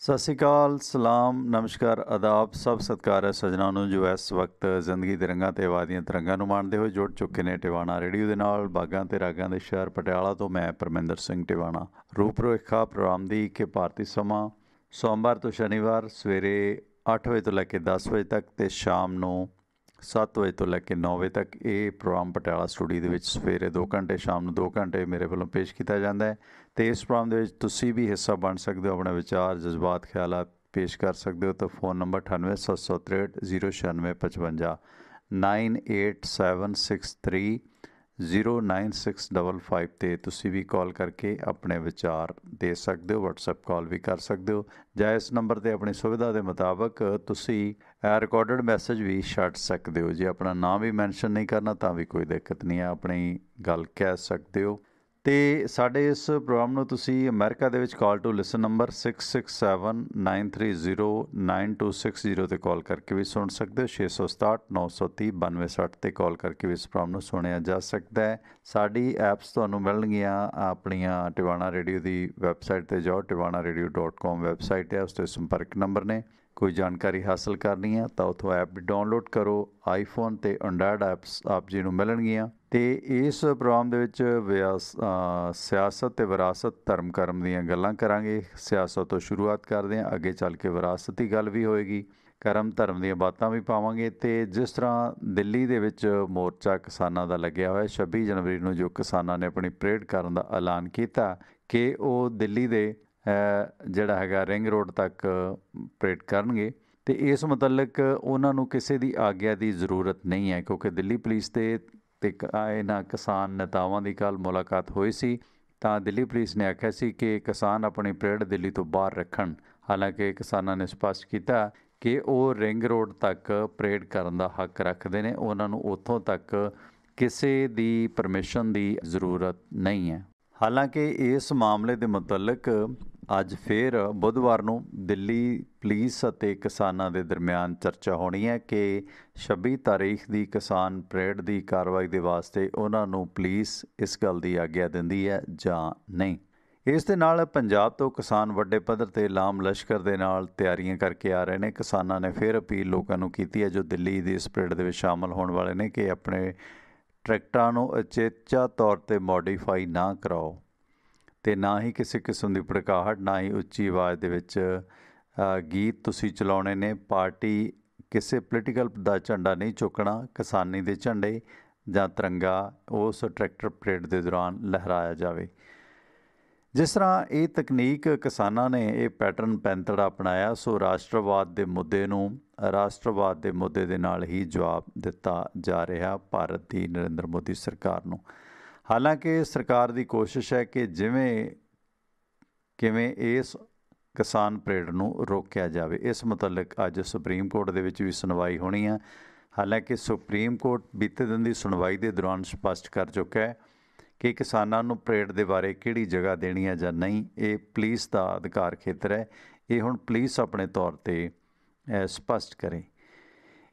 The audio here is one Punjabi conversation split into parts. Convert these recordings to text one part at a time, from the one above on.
ਸਤਿ ਸ਼੍ਰੀ ਅਕਾਲ, ਸਲਾਮ, ਨਮਸਕਾਰ, ਆਦਾਬ, ਸਭ ਸਤਿਕਾਰ ਹੈ ਸੱਜਣਾਂ ਨੂੰ ਜੋ ਇਸ ਵਕਤ ਜ਼ਿੰਦਗੀ ਦੇ ਰੰਗਾਂ ਤੇ ਆਵਾਜ਼ ਦੀਆਂ ਤਰੰਗਾਂ ਨੂੰ ਮਾਣਦੇ ਹੋਏ ਜੁੜ ਚੁੱਕੇ ਨੇ ਟਿਵਾਣਾ ਰੇਡੀਓ ਦੇ ਨਾਲ। ਬਾਗਾਂ ਤੇ ਰਾਗਾਂ ਦੇ ਸ਼ਹਿਰ ਪਟਿਆਲਾ ਤੋਂ ਮੈਂ ਪਰਮਿੰਦਰ ਸਿੰਘ ਟਿਵਾਣਾ। ਰੂਪਰੇਖਾ ਪ੍ਰੋਗਰਾਮ ਦੀ ਕਿ ਭਾਰਤੀ ਸਮਾਂ ਸੋਮਵਾਰ ਤੋਂ ਸ਼ਨੀਵਾਰ ਸਵੇਰੇ 8 ਵਜੇ ਤੋਂ ਲੈ ਕੇ 10 ਵਜੇ ਤੱਕ ਅਤੇ ਸ਼ਾਮ ਨੂੰ 7 ਵਜੇ ਤੋਂ ਲੈ ਕੇ 9 ਵਜੇ ਤੱਕ ਇਹ ਪ੍ਰੋਗਰਾਮ ਪਟਿਆਲਾ ਸਟੂਡੀਓ ਦੇ ਵਿੱਚ ਸਵੇਰੇ 2 ਘੰਟੇ, ਸ਼ਾਮ ਨੂੰ 2 ਘੰਟੇ ਮੇਰੇ ਵੱਲੋਂ ਪੇਸ਼ ਕੀਤਾ ਜਾਂਦਾ ਹੈ। ਅਤੇ ਇਸ ਪ੍ਰੋਗਰਾਮ ਦੇ ਵਿੱਚ ਤੁਸੀਂ ਵੀ ਹਿੱਸਾ ਬਣ ਸਕਦੇ ਹੋ, ਆਪਣੇ ਵਿਚਾਰ, ਜਜ਼ਬਾਤ, ਖਿਆਲਾਤ ਪੇਸ਼ ਕਰ ਸਕਦੇ ਹੋ। ਤਾਂ ਫ਼ੋਨ ਨੰਬਰ 9876309655 9877630965 'ਤੇ ਤੁਸੀਂ ਵੀ ਕਾਲ ਕਰਕੇ ਆਪਣੇ ਵਿਚਾਰ ਦੇ ਸਕਦੇ ਹੋ। ਵਟਸਐਪ ਕਾਲ ਵੀ ਕਰ ਸਕਦੇ ਹੋ ਜਾਂ ਇਸ ਨੰਬਰ 'ਤੇ ਆਪਣੀ ਸੁਵਿਧਾ ਦੇ ਮੁਤਾਬਕ ਤੁਸੀਂ ਰਿਕਾਰਡਡ ਮੈਸੇਜ ਵੀ ਛੱਡ ਸਕਦੇ ਹੋ। ਜੇ ਆਪਣਾ ਨਾਮ ਵੀ ਮੈਨਸ਼ਨ ਨਹੀਂ ਕਰਨਾ ਤਾਂ ਵੀ ਕੋਈ ਦਿੱਕਤ ਨਹੀਂ ਹੈ, ਆਪਣੀ ਗੱਲ ਕਹਿ ਸਕਦੇ ਹੋ। ਅਤੇ ਸਾਡੇ ਇਸ ਪ੍ਰੋਗਰਾਮ ਨੂੰ ਤੁਸੀਂ ਅਮਰੀਕਾ ਦੇ ਵਿੱਚ ਕਾਲ ਟੂ ਲਿਸਨ ਨੰਬਰ 6679309260 'ਤੇ ਕਾਲ ਕਰਕੇ ਵੀ ਸੁਣ ਸਕਦੇ ਹੋ। 667-930-9260 'ਤੇ ਕਾਲ ਕਰਕੇ ਵੀ ਇਸ ਪ੍ਰੋਗਰਾਮ ਨੂੰ ਸੁਣਿਆ ਜਾ ਸਕਦਾ ਹੈ। ਸਾਡੀ ਐਪਸ ਤੁਹਾਨੂੰ ਮਿਲਣਗੀਆਂ ਆਪਣੀਆਂ ਟਿਵਾਣਾ ਰੇਡੀਓ ਦੀ ਵੈਬਸਾਈਟ 'ਤੇ ਜਾਓ, tivanaradio.com ਵੈਬਸਾਈਟ ਹੈ, ਉਸ 'ਤੇ ਸੰਪਰਕ ਨੰਬਰ ਨੇ। ਕੋਈ ਜਾਣਕਾਰੀ ਹਾਸਲ ਕਰਨੀ ਹੈ ਤਾਂ ਉੱਥੋਂ ਐਪ ਵੀ ਡਾਊਨਲੋਡ ਕਰੋ। ਆਈਫੋਨ ਅਤੇ ਐਂਡਰਾਇਡ ਐਪਸ ਆਪ ਜੀ ਨੂੰ ਮਿਲਣਗੀਆਂ। ਅਤੇ ਇਸ ਪ੍ਰੋਗਰਾਮ ਦੇ ਵਿੱਚ ਸਿਆਸਤ ਅਤੇ ਵਿਰਾਸਤ, ਧਰਮ ਕਰਮ ਦੀਆਂ ਗੱਲਾਂ ਕਰਾਂਗੇ। ਸਿਆਸਤ ਤੋਂ ਸ਼ੁਰੂਆਤ ਕਰਦੇ ਹਾਂ, ਅੱਗੇ ਚੱਲ ਕੇ ਵਿਰਾਸਤ ਦੀ ਗੱਲ ਵੀ ਹੋਏਗੀ, ਕਰਮ ਧਰਮ ਦੀਆਂ ਬਾਤਾਂ ਵੀ ਪਾਵਾਂਗੇ। ਅਤੇ ਜਿਸ ਤਰ੍ਹਾਂ ਦਿੱਲੀ ਦੇ ਵਿੱਚ ਮੋਰਚਾ ਕਿਸਾਨਾਂ ਦਾ ਲੱਗਿਆ ਹੋਇਆ, 26 ਜਨਵਰੀ ਨੂੰ ਜੋ ਕਿਸਾਨਾਂ ਨੇ ਆਪਣੀ ਪਰੇਡ ਕਰਨ ਦਾ ਐਲਾਨ ਕੀਤਾ ਕਿ ਉਹ ਦਿੱਲੀ ਦੇ ਜਿਹੜਾ ਹੈਗਾ ਰਿੰਗ ਰੋਡ ਤੱਕ ਪਰੇਡ ਕਰਨਗੇ। ਅਤੇ ਇਸ ਮੁਤਲਕ ਉਹਨਾਂ ਨੂੰ ਕਿਸੇ ਦੀ ਆਗਿਆ ਦੀ ਜ਼ਰੂਰਤ ਨਹੀਂ ਹੈ, ਕਿਉਂਕਿ ਦਿੱਲੀ ਪੁਲਿਸ ਅਤੇ ਇਹਨਾਂ ਕਿਸਾਨ ਨੇਤਾਵਾਂ ਦੀ ਕੱਲ੍ਹ ਮੁਲਾਕਾਤ ਹੋਈ ਸੀ ਤਾਂ ਦਿੱਲੀ ਪੁਲਿਸ ਨੇ ਆਖਿਆ ਸੀ ਕਿ ਕਿਸਾਨ ਆਪਣੀ ਪਰੇਡ ਦਿੱਲੀ ਤੋਂ ਬਾਹਰ ਰੱਖਣ। ਹਾਲਾਂਕਿ ਕਿਸਾਨਾਂ ਨੇ ਸਪਸ਼ਟ ਕੀਤਾ ਕਿ ਉਹ ਰਿੰਗ ਰੋਡ ਤੱਕ ਪਰੇਡ ਕਰਨ ਦਾ ਹੱਕ ਰੱਖਦੇ ਨੇ, ਉਹਨਾਂ ਨੂੰ ਉੱਥੋਂ ਤੱਕ ਕਿਸੇ ਦੀ ਪਰਮਿਸ਼ਨ ਦੀ ਜ਼ਰੂਰਤ ਨਹੀਂ ਹੈ। ਹਾਲਾਂਕਿ ਇਸ ਮਾਮਲੇ ਦੇ ਮੁਤਲਕ ਅੱਜ ਫਿਰ ਬੁੱਧਵਾਰ ਨੂੰ ਦਿੱਲੀ ਪੁਲਿਸ ਅਤੇ ਕਿਸਾਨਾਂ ਦੇ ਦਰਮਿਆਨ ਚਰਚਾ ਹੋਣੀ ਹੈ ਕਿ 26 ਤਾਰੀਖ ਦੀ ਕਿਸਾਨ ਪਰੇਡ ਦੀ ਕਾਰਵਾਈ ਦੇ ਵਾਸਤੇ ਉਹਨਾਂ ਨੂੰ ਪੁਲਿਸ ਇਸ ਗੱਲ ਦੀ ਆਗਿਆ ਦਿੰਦੀ ਹੈ ਜਾਂ ਨਹੀਂ। ਇਸ ਦੇ ਨਾਲ ਪੰਜਾਬ ਤੋਂ ਕਿਸਾਨ ਵੱਡੇ ਪੱਧਰ 'ਤੇ ਲਾਮ ਲਸ਼ਕਰ ਦੇ ਨਾਲ ਤਿਆਰੀਆਂ ਕਰਕੇ ਆ ਰਹੇ ਨੇ। ਕਿਸਾਨਾਂ ਨੇ ਫਿਰ ਅਪੀਲ ਲੋਕਾਂ ਨੂੰ ਕੀਤੀ ਹੈ ਜੋ ਦਿੱਲੀ ਦੀ ਇਸ ਪਰੇਡ ਦੇ ਵਿੱਚ ਸ਼ਾਮਲ ਹੋਣ ਵਾਲੇ ਨੇ ਕਿ ਆਪਣੇ ਟਰੈਕਟਰਾਂ ਨੂੰ ਉਚੇਚਾ ਤੌਰ 'ਤੇ ਮੋਡੀਫਾਈ ਨਾ ਕਰਾਓ ਅਤੇ ਨਾ ਹੀ ਕਿਸੇ ਕਿਸਮ ਦੀ ਭੜਕਾਹਟ, ਨਾ ਹੀ ਉੱਚੀ ਆਵਾਜ਼ ਦੇ ਵਿੱਚ ਗੀਤ ਤੁਸੀਂ ਚਲਾਉਣੇ ਨੇ। ਪਾਰਟੀ ਕਿਸੇ ਪੋਲੀਟੀਕਲ ਦਾ ਝੰਡਾ ਨਹੀਂ ਚੁੱਕਣਾ। ਕਿਸਾਨੀ ਦੇ ਝੰਡੇ ਜਾਂ ਤਿਰੰਗਾ ਉਸ ਟਰੈਕਟਰ ਪਰੇਡ ਦੇ ਦੌਰਾਨ ਲਹਿਰਾਇਆ ਜਾਵੇ। ਜਿਸ ਤਰ੍ਹਾਂ ਇਹ ਤਕਨੀਕ ਕਿਸਾਨਾਂ ਨੇ ਇਹ ਪੈਟਰਨ ਪੈਂਤੜਾ ਅਪਣਾਇਆ, ਸੋ ਰਾਸ਼ਟਰਵਾਦ ਦੇ ਮੁੱਦੇ ਦੇ ਨਾਲ ਹੀ ਜਵਾਬ ਦਿੱਤਾ ਜਾ ਰਿਹਾ ਭਾਰਤ ਦੀ ਨਰਿੰਦਰ ਮੋਦੀ ਸਰਕਾਰ ਨੂੰ। ਹਾਲਾਂਕਿ ਸਰਕਾਰ ਦੀ ਕੋਸ਼ਿਸ਼ ਹੈ ਕਿ ਕਿਵੇਂ ਇਸ ਕਿਸਾਨ ਪਰੇਡ ਨੂੰ ਰੋਕਿਆ ਜਾਵੇ। ਇਸ ਮੁਤਲਕ ਅੱਜ ਸੁਪਰੀਮ ਕੋਰਟ ਦੇ ਵਿੱਚ ਵੀ ਸੁਣਵਾਈ ਹੋਣੀ ਹੈ। ਹਾਲਾਂਕਿ ਸੁਪਰੀਮ ਕੋਰਟ ਬੀਤੇ ਦਿਨ ਦੀ ਸੁਣਵਾਈ ਦੇ ਦੌਰਾਨ ਸਪਸ਼ਟ ਕਰ ਚੁੱਕਾ ਹੈ ਕਿ ਕਿਸਾਨਾਂ ਨੂੰ ਪਰੇਡ ਦੇ ਬਾਰੇ ਕਿਹੜੀ ਜਗ੍ਹਾ ਦੇਣੀ ਹੈ ਜਾਂ ਨਹੀਂ, ਇਹ ਪੁਲਿਸ ਦਾ ਅਧਿਕਾਰ ਖੇਤਰ ਹੈ। ਇਹ ਹੁਣ ਪੁਲਿਸ ਆਪਣੇ ਤੌਰ 'ਤੇ ਸਪਸ਼ਟ ਕਰੇ।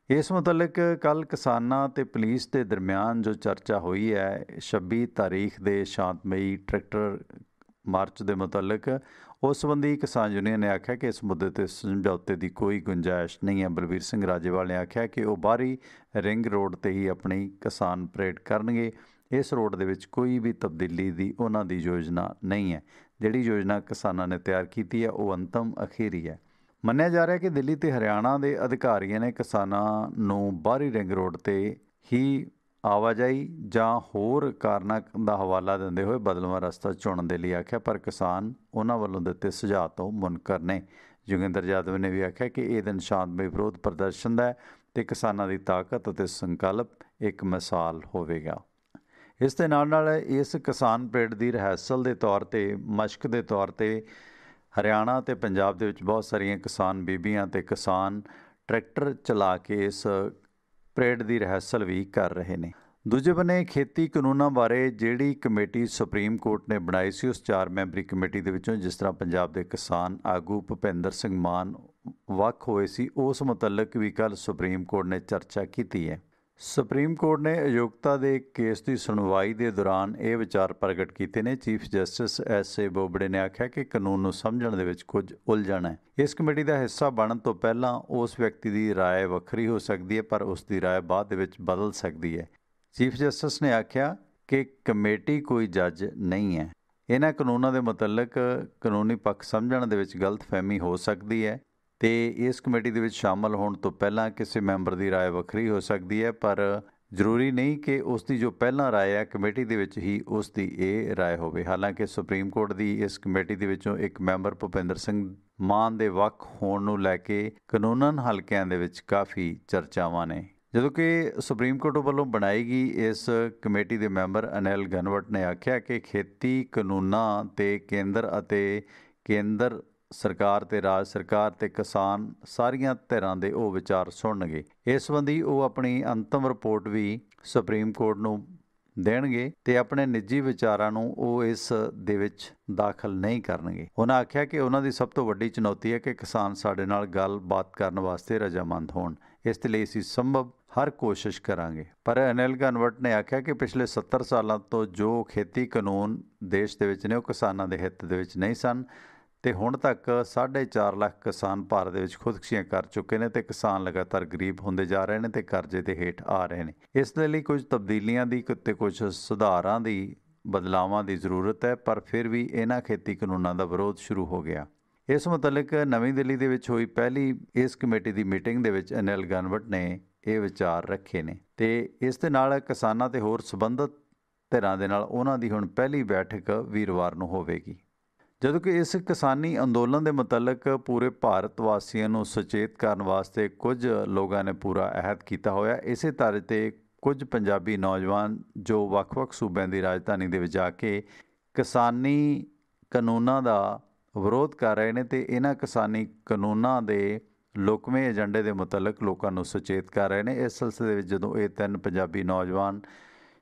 ਇਸ ਮੁਤਲਕ ਕੱਲ੍ਹ ਕਿਸਾਨਾਂ ਅਤੇ ਪੁਲਿਸ ਦੇ ਦਰਮਿਆਨ ਜੋ ਚਰਚਾ ਹੋਈ ਹੈ 26 ਤਾਰੀਖ ਦੇ ਸ਼ਾਂਤਮਈ ਟਰੈਕਟਰ ਮਾਰਚ ਦੇ ਮੁਤਲਕ, ਉਸ ਸੰਬੰਧੀ ਕਿਸਾਨ ਯੂਨੀਅਨ ਨੇ ਆਖਿਆ ਕਿ ਇਸ ਮੁੱਦੇ 'ਤੇ ਸਮਝੌਤੇ ਦੀ ਕੋਈ ਗੁੰਜਾਇਸ਼ ਨਹੀਂ ਹੈ। ਬਲਵੀਰ ਸਿੰਘ ਰਾਜੇਵਾਲ ਨੇ ਆਖਿਆ ਕਿ ਉਹ ਬਾਹਰੀ ਰਿੰਗ ਰੋਡ 'ਤੇ ਹੀ ਆਪਣੀ ਕਿਸਾਨ ਪਰੇਡ ਕਰਨਗੇ। ਇਸ ਰੋਡ ਦੇ ਵਿੱਚ ਕੋਈ ਵੀ ਤਬਦੀਲੀ ਦੀ ਉਹਨਾਂ ਦੀ ਯੋਜਨਾ ਨਹੀਂ ਹੈ। ਜਿਹੜੀ ਯੋਜਨਾ ਕਿਸਾਨਾਂ ਨੇ ਤਿਆਰ ਕੀਤੀ ਹੈ ਉਹ ਅੰਤਮ ਅਖੀਰੀ ਹੈ। ਮੰਨਿਆ ਜਾ ਰਿਹਾ ਕਿ ਦਿੱਲੀ ਅਤੇ ਹਰਿਆਣਾ ਦੇ ਅਧਿਕਾਰੀਆਂ ਨੇ ਕਿਸਾਨਾਂ ਨੂੰ ਬਾਹਰੀ ਰਿੰਗ ਰੋਡ 'ਤੇ ਹੀ ਆਵਾਜਾਈ ਜਾਂ ਹੋਰ ਕਾਰਨਾਂ ਦਾ ਹਵਾਲਾ ਦਿੰਦੇ ਹੋਏ ਬਦਲਵਾਂ ਰਸਤਾ ਚੁਣਨ ਦੇ ਲਈ ਆਖਿਆ, ਪਰ ਕਿਸਾਨ ਉਹਨਾਂ ਵੱਲੋਂ ਦਿੱਤੇ ਸੁਝਾਅ ਤੋਂ ਮੁਨਕਰ ਨੇ। ਜੋਗਿੰਦਰ ਯਾਦਵ ਨੇ ਵੀ ਆਖਿਆ ਕਿ ਇਹ ਦਿਨ ਸ਼ਾਂਤਮਈ ਵਿਰੋਧ ਪ੍ਰਦਰਸ਼ਨ ਦਾ ਹੈ ਅਤੇ ਕਿਸਾਨਾਂ ਦੀ ਤਾਕਤ ਅਤੇ ਸੰਕਲਪ ਇੱਕ ਮਿਸਾਲ ਹੋਵੇਗਾ। ਇਸ ਦੇ ਨਾਲ ਇਸ ਕਿਸਾਨ ਪਰੇਡ ਦੀ ਰਿਹਰਸਲ ਦੇ ਤੌਰ 'ਤੇ, ਮਸ਼ਕ ਦੇ ਤੌਰ 'ਤੇ ਹਰਿਆਣਾ ਅਤੇ ਪੰਜਾਬ ਦੇ ਵਿੱਚ ਬਹੁਤ ਸਾਰੀਆਂ ਕਿਸਾਨ ਬੀਬੀਆਂ ਅਤੇ ਕਿਸਾਨ ਟਰੈਕਟਰ ਚਲਾ ਕੇ ਇਸ ਪਰੇਡ ਦੀ ਰਿਹਰਸਲ ਵੀ ਕਰ ਰਹੇ ਨੇ। ਦੂਜੇ ਬੰਨੇ ਖੇਤੀ ਕਾਨੂੰਨਾਂ ਬਾਰੇ ਜਿਹੜੀ ਕਮੇਟੀ ਸੁਪਰੀਮ ਕੋਰਟ ਨੇ ਬਣਾਈ ਸੀ, ਉਸ 4 ਮੈਂਬਰੀ ਕਮੇਟੀ ਦੇ ਵਿੱਚੋਂ ਜਿਸ ਤਰ੍ਹਾਂ ਪੰਜਾਬ ਦੇ ਕਿਸਾਨ ਆਗੂ ਭੁਪਿੰਦਰ ਸਿੰਘ ਮਾਨ ਵੱਖ ਹੋਏ ਸੀ, ਉਸ ਮੁਤਲਕ ਵੀ ਕੱਲ੍ਹ ਸੁਪਰੀਮ ਕੋਰਟ ਨੇ ਚਰਚਾ ਕੀਤੀ ਹੈ। ਸੁਪਰੀਮ ਕੋਰਟ ਨੇ ਅਯੋਗਤਾ ਦੇ ਕੇਸ ਦੀ ਸੁਣਵਾਈ ਦੇ ਦੌਰਾਨ ਇਹ ਵਿਚਾਰ ਪ੍ਰਗਟ ਕੀਤੇ ਨੇ। Chief justice ਐਸ.ਏ. ਬੋਬੜੇ ਨੇ ਆਖਿਆ ਕਿ ਕਾਨੂੰਨ ਨੂੰ ਸਮਝਣ ਦੇ ਵਿੱਚ ਕੁਝ ਉਲਝਣ ਹੈ। ਇਸ ਕਮੇਟੀ ਦਾ ਹਿੱਸਾ ਬਣਨ ਤੋਂ ਪਹਿਲਾਂ ਉਸ ਵਿਅਕਤੀ ਦੀ ਰਾਏ ਵੱਖਰੀ ਹੋ ਸਕਦੀ ਹੈ, ਪਰ ਉਸ ਦੀ ਰਾਏ ਬਾਅਦ ਦੇ ਵਿੱਚ ਬਦਲ ਸਕਦੀ ਹੈ। ਚੀਫ ਜਸਟਿਸ ਨੇ ਆਖਿਆ ਕਿ ਕਮੇਟੀ ਕੋਈ ਜੱਜ ਨਹੀਂ ਹੈ। ਇਹਨਾਂ ਕਾਨੂੰਨਾਂ ਦੇ ਮੁਤਲਕ ਕਾਨੂੰਨੀ ਪੱਖ ਸਮਝਣ ਦੇ ਵਿੱਚ ਗਲਤਫਹਿਮੀ ਹੋ ਸਕਦੀ ਹੈ ਤੇ ਇਸ ਕਮੇਟੀ ਦੇ ਵਿੱਚ ਸ਼ਾਮਲ ਹੋਣ ਤੋਂ ਪਹਿਲਾਂ ਕਿਸੇ ਮੈਂਬਰ ਦੀ ਰਾਏ ਵੱਖਰੀ ਹੋ ਸਕਦੀ ਹੈ, ਪਰ ਜ਼ਰੂਰੀ ਨਹੀਂ ਕਿ ਉਸ ਦੀ ਜੋ ਪਹਿਲਾਂ ਰਾਏ ਹੈ ਕਮੇਟੀ ਦੇ ਵਿੱਚ ਹੀ ਉਸ ਦੀ ਇਹ ਰਾਏ ਹੋਵੇ। ਹਾਲਾਂਕਿ ਸੁਪਰੀਮ ਕੋਰਟ ਦੀ ਇਸ ਕਮੇਟੀ ਦੇ ਵਿੱਚੋਂ ਇੱਕ ਮੈਂਬਰ ਭੁਪਿੰਦਰ ਸਿੰਘ ਮਾਨ ਦੇ ਵੱਖ ਹੋਣ ਨੂੰ ਲੈ ਕੇ ਕਾਨੂੰਨਨ ਹਲਕਿਆਂ ਦੇ ਵਿੱਚ ਕਾਫੀ ਚਰਚਾਵਾਂ ਨੇ। ਜਦੋਂ ਕਿ ਸੁਪਰੀਮ ਕੋਰਟ ਵੱਲੋਂ ਬਣਾਈ ਗਈ ਇਸ ਕਮੇਟੀ ਦੇ ਮੈਂਬਰ ਅਨਿਲ ਘਨਵਟ ਨੇ ਆਖਿਆ ਕਿ ਖੇਤੀ ਕਾਨੂੰਨਾਂ ਤੇ ਕੇਂਦਰ ਸਰਕਾਰ ਤੇ ਰਾਜ ਸਰਕਾਰ ਤੇ ਕਿਸਾਨ ਸਾਰੀਆਂ ਧਿਰਾਂ ਦੇ ਉਹ ਵਿਚਾਰ ਸੁਣਨਗੇ। ਇਸ ਸੰਬੰਧੀ ਉਹ ਆਪਣੀ ਅੰਤਮ ਰਿਪੋਰਟ ਵੀ ਸੁਪਰੀਮ ਕੋਰਟ ਨੂੰ ਦੇਣਗੇ ਤੇ ਆਪਣੇ ਨਿੱਜੀ ਵਿਚਾਰਾਂ ਨੂੰ ਉਹ ਇਸ ਦੇ ਵਿੱਚ ਦਾਖਲ ਨਹੀਂ ਕਰਨਗੇ। ਉਹਨਾਂ ਆਖਿਆ ਕਿ ਉਹਨਾਂ ਦੀ ਸਭ ਤੋਂ ਵੱਡੀ ਚੁਣੌਤੀ ਹੈ ਕਿ ਕਿਸਾਨ ਸਾਡੇ ਨਾਲ ਗੱਲਬਾਤ ਕਰਨ ਵਾਸਤੇ ਰਜ਼ਾਮੰਦ ਹੋਣ। ਇਸ ਦੇ ਲਈ ਅਸੀਂ ਸੰਭਵ ਹਰ ਕੋਸ਼ਿਸ਼ ਕਰਾਂਗੇ। ਪਰ ਅਨਿਲ ਘਨਵਟ ਨੇ ਆਖਿਆ ਕਿ ਪਿਛਲੇ 70 ਸਾਲਾਂ ਤੋਂ ਜੋ ਖੇਤੀ ਕਾਨੂੰਨ ਦੇਸ਼ ਦੇ ਵਿੱਚ ਨੇ ਉਹ ਕਿਸਾਨਾਂ ਦੇ ਹਿੱਤ ਦੇ ਵਿੱਚ ਨਹੀਂ ਸਨ ਤੇ ਹੁਣ ਤੱਕ 4.5 ਲੱਖ ਕਿਸਾਨ ਭਾਰਤ ਦੇ ਵਿੱਚ ਖੁਦਕੁਸ਼ੀਆਂ ਕਰ ਚੁੱਕੇ ਨੇ ਤੇ ਕਿਸਾਨ ਲਗਾਤਾਰ ਗਰੀਬ ਹੁੰਦੇ ਜਾ ਰਹੇ ਨੇ ਤੇ ਕਰਜ਼ੇ ਦੇ ਹੇਠ ਆ ਰਹੇ ਨੇ। ਇਸ ਦੇ ਲਈ ਕੁਝ ਤਬਦੀਲੀਆਂ ਦੀ ਤੇ ਕੁਝ ਸੁਧਾਰਾਂ ਦੀ ਬਦਲਾਵਾਂ ਦੀ ਜ਼ਰੂਰਤ ਹੈ, ਪਰ ਫਿਰ ਵੀ ਇਹਨਾਂ ਖੇਤੀ ਕਾਨੂੰਨਾਂ ਦਾ ਵਿਰੋਧ ਸ਼ੁਰੂ ਹੋ ਗਿਆ। ਇਸ ਮੁਤਲਕ ਨਵੀਂ ਦਿੱਲੀ ਦੇ ਵਿੱਚ ਹੋਈ ਪਹਿਲੀ ਇਸ ਕਮੇਟੀ ਦੀ ਮੀਟਿੰਗ ਦੇ ਵਿੱਚ ਅਨਿਲ ਘਨਵਟ ਨੇ ਇਹ ਵਿਚਾਰ ਰੱਖੇ ਨੇ ਤੇ ਇਸ ਦੇ ਨਾਲ ਕਿਸਾਨਾਂ ਤੇ ਹੋਰ ਸੰਬੰਧਿਤ ਧਿਰਾਂ ਦੇ ਨਾਲ ਉਹਨਾਂ ਦੀ ਹੁਣ ਪਹਿਲੀ ਬੈਠਕ ਵੀਰਵਾਰ ਨੂੰ ਹੋਵੇਗੀ। ਜਦੋਂ ਕਿ ਇਸ ਕਿਸਾਨੀ ਅੰਦੋਲਨ ਦੇ ਮੁਤਲਕ ਪੂਰੇ ਭਾਰਤ ਵਾਸੀਆਂ ਨੂੰ ਸੁਚੇਤ ਕਰਨ ਵਾਸਤੇ ਕੁਝ ਲੋਕਾਂ ਨੇ ਪੂਰਾ ਅਹਿਦ ਕੀਤਾ ਹੋਇਆ। ਇਸੇ ਤਰ੍ਹਾਂ ਤੇ ਕੁਝ ਪੰਜਾਬੀ ਨੌਜਵਾਨ ਜੋ ਵੱਖ-ਵੱਖ ਸੂਬਿਆਂ ਦੀ ਰਾਜਧਾਨੀ ਦੇ ਵਿੱਚ ਜਾ ਕੇ ਕਿਸਾਨੀ ਕਾਨੂੰਨਾਂ ਦਾ ਵਿਰੋਧ ਕਰ ਰਹੇ ਨੇ ਤੇ ਇਹਨਾਂ ਕਿਸਾਨੀ ਕਾਨੂੰਨਾਂ ਦੇ ਲੁਕਵੇਂ ਏਜੰਡੇ ਦੇ ਮੁਤਲਕ ਲੋਕਾਂ ਨੂੰ ਸੁਚੇਤ ਕਰ ਰਹੇ ਨੇ। ਇਸ ਸਿਲਸਿਲੇ ਦੇ ਵਿੱਚ ਜਦੋਂ ਇਹ 3 ਪੰਜਾਬੀ ਨੌਜਵਾਨ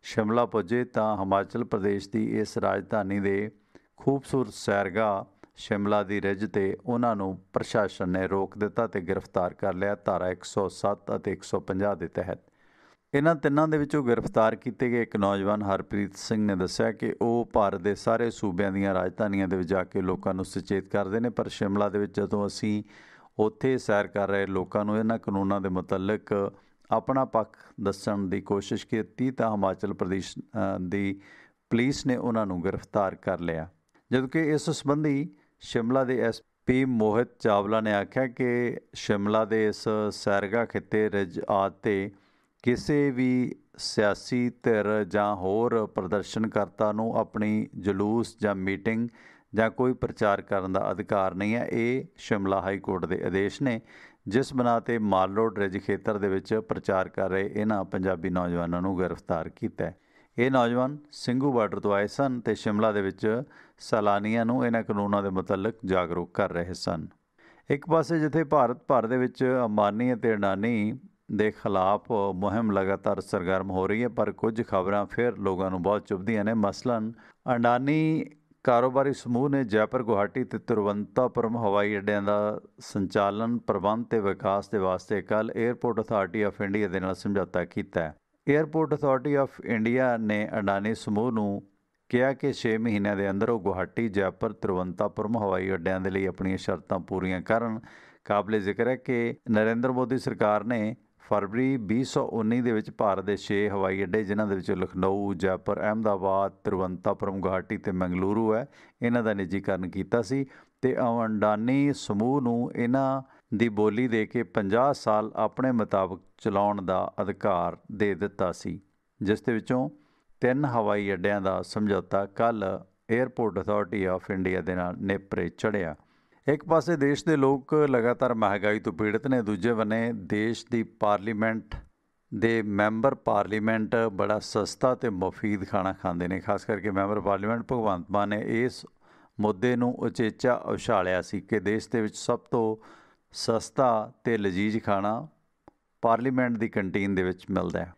ਸ਼ਿਮਲਾ ਪੁੱਜੇ ਤਾਂ ਹਿਮਾਚਲ ਪ੍ਰਦੇਸ਼ ਦੀ ਇਸ ਰਾਜਧਾਨੀ ਦੇ ਖੂਬਸੂਰਤ ਸੈਰਗਾਹ ਸ਼ਿਮਲਾ ਦੀ ਰਿੱਝ ਤੇ ਉਹਨਾਂ ਨੂੰ ਪ੍ਰਸ਼ਾਸਨ ਨੇ ਰੋਕ ਦਿੱਤਾ ਤੇ ਗ੍ਰਿਫਤਾਰ ਕਰ ਲਿਆ ਧਾਰਾ 107 ਅਤੇ 150 ਦੇ ਤਹਿਤ। ਇਹਨਾਂ ਤਿੰਨਾਂ ਦੇ ਵਿੱਚੋਂ ਗ੍ਰਿਫਤਾਰ ਕੀਤੇ ਗਏ ਇੱਕ ਨੌਜਵਾਨ ਹਰਪ੍ਰੀਤ ਸਿੰਘ ਨੇ ਦੱਸਿਆ ਕਿ ਉਹ ਭਾਰਤ ਦੇ ਸਾਰੇ ਸੂਬਿਆਂ ਦੀਆਂ ਰਾਜਧਾਨੀਆਂ ਦੇ ਵਿੱਚ ਜਾ ਕੇ ਲੋਕਾਂ ਨੂੰ ਸੁਚੇਤ ਕਰਦੇ ਨੇ, ਪਰ ਸ਼ਿਮਲਾ ਦੇ ਵਿੱਚ ਜਦੋਂ ਅਸੀਂ ਉੱਥੇ ਸੈਰ ਕਰ ਰਹੇ ਲੋਕਾਂ ਨੂੰ ਇਹਨਾਂ ਕਾਨੂੰਨਾਂ ਦੇ ਮੁਤਲਕ ਆਪਣਾ ਪੱਖ ਦੱਸਣ ਦੀ ਕੋਸ਼ਿਸ਼ ਕੀਤੀ ਤਾਂ ਹਿਮਾਚਲ ਪ੍ਰਦੇਸ਼ ਦੀ ਪੁਲਿਸ ਨੇ ਉਹਨਾਂ ਨੂੰ ਗ੍ਰਿਫਤਾਰ ਕਰ ਲਿਆ। ਜਦੋਂ ਕਿ ਇਸ ਸੰਬੰਧੀ ਸ਼ਿਮਲਾ ਦੇ SP ਮੋਹਿਤ ਚਾਵਲਾ ਨੇ ਆਖਿਆ ਕਿ ਸ਼ਿਮਲਾ ਦੇ ਇਸ ਸੈਰਗਾਹ ਖਿੱਤੇ ਰਿੱਝ ਆਦਿ ਤੇ ਕਿਸੇ ਵੀ ਸਿਆਸੀ ਧਿਰ ਜਾਂ ਹੋਰ ਪ੍ਰਦਰਸ਼ਨਕਰਤਾ ਨੂੰ ਆਪਣੀ ਜਲੂਸ ਜਾਂ ਮੀਟਿੰਗ ਜਾਂ ਕੋਈ ਪ੍ਰਚਾਰ ਕਰਨ ਦਾ ਅਧਿਕਾਰ ਨਹੀਂ ਹੈ। ਇਹ ਸ਼ਿਮਲਾ ਹਾਈ ਕੋਰਟ ਦੇ ਆਦੇਸ਼ ਨੇ ਜਿਸ ਬਣਾ 'ਤੇ ਮਾਲ ਰੋਡ ਰਿੱਝ ਖੇਤਰ ਦੇ ਵਿੱਚ ਪ੍ਰਚਾਰ ਕਰ ਰਹੇ ਇਹਨਾਂ ਪੰਜਾਬੀ ਨੌਜਵਾਨਾਂ ਨੂੰ ਗ੍ਰਿਫਤਾਰ ਕੀਤਾ ਹੈ। ਇਹ ਨੌਜਵਾਨ ਸਿੰਘੂ ਬਾਰਡਰ ਤੋਂ ਆਏ ਸਨ ਤੇ ਸ਼ਿਮਲਾ ਦੇ ਵਿੱਚ ਸੈਲਾਨੀਆਂ ਨੂੰ ਇਹਨਾਂ ਕਾਨੂੰਨਾਂ ਦੇ ਮੁਤਲਕ ਜਾਗਰੂਕ ਕਰ ਰਹੇ ਸਨ। ਇੱਕ ਪਾਸੇ ਜਿੱਥੇ ਭਾਰਤ ਭਰ ਦੇ ਵਿੱਚ ਅੰਬਾਨੀ ਅਤੇ ਅਡਾਨੀ ਦੇ ਖਿਲਾਫ ਮੁਹਿੰਮ ਲਗਾਤਾਰ ਸਰਗਰਮ ਹੋ ਰਹੀ ਹੈ, ਪਰ ਕੁਝ ਖਬਰਾਂ ਫਿਰ ਲੋਕਾਂ ਨੂੰ ਬਹੁਤ ਚੁਭਦੀਆਂ ਨੇ। ਮਸਲਨ ਅਡਾਨੀ ਕਾਰੋਬਾਰੀ ਸਮੂਹ ਨੇ ਜੈਪੁਰ, ਗੁਹਾਟੀ ਤੇ ਤਿਰੂਵਨੰਤਪੁਰਮ ਹਵਾਈ ਅੱਡਿਆਂ ਦਾ ਸੰਚਾਲਨ, ਪ੍ਰਬੰਧ ਤੇ ਵਿਕਾਸ ਦੇ ਵਾਸਤੇ ਕੱਲ੍ਹ ਏਅਰਪੋਰਟ ਅਥਾਰਟੀ ਆਫ ਇੰਡੀਆ ਦੇ ਨਾਲ ਸਮਝੌਤਾ ਕੀਤਾ ਹੈ। ਏਅਰਪੋਰਟ ਅਥਾਰਟੀ ਆਫ ਇੰਡੀਆ ਨੇ ਅਡਾਨੀ ਸਮੂਹ ਨੂੰ ਕਿਹਾ ਕਿ 6 ਮਹੀਨਿਆਂ ਦੇ ਅੰਦਰ ਉਹ ਗੁਹਾਟੀ, ਜੈਪੁਰ, ਤਿਰੂਵਨੰਤਪੁਰਮ ਹਵਾਈ ਅੱਡਿਆਂ ਦੇ ਲਈ ਆਪਣੀਆਂ ਸ਼ਰਤਾਂ ਪੂਰੀਆਂ ਕਰਨ। ਕਾਬਲੇ ਜ਼ਿਕਰ ਹੈ ਕਿ ਨਰਿੰਦਰ ਮੋਦੀ ਸਰਕਾਰ ਨੇ ਫਰਵਰੀ 2019 ਦੇ ਵਿੱਚ ਭਾਰਤ ਦੇ 6 ਹਵਾਈ ਅੱਡੇ ਜਿਨ੍ਹਾਂ ਦੇ ਵਿੱਚ ਲਖਨਊ, ਜੈਪੁਰ, ਅਹਿਮਦਾਬਾਦ, ਤਿਰੂਵਨੰਤਪੁਰਮ, ਗੁਹਾਟੀ ਤੇ ਮੰਗਲੁਰੂ ਹੈ, ਇਹਨਾਂ ਦਾ ਨਿੱਜੀਕਰਨ ਕੀਤਾ ਸੀ ਤੇ ਅਡਾਨੀ ਸਮੂਹ ਨੂੰ ਇਹਨਾਂ ਦੀ ਬੋਲੀ ਦੇ ਕੇ 50 ਸਾਲ ਆਪਣੇ ਮੁਤਾਬਕ ਚਲਾਉਣ ਦਾ ਅਧਿਕਾਰ ਦੇ ਦਿੱਤਾ ਸੀ, ਜਿਸ ਦੇ ਵਿੱਚੋਂ 3 ਹਵਾਈ ਅੱਡਿਆਂ ਦਾ ਸਮਝੌਤਾ ਕੱਲ੍ਹ ਏਅਰਪੋਰਟ ਅਥਾਰਟੀ ਆਫ ਇੰਡੀਆ ਦੇ ਨਾਲ ਨੇਪਰੇ ਚੜ੍ਹਿਆ। ਇੱਕ ਪਾਸੇ ਦੇਸ਼ ਦੇ ਲੋਕ ਲਗਾਤਾਰ ਮਹਿੰਗਾਈ ਤੋਂ ਪੀੜਤ ਨੇ, ਦੂਜੇ ਬੰਨੇ ਦੇਸ਼ ਦੀ ਪਾਰਲੀਮੈਂਟ ਦੇ ਮੈਂਬਰ ਪਾਰਲੀਮੈਂਟ ਬੜਾ ਸਸਤਾ ਤੇ ਮੁਫੀਦ ਖਾਣਾ ਖਾਂਦੇ ਨੇ। ਖਾਸ ਕਰਕੇ ਮੈਂਬਰ ਪਾਰਲੀਮੈਂਟ ਭਗਵੰਤ ਮਾਨ ਨੇ ਇਸ ਮੁੱਦੇ ਨੂੰ ਉਚੇਚਾ ਉਛਾਲਿਆ ਸੀ ਕਿ ਦੇਸ਼ ਦੇ ਵਿੱਚ ਸਭ ਤੋਂ ਸਸਤਾ ਤੇ ਲਜ਼ੀਜ਼ ਖਾਣਾ ਪਾਰਲੀਮੈਂਟ ਦੀ ਕੰਟੀਨ ਦੇ ਵਿੱਚ ਮਿਲਦਾ ਹੈ।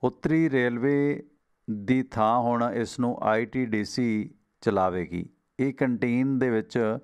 ਉੱਤਰੀ ਰੇਲਵੇ ਦੀ ਥਾਂ ਹੁਣ ਇਸ ਨੂੰ ITDC ਚਲਾਵੇਗੀ। ਇਹ ਕੰਟੀਨ ਦੇ ਵਿੱਚ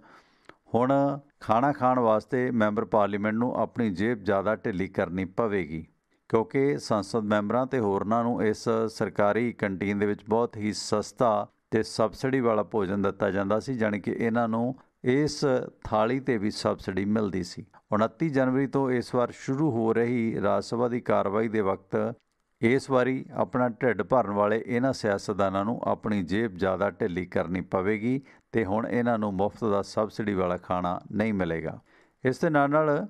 ਹੁਣ ਖਾਣਾ ਖਾਣ ਵਾਸਤੇ ਮੈਂਬਰ ਪਾਰਲੀਮੈਂਟ ਨੂੰ ਆਪਣੀ ਜੇਬ ਜ਼ਿਆਦਾ ਢਿੱਲੀ ਕਰਨੀ ਪਵੇਗੀ। ਕਿਉਂਕਿ ਸੰਸਦ ਮੈਂਬਰਾਂ ਤੇ ਹੋਰਨਾਂ ਨੂੰ ਇਸ ਸਰਕਾਰੀ ਕੰਟੀਨ ਦੇ ਵਿੱਚ ਬਹੁਤ ਹੀ ਸਸਤਾ ਤੇ ਸਬਸਿਡੀ ਵਾਲਾ ਭੋਜਨ ਦਿੱਤਾ ਜਾਂਦਾ ਸੀ, ਜਾਣੀ ਕਿ ਇਹਨਾਂ ਨੂੰ ਇਸ ਥਾਲੀ ਤੇ ਵੀ ਸਬਸਿਡੀ ਮਿਲਦੀ ਸੀ। 29 ਜਨਵਰੀ ਤੋਂ ਇਸ ਵਾਰ ਸ਼ੁਰੂ ਹੋ ਰਹੀ ਰਾਜ ਸਭਾ ਦੀ ਕਾਰਵਾਈ ਦੇ ਵਕਤ ਇਸ ਵਾਰੀ ਆਪਣਾ ਢਿੱਡ ਭਰਨ ਵਾਲੇ ਇਹਨਾਂ ਸਿਆਸਤਦਾਨਾਂ ਨੂੰ ਆਪਣੀ ਜੇਬ ਜ਼ਿਆਦਾ ਢਿੱਲੀ ਕਰਨੀ ਪਵੇਗੀ ਤੇ ਹੁਣ ਇਹਨਾਂ ਨੂੰ ਮੁਫਤ ਦਾ ਸਬਸਿਡੀ ਵਾਲਾ ਖਾਣਾ ਨਹੀਂ ਮਿਲੇਗਾ। ਇਸ ਦੇ ਨਾਲ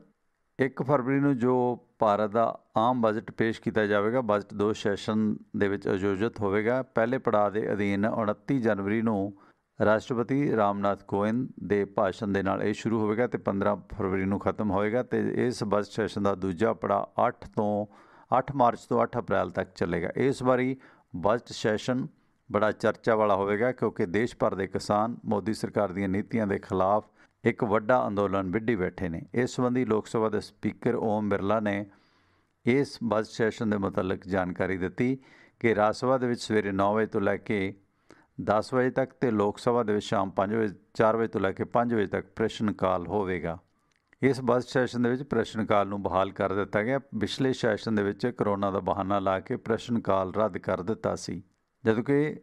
1 ਫਰਵਰੀ ਨੂੰ ਜੋ ਭਾਰਤ ਦਾ ਆਮ ਬਜਟ ਪੇਸ਼ ਕੀਤਾ ਜਾਵੇਗਾ, ਬਜਟ 2 ਸੈਸ਼ਨ ਦੇ ਵਿੱਚ ਆਯੋਜਿਤ ਹੋਵੇਗਾ। ਪਹਿਲੇ ਪੜਾਅ ਦੇ ਅਧੀਨ 29 ਜਨਵਰੀ ਨੂੰ ਰਾਸ਼ਟਰਪਤੀ ਰਾਮਨਾਥ ਕੋਵਿੰਦ ਦੇ ਭਾਸ਼ਣ ਦੇ ਨਾਲ ਇਹ ਸ਼ੁਰੂ ਹੋਵੇਗਾ ਤੇ 15 ਫਰਵਰੀ ਨੂੰ ਖਤਮ ਹੋਵੇਗਾ ਤੇ ਇਸ ਬਜਟ ਸੈਸ਼ਨ ਦਾ ਦੂਜਾ ਪੜਾਅ 8 ਮਾਰਚ ਤੋਂ 8 ਅਪ੍ਰੈਲ ਤੱਕ ਚੱਲੇਗਾ। ਇਸ ਵਾਰੀ ਬਜਟ ਸੈਸ਼ਨ ਬੜਾ ਚਰਚਾ ਵਾਲਾ ਹੋਵੇਗਾ ਕਿਉਂਕਿ ਦੇਸ਼ ਭਰ ਦੇ ਕਿਸਾਨ ਮੋਦੀ ਸਰਕਾਰ ਦੀਆਂ ਨੀਤੀਆਂ ਦੇ ਖਿਲਾਫ ਇੱਕ ਵੱਡਾ ਅੰਦੋਲਨ ਵਿੱਢੀ ਬੈਠੇ ਨੇ। ਇਸ ਸੰਬੰਧੀ ਲੋਕ ਸਭਾ ਦੇ ਸਪੀਕਰ ਓਮ ਬਿਰਲਾ ਨੇ ਇਸ ਬਜਟ ਸੈਸ਼ਨ ਦੇ ਮੁਤਲਕ ਜਾਣਕਾਰੀ ਦਿੱਤੀ ਕਿ ਰਾਜ ਸਭਾ ਦੇ ਵਿੱਚ ਸਵੇਰੇ 9 ਵਜੇ ਤੋਂ ਲੈ ਕੇ 10 ਵਜੇ ਤੱਕ ਤੇ ਲੋਕ ਸਭਾ ਦੇ ਵਿੱਚ ਸ਼ਾਮ 4 ਵਜੇ ਤੋਂ ਲੈ ਕੇ 5 ਵਜੇ ਤੱਕ ਪ੍ਰਸ਼ਨ ਕਾਲ ਹੋਵੇਗਾ। ਇਸ ਬਜਟ ਸੈਸ਼ਨ ਦੇ ਵਿੱਚ ਪ੍ਰਸ਼ਨ ਕਾਲ ਨੂੰ ਬਹਾਲ ਕਰ ਦਿੱਤਾ ਗਿਆ। ਪਿਛਲੇ ਸੈਸ਼ਨ ਦੇ ਵਿੱਚ ਕਰੋਨਾ ਦਾ ਬਹਾਨਾ ਲਾ ਕੇ ਪ੍ਰਸ਼ਨ ਕਾਲ ਰੱਦ ਕਰ ਦਿੱਤਾ ਸੀ, ਜਦੋਂ ਕਿ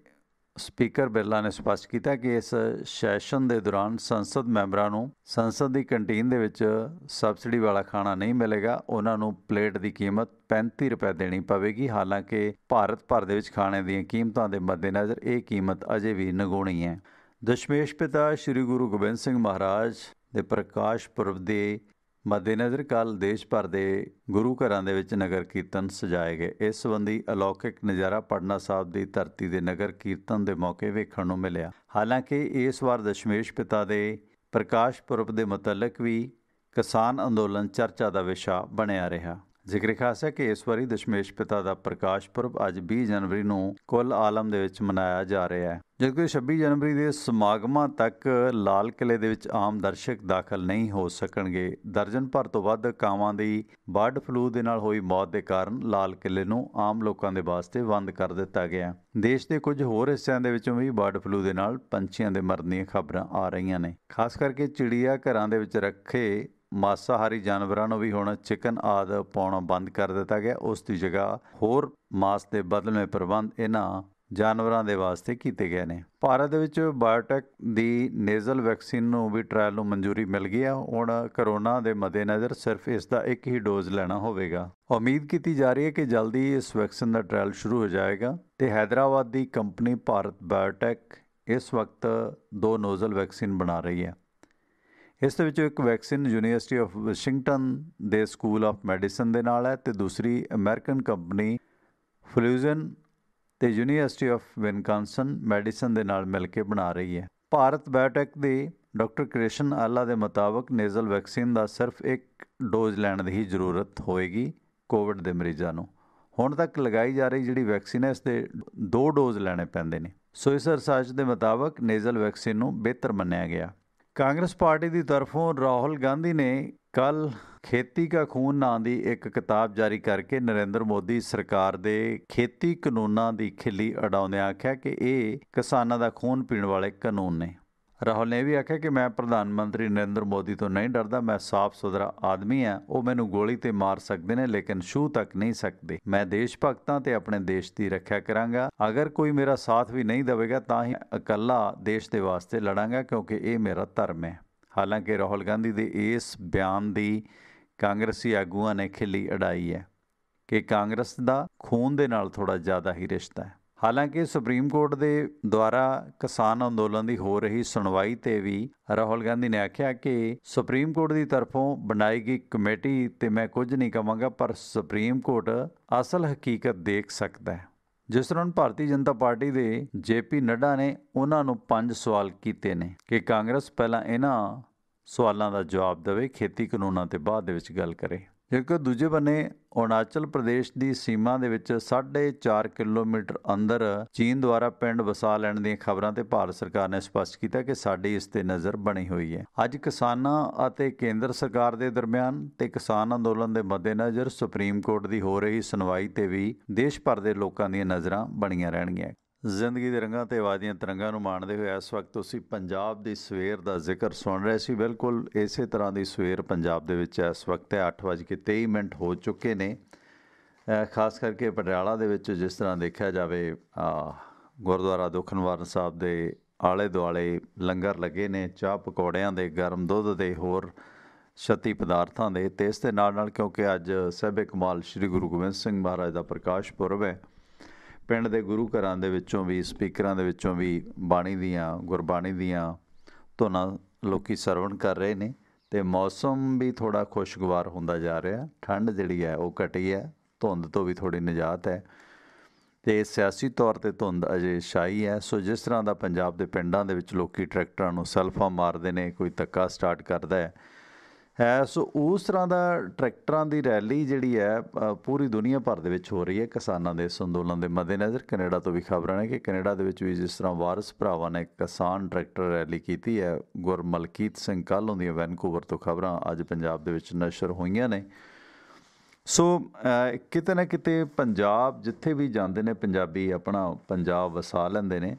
ਸਪੀਕਰ ਬਿਰਲਾ ਨੇ ਸਪਸ਼ਟ ਕੀਤਾ ਕਿ ਇਸ ਸੈਸ਼ਨ ਦੇ ਦੌਰਾਨ ਸੰਸਦ ਮੈਂਬਰਾਂ ਨੂੰ ਸੰਸਦ ਦੀ ਕੰਟੀਨ ਦੇ ਵਿੱਚ ਸਬਸਿਡੀ ਵਾਲਾ ਖਾਣਾ ਨਹੀਂ ਮਿਲੇਗਾ। ਉਹਨਾਂ ਨੂੰ ਪਲੇਟ ਦੀ ਕੀਮਤ 35 ਰੁਪਏ ਦੇਣੀ ਪਵੇਗੀ। ਹਾਲਾਂਕਿ ਭਾਰਤ ਭਰ ਦੇ ਵਿੱਚ ਖਾਣੇ ਦੀਆਂ ਕੀਮਤਾਂ ਦੇ ਮੱਦੇਨਜ਼ਰ ਇਹ ਕੀਮਤ ਅਜੇ ਵੀ ਨਿਗੂਣੀ ਹੈ। ਦਸ਼ਮੇਸ਼ ਪਿਤਾ ਸ਼੍ਰੀ ਗੁਰੂ ਗੋਬਿੰਦ ਸਿੰਘ ਮਹਾਰਾਜ ਦੇ ਪ੍ਰਕਾਸ਼ ਪੁਰਬ ਦੇ ਮੱਦੇਨਜ਼ਰ ਕੱਲ੍ਹ ਦੇਸ਼ ਭਰ ਦੇ ਗੁਰੂ ਘਰਾਂ ਦੇ ਵਿੱਚ ਨਗਰ ਕੀਰਤਨ ਸਜਾਏ ਗਏ। ਇਸ ਸੰਬੰਧੀ ਅਲੌਕਿਕ ਨਜ਼ਾਰਾ ਪਟਨਾ ਸਾਹਿਬ ਦੀ ਧਰਤੀ ਦੇ ਨਗਰ ਕੀਰਤਨ ਦੇ ਮੌਕੇ ਵੇਖਣ ਨੂੰ ਮਿਲਿਆ। ਹਾਲਾਂਕਿ ਇਸ ਵਾਰ ਦਸ਼ਮੇਸ਼ ਪਿਤਾ ਦੇ ਪ੍ਰਕਾਸ਼ ਪੁਰਬ ਦੇ ਮੁਤਲਕ ਵੀ ਕਿਸਾਨ ਅੰਦੋਲਨ ਚਰਚਾ ਦਾ ਵਿਸ਼ਾ ਬਣਿਆ ਰਿਹਾ। ਜ਼ਿਕਰ ਖਾਸ ਹੈ ਕਿ ਇਸ ਵਾਰੀ ਦਸ਼ਮੇਸ਼ ਪਿਤਾ ਦਾ ਪ੍ਰਕਾਸ਼ ਪੁਰਬ ਅੱਜ 20 ਜਨਵਰੀ ਨੂੰ ਕੁੱਲ ਆਲਮ ਦੇ ਵਿੱਚ ਮਨਾਇਆ ਜਾ ਰਿਹਾ ਹੈ, ਜਦਕਿ 26 ਜਨਵਰੀ ਦੇ ਸਮਾਗਮਾਂ ਤੱਕ ਲਾਲ ਕਿਲ੍ਹੇ ਦੇ ਵਿੱਚ ਆਮ ਦਰਸ਼ਕ ਦਾਖਲ ਨਹੀਂ ਹੋ ਸਕਣਗੇ। ਦਰਜਨ ਭਰ ਤੋਂ ਵੱਧ ਕਾਵਾਂ ਦੀ ਬਰਡ ਫਲੂ ਦੇ ਨਾਲ ਹੋਈ ਮੌਤ ਦੇ ਕਾਰਨ ਲਾਲ ਕਿਲ੍ਹੇ ਨੂੰ ਆਮ ਲੋਕਾਂ ਦੇ ਵਾਸਤੇ ਬੰਦ ਕਰ ਦਿੱਤਾ ਗਿਆ। ਦੇਸ਼ ਦੇ ਕੁਝ ਹੋਰ ਹਿੱਸਿਆਂ ਦੇ ਵਿੱਚੋਂ ਵੀ ਬਰਡ ਫਲੂ ਦੇ ਨਾਲ ਪੰਛੀਆਂ ਦੇ ਮਰਨ ਦੀਆਂ ਖਬਰਾਂ ਆ ਰਹੀਆਂ ਨੇ। ਖਾਸ ਕਰਕੇ ਚਿੜੀਆ ਘਰਾਂ ਦੇ ਵਿੱਚ ਰੱਖੇ ਮਾਸਾਹਾਰੀ ਜਾਨਵਰਾਂ ਨੂੰ ਵੀ ਹੁਣ ਚਿਕਨ ਆਦਿ ਪਾਉਣਾ ਬੰਦ ਕਰ ਦਿੱਤਾ ਗਿਆ। ਉਸ ਦੀ ਜਗ੍ਹਾ ਹੋਰ ਮਾਸ ਦੇ ਬਦਲਵੇਂ ਪ੍ਰਬੰਧ ਇਹਨਾਂ ਜਾਨਵਰਾਂ ਦੇ ਵਾਸਤੇ ਕੀਤੇ ਗਏ ਨੇ। ਭਾਰਤ ਦੇ ਵਿੱਚ ਬਾਇਓਟੈਕ ਦੀ ਨੇਜ਼ਲ ਵੈਕਸੀਨ ਨੂੰ ਵੀ ਟ੍ਰਾਇਲ ਨੂੰ ਮਨਜ਼ੂਰੀ ਮਿਲ ਗਈ ਹੈ। ਹੁਣ ਕਰੋਨਾ ਦੇ ਮੱਦੇਨਜ਼ਰ ਸਿਰਫ ਇਸ ਦਾ ਇੱਕ ਹੀ ਡੋਜ਼ ਲੈਣਾ ਹੋਵੇਗਾ। ਉਮੀਦ ਕੀਤੀ ਜਾ ਰਹੀ ਹੈ ਕਿ ਜਲਦੀ ਇਸ ਵੈਕਸੀਨ ਦਾ ਟ੍ਰਾਇਲ ਸ਼ੁਰੂ ਹੋ ਜਾਏਗਾ ਤੇ ਹੈਦਰਾਬਾਦ ਦੀ ਕੰਪਨੀ ਭਾਰਤ ਬਾਇਓਟੈਕ ਇਸ ਵਕਤ 2 ਨੋਜ਼ਲ ਵੈਕਸੀਨ ਬਣਾ ਰਹੀ ਹੈ। ਇਸ ਦੇ ਵਿੱਚੋਂ ਇੱਕ ਵੈਕਸੀਨ ਯੂਨੀਵਰਸਿਟੀ ਆਫ ਵਾਸ਼ਿੰਗਟਨ ਦੇ ਸਕੂਲ ਆਫ ਮੈਡੀਸਨ ਦੇ ਨਾਲ ਹੈ ਤੇ ਦੂਸਰੀ ਅਮਰੀਕਨ ਕੰਪਨੀ ਫਲੂਜ਼ਨ ਤੇ ਯੂਨੀਵਰਸਿਟੀ ਆਫ ਵਿਸਕਾਂਸਨ ਮੈਡੀਸਨ ਦੇ ਨਾਲ ਮਿਲ ਕੇ ਬਣਾ ਰਹੀ ਹੈ। ਭਾਰਤ ਬਾਇਓਟੈਕ ਦੇ ਡਾਕਟਰ ਕ੍ਰਿਸ਼ਨ ਆਲਾ ਦੇ ਮੁਤਾਬਕ ਨੇਜ਼ਲ ਵੈਕਸੀਨ ਦਾ ਸਿਰਫ ਇੱਕ ਡੋਜ਼ ਲੈਣ ਦੀ ਹੀ ਜ਼ਰੂਰਤ ਹੋਏਗੀ ਕੋਵਿਡ ਦੇ ਮਰੀਜ਼ਾਂ ਨੂੰ। ਹੁਣ ਤੱਕ ਲਗਾਈ ਜਾ ਰਹੀ ਜਿਹੜੀ ਵੈਕਸੀਨ ਹੈ ਇਸ ਦੇ 2 ਡੋਜ਼ ਲੈਣੇ ਪੈਂਦੇ ਨੇ। ਸੋ ਇਸ ਰਿਸਰਚ ਦੇ ਮੁਤਾਬਕ ਨੇਜ਼ਲ ਵੈਕਸੀਨ ਨੂੰ ਬਿਹਤਰ ਮੰਨਿਆ ਗਿਆ। ਕਾਂਗਰਸ ਪਾਰਟੀ ਦੀ ਤਰਫੋਂ ਰਾਹੁਲ ਗਾਂਧੀ ਨੇ ਕੱਲ੍ਹ ਖੇਤੀ ਕਾ ਖੂਨ ਨਾਂ ਦੀ ਇੱਕ ਕਿਤਾਬ ਜਾਰੀ ਕਰਕੇ ਨਰਿੰਦਰ ਮੋਦੀ ਸਰਕਾਰ ਦੇ ਖੇਤੀ ਕਾਨੂੰਨਾਂ ਦੀ ਖਿੱਲੀ ਉਡਾਉਂਦਿਆਂ ਆਖਿਆ ਕਿ ਇਹ ਕਿਸਾਨਾਂ ਦਾ ਖੂਨ ਪੀਣ ਵਾਲੇ ਕਾਨੂੰਨ ਨੇ। ਰਾਹੁਲ ਨੇ ਵੀ ਆਖਿਆ ਕਿ ਮੈਂ ਪ੍ਰਧਾਨ ਮੰਤਰੀ ਨਰਿੰਦਰ ਮੋਦੀ ਤੋਂ ਨਹੀਂ ਡਰਦਾ, ਮੈਂ ਸਾਫ਼ ਸੁਥਰਾ ਆਦਮੀ ਹਾਂ। ਉਹ ਮੈਨੂੰ ਗੋਲੀ ਤੇ ਮਾਰ ਸਕਦੇ ਨੇ ਲੇਕਿਨ ਛੂਹ ਤੱਕ ਨਹੀਂ ਸਕਦੇ। ਮੈਂ ਦੇਸ਼ ਭਗਤ ਹਾਂ ਤੇ ਆਪਣੇ ਦੇਸ਼ ਦੀ ਰੱਖਿਆ ਕਰਾਂਗਾ। ਅਗਰ ਕੋਈ ਮੇਰਾ ਸਾਥ ਵੀ ਨਹੀਂ ਦੇਵੇਗਾ ਤਾਂ ਹੀ ਇਕੱਲਾ ਦੇਸ਼ ਦੇ ਵਾਸਤੇ ਲੜਾਂਗਾ ਕਿਉਂਕਿ ਇਹ ਮੇਰਾ ਧਰਮ ਹੈ। ਹਾਲਾਂਕਿ ਰਾਹੁਲ ਗਾਂਧੀ ਦੇ ਇਸ ਬਿਆਨ ਦੀ ਕਾਂਗਰਸੀ ਆਗੂਆਂ ਨੇ ਖਿੱਲੀ ਉਡਾਈ ਹੈ ਕਿ ਕਾਂਗਰਸ ਦਾ ਖੂਨ ਦੇ ਨਾਲ ਥੋੜ੍ਹਾ ਜ਼ਿਆਦਾ ਹੀ ਰਿਸ਼ਤਾ ਹੈ। ਹਾਲਾਂਕਿ ਸੁਪਰੀਮ ਕੋਰਟ ਦੇ ਦੁਆਰਾ ਕਿਸਾਨ ਅੰਦੋਲਨ ਦੀ ਹੋ ਰਹੀ ਸੁਣਵਾਈ ਤੇ ਵੀ ਰਾਹੁਲ ਗਾਂਧੀ ਨੇ ਆਖਿਆ ਕਿ ਸੁਪਰੀਮ ਕੋਰਟ ਦੀ ਤਰਫੋਂ ਬਣਾਈ ਗਈ ਕਮੇਟੀ ਤੇ ਮੈਂ ਕੁਝ ਨਹੀਂ ਕਹਾਂਗਾ, ਪਰ ਸੁਪਰੀਮ ਕੋਰਟ ਅਸਲ ਹਕੀਕਤ ਦੇਖ ਸਕਦਾ ਹੈ। ਜਿਸ ਦੌਰਾਨ ਭਾਰਤੀ ਜਨਤਾ ਪਾਰਟੀ ਦੇ JP ਨੱਡਾ ਨੇ ਉਹਨਾਂ ਨੂੰ 5 ਸਵਾਲ ਕੀਤੇ ਨੇ ਕਿ ਕਾਂਗਰਸ ਪਹਿਲਾਂ ਇਹਨਾਂ ਸਵਾਲਾਂ ਦਾ ਜਵਾਬ ਦੇਵੇ, ਖੇਤੀ ਕਾਨੂੰਨਾਂ ਤੇ ਬਾਅਦ ਦੇ ਵਿੱਚ ਗੱਲ ਕਰੇ। ਜਦਕਿ ਦੂਜੇ ਬੰਨੇ ਅਰੁਣਾਚਲ ਪ੍ਰਦੇਸ਼ ਦੀ ਸੀਮਾ ਦੇ ਵਿੱਚ 4.5 ਕਿਲੋਮੀਟਰ ਅੰਦਰ ਚੀਨ ਦੁਆਰਾ ਪਿੰਡ ਵਸਾ ਲੈਣ ਦੀਆਂ ਖਬਰਾਂ ਤੇ ਭਾਰਤ ਸਰਕਾਰ ਨੇ ਸਪਸ਼ਟ ਕੀਤਾ ਕਿ ਸਾਡੀ ਇਸ ਤੇ ਨਜ਼ਰ ਬਣੀ ਹੋਈ ਹੈ। ਅੱਜ ਕਿਸਾਨਾਂ ਅਤੇ ਕੇਂਦਰ ਸਰਕਾਰ ਦੇ ਦਰਮਿਆਨ ਤੇ ਕਿਸਾਨ ਅੰਦੋਲਨ ਦੇ ਮੱਦੇਨਜ਼ਰ ਸੁਪਰੀਮ ਕੋਰਟ ਦੀ ਹੋ ਰਹੀ ਸੁਣਵਾਈ ਤੇ ਵੀ ਦੇਸ਼ ਭਰ ਦੇ ਲੋਕਾਂ ਦੀਆਂ ਨਜ਼ਰਾਂ ਬਣੀਆਂ ਰਹਿਣਗੀਆਂ। ਜ਼ਿੰਦਗੀ ਦੇ ਰੰਗਾਂ ਤੇ ਆਵਾਜ਼ ਦੀਆਂ ਤਰੰਗਾਂ ਨੂੰ ਮਾਣਦੇ ਹੋਏ ਇਸ ਵਕਤ ਤੁਸੀਂ ਪੰਜਾਬ ਦੀ ਸਵੇਰ ਦਾ ਜ਼ਿਕਰ ਸੁਣ ਰਹੇ ਸੀ। ਬਿਲਕੁਲ ਇਸੇ ਤਰ੍ਹਾਂ ਦੀ ਸਵੇਰ ਪੰਜਾਬ ਦੇ ਵਿੱਚ ਇਸ ਵਕਤ ਹੈ। 8:23 ਹੋ ਚੁੱਕੇ ਨੇ ਖਾਸ ਕਰਕੇ ਪਟਿਆਲਾ ਦੇ ਵਿੱਚ ਜਿਸ ਤਰ੍ਹਾਂ ਦੇਖਿਆ ਜਾਵੇ ਗੁਰਦੁਆਰਾ ਦੁੱਖ ਨਿਵਾਰਨ ਸਾਹਿਬ ਦੇ ਆਲੇ ਦੁਆਲੇ ਲੰਗਰ ਲੱਗੇ ਨੇ, ਚਾਹ ਪਕੌੜਿਆਂ ਦੇ, ਗਰਮ ਦੁੱਧ ਦੇ, ਹੋਰ ਛੱਤੀ ਪਦਾਰਥਾਂ ਦੇ। ਅਤੇ ਇਸ ਦੇ ਨਾਲ ਨਾਲ ਕਿਉਂਕਿ ਅੱਜ ਸਾਹਿਬ ਕਮਾਲ ਸ਼੍ਰੀ ਗੁਰੂ ਗੋਬਿੰਦ ਸਿੰਘ ਮਹਾਰਾਜ ਦਾ ਪ੍ਰਕਾਸ਼ ਪੁਰਬ ਹੈ, ਪਿੰਡ ਦੇ ਗੁਰੂ ਘਰਾਂ ਦੇ ਵਿੱਚੋਂ ਵੀ, ਸਪੀਕਰਾਂ ਦੇ ਵਿੱਚੋਂ ਵੀ ਬਾਣੀ ਦੀਆਂ, ਗੁਰਬਾਣੀ ਦੀਆਂ ਧੁਨਾਂ ਲੋਕ ਸਰਵਣ ਕਰ ਰਹੇ ਨੇ। ਅਤੇ ਮੌਸਮ ਵੀ ਥੋੜ੍ਹਾ ਖੁਸ਼ਗਵਾਰ ਹੁੰਦਾ ਜਾ ਰਿਹਾ, ਠੰਡ ਜਿਹੜੀ ਹੈ ਉਹ ਘਟੀ ਹੈ, ਧੁੰਦ ਤੋਂ ਵੀ ਥੋੜ੍ਹੀ ਨਿਜਾਤ ਹੈ। ਅਤੇ ਸਿਆਸੀ ਤੌਰ 'ਤੇ ਧੁੰਦ ਅਜੇ ਛਾਈ ਹੈ। ਸੋ ਜਿਸ ਤਰ੍ਹਾਂ ਦਾ ਪੰਜਾਬ ਦੇ ਪਿੰਡਾਂ ਦੇ ਵਿੱਚ ਲੋਕ ਟਰੈਕਟਰਾਂ ਨੂੰ ਸੈਲਫਾਂ ਮਾਰਦੇ ਨੇ, ਕੋਈ ਧੱਕਾ ਸਟਾਰਟ ਕਰਦਾ ਹੈ, ਸੋ ਉਸ ਤਰ੍ਹਾਂ ਦਾ ਟਰੈਕਟਰਾਂ ਦੀ ਰੈਲੀ ਜਿਹੜੀ ਹੈ ਪੂਰੀ ਦੁਨੀਆ ਭਰ ਦੇ ਵਿੱਚ ਹੋ ਰਹੀ ਹੈ ਕਿਸਾਨਾਂ ਦੇ ਇਸ ਅੰਦੋਲਨ ਦੇ ਮੱਦੇਨਜ਼ਰ। ਕੈਨੇਡਾ ਤੋਂ ਵੀ ਖਬਰਾਂ ਨੇ ਕਿ ਕੈਨੇਡਾ ਦੇ ਵਿੱਚ ਵੀ ਜਿਸ ਤਰ੍ਹਾਂ ਵਾਰਸ ਭਰਾਵਾਂ ਨੇ ਕਿਸਾਨ ਟਰੈਕਟਰ ਰੈਲੀ ਕੀਤੀ ਹੈ। ਗੁਰਮਲਕੀਤ ਸਿੰਘ ਕੱਲ੍ਹ ਦੀਆਂ ਵੈਨਕੂਵਰ ਤੋਂ ਖਬਰਾਂ ਅੱਜ ਪੰਜਾਬ ਦੇ ਵਿੱਚ ਨਸ਼ਰ ਹੋਈਆਂ ਨੇ। ਸੋ ਕਿਤੇ ਨਾ ਕਿਤੇ ਪੰਜਾਬ ਜਿੱਥੇ ਵੀ ਜਾਂਦੇ ਨੇ, ਪੰਜਾਬੀ ਆਪਣਾ ਪੰਜਾਬ ਵਸਾ ਲੈਂਦੇ ਨੇ।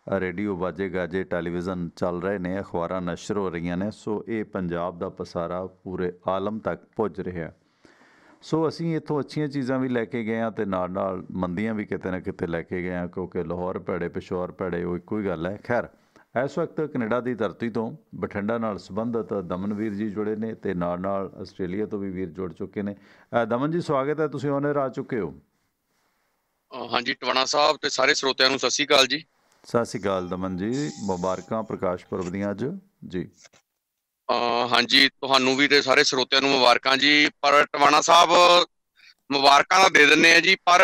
ਰੇਡੀਓ ਵਾਜੇ ਗਾਜੇ, ਟੈਲੀਵਿਜ਼ਨ ਚੱਲ ਰਹੇ ਨੇ, ਅਖਬਾਰਾਂ ਨਸ਼ਰ ਹੋ ਰਹੀਆਂ ਨੇ। ਸੋ ਇਹ ਪੰਜਾਬ ਦਾ ਪਸਾਰਾ ਪੂਰੇ ਆਲਮ ਤੱਕ ਪੁੱਜ ਰਿਹਾ। ਸੋ ਅਸੀਂ ਇੱਥੋਂ ਅੱਛੀਆਂ ਚੀਜ਼ਾਂ ਵੀ ਲੈ ਕੇ ਗਏ ਹਾਂ ਅਤੇ ਨਾਲ ਨਾਲ ਮੰਦੀਆਂ ਵੀ ਕਿਤੇ ਨਾ ਕਿਤੇ ਲੈ ਕੇ ਗਏ ਹਾਂ, ਕਿਉਂਕਿ ਲਾਹੌਰ ਭੈੜੇ ਪਿਸ਼ੌਰ ਭੈੜੇ ਉਹ ਇੱਕੋ ਹੀ ਗੱਲ ਹੈ। ਖੈਰ, ਇਸ ਵਕਤ ਕੈਨੇਡਾ ਦੀ ਧਰਤੀ ਤੋਂ ਬਠਿੰਡਾ ਨਾਲ ਸੰਬੰਧਿਤ ਦਮਨ ਵੀਰ ਜੀ ਜੁੜੇ ਨੇ ਅਤੇ ਨਾਲ ਨਾਲ ਆਸਟ੍ਰੇਲੀਆ ਤੋਂ ਵੀ ਵੀਰ ਜੁੜ ਚੁੱਕੇ ਨੇ। ਦਮਨ ਜੀ, ਸਵਾਗਤ ਹੈ, ਤੁਸੀਂ ਔਨ ਏਅਰ ਆ ਚੁੱਕੇ ਹੋ। ਹਾਂਜੀ ਟਵਾਣਾ ਸਾਹਿਬ ਤੇ ਸਾਰੇ ਸਰੋਤਿਆਂ ਨੂੰ ਸਤਿ ਸ਼੍ਰੀ ਅਕਾਲ ਜੀ। ਸਤਿ ਸ਼੍ਰੀ ਅਕਾਲ ਦਮਨ ਜੀ, ਮੁਬਾਰਕਾਂ ਪ੍ਰਕਾਸ਼ ਪੁਰਬ ਦੀਆਂ ਅੱਜ ਜੀ। ਹਾਂਜੀ, ਤੁਹਾਨੂੰ ਵੀ ਤੇ ਸਾਰੇ ਸਰੋਤਿਆਂ ਨੂੰ ਮੁਬਾਰਕਾਂ ਜੀ। ਪਰ ਟਵਾਣਾ ਸਾਹਿਬ ਮੁਬਾਰਕਾਂ ਤਾਂ ਦੇ ਦਿੰਦੇ ਆ ਜੀ, ਪਰ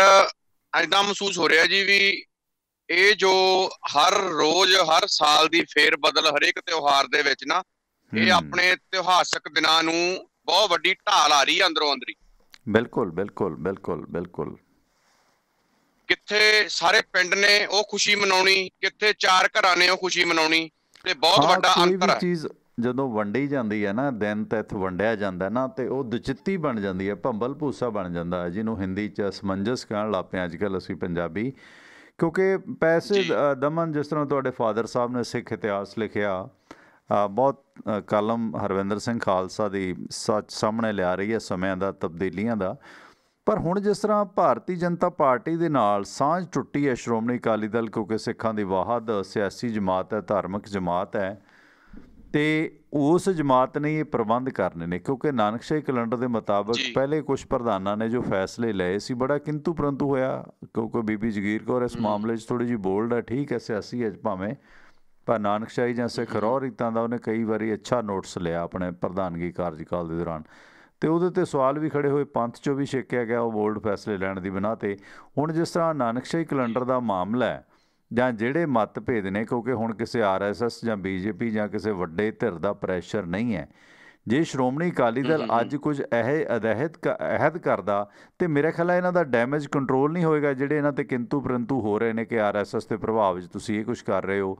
ਏਦਾਂ ਮਹਿਸੂਸ ਹੋ ਰਿਹਾ ਜੀ ਵੀ ਇਹ ਜੋ ਹਰ ਰੋਜ਼ ਹਰ ਸਾਲ ਦੀ ਫੇਰ ਬਦਲ ਹਰੇਕ ਤਿਉਹਾਰ ਦੇ ਵਿੱਚ ਨਾ, ਇਹ ਆਪਣੇ ਇਤਿਹਾਸਕ ਦਿਨਾਂ ਨੂੰ ਬਹੁਤ ਵੱਡੀ ਢਾਲ ਆ ਰਹੀ ਹੈ ਅੰਦਰੋਂ ਅੰਦਰੀ। ਬਿਲਕੁਲ ਬਿਲਕੁਲ ਬਿਲਕੁਲ ਬਿਲਕੁਲ। ਕਿੱਥੇ ਸਾਰੇ ਪਿੰਡ ਨੇ ਉਹ ਖੁਸ਼ੀ ਮਨਾਉਣੀ, ਕਿੱਥੇ ਚਾਰ ਘਰਾਂ ਨੇ ਉਹ ਖੁਸ਼ੀ ਮਨਾਉਣੀ, ਤੇ ਬਹੁਤ ਵੱਡਾ ਅੰਤਰ ਹੈ। ਚੀਜ਼ ਜਦੋਂ ਵੰਡੀ ਜਾਂਦੀ ਹੈ ਨਾ, ਦਿਨ ਤੈਥ ਵੰਡਿਆ ਜਾਂਦਾ ਨਾ, ਤੇ ਉਹ ਦੁਚਿੱਤੀ ਬਣ ਜਾਂਦੀ ਹੈ, ਭੰਬਲ ਭੂਸਾ ਬਣ ਜਾਂਦਾ ਹੈ, ਜਿਹਨੂੰ ਹਿੰਦੀ 'ਚ ਅਸਮੰਜਸ ਕਹਿਣ ਲੱਗ ਪਏ ਅੱਜ ਕੱਲ੍ਹ ਅਸੀਂ ਪੰਜਾਬੀ। ਕਿਉਂਕਿ ਪੈਸੇ ਦਮਨ, ਜਿਸ ਤਰ੍ਹਾਂ ਤੁਹਾਡੇ ਫਾਦਰ ਸਾਹਿਬ ਨੇ ਸਿੱਖ ਇਤਿਹਾਸ ਲਿਖਿਆ, ਬਹੁਤ ਕਲਮ ਹਰਵਿੰਦਰ ਸਿੰਘ ਖਾਲਸਾ ਦੀ ਸੱਚ ਸਾਹਮਣੇ ਲਿਆ ਰਹੀ ਹੈ ਸਮਿਆਂ ਦਾ, ਤਬਦੀਲੀਆਂ ਦਾ। ਪਰ ਹੁਣ ਜਿਸ ਤਰ੍ਹਾਂ ਭਾਰਤੀ ਜਨਤਾ ਪਾਰਟੀ ਦੇ ਨਾਲ ਸਾਂਝ ਟੁੱਟੀ ਹੈ ਸ਼੍ਰੋਮਣੀ ਅਕਾਲੀ ਦਲ, ਕਿਉਂਕਿ ਸਿੱਖਾਂ ਦੀ ਵਾਹਦ ਸਿਆਸੀ ਜਮਾਤ ਹੈ, ਧਾਰਮਿਕ ਜਮਾਤ ਹੈ, ਅਤੇ ਉਸ ਜਮਾਤ ਨੇ ਇਹ ਪ੍ਰਬੰਧ ਕਰਨੇ ਨੇ। ਕਿਉਂਕਿ ਨਾਨਕਸ਼ਾਹੀ ਕੈਲੰਡਰ ਦੇ ਮੁਤਾਬਕ ਪਹਿਲੇ ਕੁਛ ਪ੍ਰਧਾਨਾਂ ਨੇ ਜੋ ਫੈਸਲੇ ਲਏ ਸੀ, ਬੜਾ ਕਿੰਤੂ ਪਰੰਤੂ ਹੋਇਆ। ਕਿਉਂਕਿ ਬੀਬੀ ਜਗੀਰ ਕੌਰ ਇਸ ਮਾਮਲੇ 'ਚ ਥੋੜ੍ਹੀ ਜਿਹੀ ਬੋਲਡ ਹੈ, ਠੀਕ ਹੈ, ਸਿਆਸੀ ਹੈ ਭਾਵੇਂ, ਪਰ ਨਾਨਕਸ਼ਾਹੀ ਜਾਂ ਸਿੱਖ ਰੋਹ ਰੀਤਾਂ ਦਾ ਉਹਨੇ ਕਈ ਵਾਰੀ ਅੱਛਾ ਨੋਟਿਸ ਲਿਆ ਆਪਣੇ ਪ੍ਰਧਾਨਗੀ ਕਾਰਜਕਾਲ ਦੇ ਦੌਰਾਨ, ਅਤੇ ਉਹਦੇ 'ਤੇ ਸਵਾਲ ਵੀ ਖੜ੍ਹੇ ਹੋਏ, ਪੰਥ 'ਚੋਂ ਵੀ ਛੇਕਿਆ ਗਿਆ ਉਹ ਬੋਲਡ ਫੈਸਲੇ ਲੈਣ ਦੀ ਬਿਨਾਂ 'ਤੇ। ਹੁਣ ਜਿਸ ਤਰ੍ਹਾਂ ਨਾਨਕਸ਼ਾਹੀ ਕੈਲੰਡਰ ਦਾ ਮਾਮਲਾ ਹੈ, ਜਾਂ ਜਿਹੜੇ ਮਤਭੇਦ ਨੇ, ਕਿਉਂਕਿ ਹੁਣ ਕਿਸੇ RSS ਜਾਂ BJP ਜਾਂ ਕਿਸੇ ਵੱਡੇ ਧਿਰ ਦਾ ਪ੍ਰੈਸ਼ਰ ਨਹੀਂ ਹੈ। ਜੇ ਸ਼੍ਰੋਮਣੀ ਅਕਾਲੀ ਦਲ ਅੱਜ ਕੁਝ ਇਹ ਅਹਿਦ ਕਰਦਾ, ਅਤੇ ਮੇਰੇ ਖਿਆਲ ਇਹਨਾਂ ਦਾ ਡੈਮੇਜ ਕੰਟਰੋਲ ਨਹੀਂ ਹੋਏਗਾ। ਜਿਹੜੇ ਇਹਨਾਂ 'ਤੇ ਕਿੰਤੂ ਪਰੰਤੂ ਹੋ ਰਹੇ ਨੇ ਕਿ RSS ਦੇ ਪ੍ਰਭਾਵ ਵਿੱਚ ਤੁਸੀਂ ਇਹ ਕੁਛ ਕਰ ਰਹੇ ਹੋ।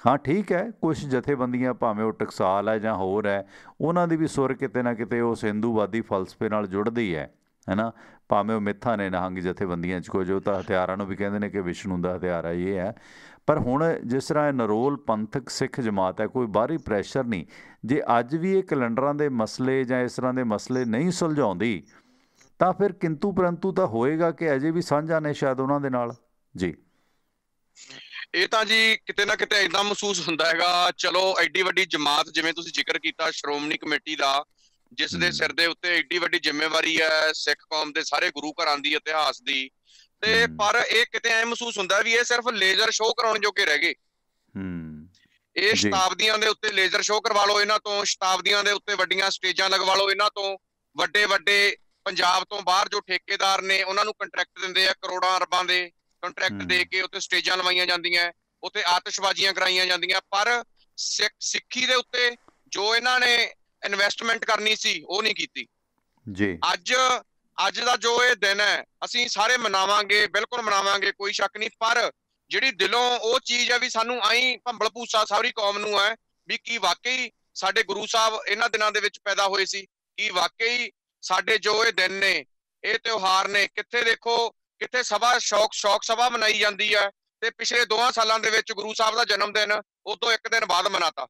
ਹਾਂ ਠੀਕ ਹੈ, ਕੁਛ ਜਥੇਬੰਦੀਆਂ ਭਾਵੇਂ ਉਹ ਟਕਸਾਲ ਹੈ ਜਾਂ ਹੋਰ ਹੈ, ਉਹਨਾਂ ਦੀ ਵੀ ਸੁਰ ਕਿਤੇ ਨਾ ਕਿਤੇ ਉਸ ਹਿੰਦੂਵਾਦੀ ਫਲਸਫੇ ਨਾਲ ਜੁੜਦੀ ਹੈ ਨਾ। ਭਾਵੇਂ ਉਹ ਮਿੱਥਾਂ ਨੇ ਨਿਹੰਗ ਜਥੇਬੰਦੀਆਂ 'ਚ ਕੁਝ, ਉਹ ਤਾਂ ਹਥਿਆਰਾਂ ਨੂੰ ਵੀ ਕਹਿੰਦੇ ਨੇ ਕਿ ਵਿਸ਼ਨੂੰ ਦਾ ਹਥਿਆਰ ਹੈ, ਇਹ ਹੈ। ਪਰ ਹੁਣ ਜਿਸ ਤਰ੍ਹਾਂ ਇਹ ਨਰੋਲ ਪੰਥਕ ਸਿੱਖ ਜਮਾਤ ਹੈ, ਕੋਈ ਬਾਹਰੀ ਪ੍ਰੈਸ਼ਰ ਨਹੀਂ। ਜੇ ਅੱਜ ਵੀ ਇਹ ਕੈਲੰਡਰਾਂ ਦੇ ਮਸਲੇ ਜਾਂ ਇਸ ਤਰ੍ਹਾਂ ਦੇ ਮਸਲੇ ਨਹੀਂ ਸੁਲਝਾਉਂਦੀ, ਤਾਂ ਫਿਰ ਕਿੰਤੂ ਪਰੰਤੂ ਤਾਂ ਹੋਏਗਾ ਕਿ ਅਜੇ ਵੀ ਸਾਂਝਾ ਨੇ ਸ਼ਾਇਦ ਉਹਨਾਂ ਦੇ ਨਾਲ ਜੀ। ਇਹ ਤਾਂ ਜੀ ਕਿਤੇ ਨਾ ਕਿਤੇ ਏਦਾਂ ਮਹਿਸੂਸ ਹੁੰਦਾ ਹੈਗਾ, ਚਲੋ ਐਡੀ ਵੱਡੀ ਜਮਾਤ, ਜਿਵੇਂ ਤੁਸੀਂ ਜ਼ਿਕਰ ਕੀਤਾ ਸ਼੍ਰੋਮਣੀ ਕਮੇਟੀ ਦਾ, ਜਿਸ ਦੇ ਸਿਰ ਦੇ ਉੱਤੇ ਏਡੀ ਵੱਡੀ ਜ਼ਿੰਮੇਵਾਰੀ ਹੈ ਸਿੱਖ ਕੌਮ ਦੇ ਸਾਰੇ ਗੁਰੂ ਘਰਾਂ ਦੀ, ਇਤਿਹਾਸ ਦੀ, ਤੇ ਪਰ ਇਹ ਕਿਤੇ ਐ ਮਹਿਸੂਸ ਹੁੰਦਾ ਵੀ ਇਹ ਸਿਰਫ ਲੇਜ਼ਰ ਸ਼ੋਅ ਕਰਾਉਣ ਜੋਗੇ ਰਹਿ ਗਏ। ਇਹ ਸ਼ਤਾਬਦੀਆਂ ਦੇ ਉੱਤੇ ਲੇਜ਼ਰ ਸ਼ੋਅ ਕਰਵਾ ਲਓ ਇਹਨਾਂ ਤੋਂ, ਸ਼ਤਾਬਦੀਆਂ ਦੇ ਉੱਤੇ ਵੱਡੀਆਂ ਸਟੇਜਾਂ ਲਗਵਾ ਲਓ ਇਹਨਾਂ ਤੋਂ, ਵੱਡੇ ਵੱਡੇ ਪੰਜਾਬ ਤੋਂ ਬਾਹਰ ਜੋ ਠੇਕੇਦਾਰ ਨੇ ਉਹਨਾਂ ਨੂੰ ਕੰਟਰੈਕਟ ਦਿੰਦੇ ਆ, ਕਰੋੜਾਂ ਅਰਬਾਂ ਦੇ ਕੰਟਰੈਕਟ ਦੇ ਕੇ ਉੱਥੇ ਸਟੇਜਾਂ ਲਵਾਈਆਂ ਜਾਂਦੀਆਂ, ਉੱਥੇ ਆਤਿਸ਼ਬਾਜ਼ੀਆਂ ਕਰਾਈਆਂ ਜਾਂਦੀਆਂ। ਪਰ ਸਿੱਖੀ ਦੇ ਉੱਤੇ ਜੋ ਇਹਨਾਂ ਨੇ ਇਨਵੈਸਟਮੈਂਟ ਕਰਨੀ ਸੀ ਉਹ ਨਹੀਂ ਕੀਤੀ ਜੀ। ਅੱਜ ਦਾ ਜੋ ਇਹ ਦਿਨ ਹੈ ਅਸੀਂ ਸਾਰੇ ਮਨਾਵਾਂਗੇ, ਬਿਲਕੁਲ ਮਨਾਵਾਂਗੇ, ਕੋਈ ਸ਼ੱਕ ਨਹੀਂ। ਪਰ ਜਿਹੜੀ ਦਿਲੋਂ ਉਹ ਚੀਜ਼ ਹੈ ਵੀ ਸਾਨੂੰ ਆਈ ਭੰਬਲ ਭੂਸਾ ਸਾਰੀ ਕੌਮ ਨੂੰ ਹੈ ਵੀ ਕੀ ਵਾਕਈ ਸਾਡੇ ਗੁਰੂ ਸਾਹਿਬ ਇਹਨਾਂ ਦਿਨਾਂ ਦੇ ਵਿੱਚ ਪੈਦਾ ਹੋਏ ਸੀ, ਕੀ ਵਾਕਈ ਸਾਡੇ ਜੋ ਇਹ ਦਿਨ ਨੇ, ਇਹ ਤਿਉਹਾਰ ਨੇ, ਕਿੱਥੇ ਦੇਖੋ ਕਿੱਥੇ ਸਭਾ ਸ਼ੌਕ ਸਭਾ ਮਨਾਈ ਜਾਂਦੀ ਹੈ, ਤੇ ਪਿਛਲੇ 2 ਸਾਲਾਂ ਦੇ ਵਿੱਚ ਗੁਰੂ ਸਾਹਿਬ ਦਾ ਜਨਮ ਦਿਨ ਉਦੋਂ 1 ਦਿਨ ਬਾਅਦ ਮਨਾਤਾ।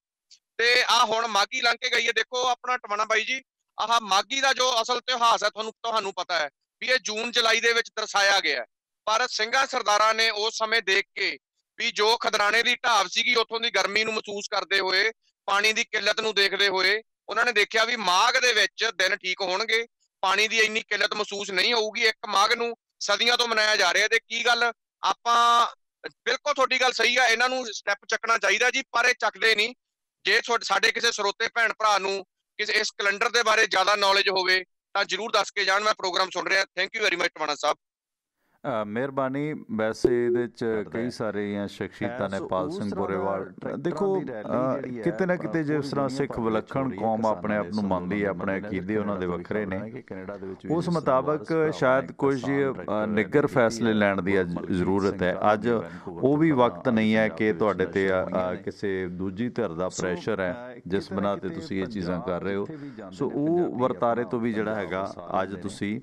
ਤੇ ਆਹ ਹੁਣ ਮਾਘੀ ਲੰਘ ਕੇ ਗਈ ਹੈ, ਦੇਖੋ ਆਪਣਾ ਟਵਾਣਾ ਬਾਈ ਜੀ, ਆਹ ਮਾਘੀ ਦਾ ਜੋ ਅਸਲ ਇਤਿਹਾਸ ਹੈ ਤੁਹਾਨੂੰ ਪਤਾ ਹੈ, ਵੀ ਇਹ ਜੂਨ ਜੁਲਾਈ ਦੇ ਵਿੱਚ ਦਰਸਾਇਆ ਗਿਆ, ਪਰ ਸਿੰਘਾਂ ਸਰਦਾਰਾਂ ਨੇ ਉਸ ਸਮੇਂ ਦੇਖ ਕੇ ਵੀ ਜੋ ਖਦਰਾਣੇ ਦੀ ਢਾਬ ਸੀਗੀ, ਉੱਥੋਂ ਦੀ ਗਰਮੀ ਨੂੰ ਮਹਿਸੂਸ ਕਰਦੇ ਹੋਏ, ਪਾਣੀ ਦੀ ਕਿੱਲਤ ਨੂੰ ਦੇਖਦੇ ਹੋਏ, ਉਹਨਾਂ ਨੇ ਦੇਖਿਆ ਵੀ ਮਾਘ ਦੇ ਵਿੱਚ ਦਿਨ ਠੀਕ ਹੋਣਗੇ, ਪਾਣੀ ਦੀ ਇੰਨੀ ਕਿੱਲਤ ਮਹਿਸੂਸ ਨਹੀਂ ਹੋਊਗੀ। 1 ਮਾਘ ਨੂੰ ਸਦੀਆਂ ਤੋਂ ਮਨਾਇਆ ਜਾ ਰਿਹਾ। ਤੇ ਕੀ ਗੱਲ, ਆਪਾਂ ਬਿਲਕੁਲ ਤੁਹਾਡੀ ਗੱਲ ਸਹੀ ਆ, ਇਹਨਾਂ ਨੂੰ ਸਟੈਪ ਚੱਕਣਾ ਚਾਹੀਦਾ ਜੀ, ਪਰ ਇਹ ਚੱਕਦੇ ਨਹੀਂ। ਜੇ ਸਾਡੇ ਕਿਸੇ ਸਰੋਤੇ ਭੈਣ ਭਰਾ ਨੂੰ ਕਿਸੇ ਇਸ ਕੈਲੰਡਰ ਦੇ ਬਾਰੇ ਜ਼ਿਆਦਾ ਨੌਲੇਜ ਹੋਵੇ ਤਾਂ ਜਰੂਰ ਦੱਸ ਕੇ ਜਾਣ। ਮੈਂ ਪ੍ਰੋਗਰਾਮ ਸੁਣ ਰਿਹਾ। Thank you very much Tiwana ਸਾਹਿਬ। ਮਿਹਰਬਾਨੀ। ਵੈਸੇ ਇਹਦੇ 'ਚ ਕਈ ਸਾਰੀਆਂ ਸ਼ਖਸੀਅਤਾਂ ਨੇ, ਪਾਲ ਸਿੰਘ ਗੋਰੇਵਾਲ। ਦੇਖੋ ਕਿਤੇ ਨਾ ਕਿਤੇ ਜਿਸ ਤਰ੍ਹਾਂ ਸਿੱਖ ਵਿਲੱਖਣ ਕੌਮ ਆਪਣੇ ਆਪ ਨੂੰ ਮੰਨਦੀ ਹੈ, ਆਪਣੇ ਅਕੀਦੇ ਉਹਨਾਂ ਦੇ ਵੱਖਰੇ ਨੇ, ਉਸ ਮੁਤਾਬਕ ਸ਼ਾਇਦ ਕੁਝ ਨਿੱਘਰ ਫੈਸਲੇ ਲੈਣ ਦੀ ਜ਼ਰੂਰਤ ਹੈ। ਅੱਜ ਉਹ ਵੀ ਵਕਤ ਨਹੀਂ ਹੈ ਕਿ ਤੁਹਾਡੇ 'ਤੇ ਕਿਸੇ ਦੂਜੀ ਧਿਰ ਦਾ ਪ੍ਰੈਸ਼ਰ ਹੈ ਜਿਸ ਬਣਾ 'ਤੇ ਤੁਸੀਂ ਇਹ ਚੀਜ਼ਾਂ ਕਰ ਰਹੇ ਹੋ। ਸੋ ਉਹ ਵਰਤਾਰੇ ਤੋਂ ਵੀ ਜਿਹੜਾ ਹੈਗਾ, ਅੱਜ ਤੁਸੀਂ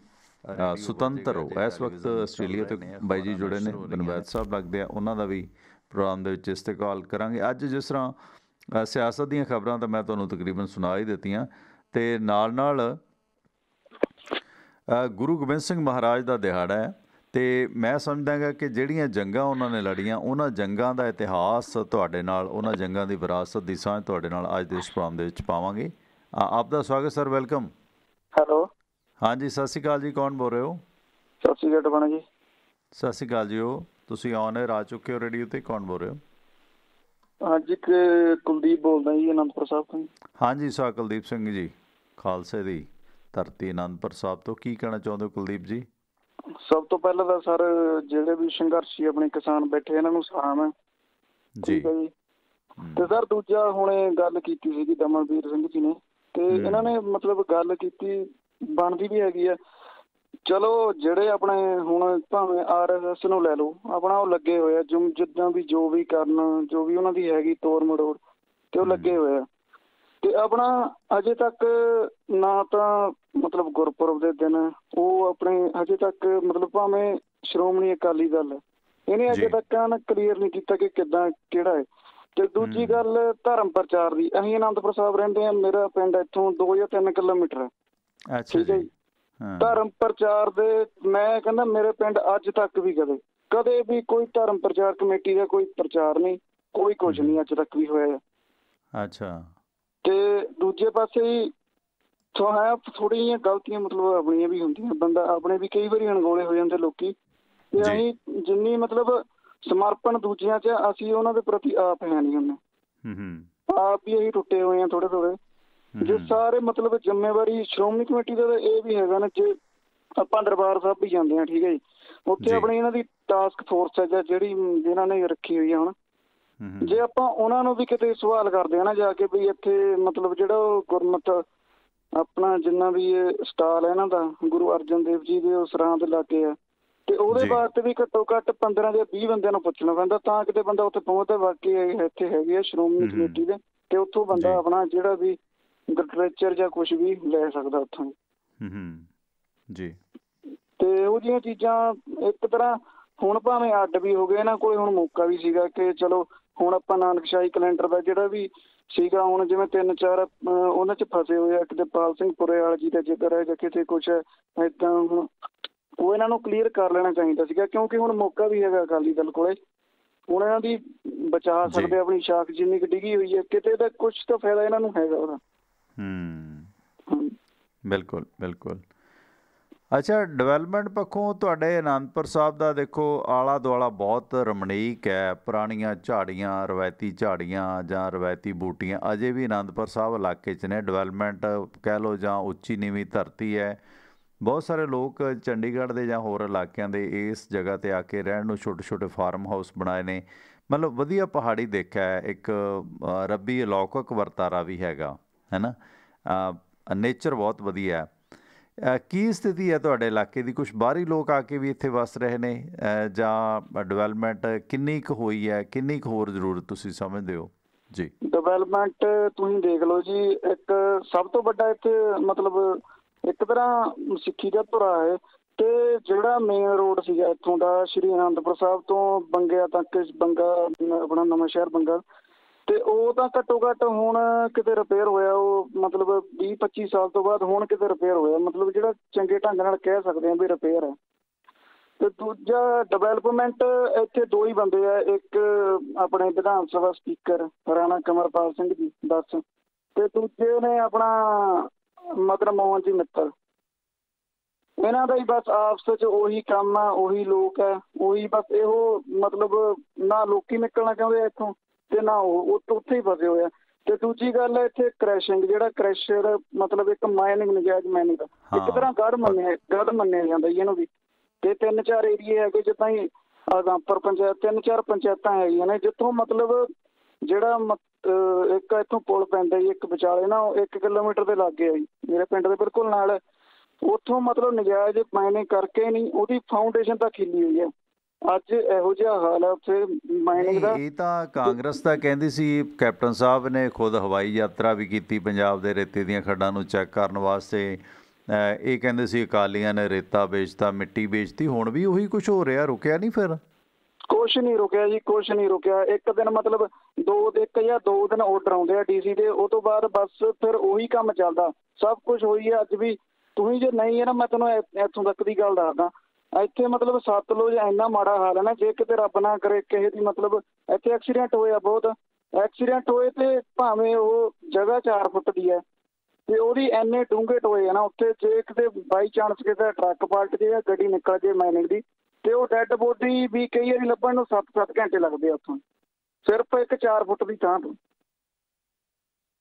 ਸੁਤੰਤਰ ਹੋ। ਇਸ ਵਕਤ ਆਸਟ੍ਰੇਲੀਆ ਤੋਂ ਬਾਈ ਜੀ ਜੁੜੇ ਨੇ, ਬਨਵੈਦ ਸਾਹਿਬ ਲੱਗਦੇ ਆ, ਉਹਨਾਂ ਦਾ ਵੀ ਪ੍ਰੋਗਰਾਮ ਦੇ ਵਿੱਚ ਇਸਤੇਕਾਲ ਕਰਾਂਗੇ। ਅੱਜ ਜਿਸ ਤਰ੍ਹਾਂ ਸਿਆਸਤ ਦੀਆਂ ਖਬਰਾਂ ਤਾਂ ਮੈਂ ਤੁਹਾਨੂੰ ਤਕਰੀਬਨ ਸੁਣਾ ਹੀ ਦਿੱਤੀਆਂ, ਅਤੇ ਨਾਲ ਨਾਲ ਗੁਰੂ ਗੋਬਿੰਦ ਸਿੰਘ ਮਹਾਰਾਜ ਦਾ ਦਿਹਾੜਾ ਹੈ, ਅਤੇ ਮੈਂ ਸਮਝਦਾ ਗਾ ਕਿ ਜਿਹੜੀਆਂ ਜੰਗਾਂ ਉਹਨਾਂ ਨੇ ਲੜੀਆਂ, ਉਹਨਾਂ ਜੰਗਾਂ ਦਾ ਇਤਿਹਾਸ ਤੁਹਾਡੇ ਨਾਲ, ਉਹਨਾਂ ਜੰਗਾਂ ਦੀ ਵਿਰਾਸਤ ਦੀ ਸਾਂਝ ਤੁਹਾਡੇ ਨਾਲ ਅੱਜ ਦੇ ਇਸ ਪ੍ਰੋਗਰਾਮ ਦੇ ਵਿੱਚ ਪਾਵਾਂਗੇ। ਆਪ ਦਾ ਸਵਾਗਤ ਸਰ, ਵੈਲਕਮ। ਹੈਲੋ, ਹਾਂਜੀ, ਸਤਿ ਸ਼੍ਰੀ ਅਕਾਲ ਜੀ। ਕੌਣ ਬੋਲ ਰਹੇ ਹੋ? ਸਤਿ ਸ਼੍ਰੀ ਅਕਾਲ ਟਵਾਣਾ ਜੀ। ਸਤਿ ਸ਼੍ਰੀ ਅਕਾਲ ਜੀ। ਉਹ ਤੁਸੀਂ ਔਨ 에ਅਰ ਆ ਚੁੱਕੇ ਹੋ ਰੇਡੀਓ 'ਤੇ। ਕੌਣ ਬੋਲ ਰਹੇ ਹੋ? ਹਾਂਜੀ, ਕੁਲਦੀਪ ਬੋਲਦਾ ਜੀ, ਅਨੰਦਪੁਰ ਸਾਹਿਬ ਤੋਂ। ਹਾਂਜੀ ਸਰ, ਕੁਲਦੀਪ ਸਿੰਘ ਜੀ, ਖਾਲਸੇ ਦੀ ਧਰਤੀ ਅਨੰਦਪੁਰ ਸਾਹਿਬ ਤੋਂ। ਕੀ ਕਹਿਣਾ ਚਾਹੁੰਦੇ ਹੋ ਕੁਲਦੀਪ ਜੀ? ਸਭ ਤੋਂ ਪਹਿਲਾਂ ਤਾਂ ਸਰ, ਜਿਹੜੇ ਵੀ ਸੰਘਰਸ਼ੀ ਆਪਣੇ ਕਿਸਾਨ ਬੈਠੇ, ਇਹਨਾਂ ਨੂੰ ਸਲਾਮ ਹੈ ਜੀ। ਤੇ ਸਰ ਦੂਜਾ, ਹੁਣੇ ਗੱਲ ਕੀਤੀ ਸੀਗੀ ਦਮਨਵੀਰ ਸਿੰਘ ਜੀ ਨੇ, ਤੇ ਇਹਨਾਂ ਨੇ ਮਤਲਬ ਗੱਲ ਕੀਤੀ, ਬਣਦੀ ਵੀ ਹੈਗੀ ਆ। ਚਲੋ ਜਿਹੜੇ ਆਪਣੇ ਹੁਣ ਭਾਵੇਂ RSS ਨੂੰ ਲੈ ਲਓ, ਆਪਣਾ ਉਹ ਲੱਗੇ ਹੋਏ ਆ ਜਿੱਦਾਂ ਵੀ ਜੋ ਵੀ ਕਰਨ, ਜੋ ਵੀ ਉਹਨਾਂ ਦੀ ਹੈਗੀ ਤੋੜ ਮੜੋੜ, ਤੇ ਉਹ ਲੱਗੇ ਹੋਏ ਆ। ਤੇ ਆਪਣਾ ਅਜੇ ਤੱਕ ਨਾ ਤਾਂ ਮਤਲਬ ਗੁਰਪੁਰਬ ਦੇ ਦਿਨ ਉਹ ਆਪਣੇ ਅਜੇ ਤੱਕ ਮਤਲਬ ਭਾਵੇਂ ਸ਼੍ਰੋਮਣੀ ਅਕਾਲੀ ਦਲ, ਇਹਨੇ ਅਜੇ ਤੱਕ ਕਲੀਅਰ ਨਹੀਂ ਕੀਤਾ ਕਿ ਕਿੱਦਾਂ ਕਿਹੜਾ ਹੈ। ਤੇ ਦੂਜੀ ਗੱਲ ਧਰਮ ਪ੍ਰਚਾਰ ਦੀ, ਅਸੀਂ ਅਨੰਦਪੁਰ ਸਾਹਿਬ ਰਹਿੰਦੇ ਹਾਂ, ਮੇਰਾ ਪਿੰਡ ਇੱਥੋਂ 2 ਜਾਂ 3 ਕਿਲੋਮੀਟਰ ਹੈ। ਠੀਕ ਹੈ ਜੀ। ਧਰਮ ਪ੍ਰਚਾਰ ਦੇ ਮੈਂ ਕਹਿੰਦਾ ਮੇਰੇ ਪਿੰਡ ਅੱਜ ਤੱਕ ਵੀ ਕਦੇ ਵੀ ਕੋਈ ਧਰਮ ਪ੍ਰਚਾਰ ਕਮੇਟੀ ਦਾ ਕੋਈ ਪ੍ਰਚਾਰ ਨਹੀਂ, ਕੋਈ ਕੁਝ ਨਹੀਂ ਅੱਜ ਤੱਕ ਵੀ ਹੋਇਆ। ਅੱਛਾ। ਤੇ ਦੂਜੇ ਪਾਸੇ ਹੈ ਥੋੜ੍ਹੀਆਂ ਜਿਹੀਆਂ ਗਲਤੀਆਂ ਮਤਲਬ ਆਪਣੀਆਂ ਵੀ ਹੁੰਦੀਆਂ, ਬੰਦਾ ਆਪਣੇ ਵੀ ਕਈ ਵਾਰੀ ਅਣਗੌਲੇ ਹੋ ਜਾਂਦੇ ਲੋਕੀ। ਤੇ ਅਸੀਂ ਜਿੰਨੀ ਮਤਲਬ ਸਮਰਪਣ ਦੂਜਿਆਂ 'ਚ, ਅਸੀਂ ਉਹਨਾਂ ਦੇ ਪ੍ਰਤੀ ਆਪ ਹੈ ਨਹੀਂ ਹੁੰਦੇ, ਆਪ ਵੀ ਅਸੀਂ ਟੁੱਟੇ ਹੋਏ ਹਾਂ ਥੋੜ੍ਹੇ। ਜੇ ਸਾਰੇ ਮਤਲਬ ਜ਼ਿੰਮੇਵਾਰੀ ਸ਼੍ਰੋਮਣੀ ਕਮੇਟੀ ਦਾ ਇਹ ਵੀ ਹੈਗਾ ਨਾ, ਜੇ ਆਪਾਂ ਦਰਬਾਰ ਸਾਹਿਬ ਵੀ ਜਾਂਦੇ ਹਾਂ, ਠੀਕ ਹੈ ਜੀ, ਉੱਥੇ ਆਪਣੀ ਇਹਨਾਂ ਦੀ ਟਾਸਕ ਫੋਰਸ ਹੈ ਜਾਂ ਜਿਹੜੀ ਇਹਨਾਂ ਨੇ ਰੱਖੀ ਹੋਈ ਹੈ ਹੁਣ, ਜੇ ਆਪਾਂ ਉਹਨਾਂ ਨੂੰ ਵੀ ਕਿਤੇ ਸਵਾਲ ਕਰਦੇ ਹਾਂ ਨਾ ਜਾ ਕੇ, ਵੀ ਇੱਥੇ ਮਤਲਬ ਜਿਹੜਾ ਉਹ ਗੁਰਮਤ ਆਪਣਾ ਜਿੰਨਾ ਵੀ ਇਹ ਸਟਾਲ ਹੈ ਇਹਨਾਂ ਦਾ, ਗੁਰੂ ਅਰਜਨ ਦੇਵ ਜੀ ਦੇ ਉਸ ਸਰਾਂ ਦੇ ਲਾਗੇ ਆ, ਤੇ ਉਹਦੇ ਵਾਸਤੇ ਵੀ ਘੱਟੋ ਘੱਟ 15 ਜਾਂ 20 ਬੰਦਿਆਂ ਨੂੰ ਪੁੱਛਣਾ ਪੈਂਦਾ, ਤਾਂ ਕਿਤੇ ਬੰਦਾ ਉੱਥੇ ਪਹੁੰਚਦਾ ਵਾਕਈ ਇੱਥੇ ਹੈਗੇ ਆ ਸ਼੍ਰੋਮਣੀ ਕਮੇਟੀ ਦੇ, ਤੇ ਉੱਥੋਂ ਬੰਦਾ ਆਪਣਾ ਜਿਹੜਾ ਵੀ ਲਿਟਰੇਚਰ ਜਾਂ ਕੁਛ ਵੀ ਲੈ ਸਕਦਾ ਉੱਥੋਂ ਜੀ। ਤੇ ਉਹ ਜਿਹੀਆਂ ਚੀਜ਼ਾਂ ਇੱਕ ਤਰ੍ਹਾਂ ਹੁਣ ਭਾਵੇਂ ਅੱਡ ਵੀ ਹੋ ਗਏ, ਇਹਨਾਂ ਕੋਲ ਹੁਣ ਮੌਕਾ ਵੀ ਸੀਗਾ ਕਿ ਚਲੋ ਹੁਣ ਆਪਾਂ ਨਾਨਕਸ਼ਾਹੀ ਕੈਲੰਡਰ ਦਾ ਜਿਹੜਾ ਵੀ ਸੀਗਾ, ਹੁਣ ਜਿਵੇਂ 3-4 ਉਹਨਾਂ 'ਚ ਫਸੇ ਹੋਏ ਆ, ਕਿਤੇ ਪਾਲ ਸਿੰਘ ਪੁਰੇਵਾਲ ਜੀ ਦਾ ਜ਼ਿਕਰ ਹੈ ਜਾਂ ਕਿਤੇ ਕੁਛ ਏਦਾਂ, ਹੁਣ ਉਹ ਇਹਨਾਂ ਨੂੰ ਕਲੀਅਰ ਕਰ ਲੈਣਾ ਚਾਹੀਦਾ ਸੀਗਾ, ਕਿਉਂਕਿ ਹੁਣ ਮੌਕਾ ਵੀ ਹੈਗਾ ਅਕਾਲੀ ਦਲ ਕੋਲੇ, ਹੁਣ ਇਹਨਾਂ ਦੀ ਬਚਾ ਸਕਦੇ ਆਪਣੀ ਸ਼ਾਖ ਜਿੰਨੀ ਕੁ ਡਿੱਗੀ ਹੋਈ ਹੈ, ਕਿਤੇ ਦਾ ਕੁਛ ਤਾਂ ਫਾਇਦਾ ਇਹਨਾਂ ਨੂੰ ਹੈਗਾ ਉਹਦਾ। ਬਿਲਕੁਲ ਬਿਲਕੁਲ। ਅੱਛਾ, ਡਿਵੈਲਪਮੈਂਟ ਪੱਖੋਂ ਤੁਹਾਡੇ ਅਨੰਦਪੁਰ ਸਾਹਿਬ ਦਾ ਦੇਖੋ ਆਲਾ ਦੁਆਲਾ ਬਹੁਤ ਰਮਣੀਕ ਹੈ, ਪੁਰਾਣੀਆਂ ਝਾੜੀਆਂ, ਰਵਾਇਤੀ ਝਾੜੀਆਂ ਜਾਂ ਰਵਾਇਤੀ ਬੂਟੀਆਂ ਅਜੇ ਵੀ ਅਨੰਦਪੁਰ ਸਾਹਿਬ ਇਲਾਕੇ 'ਚ ਨੇ। ਡਿਵੈਲਪਮੈਂਟ ਕਹਿ ਲਓ ਜਾਂ ਉੱਚੀ ਨੀਵੀਂ ਧਰਤੀ ਹੈ, ਬਹੁਤ ਸਾਰੇ ਲੋਕ ਚੰਡੀਗੜ੍ਹ ਦੇ ਜਾਂ ਹੋਰ ਇਲਾਕਿਆਂ ਦੇ ਇਸ ਜਗ੍ਹਾ 'ਤੇ ਆ ਕੇ ਰਹਿਣ ਨੂੰ ਛੋਟੇ ਛੋਟੇ ਫਾਰਮ ਹਾਊਸ ਬਣਾਏ ਨੇ, ਮਤਲਬ ਵਧੀਆ ਪਹਾੜੀ ਦੇਖਿਆ ਹੈ, ਇੱਕ ਰੱਬੀ ਅਲੌਕਿਕ ਵਰਤਾਰਾ ਵੀ ਹੈਗਾ, ਹੈ ਨਾ, ਨੇਚਰ ਬਹੁਤ ਵਧੀਆ। ਕੀ ਸਥਿਤੀ ਹੈ ਤੁਹਾਡੇ ਇਲਾਕੇ ਦੀ? ਕੁਛ ਬਾਹਰੀ ਲੋਕ ਆ ਕੇ ਵੀ ਇੱਥੇ ਵਸ ਰਹੇ ਨੇ, ਜਾਂ ਡਿਵੈਲਪਮੈਂਟ ਕਿੰਨੀ ਕੁ ਹੋਈ ਹੈ, ਕਿੰਨੀ ਕੁ ਹੋਰ ਜ਼ਰੂਰਤ ਤੁਸੀਂ ਸਮਝਦੇ ਹੋ? ਜੀ, ਡਿਵੈਲਪਮੈਂਟ ਤੁਸੀਂ ਦੇਖ ਲਓ ਜੀ, ਇੱਕ ਸਭ ਤੋਂ ਵੱਡਾ ਇੱਥੇ ਮਤਲਬ ਇੱਕ ਤਰ੍ਹਾਂ ਸਿੱਖੀ ਦਾ ਧੁਰਾ ਹੈ, ਤੇ ਜਿਹੜਾ ਮੇਨ ਰੋਡ ਸੀਗਾ ਇੱਥੋਂ ਦਾ ਸ਼੍ਰੀ ਅਨੰਦਪੁਰ ਸਾਹਿਬ ਤੋਂ ਬੰਗਿਆ ਤੱਕ, ਬੰਗਾ ਆਪਣਾ ਨਵਾਂ ਸ਼ਹਿਰ ਬੰਗਾ, ਤੇ ਉਹ ਤਾਂ ਘੱਟੋ ਘੱਟ ਹੁਣ ਕਿਤੇ ਰਿਪੇਅਰ ਹੋਇਆ, ਉਹ ਮਤਲਬ 20-25 ਸਾਲ ਤੋਂ ਬਾਅਦ ਹੁਣ ਕਿਤੇ ਰਿਪੇਅਰ ਹੋਇਆ, ਮਤਲਬ ਜਿਹੜਾ ਚੰਗੇ ਢੰਗ ਨਾਲ ਕਹਿ ਸਕਦੇ ਹਾਂ ਵੀ ਰਿਪੇਅਰ ਹੈ। ਤੇ ਦੂਜਾ ਡਿਵੈਲਪਮੈਂਟ ਇੱਥੇ ਦੋ ਹੀ ਬੰਦੇ ਆ, ਇੱਕ ਆਪਣੇ ਵਿਧਾਨ ਸਭਾ ਸਪੀਕਰ ਰਾਣਾ ਕੰਵਰਪਾਲ ਸਿੰਘ ਜੀ ਬਸ, ਤੇ ਦੂਜੇ ਨੇ ਆਪਣਾ ਮਦਨ ਮੋਹਨ ਜੀ ਮਿੱਤਲ। ਇਹਨਾਂ ਦਾ ਹੀ ਬਸ ਆਪਸ 'ਚ ਉਹੀ ਕੰਮ ਆ, ਉਹੀ ਲੋਕ ਹੈ, ਉਹੀ ਬਸ ਇਹੋ ਮਤਲਬ ਨਾ ਲੋਕੀ ਨਿਕਲਣਾ ਚਾਹੁੰਦੇ ਆ ਇੱਥੋਂ ਤੇ ਨਾ ਉਹ ਉੱਥੇ ਹੀ ਫਸੇ ਹੋਏ ਆ। ਤੇ ਦੂਜੀ ਗੱਲ ਹੈ ਇੱਥੇ ਕ੍ਰੈਸ਼ਿੰਗ, ਜਿਹੜਾ ਕ੍ਰੈਸ਼ਰ ਮਤਲਬ ਇੱਕ ਮਾਈਨਿੰਗ, ਨਜਾਇਜ਼ ਮਾਈਨਿੰਗ ਦਾ ਇੱਕ ਤਰ੍ਹਾਂ ਗੜ ਮੰਨਿਆ ਜਾਂਦਾ ਜੀ ਇਹਨੂੰ ਵੀ। ਤੇ 3-4 ਏਰੀਏ ਹੈਗੇ ਜਿੱਦਾਂ ਹੀ ਆਗਾਂਪੁਰ ਪੰਚਾਇਤ, 3-4 ਪੰਚਾਇਤਾਂ ਹੈਗੀਆਂ ਨੇ ਜਿੱਥੋਂ ਮਤਲਬ ਜਿਹੜਾ ਇੱਕ ਇੱਥੋਂ ਪੁਲ ਪੈਂਦਾ ਜੀ ਇੱਕ ਵਿਚਾਲੇ ਨਾ, 1 ਕਿਲੋਮੀਟਰ ਦੇ ਲਾਗੇ ਆ ਜੀ, ਮੇਰੇ ਪਿੰਡ ਦੇ ਬਿਲਕੁਲ ਨਾਲ। ਉੱਥੋਂ ਮਤਲਬ ਨਜਾਇਜ਼ ਮਾਈਨਿੰਗ ਕਰਕੇ ਨਹੀਂ, ਉਹਦੀ ਫਾਊਂਡੇਸ਼ਨ ਤਾਂ ਖਿੱਲੀ ਹੋਈ ਹੈ। ਅੱਜ ਇਹੋ ਜਿਹਾ ਹਾਲ ਹੈ ਉੱਥੇ ਮਾਈਨਿੰਗ ਦਾ। ਇਹ ਤਾਂ ਕਾਂਗਰਸ ਤਾਂ ਕਹਿੰਦੀ ਸੀ, ਕੈਪਟਨ ਸਾਹਿਬ ਨੇ ਖੁਦ ਹਵਾਈ ਯਾਤਰਾ ਵੀ ਕੀਤੀ ਪੰਜਾਬ ਦੇ ਰੇਤੇ ਦੀਆਂ ਖੱਡਾਂ ਨੂੰ ਚੈੱਕ ਕਰਨ ਵਾਸਤੇ। ਇਹ ਕਹਿੰਦੇ ਸੀ ਅਕਾਲੀਆਂ ਨੇ ਰੇਤਾ ਵੇਚਤਾ, ਮਿੱਟੀ ਵੇਚਤੀ, ਹੁਣ ਵੀ ਉਹੀ ਕੁਝ ਹੋ ਰਿਹਾ, ਰੁਕਿਆ ਨਹੀਂ ਫਿਰ? ਕੁਛ ਨਹੀਂ ਰੁਕਿਆ ਜੀ, ਕੁਛ ਨਹੀਂ ਰੁਕਿਆ। ਇੱਕ ਦਿਨ ਮਤਲਬ 1 ਜਾਂ 2 ਦਿਨ ਆਰਡਰ ਆਉਂਦੇ ਆ DC ਦੇ, ਉਹ ਤੋਂ ਬਾਅਦ ਬਸ ਫਿਰ ਉਹੀ ਕੰਮ ਚੱਲਦਾ। ਸਭ ਕੁਝ ਹੋਈ ਹੈ ਅੱਜ ਵੀ। ਤੁਸੀਂ ਜੇ ਨਹੀਂ ਹੈ ਨਾ, ਮੈਂ ਤੁਹਾਨੂੰ ਇੱਥੋਂ ਤੱਕ ਦੀ ਗੱਲ ਦੱਸਦਾ, ਇੱਥੇ ਮਤਲਬ ਸਤਲੁਜ ਇੰਨਾ ਮਾੜਾ ਹਾਲ ਹੈ ਨਾ, ਜੇ ਕਿਤੇ ਰੱਬ ਨਾ ਕਰੇ ਕਿਸੇ ਦੀ ਮਤਲਬ ਇੱਥੇ ਐਕਸੀਡੈਂਟ ਹੋਇਆ, ਬਹੁਤ ਐਕਸੀਡੈਂਟ ਹੋਏ, ਤੇ ਭਾਵੇਂ ਉਹ ਜਗ੍ਹਾ 4 ਫੁੱਟ ਦੀ ਹੈ ਤੇ ਉਹਦੀ ਇੰਨੇ ਡੂੰਘੇ ਟੋਏ ਆ ਨਾ ਉੱਥੇ, ਜੇ ਕਿਤੇ ਬਾਈ ਚਾਂਸ ਕਿਤੇ ਟਰੱਕ ਪਲਟ ਜੇ ਜਾਂ ਗੱਡੀ ਨਿਕਲ ਜੇ ਮਾਈਨਿੰਗ ਦੀ, ਤੇ ਉਹ ਡੈੱਡ ਬੋਡੀ ਵੀ ਕਈ ਵਾਰੀ ਲੱਭਣ ਨੂੰ 7-7 ਘੰਟੇ ਲੱਗਦੇ ਆ ਉੱਥੋਂ, ਸਿਰਫ ਇੱਕ 4 ਫੁੱਟ ਦੀ ਥਾਂ ਤੋਂ।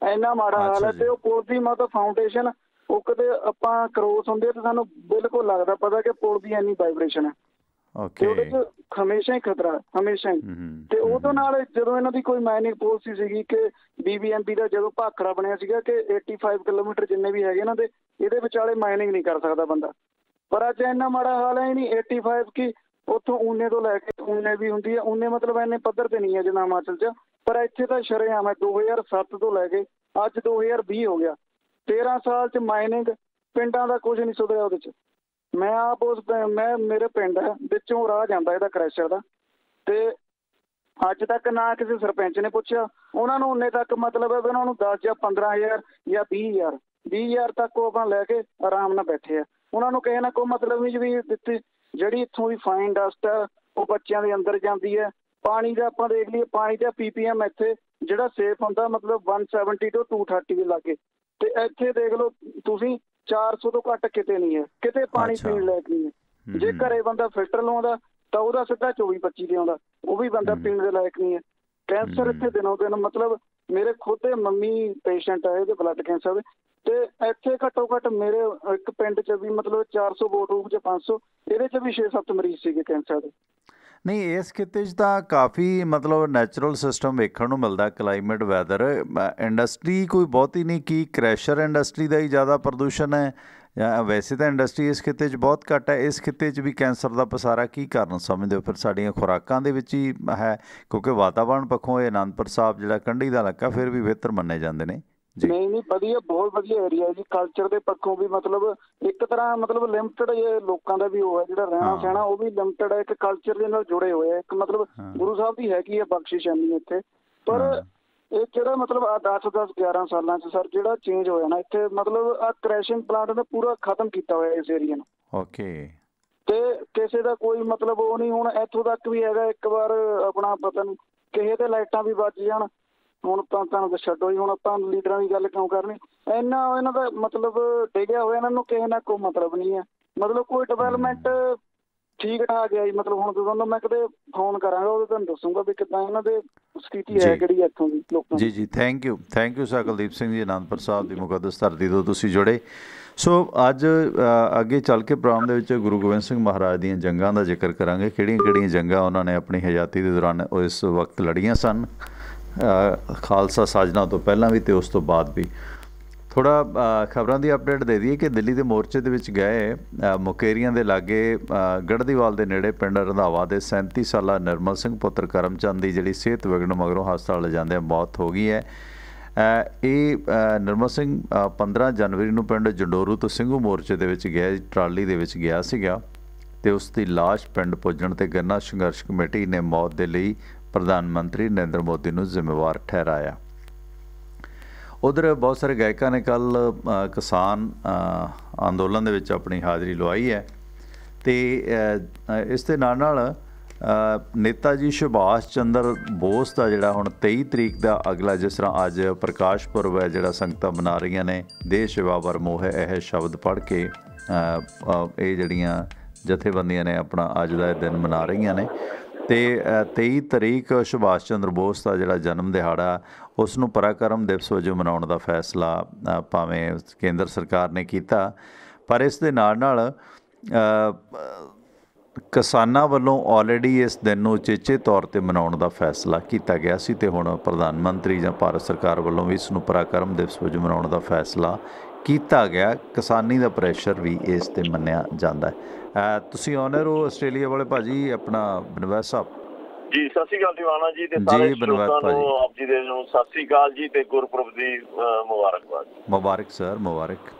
ਇੰਨਾ ਮਾੜਾ ਹਾਲ ਹੈ। ਤੇ ਉਹ ਪੁਲ ਦੀ ਮਤਲਬ ਫਾਊਂਡੇਸ਼ਨ, ਉਹ ਕਦੇ ਆਪਾਂ ਕਰੋਸ ਹੁੰਦੇ ਤੇ ਸਾਨੂੰ ਬਿਲਕੁਲ ਲੱਗਦਾ ਪਤਾ ਕਿ ਪੁਲ ਦੀ ਇੰਨੀ ਵਾਈਬ੍ਰੇਸ਼ਨ ਹੈ, ਤੇ ਉਹਦੇ 'ਚ ਹਮੇਸ਼ਾ ਹੀ ਖਤਰਾ, ਹਮੇਸ਼ਾ ਹੀ। ਤੇ ਉਹਦੇ ਨਾਲ ਜਦੋਂ ਇਹਨਾਂ ਦੀ ਕੋਈ ਮਾਈਨਿੰਗ ਪਾਲਿਸੀ ਸੀਗੀ ਕਿ BBMP ਦਾ ਜਦੋਂ ਭਾਖੜਾ ਬਣਿਆ ਸੀਗਾ ਕਿ 85 ਕਿਲੋਮੀਟਰ ਜਿੰਨੇ ਵੀ ਹੈਗੇ ਇਹਨਾਂ ਦੇ, ਇਹਦੇ ਵਿਚਾਲੇ ਮਾਈਨਿੰਗ ਨਹੀਂ ਕਰ ਸਕਦਾ ਬੰਦਾ। ਪਰ ਅੱਜ ਇੰਨਾ ਮਾੜਾ ਹਾਲ ਹੈ ਨਹੀਂ, 85 ਕੀ ਉੱਥੋਂ ਊਨੇ ਤੋਂ ਲੈ ਕੇ, ਊਨੇ ਵੀ ਹੁੰਦੀ ਹੈ, ਊਨੇ ਮਤਲਬ ਇੰਨੇ ਪੱਧਰ ਤੇ ਨਹੀਂ ਹੈ ਜਿੰਨਾ ਹਿਮਾਚਲ 'ਚ, ਪਰ ਇੱਥੇ ਤਾਂ ਸ਼ਰੇਆਮ ਹੈ। 2007 ਤੋਂ ਲੈ ਕੇ ਅੱਜ 2020 ਹੋ ਗਿਆ, 13 ਸਾਲ 'ਚ ਮਾਈਨਿੰਗ, ਪਿੰਡਾਂ ਦਾ ਕੁਝ ਨਹੀਂ ਸੁਧਰਿਆ ਉਹਦੇ 'ਚ। ਮੈਂ ਆਪ ਮੇਰੇ ਪਿੰਡ ਹੈ ਵਿੱਚੋਂ ਰਾਹ ਜਾਂਦਾ ਇਹਦਾ ਕ੍ਰੈਸ਼ਰ ਦਾ, ਤੇ ਅੱਜ ਤੱਕ ਨਾ ਕਿਸੇ ਸਰਪੰਚ ਨੇ ਪੁੱਛਿਆ ਉਹਨਾਂ ਨੂੰ। ਉਨੇ ਤੱਕ ਮਤਲਬ ਹੈ ਵੀ ਉਹਨਾਂ ਨੂੰ 10 ਜਾਂ 15,000 ਜਾਂ 20,000 ਤੱਕ ਉਹ ਆਪਣਾ ਲੈ ਕੇ ਆਰਾਮ ਨਾਲ ਬੈਠੇ ਆ। ਉਹਨਾਂ ਨੂੰ ਕਿਸੇ ਨਾ ਕੋਈ ਮਤਲਬ ਨਹੀਂ ਵੀ ਦਿੱਤੀ। ਜਿਹੜੀ ਇੱਥੋਂ ਦੀ ਫਾਈਨ ਡਸਟ ਹੈ ਉਹ ਬੱਚਿਆਂ ਦੇ ਅੰਦਰ ਜਾਂਦੀ ਹੈ। ਪਾਣੀ ਦਾ ਆਪਾਂ ਦੇਖ ਲਈਏ, ਪਾਣੀ ਦਾ PPM ਇੱਥੇ ਜਿਹੜਾ ਸੇਫ ਹੁੰਦਾ ਮਤਲਬ 170 ਤੋਂ 230 ਦੇ ਲਾਗੇ, ਤੇ ਇੱਥੇ ਦੇਖ ਲਓ ਤੁਸੀਂ 400 ਤੋਂ ਘੱਟ ਕਿਤੇ ਨਹੀਂ ਹੈ, ਕਿਤੇ ਪਾਣੀ ਪੀਣ ਲਾਇਕ ਨਹੀਂ ਹੈ। ਜੇ ਘਰੇ ਬੰਦਾ ਫਿਲਟਰ ਲਾਉਂਦਾ ਤਾਂ ਉਹਦਾ ਸਿੱਧਾ 24-25 ਦੇ ਆਉਂਦਾ, ਉਹ ਵੀ ਬੰਦਾ ਪੀਣ ਦੇ ਲਾਇਕ ਨਹੀਂ ਹੈ। ਕੈਂਸਰ ਇੱਥੇ ਦਿਨੋਂ ਦਿਨ, ਮਤਲਬ ਮੇਰੇ ਖੁਦ ਦੇ ਮੰਮੀ ਪੇਸ਼ੈਂਟ ਆਏ ਇਹਦੇ ਬਲੱਡ ਕੈਂਸਰ ਦੇ, ਤੇ ਇੱਥੇ ਘੱਟੋ ਘੱਟ ਮੇਰੇ ਇੱਕ ਪਿੰਡ 'ਚ ਵੀ ਮਤਲਬ 400 ਵੋਟ ਰੂਪ 'ਚ 500, ਇਹਦੇ 'ਚ ਵੀ 6-7 ਮਰੀਜ਼ ਸੀਗੇ ਕੈਂਸਰ ਦੇ। ਨਹੀਂ, ਇਸ ਖਿੱਤੇ 'ਚ ਤਾਂ ਕਾਫੀ ਮਤਲਬ ਨੈਚੁਰਲ ਸਿਸਟਮ ਵੇਖਣ ਨੂੰ ਮਿਲਦਾ, ਕਲਾਈਮੇਟ, ਵੈਦਰ, ਇੰਡਸਟਰੀ ਕੋਈ ਬਹੁਤੀ ਨਹੀਂ। ਕੀ ਕ੍ਰੈਸ਼ਰ ਇੰਡਸਟਰੀ ਦਾ ਹੀ ਜ਼ਿਆਦਾ ਪ੍ਰਦੂਸ਼ਣ ਹੈ? ਜਾਂ ਵੈਸੇ ਤਾਂ ਇੰਡਸਟਰੀ ਇਸ ਖਿੱਤੇ 'ਚ ਬਹੁਤ ਘੱਟ ਹੈ, ਇਸ ਖਿੱਤੇ 'ਚ ਵੀ ਕੈਂਸਰ ਦਾ ਪਸਾਰਾ ਕੀ ਕਾਰਨ ਸਮਝਦੇ ਹੋ? ਫਿਰ ਸਾਡੀਆਂ ਖੁਰਾਕਾਂ ਦੇ ਵਿੱਚ ਹੀ ਹੈ, ਕਿਉਂਕਿ ਵਾਤਾਵਰਣ ਪੱਖੋਂ ਇਹ ਅਨੰਦਪੁਰ ਸਾਹਿਬ ਜਿਹੜਾ ਕੰਢੀ ਦਾ ਇਲਾਕਾ ਫਿਰ ਵੀ ਬਿਹਤਰ ਮੰਨੇ ਜਾਂਦੇ ਨੇ ਜੀ। ਨਹੀਂ, ਵਧੀਆ, ਬਹੁਤ ਵਧੀਆ ਏਰੀਆ ਜੀ। ਕਲਚਰ ਦੇ ਪੱਖੋਂ ਵੀ ਮਤਲਬ ਇੱਕ ਤਰ੍ਹਾਂ ਮਤਲਬ ਲਿਮਟਡ ਲੋਕਾਂ ਦਾ ਵੀ ਉਹ ਹੈ, ਜਿਹੜਾ ਰਹਿਣਾ ਸਹਿਣਾ ਉਹ ਵੀ ਲਿਮਟਡ ਹੈ, ਇੱਕ ਕਲਚਰ ਦੇ ਨਾਲ ਜੁੜੇ ਹੋਏ ਆ। ਇੱਕ ਮਤਲਬ ਗੁਰੂ ਸਾਹਿਬ ਦੀ ਹੈਗੀ ਹੈ ਬਖਸ਼ਿਸ਼ ਇੰਨੀ ਇੱਥੇ। ਪਰ ਇਹ ਜਿਹੜਾ ਮਤਲਬ 10-11 ਸਾਲਾਂ 'ਚ ਸਰ ਜਿਹੜਾ ਚੇਂਜ ਹੋਇਆ ਨਾ ਇੱਥੇ, ਮਤਲਬ ਆਹ ਕ੍ਰੈਸ਼ਿੰਗ ਪਲਾਂਟ ਨੇ ਪੂਰਾ ਖਤਮ ਕੀਤਾ ਹੋਇਆ ਇਸ ਏਰੀਆ ਨੂੰ। ਓਕੇ। ਤੇ ਕਿਸੇ ਦਾ ਕੋਈ ਮਤਲਬ ਉਹ ਨਹੀਂ। ਹੁਣ ਇੱਥੋਂ ਤੱਕ ਵੀ ਹੈਗਾ, ਇੱਕ ਵਾਰ ਆਪਣਾ ਪਤਾ ਨਹੀਂ ਕਿਸੇ ਦੇ ਲਾਈਟਾਂ ਵੀ ਬਚ ਜਾਣ, ਹੁਣ ਤਾਂ ਤੁਹਾਨੂੰ ਛੱਡੋ ਹੀ, ਹੁਣ ਆਪਾਂ ਲੀਡਰਾਂ ਦੀ ਗੱਲ ਕਿਉਂ ਕਰਨੀ। ਇਹਨਾਂ ਦਾ ਮਤਲਬ ਡਿੱਗਿਆ ਹੋਇਆ, ਇਹਨਾਂ ਨੂੰ ਕਿਸੇ ਨਾਲ ਕੋਈ ਮਤਲਬ ਨਹੀਂ ਹੈ। ਮਤਲਬ ਕੋਈ ਡਿਵੈਲਪਮੈਂਟ ਠੀਕ ਠਾਕ ਹੈ ਜੀ। ਮਤਲਬ ਹੁਣ ਜਦੋਂ ਮੈਂ ਕਦੇ ਫੋਨ ਕਰਾਂਗਾ ਉਹਦੇ ਤੁਹਾਨੂੰ ਦੱਸੂਗਾ ਵੀ ਕਿੱਦਾਂ ਇਹਨਾਂ ਦੇ ਸਥਿਤੀ ਹੈ ਕਿਹੜੀ ਇੱਥੋਂ ਦੀ ਲੋਕਾਂ ਦੀ। ਜੀ thank you sir Kuldeep Singh ji, Anandpur Sahib ਦੀ ਮੁਕੱਦਸ ਧਰਤੀ ਤੋਂ ਤੁਸੀਂ ਜੁੜੇ। ਸੋ ਅੱਜ ਅੱਗੇ ਚੱਲ ਕੇ ਪ੍ਰੋਗਰਾਮ ਦੇ ਵਿੱਚ ਗੁਰੂ ਗੋਬਿੰਦ ਸਿੰਘ ਮਹਾਰਾਜ ਦੀਆਂ ਜੰਗਾਂ ਦਾ ਜ਼ਿਕਰ ਕਰਾਂਗੇ, ਕਿਹੜੀਆਂ ਜੰਗਾਂ ਉਹਨਾਂ ਨੇ ਆਪਣੀ ਹਯਾਤੀ ਦੇ ਦੌਰਾਨ ਇਸ ਵਕਤ ਲੜੀਆਂ ਸਨ, ਖਾਲਸਾ ਸਾਜਨਾ ਤੋਂ ਪਹਿਲਾਂ ਵੀ ਅਤੇ ਉਸ ਤੋਂ ਬਾਅਦ ਵੀ। ਥੋੜ੍ਹਾ ਖਬਰਾਂ ਦੀ ਅਪਡੇਟ ਦੇ ਦਈਏ ਕਿ ਦਿੱਲੀ ਦੇ ਮੋਰਚੇ ਦੇ ਵਿੱਚ ਗਏ ਮੁਕੇਰੀਆਂ ਦੇ ਲਾਗੇ ਗੜ੍ਹਦੀਵਾਲ ਦੇ ਨੇੜੇ ਪਿੰਡ ਰੰਧਾਵਾ ਦੇ 37 ਸਾਲਾ ਨਿਰਮਲ ਸਿੰਘ ਪੁੱਤਰ ਕਰਮਚੰਦ ਦੀ ਜਿਹੜੀ ਸਿਹਤ ਵਿਗੜਨ ਮਗਰੋਂ ਹਸਪਤਾਲ ਲਿਜਾਂਦਿਆਂ ਮੌਤ ਹੋ ਗਈ ਹੈ। ਇਹ ਨਿਰਮਲ ਸਿੰਘ 15 ਜਨਵਰੀ ਨੂੰ ਪਿੰਡ ਜੰਡੋਰੂ ਤੋਂ ਸਿੰਘੂ ਮੋਰਚੇ ਦੇ ਵਿੱਚ ਗਿਆ, ਟਰਾਲੀ ਦੇ ਵਿੱਚ ਗਿਆ ਸੀਗਾ, ਅਤੇ ਉਸ ਦੀ ਲਾਸ਼ ਪਿੰਡ ਪੁੱਜਣ 'ਤੇ ਗੰਨਾ ਸੰਘਰਸ਼ ਕਮੇਟੀ ਨੇ ਮੌਤ ਦੇ ਲਈ ਪ੍ਰਧਾਨ ਮੰਤਰੀ ਨਰਿੰਦਰ ਮੋਦੀ ਨੂੰ ਜ਼ਿੰਮੇਵਾਰ ਠਹਿਰਾਇਆ। ਉਧਰ ਬਹੁਤ ਸਾਰੇ ਗਾਇਕਾਂ ਨੇ ਕੱਲ੍ਹ ਕਿਸਾਨ ਅੰਦੋਲਨ ਦੇ ਵਿੱਚ ਆਪਣੀ ਹਾਜ਼ਰੀ ਲਵਾਈ ਹੈ ਅਤੇ ਇਸ ਦੇ ਨਾਲ ਨਾਲ ਨੇਤਾ ਜੀ ਸੁਭਾਸ਼ ਚੰਦਰ ਬੋਸ ਦਾ ਜਿਹੜਾ ਹੁਣ 23 ਤਰੀਕ ਦਾ ਅਗਲਾ, ਜਿਸ ਤਰ੍ਹਾਂ ਅੱਜ ਪ੍ਰਕਾਸ਼ ਪੁਰਬ ਹੈ ਜਿਹੜਾ ਸੰਗਤਾਂ ਮਨਾ ਰਹੀਆਂ ਨੇ, ਦੇਸ਼ ਸੇਵਾ ਪਰਮੋ ਹੈ, ਇਹ ਸ਼ਬਦ ਪੜ੍ਹ ਕੇ ਇਹ ਜਿਹੜੀਆਂ ਜਥੇਬੰਦੀਆਂ ਨੇ ਆਪਣਾ ਅੱਜ ਦਾ ਇਹ ਦਿਨ ਮਨਾ ਰਹੀਆਂ ਨੇ। ਅਤੇ 23 ਤਰੀਕ ਸੁਭਾਸ਼ ਚੰਦਰ ਬੋਸ ਦਾ ਜਿਹੜਾ ਜਨਮ ਦਿਹਾੜਾ ਉਸ ਨੂੰ ਪਰਾਕਰਮ ਦਿਵਸ ਵਜੋਂ ਮਨਾਉਣ ਦਾ ਫੈਸਲਾ ਭਾਵੇਂ ਕੇਂਦਰ ਸਰਕਾਰ ਨੇ ਕੀਤਾ, ਪਰ ਇਸ ਦੇ ਨਾਲ ਨਾਲ ਕਿਸਾਨਾਂ ਵੱਲੋਂ ਆਲਰੇਡੀ ਇਸ ਦਿਨ ਨੂੰ ਉਚੇਚੇ ਤੌਰ 'ਤੇ ਮਨਾਉਣ ਦਾ ਫੈਸਲਾ ਕੀਤਾ ਗਿਆ ਸੀ ਅਤੇ ਹੁਣ ਪ੍ਰਧਾਨ ਮੰਤਰੀ ਜਾਂ ਭਾਰਤ ਸਰਕਾਰ ਵੱਲੋਂ ਵੀ ਇਸ ਨੂੰ ਪਰਾਕਰਮ ਦਿਵਸ ਵਜੋਂ ਮਨਾਉਣ ਦਾ ਫੈਸਲਾ ਕੀਤਾ ਗਿਆ। ਕਿਸਾਨੀ ਦਾ ਪ੍ਰੈਸ਼ਰ ਵੀ ਇਸ 'ਤੇ ਮੰਨਿਆ ਜਾਂਦਾ ਹੈ। ਤੁਸੀਂ ਆਨਰ ਹੋ ਆਸਟ੍ਰੇਲੀਆ ਵਾਲੇ ਭਾਜੀ, ਆਪਣਾ ਬਨਵੈਤ ਸਾਹਿਬ ਜੀ। ਸਤਿ ਸ਼੍ਰੀ ਅਕਾਲ ਦੀਵਾਨਾ ਜੀ ਤੇ ਸਾਰੇ ਸਰੋਤਿਆਂ ਨੂੰ ਆਪ ਜੀ ਦੇ ਨੂੰ ਸਤਿ ਸ਼੍ਰੀ ਅਕਾਲ ਜੀ ਤੇ ਗੁਰਪੁਰਬ ਦੀ ਮੁਬਾਰਕਬਾਦ। ਮੁਬਾਰਕ ਸਰ, ਮੁਬਾਰਕ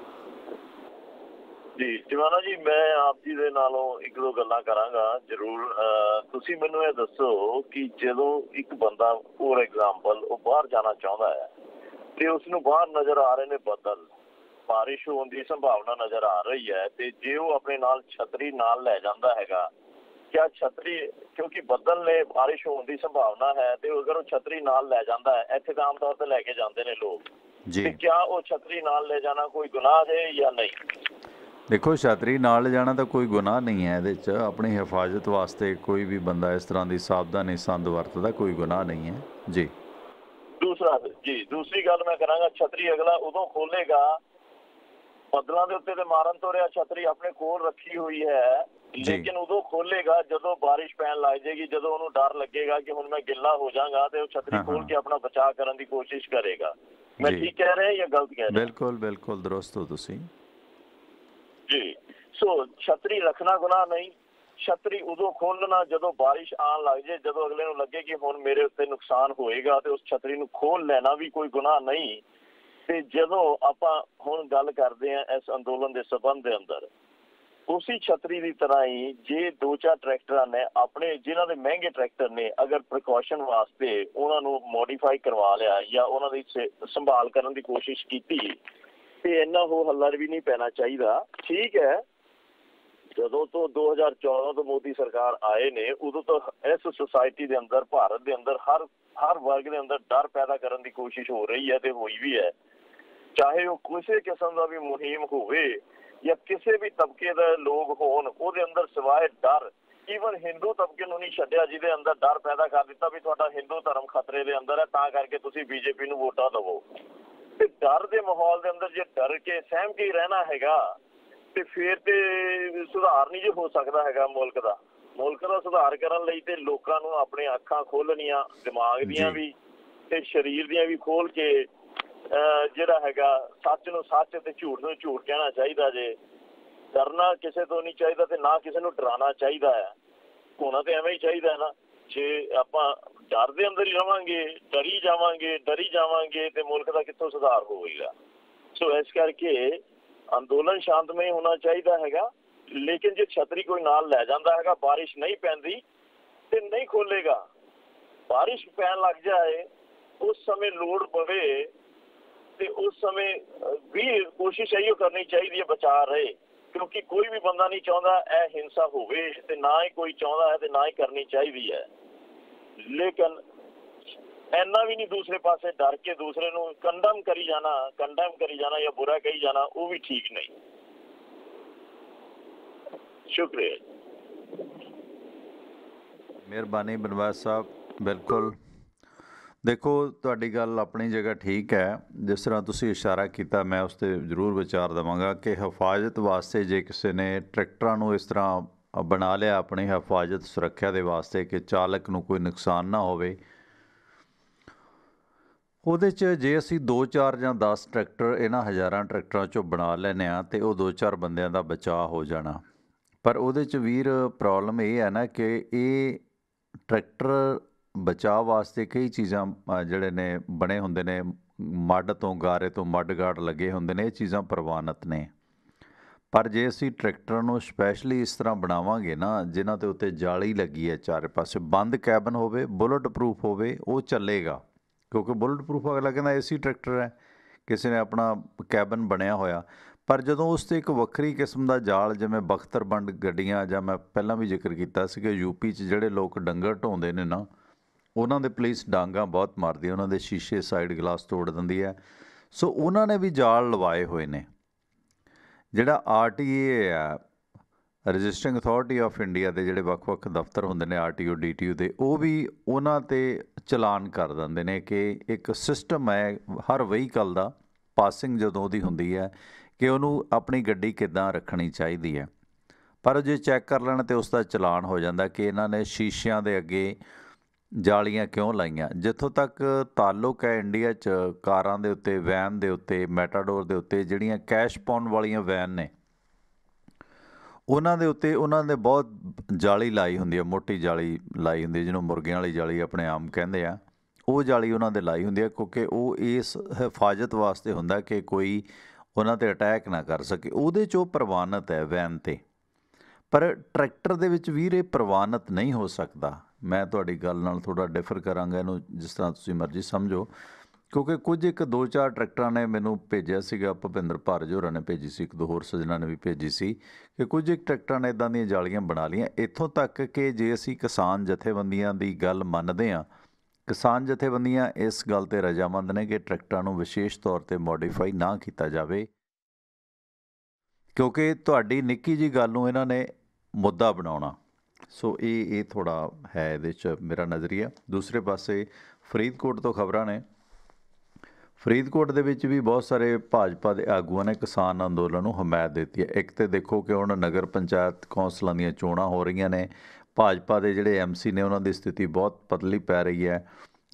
ਜੀ। ਦੀਵਾਨਾ ਜੀ, ਮੈਂ ਆਪ ਜੀ ਦੇ ਨਾਲੋਂ ਇੱਕ ਦੋ ਗੱਲਾਂ ਕਰਾਂਗਾ ਜ਼ਰੂਰ। ਤੁਸੀਂ ਮੈਨੂੰ ਇਹ ਦੱਸੋ ਕਿ ਜਦੋਂ ਇੱਕ ਬੰਦਾ ਫੋਰ ਐਗਜ਼ਾਮਪਲ ਉਹ ਬਾਹਰ ਜਾਣਾ ਚਾਹੁੰਦਾ ਹੈ ਤੇ ਉਸਨੂੰ ਬਾਹਰ ਨਜ਼ਰ ਆ ਰਹੇ ਨੇ ਬੱਦਲ, ਬਾਰਿਸ਼ ਹੋਣ ਦੀ ਸੰਭਾਵਨਾ ਨਜ਼ਰ ਆ ਰਹੀ ਹੈ, ਤੇ ਜੇ ਉਹ ਆਪਣੇ ਨਾਲ ਛਤਰੀ ਨਾਲ ਲੈ ਜਾਂਦਾ ਹੈਗਾ, ਕਿਆ ਛਤਰੀ, ਕਿਉਂਕਿ ਬੱਦਲ ਨੇ ਬਾਰਿਸ਼ ਹੋਣ ਦੀ ਸੰਭਾਵਨਾ ਹੈ ਤੇ ਅਗਰ ਉਹ ਛਤਰੀ ਨਾਲ ਲੈ ਜਾਂਦਾ ਹੈ, ਇੱਥੇ ਤਾਂ ਆਮ ਤੌਰ ਤੇ ਲੈ ਕੇ ਜਾਂਦੇ ਨੇ ਲੋਕ, ਤੇ ਕਿਆ ਉਹ ਛਤਰੀ ਨਾਲ ਲੈ ਜਾਣਾ ਕੋਈ ਗੁਨਾਹ ਹੈ ਜਾਂ ਨਹੀਂ? ਦੇਖੋ, ਛਤਰੀ ਨਾਲ ਲਿਜਾਣਾ ਤਾਂ ਕੋਈ ਗੁਨਾਹ ਨਹੀਂ ਹੈ, ਇਹਦੇ 'ਚ ਆਪਣੀ ਹਿਫਾਜ਼ਤ ਵਾਸਤੇ ਕੋਈ ਵੀ ਬੰਦਾ ਇਸ ਤਰ੍ਹਾਂ ਦੀ ਸਾਵਧਾਨੀ ਸੰਦ ਵਰਤਦਾ, ਕੋਈ ਗੁਨਾਹ ਨਹੀਂ ਹੈ ਜੀ। ਦੂਸਰੀ ਗੱਲ ਮੈਂ ਕਰਾਂਗਾ, ਛਤਰੀ ਅਗਲਾ ਉਦੋਂ ਖੋਲੇਗਾ ਬੱਦਲਾਂ ਦੇ ਉੱਤੇ ਤੇ ਮਾਰਨ ਤੋਂ ਰਿਹਾ, ਛਤਰੀ ਆਪਣੇ ਕੋਲ ਰੱਖੀ ਹੋਈ ਹੈ, ਲੇਕਿਨ ਉਦੋਂ ਖੋਲੇਗਾ ਜਦੋਂ ਬਾਰਿਸ਼ ਪੈਣ ਲੱਗ ਜਾਏਗੀ, ਜਦੋਂ ਉਹਨੂੰ ਡਰ ਲੱਗੇਗਾ ਕਿ ਹੁਣ ਮੈਂ ਗਿੱਲਾ ਹੋ ਜਾਵਾਂਗਾ, ਤੇ ਉਹ ਛਤਰੀ ਖੋਲ ਕੇ ਆਪਣਾ ਬਚਾਅ ਕਰਨ ਦੀ ਕੋਸ਼ਿਸ਼ ਕਰੇਗਾ। ਮੈਂ ਠੀਕ ਕਹਿ ਰਿਹਾ ਜਾਂ ਗਲਤ ਕਹਿ ਰਿਹਾ? ਬਿਲਕੁਲ ਬਿਲਕੁਲ ਦਰੁਸਤ ਹੋ ਤੁਸੀਂ ਜੀ। ਸੋ ਛਤਰੀ ਰੱਖਣਾ ਗੁਨਾਹ ਨਹੀਂ, ਛਤਰੀ ਉਦੋਂ ਖੋਲਣਾ ਜਦੋਂ ਬਾਰਿਸ਼ ਆਉਣ ਲੱਗ ਜਾਏ, ਜਦੋਂ ਅਗਲੇ ਨੂੰ ਲੱਗੇ ਕਿ ਹੁਣ ਮੇਰੇ ਉੱਤੇ ਨੁਕਸਾਨ ਹੋਏਗਾ, ਤੇ ਉਸ ਛਤਰੀ ਨੂੰ ਖੋਲ ਲੈਣਾ ਵੀ ਕੋਈ ਗੁਨਾਹ ਨਹੀਂ। ਤੇ ਜਦੋਂ ਆਪਾਂ ਹੁਣ ਗੱਲ ਕਰਦੇ ਹਾਂ ਇਸ ਅੰਦੋਲਨ ਦੇ ਸਬੰਧ ਦੇ ਅੰਦਰ, ਉਸੀ ਛਤਰੀ ਦੀ ਤਰ੍ਹਾਂ ਹੀ ਜੇ 2-4 ਟਰੈਕਟਰਾਂ ਨੇ ਆਪਣੇ, ਜਿਨ੍ਹਾਂ ਦੇ ਮਹਿੰਗੇ ਟਰੈਕਟਰ ਨੇ, ਅਗਰ ਪ੍ਰੀਕਾਸ਼ਨ ਵਾਸਤੇ ਉਹਨਾਂ ਨੂੰ ਮੋਡੀਫਾਈ ਕਰਵਾ ਲਿਆ ਜਾਂ ਉਹਨਾਂ ਦੀ ਸੰਭਾਲ ਕਰਨ ਦੀ ਕੋਸ਼ਿਸ਼ ਕੀਤੀ, ਤੇ ਇੰਨਾ ਹੋ ਹੱਲਾ ਵੀ ਨਹੀਂ ਪੈਣਾ ਚਾਹੀਦਾ। ਠੀਕ ਹੈ, ਜਦੋਂ ਤੋਂ 2014 ਤੋਂ ਮੋਦੀ ਸਰਕਾਰ ਆਏ ਨੇ, ਉਦੋਂ ਤੋਂ ਇਸ ਸੁਸਾਇਟੀ ਦੇ ਅੰਦਰ, ਭਾਰਤ ਦੇ ਅੰਦਰ ਹਰ ਵਰਗ ਦੇ ਅੰਦਰ ਡਰ ਪੈਦਾ ਕਰਨ ਦੀ ਕੋਸ਼ਿਸ਼ ਹੋ ਰਹੀ ਹੈ ਤੇ ਹੋਈ ਵੀ ਹੈ। ਚਾਹੇ ਉਹ ਕਿਸੇ ਕਿਸਮ ਦਾ ਵੀ ਮੁਹਿੰਮ ਹੋਵੇ ਜਾਂ ਕਿਸੇ ਵੀ ਤਬਕੇ ਦੇ ਲੋਕ ਹੋਣ, ਉਹਦੇ ਅੰਦਰ ਸਿਵਾਏ ਡਰ, ਈਵਨ ਹਿੰਦੂ ਤਬਕੇ ਨੂੰ ਨਹੀਂ ਛੱਡਿਆ, ਜਿਹਦੇ ਅੰਦਰ ਡਰ ਪੈਦਾ ਕਰ ਦਿੱਤਾ ਵੀ ਤੁਹਾਡਾ ਹਿੰਦੂ ਧਰਮ ਖਤਰੇ ਦੇ ਅੰਦਰ ਹੈ, ਤਾਂ ਕਰਕੇ ਤੁਸੀਂ ਬੀਜੇਪੀ ਨੂੰ ਵੋਟਾਂ ਦੇਵੋ। ਤੇ ਡਰ ਦੇ ਮਾਹੌਲ ਦੇ ਅੰਦਰ ਜੇ ਡਰ ਕੇ ਸਹਿਮ ਕੇ ਰਹਿਣਾ ਹੈਗਾ, ਤੇ ਫਿਰ ਤੇ ਸੁਧਾਰ ਨਹੀਂ ਜੇ ਹੋ ਸਕਦਾ ਹੈਗਾ ਮੁਲਕ ਦਾ ਸੁਧਾਰ ਕਰਨ ਲਈ ਤੇ ਲੋਕਾਂ ਨੂੰ ਆਪਣੀਆਂ ਅੱਖਾਂ ਖੋਲਣੀਆਂ, ਦਿਮਾਗ ਦੀਆਂ ਵੀ ਤੇ ਸਰੀਰ ਦੀਆਂ ਵੀ ਖੋਲ ਕੇ ਜਿਹੜਾ ਹੈਗਾ ਸੱਚ ਨੂੰ ਸੱਚ ਤੇ ਝੂਠ ਨੂੰ ਝੂਠ ਕਹਿਣਾ ਚਾਹੀਦਾ ਜੇ। ਡਰਨਾ ਕਿਸੇ ਤੋਂ ਨਹੀਂ ਚਾਹੀਦਾ ਤੇ ਨਾ ਕਿਸੇ ਨੂੰ ਡਰਾਉਣਾ ਚਾਹੀਦਾ ਹੈ। ਹੋਣਾ ਤੇ ਐਵੇਂ ਹੀ ਚਾਹੀਦਾ ਹੈ ਨਾ। ਜੇ ਆਪਾਂ ਡਰ ਦੇ ਅੰਦਰ ਹੀ ਰਵਾਂਗੇ, ਡਰੀ ਜਾਵਾਂਗੇ ਤੇ ਮੁਲਕ ਦਾ ਕਿੱਥੋਂ ਸੁਧਾਰ ਹੋਵੇਗਾ? ਸੋ ਇਸ ਕਰਕੇ ਅੰਦੋਲਨ ਸ਼ਾਂਤਮਈ ਹੋਣਾ ਚਾਹੀਦਾ ਹੈਗਾ, ਲੇਕਿਨ ਜੇ ਛਤਰੀ ਕੋਈ ਨਾਲ ਲੈ ਜਾਂਦਾ ਹੈਗਾ, ਬਾਰਿਸ਼ ਨਹੀਂ ਪੈਂਦੀ ਤੇ ਨਹੀਂ ਖੋਲੇਗਾ, ਬਾਰਿਸ਼ ਪੈਣ ਲੱਗ ਜਾਏ, ਉਸ ਸਮੇਂ ਲੋੜ ਪਵੇ, ਤੇ ਉਸ ਸਮੇਂ ਵੀ ਕੋਸ਼ਿਸ਼ ਇਹੋ ਕਰਨੀ ਚਾਹੀਦੀ ਹੈ ਬਚਾ ਰਹੇ, ਕਿਉਂਕਿ ਕੋਈ ਵੀ ਬੰਦਾ ਨਹੀਂ ਚਾਹੁੰਦਾ ਇਹ ਹਿੰਸਾ ਹੋਵੇ, ਤੇ ਨਾ ਹੀ ਕੋਈ ਚਾਹੁੰਦਾ ਹੈ ਤੇ ਨਾ ਹੀ ਕਰਨੀ ਚਾਹੀਦੀ ਹੈ। ਲੇਕਿਨ ਇੰਨਾ ਵੀ ਨਹੀਂ ਦੂਸਰੇ ਪਾਸੇ ਡਰ ਕੇ ਦੂਸਰੇ ਨੂੰ ਕੰਡਮ ਕਰੀ ਜਾਣਾ ਜਾਂ ਬੁਰਾ ਕਹੀ ਜਾਣਾ, ਉਹ ਵੀ ਠੀਕ ਨਹੀਂ। ਸ਼ੁਕਰੀਆ, ਮਿਹਰਬਾਨੀ ਬਨਵਾਸ ਸਾਹਿਬ। ਬਿਲਕੁਲ, ਦੇਖੋ ਤੁਹਾਡੀ ਗੱਲ ਆਪਣੀ ਜਗ੍ਹਾ ਠੀਕ ਹੈ। ਜਿਸ ਤਰ੍ਹਾਂ ਤੁਸੀਂ ਇਸ਼ਾਰਾ ਕੀਤਾ, ਮੈਂ ਉਸ 'ਤੇ ਜ਼ਰੂਰ ਵਿਚਾਰ ਦੇਵਾਂਗਾ ਕਿ ਹਿਫਾਜ਼ਤ ਵਾਸਤੇ ਜੇ ਕਿਸੇ ਨੇ ਟਰੈਕਟਰਾਂ ਨੂੰ ਇਸ ਤਰ੍ਹਾਂ ਬਣਾ ਲਿਆ ਆਪਣੀ ਹਿਫਾਜ਼ਤ ਸੁਰੱਖਿਆ ਦੇ ਵਾਸਤੇ ਕਿ ਚਾਲਕ ਨੂੰ ਕੋਈ ਨੁਕਸਾਨ ਨਾ ਹੋਵੇ, ਉਹਦੇ 'ਚ ਜੇ ਅਸੀਂ 2-4 ਜਾਂ 10 ਟਰੈਕਟਰ ਇਹਨਾਂ ਹਜ਼ਾਰਾਂ ਟਰੈਕਟਰਾਂ 'ਚੋਂ ਬਣਾ ਲੈਂਦੇ ਹਾਂ ਤੇ ਉਹ 2-4 ਬੰਦਿਆਂ ਦਾ ਬਚਾਅ ਹੋ ਜਾਣਾ। ਪਰ ਉਹਦੇ 'ਚ ਵੀਰ ਪ੍ਰੋਬਲਮ ਇਹ ਹੈ ਨਾ ਕਿ ਇਹ ਟਰੈਕਟਰ ਬਚਾਅ ਵਾਸਤੇ ਕਈ ਚੀਜ਼ਾਂ ਜਿਹੜੇ ਨੇ ਬਣੇ ਹੁੰਦੇ ਨੇ, ਮੱਡ ਤੋਂ ਗਾਰੇ ਤੋਂ ਮੱਡ ਗਾਰਡ ਲੱਗੇ ਹੁੰਦੇ ਨੇ, ਇਹ ਚੀਜ਼ਾਂ ਪ੍ਰਵਾਨਿਤ ਨੇ। ਪਰ ਜੇ ਅਸੀਂ ਟਰੈਕਟਰਾਂ ਨੂੰ ਸਪੈਸ਼ਲੀ ਇਸ ਤਰ੍ਹਾਂ ਬਣਾਵਾਂਗੇ ਨਾ ਜਿਨ੍ਹਾਂ ਦੇ ਉੱਤੇ ਜਾਲੀ ਲੱਗੀ ਹੈ ਚਾਰੇ ਪਾਸੇ, ਬੰਦ ਕੈਬਨ ਹੋਵੇ, ਬੁਲਟ ਪ੍ਰੂਫ ਹੋਵੇ, ਉਹ ਚੱਲੇਗਾ। ਕਿਉਂਕਿ ਬੁਲਟ ਪ੍ਰੂਫ ਅਗਲਾ ਕਹਿੰਦਾ ਏਸੀ ਟਰੈਕਟਰ ਹੈ, ਕਿਸੇ ਨੇ ਆਪਣਾ ਕੈਬਨ ਬਣਿਆ ਹੋਇਆ। ਪਰ ਜਦੋਂ ਉਸ 'ਤੇ ਇੱਕ ਵੱਖਰੀ ਕਿਸਮ ਦਾ ਜਾਲ, ਜਿਵੇਂ ਬਖਤਰਬੰਦ ਗੱਡੀਆਂ, ਜਾਂ ਮੈਂ ਪਹਿਲਾਂ ਵੀ ਜ਼ਿਕਰ ਕੀਤਾ ਸੀ ਕਿ ਯੂਪੀ 'ਚ ਜਿਹੜੇ ਲੋਕ ਡੰਗਰ ਢੋਂਦੇ ਨੇ ਨਾ, ਉਹਨਾਂ ਦੇ ਪੁਲਿਸ ਡਾਂਗਾਂ ਬਹੁਤ ਮਾਰਦੀ ਹੈ, ਉਹਨਾਂ ਦੇ ਸ਼ੀਸ਼ੇ ਸਾਈਡ ਗਲਾਸ ਤੋੜ ਦਿੰਦੀ ਹੈ। ਸੋ ਉਹਨਾਂ ਨੇ ਵੀ ਜਾਲ ਲਵਾਏ ਹੋਏ ਨੇ। ਜਿਹੜਾ RTA ਆ, ਰਜਿਸਟਰਿੰਗ ਅਥਾਰਟੀ ਆਫ ਇੰਡੀਆ ਦੇ ਜਿਹੜੇ ਵੱਖ-ਵੱਖ ਦਫ਼ਤਰ ਹੁੰਦੇ ਨੇ RTO DTO ਦੇ, ਉਹ ਵੀ ਉਹਨਾਂ 'ਤੇ ਚਲਾਨ ਕਰ ਦਿੰਦੇ ਨੇ ਕਿ ਇੱਕ ਸਿਸਟਮ ਹੈ ਹਰ ਵਹੀਕਲ ਦਾ, ਪਾਸਿੰਗ ਜਦੋਂ ਉਹਦੀ ਹੁੰਦੀ ਹੈ, ਕਿ ਉਹਨੂੰ ਆਪਣੀ ਗੱਡੀ ਕਿੱਦਾਂ ਰੱਖਣੀ ਚਾਹੀਦੀ ਹੈ। ਪਰ ਜੇ ਚੈੱਕ ਕਰ ਲੈਣ ਤਾਂ ਉਸ ਦਾ ਚਲਾਨ ਹੋ ਜਾਂਦਾ ਕਿ ਇਹਨਾਂ ਨੇ ਸ਼ੀਸ਼ਿਆਂ ਦੇ ਅੱਗੇ ਜਾਲੀਆਂ ਕਿਉਂ ਲਾਈਆਂ। ਜਿੱਥੋਂ ਤੱਕ ਤਾਲੁਕ ਹੈ ਇੰਡੀਆ 'ਚ ਕਾਰਾਂ ਦੇ ਉੱਤੇ, ਵੈਨ ਦੇ ਉੱਤੇ, ਮੈਟਾਡੋਰ ਦੇ ਉੱਤੇ, ਜਿਹੜੀਆਂ ਕੈਸ਼ ਪਾਉਣ ਵਾਲੀਆਂ ਵੈਨ ਨੇ, ਉਹਨਾਂ ਦੇ ਉੱਤੇ ਉਹਨਾਂ ਨੇ ਬਹੁਤ ਜਾਲੀ ਲਾਈ ਹੁੰਦੀ ਹੈ, ਮੋਟੀ ਜਾਲੀ ਲਾਈ ਹੁੰਦੀ ਹੈ, ਜਿਹਨੂੰ ਮੁਰਗਿਆਂ ਵਾਲੀ ਜਾਲੀ ਆਪਣੇ ਆਮ ਕਹਿੰਦੇ ਆ। ਉਹ ਜਾਲੀ ਉਹਨਾਂ ਦੇ ਲਾਈ ਹੁੰਦੀ ਹੈ ਕਿਉਂਕਿ ਉਹ ਇਸ ਹਿਫਾਜ਼ਤ ਵਾਸਤੇ ਹੁੰਦਾ ਕਿ ਕੋਈ ਉਹਨਾਂ 'ਤੇ ਅਟੈਕ ਨਾ ਕਰ ਸਕੇ। ਉਹਦੇ 'ਚ ਉਹ ਪ੍ਰਵਾਨਿਤ ਹੈ ਵੈਨ 'ਤੇ। ਪਰ ਟਰੈਕਟਰ ਦੇ ਵਿੱਚ ਵੀਰ ਇਹ ਪ੍ਰਵਾਨਿਤ ਨਹੀਂ ਹੋ ਸਕਦਾ। ਮੈਂ ਤੁਹਾਡੀ ਗੱਲ ਨਾਲ ਥੋੜ੍ਹਾ ਡਿਫਰ ਕਰਾਂਗਾ, ਇਹਨੂੰ ਜਿਸ ਤਰ੍ਹਾਂ ਤੁਸੀਂ ਮਰਜ਼ੀ ਸਮਝੋ। ਕਿਉਂਕਿ ਕੁਝ ਇੱਕ 2-4 ਟਰੈਕਟਰਾਂ ਨੇ ਮੈਨੂੰ ਭੇਜਿਆ ਸੀਗਾ, ਭੁਪਿੰਦਰ ਭਾਰਜ ਹੋਰਾਂ ਨੇ ਭੇਜੀ ਸੀ, 1-2 ਹੋਰ ਸੱਜਣਾਂ ਨੇ ਵੀ ਭੇਜੀ ਸੀ, ਕਿ ਕੁਝ ਇੱਕ ਟਰੈਕਟਰਾਂ ਨੇ ਇੱਦਾਂ ਦੀਆਂ ਜਾਲੀਆਂ ਬਣਾ ਲਈਆਂ। ਇੱਥੋਂ ਤੱਕ ਕਿ ਜੇ ਅਸੀਂ ਕਿਸਾਨ ਜਥੇਬੰਦੀਆਂ ਦੀ ਗੱਲ ਮੰਨਦੇ ਹਾਂ, ਕਿਸਾਨ ਜਥੇਬੰਦੀਆਂ ਇਸ ਗੱਲ 'ਤੇ ਰਜ਼ਾਮੰਦ ਨੇ ਕਿ ਟਰੈਕਟਰਾਂ ਨੂੰ ਵਿਸ਼ੇਸ਼ ਤੌਰ 'ਤੇ ਮੋਡੀਫਾਈ ਨਾ ਕੀਤਾ ਜਾਵੇ, ਕਿਉਂਕਿ ਤੁਹਾਡੀ ਨਿੱਕੀ ਜਿਹੀ ਗੱਲ ਨੂੰ ਇਹਨਾਂ ਨੇ ਮੁੱਦਾ ਬਣਾਉਣਾ। ਸੋ ਇਹ ਥੋੜ੍ਹਾ ਹੈ ਇਹਦੇ 'ਚ ਮੇਰਾ ਨਜ਼ਰੀਆ। ਦੂਸਰੇ ਪਾਸੇ ਫਰੀਦਕੋਟ ਤੋਂ ਖਬਰਾਂ ਨੇ। ਫਰੀਦਕੋਟ ਦੇ ਵਿੱਚ ਵੀ ਬਹੁਤ ਸਾਰੇ ਭਾਜਪਾ ਦੇ ਆਗੂਆਂ ਨੇ ਕਿਸਾਨ ਅੰਦੋਲਨ ਨੂੰ ਹਮਾਇਤ ਦਿੱਤੀ ਹੈ। ਇੱਕ ਤਾਂ ਦੇਖੋ ਕਿ ਹੁਣ ਨਗਰ ਪੰਚਾਇਤ ਕੌਂਸਲਾਂ ਦੀਆਂ ਚੋਣਾਂ ਹੋ ਰਹੀਆਂ ਨੇ, ਭਾਜਪਾ ਦੇ ਜਿਹੜੇ MC ਨੇ ਉਹਨਾਂ ਦੀ ਸਥਿਤੀ ਬਹੁਤ ਪਤਲੀ ਪੈ ਰਹੀ ਹੈ।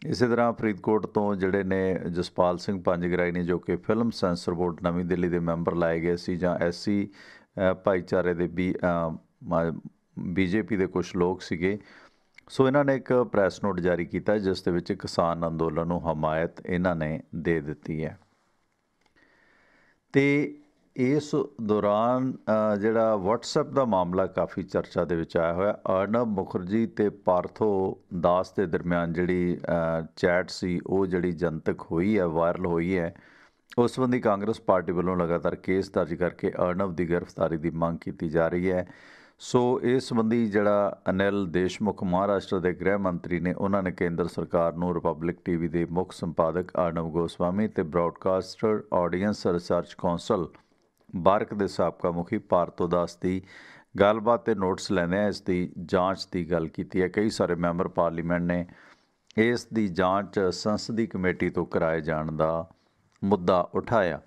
ਇਸੇ ਤਰ੍ਹਾਂ ਫਰੀਦਕੋਟ ਤੋਂ ਜਿਹੜੇ ਨੇ ਜਸਪਾਲ ਸਿੰਘ ਪੰਜਗਰਾਈ ਨੇ, ਜੋ ਕਿ ਫਿਲਮ ਸੈਂਸਰ ਬੋਰਡ ਨਵੀਂ ਦਿੱਲੀ ਦੇ ਮੈਂਬਰ ਲਾਏ ਗਏ ਸੀ, ਜਾਂ SC ਭਾਈਚਾਰੇ ਦੇ BJP ਦੇ ਕੁਝ ਲੋਕ ਸੀਗੇ। ਸੋ ਇਹਨਾਂ ਨੇ ਇੱਕ ਪ੍ਰੈਸ ਨੋਟ ਜਾਰੀ ਕੀਤਾ ਜਿਸ ਦੇ ਵਿੱਚ ਕਿਸਾਨ ਅੰਦੋਲਨ ਨੂੰ ਹਮਾਇਤ ਇਹਨਾਂ ਨੇ ਦੇ ਦਿੱਤੀ ਹੈ। ਅਤੇ ਇਸ ਦੌਰਾਨ ਜਿਹੜਾ WhatsApp ਦਾ ਮਾਮਲਾ ਕਾਫੀ ਚਰਚਾ ਦੇ ਵਿੱਚ ਆਇਆ ਹੋਇਆ। ਅਰਨਬ ਮੁਖਰਜੀ ਅਤੇ ਪਾਰਥੋ ਦਾਸ ਦੇ ਦਰਮਿਆਨ ਜਿਹੜੀ ਚੈਟ ਸੀ, ਉਹ ਜਿਹੜੀ ਜਨਤਕ ਹੋਈ ਹੈ, ਵਾਇਰਲ ਹੋਈ ਹੈ, ਉਸ ਸੰਬੰਧੀ ਕਾਂਗਰਸ ਪਾਰਟੀ ਵੱਲੋਂ ਲਗਾਤਾਰ ਕੇਸ ਦਰਜ ਕਰਕੇ ਅਰਨਬ ਦੀ ਗ੍ਰਿਫਤਾਰੀ ਦੀ ਮੰਗ ਕੀਤੀ ਜਾ ਰਹੀ ਹੈ। ਸੋ ਇਸ ਸੰਬੰਧੀ ਜਿਹੜਾ ਅਨਿਲ ਦੇਸ਼ਮੁਖ ਮਹਾਰਾਸ਼ਟਰ ਦੇ ਗ੍ਰਹਿ ਮੰਤਰੀ ਨੇ, ਉਹਨਾਂ ਨੇ ਕੇਂਦਰ ਸਰਕਾਰ ਨੂੰ ਰਿਪਬਲਿਕ TV ਦੇ ਮੁੱਖ ਸੰਪਾਦਕ ਅਰਨਬ ਗੋਸਵਾਮੀ ਅਤੇ ਬ੍ਰੌਡਕਾਸਟਰ ਆਡੀਅੰਸ ਰਿਸਰਚ ਕੌਂਸਲ ਬਾਰਕ ਦੇ ਸਾਬਕਾ ਮੁਖੀ ਪਾਰਥੋ ਦਾਸ ਦੀ ਗੱਲਬਾਤ 'ਤੇ ਨੋਟਿਸ ਲੈਂਦਿਆਂ ਇਸ ਦੀ ਜਾਂਚ ਦੀ ਗੱਲ ਕੀਤੀ ਹੈ। ਕਈ ਸਾਰੇ ਮੈਂਬਰ ਪਾਰਲੀਮੈਂਟ ਨੇ ਇਸ ਦੀ ਜਾਂਚ ਸੰਸਦੀ ਕਮੇਟੀ ਤੋਂ ਕਰਾਏ ਜਾਣ ਦਾ ਮੁੱਦਾ ਉਠਾਇਆ।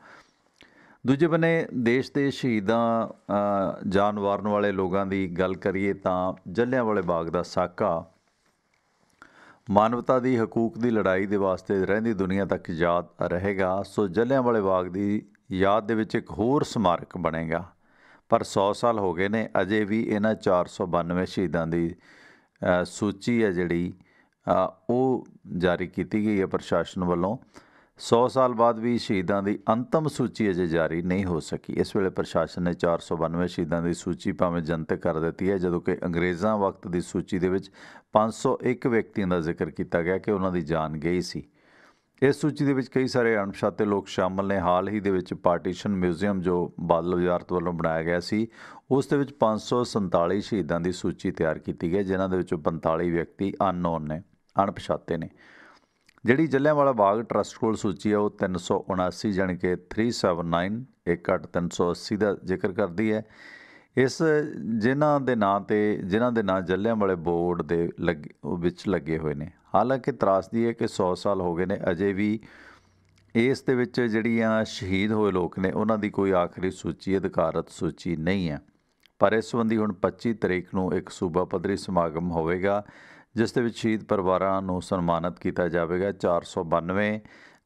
ਦੂਜੇ ਬੰਨੇ ਦੇਸ਼ ਦੇ ਸ਼ਹੀਦਾਂ ਜਾਨ ਵਾਰਨ ਵਾਲੇ ਲੋਕਾਂ ਦੀ ਗੱਲ ਕਰੀਏ ਤਾਂ ਜਲ੍ਹਿਆਂਵਾਲੇ ਬਾਗ ਦਾ ਸਾਕਾ ਮਾਨਵਤਾ ਦੀ ਹਕੂਕ ਦੀ ਲੜਾਈ ਦੇ ਵਾਸਤੇ ਰਹਿੰਦੀ ਦੁਨੀਆ ਤੱਕ ਯਾਦ ਰਹੇਗਾ। ਸੋ ਜਲ੍ਹਿਆਂਵਾਲੇ ਬਾਗ ਦੀ ਯਾਦ ਦੇ ਵਿੱਚ ਇੱਕ ਹੋਰ ਸਮਾਰਕ ਬਣੇਗਾ। ਪਰ 100 ਸਾਲ ਹੋ ਗਏ ਨੇ, ਅਜੇ ਵੀ ਇਹਨਾਂ 492 ਸ਼ਹੀਦਾਂ ਦੀ ਸੂਚੀ ਹੈ ਜਿਹੜੀ ਉਹ ਜਾਰੀ ਕੀਤੀ ਗਈ ਹੈ ਪ੍ਰਸ਼ਾਸਨ ਵੱਲੋਂ। 100 ਸਾਲ ਬਾਅਦ ਵੀ ਸ਼ਹੀਦਾਂ ਦੀ ਅੰਤਮ ਸੂਚੀ ਅਜੇ ਜਾਰੀ ਨਹੀਂ ਹੋ ਸਕੀ। ਇਸ ਵੇਲੇ ਪ੍ਰਸ਼ਾਸਨ ਨੇ 492 ਸ਼ਹੀਦਾਂ ਦੀ ਸੂਚੀ ਭਾਵੇਂ ਜਨਤਕ ਕਰ ਦਿੱਤੀ ਹੈ, ਜਦੋਂ ਕਿ ਅੰਗਰੇਜ਼ਾਂ ਵਕਤ ਦੀ ਸੂਚੀ ਦੇ ਵਿੱਚ 501 ਵਿਅਕਤੀਆਂ ਦਾ ਜ਼ਿਕਰ ਕੀਤਾ ਗਿਆ ਕਿ ਉਹਨਾਂ ਦੀ ਜਾਨ ਗਈ ਸੀ। ਇਸ ਸੂਚੀ ਦੇ ਵਿੱਚ ਕਈ ਸਾਰੇ ਅਣਪਛਾਤੇ ਲੋਕ ਸ਼ਾਮਲ ਨੇ। ਹਾਲ ਹੀ ਦੇ ਵਿੱਚ ਪਾਰਟੀਸ਼ਨ ਮਿਊਜ਼ੀਅਮ ਜੋ ਬਾਦਲ ਵਜ਼ਾਰਤ ਵੱਲੋਂ ਬਣਾਇਆ ਗਿਆ ਸੀ, ਉਸ ਦੇ ਵਿੱਚ 547 ਸ਼ਹੀਦਾਂ ਦੀ ਸੂਚੀ ਤਿਆਰ ਕੀਤੀ ਗਈ, ਜਿਨ੍ਹਾਂ ਦੇ ਵਿੱਚੋਂ 45 ਵਿਅਕਤੀ ਅਨਨੋਨ ਨੇ, ਅਣਪਛਾਤੇ ਨੇ। ਜਿਹੜੀ ਜਲ੍ਹਿਆਂਵਾਲਾ ਬਾਗ ਟਰੱਸਟ ਕੋਲ ਸੂਚੀ ਹੈ ਉਹ 379 ਜਾਣੀ ਕਿ 379 380 ਦਾ ਜ਼ਿਕਰ ਕਰਦੀ ਹੈ। ਇਸ ਜਿਨ੍ਹਾਂ ਦੇ ਨਾਂ ਜਲ੍ਹਿਆਂਵਾਲੇ ਬੋਰਡ ਦੇ ਵਿੱਚ ਲੱਗੇ ਹੋਏ ਨੇ। ਹਾਲਾਂਕਿ ਤਰਾਸਦੀ ਹੈ ਕਿ 100 ਸਾਲ ਹੋ ਗਏ ਨੇ, ਅਜੇ ਵੀ ਇਸ ਦੇ ਵਿੱਚ ਜਿਹੜੀਆਂ ਸ਼ਹੀਦ ਹੋਏ ਲੋਕ ਨੇ ਉਹਨਾਂ ਦੀ ਕੋਈ ਆਖਰੀ ਸੂਚੀ, ਅਧਿਕਾਰਤ ਸੂਚੀ ਨਹੀਂ ਹੈ। ਪਰ ਇਸ ਸੰਬੰਧੀ ਹੁਣ 25 ਤਰੀਕ ਨੂੰ ਇੱਕ ਸੂਬਾ ਪੱਧਰੀ ਸਮਾਗਮ ਹੋਵੇਗਾ ਜਿਸ ਦੇ ਵਿੱਚ ਸ਼ਹੀਦ ਪਰਿਵਾਰਾਂ ਨੂੰ ਸਨਮਾਨਿਤ ਕੀਤਾ ਜਾਵੇਗਾ। 492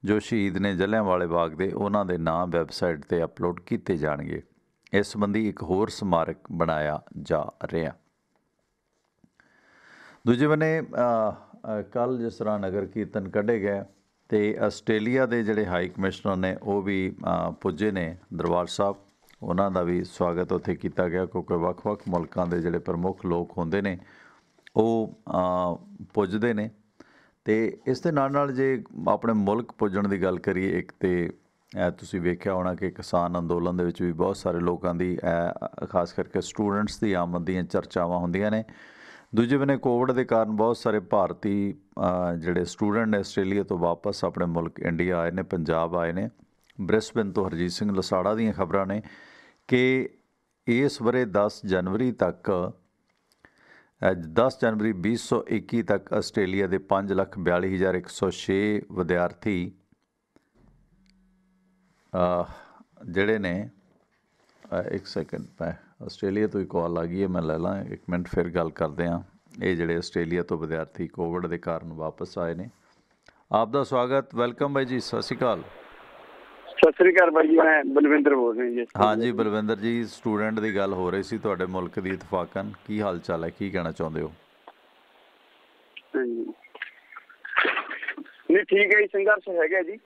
ਜੋ ਸ਼ਹੀਦ ਨੇ ਜਲ੍ਹਿਆਂਵਾਲੇ ਬਾਗ ਦੇ, ਉਹਨਾਂ ਦੇ ਨਾਂ ਵੈਬਸਾਈਟ 'ਤੇ ਅਪਲੋਡ ਕੀਤੇ ਜਾਣਗੇ। ਇਸ ਸੰਬੰਧੀ ਇੱਕ ਹੋਰ ਸਮਾਰਕ ਬਣਾਇਆ ਜਾ ਰਿਹਾ। ਦੂਜੇ ਬੰਨੇ ਕੱਲ੍ਹ ਜਿਸ ਤਰ੍ਹਾਂ ਨਗਰ ਕੀਰਤਨ ਕੱਢੇ ਗਏ ਅਤੇ ਆਸਟ੍ਰੇਲੀਆ ਦੇ ਜਿਹੜੇ ਹਾਈ ਕਮਿਸ਼ਨਰ ਨੇ ਉਹ ਵੀ ਪੁੱਜੇ ਨੇ ਦਰਬਾਰ ਸਾਹਿਬ। ਉਹਨਾਂ ਦਾ ਵੀ ਸਵਾਗਤ ਉੱਥੇ ਕੀਤਾ ਗਿਆ, ਕਿਉਂਕਿ ਵੱਖ-ਵੱਖ ਮੁਲਕਾਂ ਦੇ ਜਿਹੜੇ ਪ੍ਰਮੁੱਖ ਲੋਕ ਹੁੰਦੇ ਨੇ ਉਹ ਪੁੱਜਦੇ ਨੇ। ਅਤੇ ਇਸ ਦੇ ਨਾਲ ਜੇ ਆਪਣੇ ਮੁਲਕ ਪੁੱਜਣ ਦੀ ਗੱਲ ਕਰੀਏ, ਇੱਕ ਤਾਂ ਤੁਸੀਂ ਵੇਖਿਆ ਹੋਣਾ ਕਿ ਕਿਸਾਨ ਅੰਦੋਲਨ ਦੇ ਵਿੱਚ ਵੀ ਬਹੁਤ ਸਾਰੇ ਲੋਕਾਂ ਦੀ ਖਾਸ ਕਰਕੇ ਸਟੂਡੈਂਟਸ ਦੀ ਆਮਦ ਦੀਆਂ ਚਰਚਾਵਾਂ ਹੁੰਦੀਆਂ ਨੇ। ਦੂਜੇ ਬੰਨੇ ਕੋਵਿਡ ਦੇ ਕਾਰਨ ਬਹੁਤ ਸਾਰੇ ਭਾਰਤੀ ਜਿਹੜੇ ਸਟੂਡੈਂਟ ਨੇ ਆਸਟ੍ਰੇਲੀਆ ਤੋਂ ਵਾਪਸ ਆਪਣੇ ਮੁਲਕ ਇੰਡੀਆ ਆਏ ਨੇ, ਪੰਜਾਬ ਆਏ ਨੇ। ਬ੍ਰਿਸਬੇਨ ਤੋਂ ਹਰਜੀਤ ਸਿੰਘ ਲਸਾੜਾ ਦੀਆਂ ਖਬਰਾਂ ਨੇ ਕਿ ਇਸ ਵਰੇ 10 ਜਨਵਰੀ 2021 ਤੱਕ ਆਸਟ੍ਰੇਲੀਆ ਦੇ 5,42,106 ਵਿਦਿਆਰਥੀ ਜਿਹੜੇ ਨੇ ਇੱਕ ਸੈਕਿੰਡ, ਮੈਂ ਆਸਟ੍ਰੇਲੀਆ ਤੋਂ ਹੀ ਕਾਲ ਆ ਗਈ ਹੈ, ਮੈਂ ਲੈ ਲਾਂ ਇੱਕ ਮਿੰਟ, ਫਿਰ ਗੱਲ ਕਰਦੇ ਹਾਂ। ਇਹ ਜਿਹੜੇ ਆਸਟ੍ਰੇਲੀਆ ਤੋਂ ਵਿਦਿਆਰਥੀ ਕੋਵਿਡ ਦੇ ਕਾਰਨ ਵਾਪਸ ਆਏ ਨੇ, ਆਪ ਦਾ ਸਵਾਗਤ, ਵੈਲਕਮ ਬਾਈ ਜੀ, ਸਤਿ ਸ਼੍ਰੀ ਅਕਾਲ। ਸਤਿ ਸ੍ਰੀ ਅਕਾਲ ਬਾਈ ਜੀ, ਮੈਂ ਬਲਵਿੰਦਰ ਬੋਲ ਰਿਹਾ ਜੀ। ਹਾਂਜੀ ਬਲਵਿੰਦਰ ਜੀ, ਸਟੂਡੈਂਟ ਦੀ ਗੱਲ ਹੋ ਰਹੀ ਸੀ ਤੁਹਾਡੇ ਮੁਲਕ ਦੀ ਇਤਫਾਕਨ, ਕੀ ਹਾਲ ਚਾਲ ਹੈ, ਕੀ ਕਹਿਣਾ ਚਾਹੁੰਦੇ ਹੋ? ਹਾਂਜੀ ਨਹੀਂ ਠੀਕ ਹੈ ਜੀ, ਸੰਘਰਸ਼ ਹੈਗਾ ਜੀ,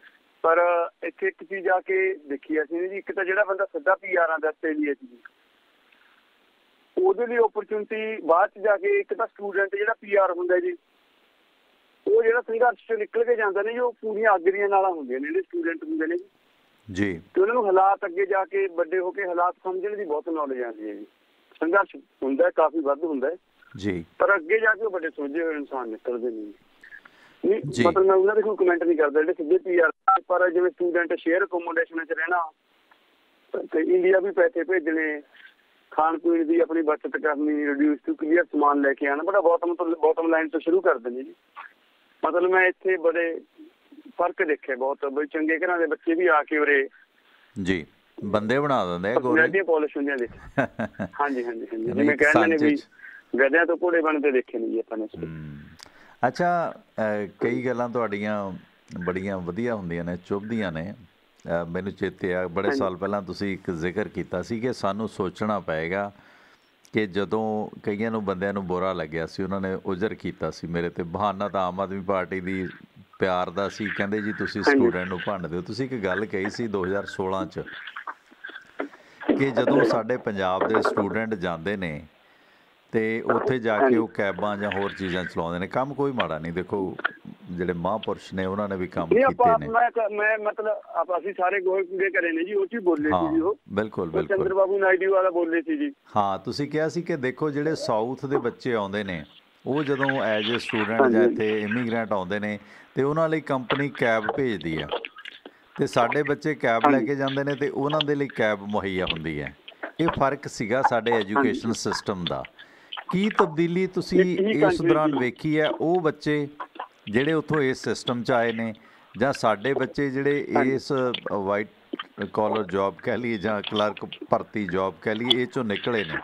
ਪਰ ਇੱਥੇ ਇੱਕ ਚੀਜ਼ ਆ ਕੇ ਦੇਖੀ ਅਸੀਂ ਜੀ, ਇੱਕ ਤਾਂ ਜਿਹੜਾ ਬੰਦਾ ਸਿੱਧਾ PR ਆਉਂਦਾ ਆਸਟ੍ਰੇਲੀਆ 'ਚ ਜੀ, ਉਹਦੇ ਲਈ ਓਪਰਚੁਨਿਟੀ ਬਾਅਦ 'ਚ ਜਾ ਕੇ, ਇੱਕ ਤਾਂ ਸਟੂਡੈਂਟ ਜਿਹੜਾ PR ਹੁੰਦਾ ਜੀ, ਉਹ ਜਿਹੜਾ ਸੰਘਰਸ਼ 'ਚੋਂ ਨਿਕਲ ਕੇ ਜਾਂਦਾ ਨੇ ਜੀ, ਉਹ ਪੂਰੀਆਂ ਅੱਗ ਦੀਆਂ ਨਾਲਾਂ ਹੁੰਦੀਆਂ ਨੇ ਜਿਹੜੇ ਸਟੂਡੈਂਟ ਹੁੰਦੇ ਨੇ ਜੀ, ਤੇ ਉਹਨਾਂ ਨੂੰ ਹਾਲਾਤ ਅੱਗੇ ਜਾ ਕੇ ਵੱਡੇ ਹੋ ਕੇ ਹਾਲਾਤ ਸਮਝਣ ਦੀ ਬਹੁਤ ਨੌਲੇਜ ਆਉਂਦੀ ਹੈ ਜੀ। ਸੰਘਰਸ਼ ਹੁੰਦਾ ਕਾਫੀ ਵੱਧ ਹੁੰਦਾ ਜੀ, ਪਰ ਅੱਗੇ ਜਾ ਕੇ ਉਹ ਵੱਡੇ ਸੋਝੇ ਹੋਏ ਇਨਸਾਨ ਨਿਕਲਦੇ ਨੇ ਜੀ। ਮਤਲਬ ਮੈਂ ਉਹਨਾਂ ਦੇ ਕੋਈ ਕਮੈਂਟ ਨਹੀਂ ਕਰਦਾ ਜਿਹੜੇ ਸਿੱਧੇ PR, ਪਰ ਜਿਵੇਂ ਸਟੂਡੈਂਟ ਸ਼ੇਅਰ ਅਕੋਮੋਡੇਸ਼ਨ 'ਚ ਰਹਿਣਾ ਤੇ ਇੰਡੀਆ ਵੀ ਪੈਸੇ ਭੇਜਣੇ, ਖਾਣ ਪੀਣ ਦੀ ਆਪਣੀ ਬਚਤ ਕਰਨੀ, ਰਿਡਿਊਸ ਟੂ ਕਲੀਅਰ ਸਮਾਨ ਲੈ ਕੇ ਆਉਣਾ, ਬੜਾ ਬੋਟਮ ਲਾਈਨ ਤੋਂ ਸ਼ੁਰੂ ਕਰ ਦਿੰਦੇ ਜੀ। ਮਤਲਬ ਮੈਂ ਇੱਥੇ ਬੜੇ ਫਰਕ ਦੇਖੇ ਬਹੁਤ, ਬਈ ਚੰਗੇ ਘਰਾਂ ਦੇ ਬੱਚੇ ਵੀ ਆ ਕੇ ਉਰੇ ਜੀ ਬੰਦੇ ਬਣਾ ਦਿੰਦੇ ਗੋਰੇ ਪੋਲਿਸ਼ ਹੁੰਦੀਆਂ ਦੇ। ਹਾਂਜੀ ਹਾਂਜੀ ਹਾਂਜੀ, ਜਿਵੇਂ ਕਹਿੰਦੇ ਨੇ ਵੀ ਗਧਿਆਂ ਤੋਂ ਘੋੜੇ ਬਣਦੇ ਦੇਖੇ ਨੇ ਜੀ ਆਪਾਂ ਨੇ। ਅੱਛਾ, ਕਈ ਗੱਲਾਂ ਤੁਹਾਡੀਆਂ ਬੜੀਆਂ ਵਧੀਆ ਹੁੰਦੀਆਂ ਨੇ, ਚੁੱਭਦੀਆਂ ਨੇ। ਮੈਨੂੰ ਚੇਤੇ ਆ ਬੜੇ ਸਾਲ ਪਹਿਲਾਂ ਤੁਸੀਂ ਇੱਕ ਜ਼ਿਕਰ ਕੀਤਾ ਸੀ ਕਿ ਸਾਨੂੰ ਸੋਚਣਾ ਪਏਗਾ ਕਿ ਜਦੋਂ ਕਈਆਂ ਨੂੰ ਬੰਦਿਆਂ ਨੂੰ ਬੁਰਾ ਲੱਗਿਆ ਸੀ, ਉਹਨਾਂ ਨੇ ਉਜ਼ਰ ਕੀਤਾ ਸੀ ਮੇਰੇ ਤੇ, ਬਹਾਨਾ ਤਾਂ ਆਮ ਆਦਮੀ ਪਾਰਟੀ ਦੀ ਪਿਆਰ ਦਾ ਸੀ, ਕਹਿੰਦੇ ਜੀ ਤੁਸੀਂ ਸਟੂਡੈਂਟ ਨੂੰ ਭੰਡ ਦਿਓ। ਤੁਸੀਂ ਇੱਕ ਗੱਲ ਕਹੀ ਸੀ 2016 'ਚ ਕਿ ਜਦੋਂ ਸਾਡੇ ਪੰਜਾਬ ਦੇ ਸਟੂਡੈਂਟ ਜਾਂਦੇ ਨੇ ਤੇ ਉੱਥੇ ਜਾ ਕੇ ਉਹ ਕੈਬਾਂ ਜਾਂ ਹੋਰ ਚੀਜ਼ਾਂ ਚਲਾਉਂਦੇ ਨੇ, ਕੰਮ ਕੋਈ ਮਾੜਾ ਨਹੀਂ, ਦੇਖੋ ਜਿਹੜੇ ਮਹਾਂਪੁਰਸ਼ ਨੇ ਉਹਨਾਂ ਨੇ ਵੀ ਕੰਮ ਕੀਤੇ ਨੇ। ਮੈਂ ਮਤਲਬ ਅਸੀਂ ਸਾਰੇ ਗੋਲ ਪੂਰੇ ਕਰੇ ਨੇ ਜੀ, ਉਹ 'ਚ ਬੋਲੇ ਸੀ ਜੀ, ਉਹ ਬਿਲਕੁਲ ਬਿਲਕੁਲ ਚੰਦਰਬਾਬੂ ਨਾਇਡੂ ਵਾਲਾ ਬੋਲੇ ਸੀ ਜੀ। ਹਾਂ, ਤੁਸੀਂ ਕਿਹਾ ਸੀ ਕਿ ਦੇਖੋ ਜਿਹੜੇ ਸਾਊਥ ਦੇ ਬੱਚੇ ਆਉਂਦੇ ਨੇ, ਉਹ ਜਦੋਂ ਐਜ ਏ ਸਟੂਡੈਂਟ ਜਾਂ ਇੱਥੇ ਇਮੀਗ੍ਰੈਂਟ ਆਉਂਦੇ ਨੇ ਤੇ ਉਹਨਾਂ ਲਈ ਕੰਪਨੀ ਕੈਬ ਭੇਜਦੀ ਆ, ਤੇ ਸਾਡੇ ਬੱਚੇ ਕੈਬ ਲੈ ਕੇ ਜਾਂਦੇ ਨੇ ਤੇ ਉਹਨਾਂ ਦੇ ਲਈ ਕੈਬ ਮੁਹੱਈਆ ਹੁੰਦੀ ਹੈ। ਇਹ ਫਰਕ ਸੀਗਾ ਸਾਡੇ ਐਜੂਕੇਸ਼ਨ ਸਿਸਟਮ ਦਾ। ਕੀ ਤਬਦੀਲੀ ਤੁਸੀਂ ਇਸ ਦੌਰਾਨ ਵੇਖੀ ਹੈ? ਉਹ ਬੱਚੇ ਜਿਹੜੇ ਉੱਥੋਂ ਇਸ ਸਿਸਟਮ 'ਚ ਆਏ ਨੇ, ਜਾਂ ਸਾਡੇ ਬੱਚੇ ਜਿਹੜੇ ਇਸ ਵਾਈਟ ਕਾਲਰ ਜੋਬ ਕਹਿ ਲਈਏ ਜਾਂ ਕਲਰਕ ਭਰਤੀ ਜੋਬ ਕਹਿ ਲਈਏ, ਇਹ 'ਚੋਂ ਨਿਕਲੇ ਨੇ,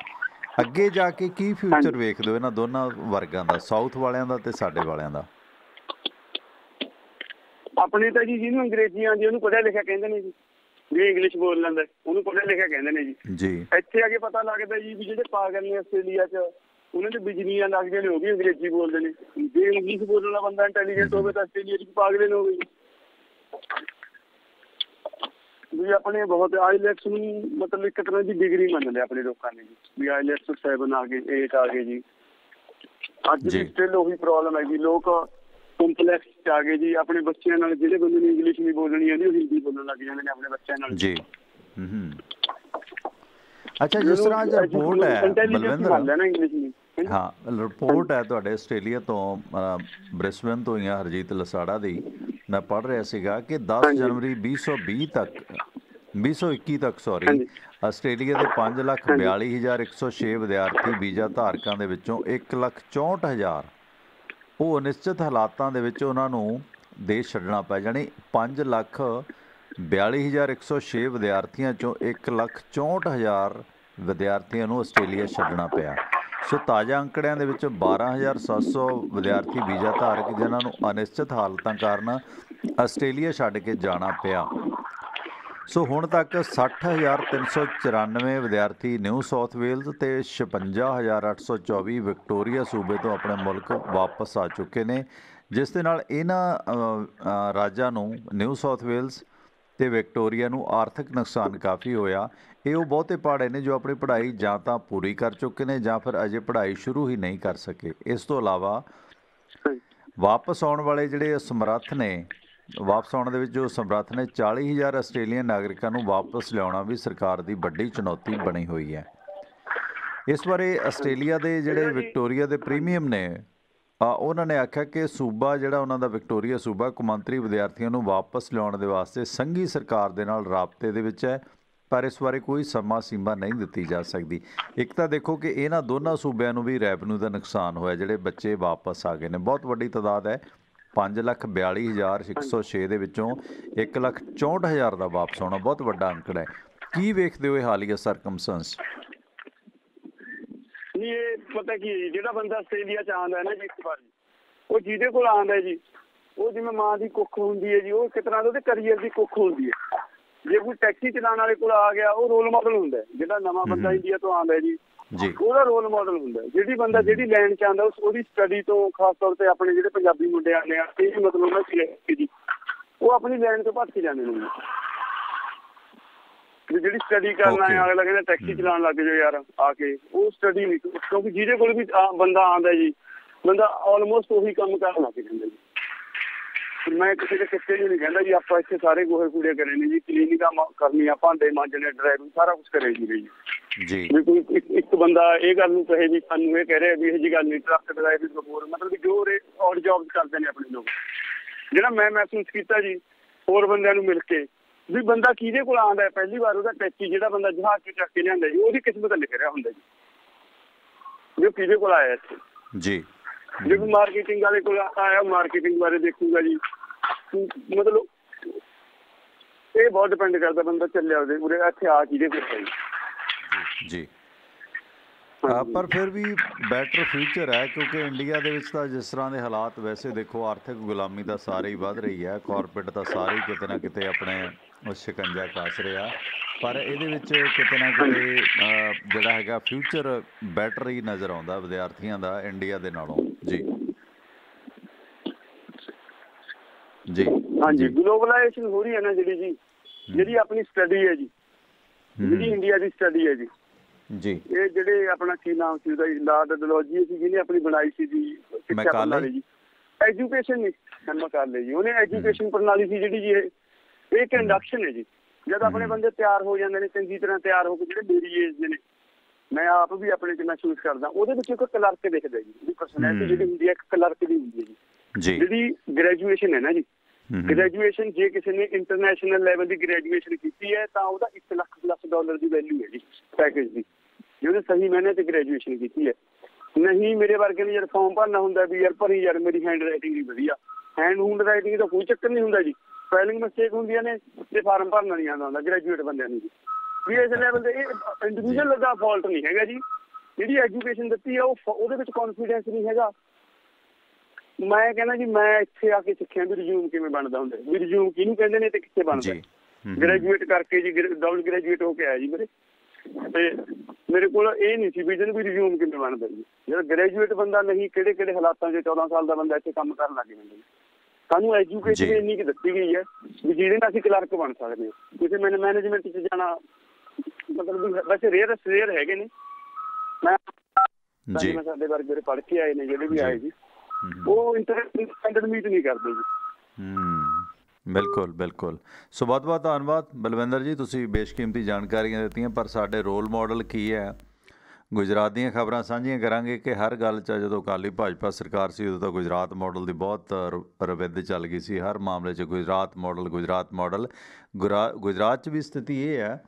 ਅੱਗੇ ਜਾ ਕੇ ਕੀ ਫਿਊਚਰ ਵੇਖਦੇ ਹੋ ਇਹਨਾਂ ਦੋਨਾਂ ਵਰਗਾਂ ਦਾ, ਸਾਊਥ ਵਾਲਿਆਂ ਦਾ ਤੇ ਸਾਡੇ ਵਾਲਿਆਂ ਦਾ? ਆਪਣੇ ਤਾਂ ਜੀ ਜਿਹਨੂੰ ਅੰਗਰੇਜ਼ੀ ਆਉਂਦੀ ਉਹਨੂੰ ਪੜ੍ਹਿਆ ਲਿਖਿਆ ਕਹਿੰਦੇ ਨੇ ਜੀ, ਜੇ ਇੰਗਲਿਸ਼ ਬੋਲ ਲੈਂਦਾ ਉਹਨੂੰ ਪੜ੍ਹਿਆ ਲਿਖਿਆ ਕਹਿੰਦੇ ਨੇ ਜੀ। ਇੱਥੇ ਆ ਕੇ ਪਤਾ ਲੱਗਦਾ ਜੀ ਵੀ ਜਿਹੜੇ ਪਾਗਲ ਨੇ ਆਸਟ੍ਰੇਲੀਆ 'ਚ, ਉਹਨਾਂ ਦੇ ਬਿਜਲੀਆਂ ਲੱਗਦੀਆਂ ਨੇ, ਉਹ ਵੀ ਅੰਗਰੇਜ਼ੀ ਬੋਲਦੇ ਨੇ। ਜੇ ਇੰਗਲਿਸ਼ ਬੋਲਣ ਵਾਲਾ ਬੰਦਾ ਇੰਟੈਲੀਜੈਂਟ ਹੋਵੇ ਤਾਂ ਆਸਟ੍ਰੇਲੀਆ 'ਚ ਪਾਗਲੇ ਨੇ ਹੋਵੇ ਵੀ। ਆਪਣੇ ਬਹੁਤ ਆਈਲੈਟਸ ਨੂੰ ਮਤਲਬ ਇੱਕ ਤਰ੍ਹਾਂ ਦੀ ਡਿਗਰੀ ਮੰਨਦੇ ਆਪਣੇ ਲੋਕਾਂ ਨੇ ਜੀ, ਵੀ ਆਈਲੈਟਸ 7 ਆ ਗਏ, 8 ਆ ਗਏ ਜੀ। ਅੱਜ ਵੀ ਸਟਿਲ ਉਹੀ ਪ੍ਰੋਬਲਮ ਹੈ ਜੀ, ਲੋਕ ਕੰਪਲੈਕਸ 'ਚ ਆ ਗਏ ਜੀ। ਆਪਣੇ ਬੱਚਿਆਂ ਨਾਲ ਜਿਹੜੇ ਬੰਦੇ ਨੂੰ ਇੰਗਲਿਸ਼ ਨਹੀਂ ਬੋਲਣੀ ਆਉਂਦੀ, ਉਹ ਹਿੰਦੀ ਬੋਲਣ ਲੱਗ ਜਾਂਦੇ ਨੇ ਆਪਣੇ ਬੱਚਿਆਂ ਨਾਲ ਜੀ। ਅੱਛਾ, ਜਿਸ ਤਰ੍ਹਾਂ ਅੱਜ ਰਿਪੋਰਟ ਹੈ ਬਲਵਿੰਦਰ, ਹਾਂ ਰਿਪੋਰਟ ਹੈ ਤੁਹਾਡੇ ਆਸਟ੍ਰੇਲੀਆ ਤੋਂ, ਬ੍ਰਿਸਬੇਨ ਤੋਂ ਹੀ ਆ, ਹਰਜੀਤ ਲਸਾੜਾ ਦੀ, ਮੈਂ ਪੜ੍ਹ ਰਿਹਾ ਸੀਗਾ ਕਿ 10 ਜਨਵਰੀ 2021 ਤੱਕ ਆਸਟ੍ਰੇਲੀਆ ਦੇ 5,42,106 ਵਿਦਿਆਰਥੀ ਵੀਜ਼ਾ ਧਾਰਕਾਂ ਦੇ ਵਿੱਚੋਂ 1,64,000 ਉਹ ਅਨਿਸ਼ਚਿਤ ਹਾਲਾਤਾਂ ਦੇ ਵਿੱਚ ਉਹਨਾਂ ਨੂੰ ਦੇਸ਼ ਛੱਡਣਾ ਪਿਆ। ਜਾਣੀ 5,42,106 ਵਿਦਿਆਰਥੀਆਂ 'ਚੋਂ 1,64,000 ਵਿਦਿਆਰਥੀਆਂ ਨੂੰ ਆਸਟ੍ਰੇਲੀਆ ਛੱਡਣਾ ਪਿਆ। ਸੋ ਤਾਜ਼ਾ ਅੰਕੜਿਆਂ ਦੇ ਵਿੱਚ 12,700 ਵਿਦਿਆਰਥੀ ਵੀਜ਼ਾ ਧਾਰਕ ਜਿਨ੍ਹਾਂ ਨੂੰ ਅਨਿਸ਼ਚਿਤ ਹਾਲਤਾਂ ਕਾਰਨ ਆਸਟ੍ਰੇਲੀਆ ਛੱਡ ਕੇ ਜਾਣਾ ਪਿਆ। ਸੋ ਹੁਣ ਤੱਕ 60,394 ਵਿਦਿਆਰਥੀ ਨਿਊ ਸਾਊਥ ਵੇਲਜ਼ ਅਤੇ 56,824 ਵਿਕਟੋਰੀਆ ਸੂਬੇ ਤੋਂ ਆਪਣੇ ਮੁਲਕ ਵਾਪਸ ਆ ਚੁੱਕੇ ਨੇ, ਜਿਸ ਦੇ ਨਾਲ ਇਹਨਾਂ ਰਾਜਾਂ ਨੂੰ ਨਿਊ ਸਾਊਥ ਵੇਲਜ਼, ਤੇ ਵਿਕਟੋਰੀਆ ਨੂੰ ਆਰਥਿਕ ਨੁਕਸਾਨ ਕਾਫੀ ਹੋਇਆ। ਇਹ ਉਹ ਬਹੁਤੇ ਪਹਾੜੇ ਨੇ ਜੋ ਆਪਣੀ ਪੜ੍ਹਾਈ ਜਾਂ ਤਾਂ ਪੂਰੀ ਕਰ ਚੁੱਕੇ ਨੇ ਜਾਂ ਫਿਰ ਅਜੇ ਪੜ੍ਹਾਈ ਸ਼ੁਰੂ ਹੀ ਨਹੀਂ ਕਰ ਸਕੇ। ਇਸ ਤੋਂ ਇਲਾਵਾ ਵਾਪਸ ਆਉਣ ਵਾਲੇ ਜਿਹੜੇ ਸਮਰੱਥ ਨੇ, ਵਾਪਸ ਆਉਣ ਦੇ ਵਿੱਚ ਜੋ ਸਮਰੱਥ ਨੇ, 40,000 ਆਸਟ੍ਰੇਲੀਅਨ ਨਾਗਰਿਕਾਂ ਨੂੰ ਵਾਪਸ ਲਿਆਉਣਾ ਵੀ ਸਰਕਾਰ ਦੀ ਵੱਡੀ ਚੁਣੌਤੀ ਬਣੀ ਹੋਈ ਹੈ। ਇਸ ਬਾਰੇ ਆਸਟ੍ਰੇਲੀਆ ਦੇ ਜਿਹੜੇ ਵਿਕਟੋਰੀਆ ਦੇ ਪ੍ਰੀਮੀਅਮ ਨੇ ਉਹਨਾਂ ਨੇ ਆਖਿਆ ਕਿ ਸੂਬਾ ਜਿਹੜਾ ਉਹਨਾਂ ਦਾ ਵਿਕਟੋਰੀਆ ਸੂਬਾ ਕੌਮਾਂਤਰੀ ਵਿਦਿਆਰਥੀਆਂ ਨੂੰ ਵਾਪਸ ਲਿਆਉਣ ਦੇ ਵਾਸਤੇ ਸੰਘੀ ਸਰਕਾਰ ਦੇ ਨਾਲ ਰਾਬਤੇ ਦੇ ਵਿੱਚ ਹੈ, ਪਰ ਇਸ ਬਾਰੇ ਕੋਈ ਸਮਾਂ ਸੀਮਾ ਨਹੀਂ ਦਿੱਤੀ ਜਾ ਸਕਦੀ। ਇੱਕ ਤਾਂ ਦੇਖੋ ਕਿ ਇਹਨਾਂ ਦੋਨਾਂ ਸੂਬਿਆਂ ਨੂੰ ਵੀ ਰੈਵਨਿਊ ਦਾ ਨੁਕਸਾਨ ਹੋਇਆ, ਜਿਹੜੇ ਬੱਚੇ ਵਾਪਸ ਆ ਗਏ ਨੇ ਬਹੁਤ ਵੱਡੀ ਤਾਦਾਦ ਹੈ। 5,42,106 ਦੇ ਵਿੱਚੋਂ 1,64,000 ਦਾ ਵਾਪਸ ਆਉਣਾ ਬਹੁਤ ਵੱਡਾ ਅੰਕੜਾ ਹੈ। ਕੀ ਵੇਖਦੇ ਹੋ ਇਹ ਹਾਲੀਆ ਸਰਕਮਸਟੈਂਸ? ਨਹੀਂ, ਇਹ ਪਤਾ ਕੀ ਹੈ, ਜਿਹੜਾ ਬੰਦਾ ਆਸਟ੍ਰੇਲੀਆ ਚ ਆਉਂਦਾ ਹੈ ਨਾ ਜੀ, ਇੱਕ ਵਾਰ ਉਹ ਜਿਹਦੇ ਕੋਲ ਆਉਂਦਾ ਜੀ, ਉਹ ਜਿਵੇਂ ਮਾਂ ਦੀ ਕੁੱਖ ਹੁੰਦੀ ਹੈ ਜੀ, ਉਹ ਇੱਕ ਤਰ੍ਹਾਂ ਦਾ ਉਹਦੇ ਕਰੀਅਰ ਦੀ ਕੁੱਖ ਹੁੰਦੀ ਹੈ। ਜੇ ਕੋਈ ਟੈਕਸੀ ਚਲਾਉਣ ਵਾਲੇ ਕੋਲ ਆ ਗਿਆ, ਉਹ ਰੋਲ ਮਾਡਲ ਹੁੰਦਾ ਹੈ। ਜਿਹੜਾ ਨਵਾਂ ਬੰਦਾ ਇੰਡੀਆ ਤੋਂ ਆਉਂਦਾ ਜੀ, ਉਹਦਾ ਰੋਲ ਮਾਡਲ ਹੁੰਦਾ। ਜਿਹੜੀ ਬੰਦਾ ਜਿਹੜੀ ਲਾਈਨ ਚ ਆਉਂਦਾ ਉਹਦੀ ਸਟੱਡੀ ਤੋਂ, ਖਾਸ ਤੌਰ ਤੇ ਆਪਣੇ ਜਿਹੜੇ ਪੰਜਾਬੀ ਮੁੰਡੇ ਆਉਂਦੇ ਆ, ਇਹ ਮਤਲਬ ਉਹਨਾਂ ਦੀ ਉਹ ਆਪਣੀ ਲਾਈਨ ਤੋਂ ਭੱਜ ਕੇ ਜਾਂਦੇ ਨੇ। ਜਿਹੜੀ ਸਟੱਡੀ ਕਰਨ ਆਏ ਅਗਲਾ ਕਹਿੰਦਾ ਟੈਕਸੀ ਚਲਾਉਣ ਲੱਗ ਜਾਓ ਯਾਰ ਆ ਕੇ, ਉਹ ਸਟੱਡੀ ਨਹੀਂ। ਕਿਉਂਕਿ ਜਿਹਦੇ ਕੋਲ ਵੀ ਬੰਦਾ ਆਉਂਦਾ ਜੀ, ਬੰਦਾ ਆਲਮੋਸਟ ਉਹੀ ਕੰਮ ਕਰਨ ਲੱਗ ਜਾਂਦਾ ਜੀ। ਮੈਂ ਕਿਸੇ ਦੇ ਕਿੱਥੇ ਨਹੀਂ ਕਹਿੰਦਾ ਜੀ ਆਪਾਂ ਇੱਥੇ ਸਾਰੇ ਗੋਹੇ ਕੂੜੇ ਕਰੇ ਨੇ ਜੀ, ਕਲੀਨਿੰਗਾਂ ਕਰਨੀਆਂ, ਭਾਂਡੇ ਮਾਂਜਣੇ, ਡਰਾਈਵਿੰਗ ਸਾਰਾ ਕੁਛ ਕਰੇ ਜੀ। ਵੀ ਕੋਈ ਇੱਕ ਬੰਦਾ ਇਹ ਗੱਲ ਨੂੰ ਕਹੇ ਵੀ ਸਾਨੂੰ ਇਹ ਕਹਿ ਰਿਹਾ ਵੀ ਇਹੋ ਜਿਹੀ ਗੱਲ ਨਹੀਂ, ਟਰੱਕ ਡਰਾਈਵਿੰਗ ਹੋਰ ਮਤਲਬ ਜੋ ਔਰ ਜੌਬ ਕਰਦੇ ਨੇ ਆਪਣੇ ਲੋਕ। ਜਿਹੜਾ ਮੈਂ ਮਹਿਸੂਸ ਕੀਤਾ ਜੀ ਹੋਰ ਬੰਦਿਆਂ ਨੂੰ ਮਿਲ ਕੇ, ਵੀ ਬੰਦਾ ਕਿਹਦੇ ਕੋਲ ਆਉਂਦਾ ਹੈ ਪਹਿਲੀ ਵਾਰ, ਉਹਦਾ ਟੈਕਸੀ ਜਿਹੜਾ ਬੰਦਾ ਜਹਾਜ਼ ਚ ਚੱਕ ਕੇ ਲਿਆਂਦਾ ਜੀ, ਉਹਦੀ ਕਿਸਮਤ ਲਿਖ ਰਿਹਾ ਹੁੰਦਾ ਜੀ, ਜੋ ਕਿਹਦੇ ਕੋਲ ਆਇਆ ਇੱਥੇ ਜੀ। ਜੇ ਕੋਈ ਮਾਰਕੀਟਿੰਗ ਵਾਲੇ ਕੋਲ ਆਇਆ, ਮਾਰਕੀਟਿੰਗ ਬਾਰੇ ਦੇਖੂਗਾ ਜੀ। ਮਤਲਬ ਇਹ ਬਹੁਤ ਡਿਪੈਂਡ ਕਰਦਾ ਬੰਦਾ ਚੱਲਿਆ ਉਹਦੇ ਉਰੇ ਇੱਥੇ ਆ ਕਿਹਦੇ ਕੋਲ ਹੈ ਜੀ। ਪਰ ਫਿਰ ਵੀ ਬੈਟਰ ਫਿਊਚਰ ਹੈ, ਕਿਉਂਕਿ ਇੰਡੀਆ ਦੇ ਵਿੱਚ ਤਾਂ ਜਿਸ ਤਰ੍ਹਾਂ ਦੇ ਹਾਲਾਤ, ਵੈਸੇ ਦੇਖੋ ਆਰਥਿਕ ਗੁਲਾਮੀ ਤਾਂ ਸਾਰੇ ਹੀ ਵੱਧ ਰਹੀ ਹੈ, ਕਾਰਪੋਰੇਟ ਤਾਂ ਸਾਰੇ ਹੀ ਕਿਤੇ ਨਾ ਕਿਤੇ ਆਪਣੇ ਉਸ ਸ਼ਿਕੰਜਾ ਕੱਸ ਰਿਹਾ, ਪਰ ਇਹਦੇ ਵਿੱਚ ਕਿਤੇ ਨਾ ਕਿਤੇ ਜਿਹੜਾ ਹੈਗਾ ਫਿਊਚਰ ਬੈਟਰ ਹੀ ਨਜ਼ਰ ਆਉਂਦਾ ਵਿਦਿਆਰਥੀਆਂ ਦਾ ਇੰਡੀਆ ਦੇ ਨਾਲੋਂ। ਜੀ ਜੀ ਹਾਂਜੀ, ਗਲੋਬਲਾਈਜੇਸ਼ਨ ਹੋ ਰਹੀ ਹੈ ਨਾ ਜਿਹੜੀ ਜਿਹੜੀ ਆਪਣੀ ਸਟੱਡੀ ਹੈ ਜੀ, ਜਿਹੜੀ ਇੰਡੀਆ ਦੀ ਸਟੱਡੀ ਹੈ ਜੀ, ਇਹ ਜਿਹੜੇ ਆਪਣਾ ਕੀ ਨਾਮ ਸੀ ਉਹਦਾ, ਲਾਰਡ ਡਲਹੌਜੀ ਸੀ ਜਿਹਨੇ ਆਪਣੀ ਬਣਾਈ ਸੀ ਜੀ ਸਿੱਖਿਆ ਪ੍ਰਣਾਲੀ ਜੀ, ਐਜੂਕੇਸ਼ਨ ਮੈਕਾਲੇ ਜੀ, ਉਹਨੇ ਐਜੂਕੇਸ਼ਨ ਪ੍ਰਣਾਲੀ ਸੀ ਜਿਹੜੀ ਜੀ, ਇਹ ਇੱਕ ਇੰਡਕਸ਼ਨ ਹੈ ਜੀ। ਜਦ ਆਪਣੇ ਬੰਦੇ ਤਿਆਰ ਹੋ ਜਾਂਦੇ ਨੇ ਚੰਗੀ ਤਰ੍ਹਾਂ ਤਿਆਰ ਹੋ ਕੇ, ਜਿਹੜੇ ਮੇਰੀ ਏਜ ਦੇ ਨੇ, ਮੈਂ ਆਪ ਵੀ ਆਪਣੇ ਚ ਮਹਿਸੂਸ ਕਰਦਾ, ਉਹਦੇ ਵਿੱਚ ਇੱਕ ਕਲਰਕ ਦਿਖਦਾ ਜੀ, ਉਹਦੀ ਪਰਸਨੈਲਿਟੀ ਜਿਹੜੀ ਹੁੰਦੀ ਹੈ ਇੱਕ ਕਲਰਕ ਦੀ ਹੁੰਦੀ ਹੈ ਜੀ। ਜਿਹੜੀ ਗ੍ਰੈਜੂਏਸ਼ਨ ਹੈ ਨਾ ਜੀ, ਗ੍ਰੈਜੂਏਸ਼ਨ ਜੇ ਕਿਸੇ ਨੇ ਇੰਟਰਨੈਸ਼ਨਲ ਲੈਵਲ ਦੀ ਗ੍ਰੈਜੂਏਸ਼ਨ ਕੀਤੀ ਹੈ ਤਾਂ ਉਹਦਾ $1 ਲੱਖ+ ਦੀ ਵੈਲਿਊ ਹੈ ਜੀ ਪੈਕੇਜ ਦੀ, ਜੇ ਉਹਨੇ ਸਹੀ ਮਾਇਨੇ ਤੇ ਗ੍ਰੈਜੂਏਸ਼ਨ ਕੀਤੀ ਹੈ। ਨਹੀਂ ਮੇਰੇ ਵਰਗੇ ਨੇ ਜਦ ਫਾਰਮ ਭਰਨਾ ਹੁੰਦਾ ਵੀ ਯਾਰ ਭਰੀ ਯਾਰ ਮੇਰੀ ਹੈਂਡ ਰਾਈਟਿੰਗ ਨਹੀਂ ਵਧੀਆ, ਹੈਂਡ ਰਾਈਟਿੰਗ ਦਾ ਕੋਈ ਚੱਕਰ ਨਹੀਂ ਹੁੰਦਾ ਜੀ, ਸਪੈਲਿੰਗ ਮਿਸਟੇਕ ਹੁੰਦੀਆਂ ਨੇ ਤੇ ਫਾਰਮ ਭਰਨਾ ਨਹੀਂ ਆਉਂਦਾ ਹੁੰਦਾ ਗ੍ਰੈਜੂਏਟ ਬੰਦਿਆਂ ਨੂੰ ਜੀ। ਵੀ ਇਸ ਲੈਵਲ ਤੇ ਇਹ ਇੰਡੀਵਿਜੂਅਲ ਦਾ ਫਾਲਟ ਨਹੀਂ ਹੈਗਾ ਜੀ, ਜਿਹੜੀ ਐਜੂਕੇਸ਼ਨ ਦਿੱਤੀ ਹੈ ਉਹਦੇ ਵਿੱਚ ਕੌਨਫੀਡੈਂਸ ਨਹੀਂ ਹੈਗਾ। ਮੈਂ ਕਹਿੰਦਾ ਜੀ ਮੈਂ ਇੱਥੇ ਆ ਕੇ ਸਿੱਖਿਆ ਵੀ ਰਿਜ਼ਿਊਮ ਕਿਵੇਂ ਬਣਦਾ ਹੁੰਦਾ, ਵੀ ਰਿਜ਼ਿਊਮ ਕਿਹਨੂੰ ਕਹਿੰਦੇ ਨੇ ਤੇ ਕਿੱਥੇ ਬਣਦਾ। ਗ੍ਰੈਜੂਏਟ ਕਰਕੇ ਜੀ, ਡਬਲ ਗ੍ਰੈਜੂਏਟ ਹੋ ਕੇ ਆਇਆ ਜੀ ਮੇਰੇ, ਤੇ ਮੇਰੇ ਕੋਲ ਇਹ ਨਹੀਂ ਸੀ ਵਿਜ਼ਨ ਵੀ ਰਿਜ਼ਿਊਮ ਕਿਵੇਂ ਬਣਦਾ ਜੀ। ਜਿਹੜਾ ਗ੍ਰੈਜੂਏਟ ਬੰਦਾ ਨਹੀਂ, ਕਿਹੜੇ ਕਿਹੜੇ ਹਾਲਾਤਾਂ 'ਚ 14 ਸਾਲ ਦਾ ਬੰਦਾ ਇੱਥੇ ਕੰਮ ਕਰਨ ਲੱਗ ਜਾਂਦਾ ਜੀ। ਸਾਨੂੰ ਐਜੂਕੇਸ਼ਨ ਇੰਨੀ ਕੁ ਦਿੱਤੀ ਗਈ ਹੈ ਵੀ ਜਿਹਦੇ ਨਾਲ ਅਸੀਂ ਕਲਰਕ ਬਣ ਸਕਦੇ ਹਾਂ। ਕਿਸੇ ਮੈਨੇਜਮੈਂਟ 'ਚ ਜਾਣਾ ਮਤਲਬ ਵੈਸੇ ਰੇਅਰ ਹੈਗੇ ਨੇ, ਮੈਂ ਸਾਡੇ ਵਰਗੇ ਪੜ੍ਹ ਕੇ ਆਏ ਨੇ ਜਿਹੜੇ ਵੀ ਆਏ ਜੀ, ਉਹ ਇੰਟਰਸਟੈਂਡਰਡ ਮੀਟ ਨਹੀਂ ਕਰਦੇ ਜੀ। ਬਿਲਕੁਲ ਬਿਲਕੁਲ। ਸੋ ਬਹੁਤ ਬਹੁਤ ਧੰਨਵਾਦ ਬਲਵਿੰਦਰ ਜੀ, ਤੁਸੀਂ ਬੇਸ਼ਕੀਮਤੀ ਜਾਣਕਾਰੀਆਂ ਦਿੱਤੀਆਂ। ਪਰ ਸਾਡੇ ਰੋਲ ਮਾਡਲ ਕੀ ਹੈ? ਗੁਜਰਾਤ ਦੀਆਂ ਖਬਰਾਂ ਸਾਂਝੀਆਂ ਕਰਾਂਗੇ ਕਿ ਹਰ ਗੱਲ 'ਚ ਜਦੋਂ ਅਕਾਲੀ ਭਾਜਪਾ ਸਰਕਾਰ ਸੀ ਉਦੋਂ ਤਾਂ ਗੁਜਰਾਤ ਮਾਡਲ ਦੀ ਬਹੁਤ ਰਵਿੱਦ ਚੱਲ ਗਈ ਸੀ, ਹਰ ਮਾਮਲੇ 'ਚ ਗੁਜਰਾਤ ਮਾਡਲ। ਗੁਜਰਾਤ 'ਚ ਵੀ ਸਥਿਤੀ ਇਹ ਹੈ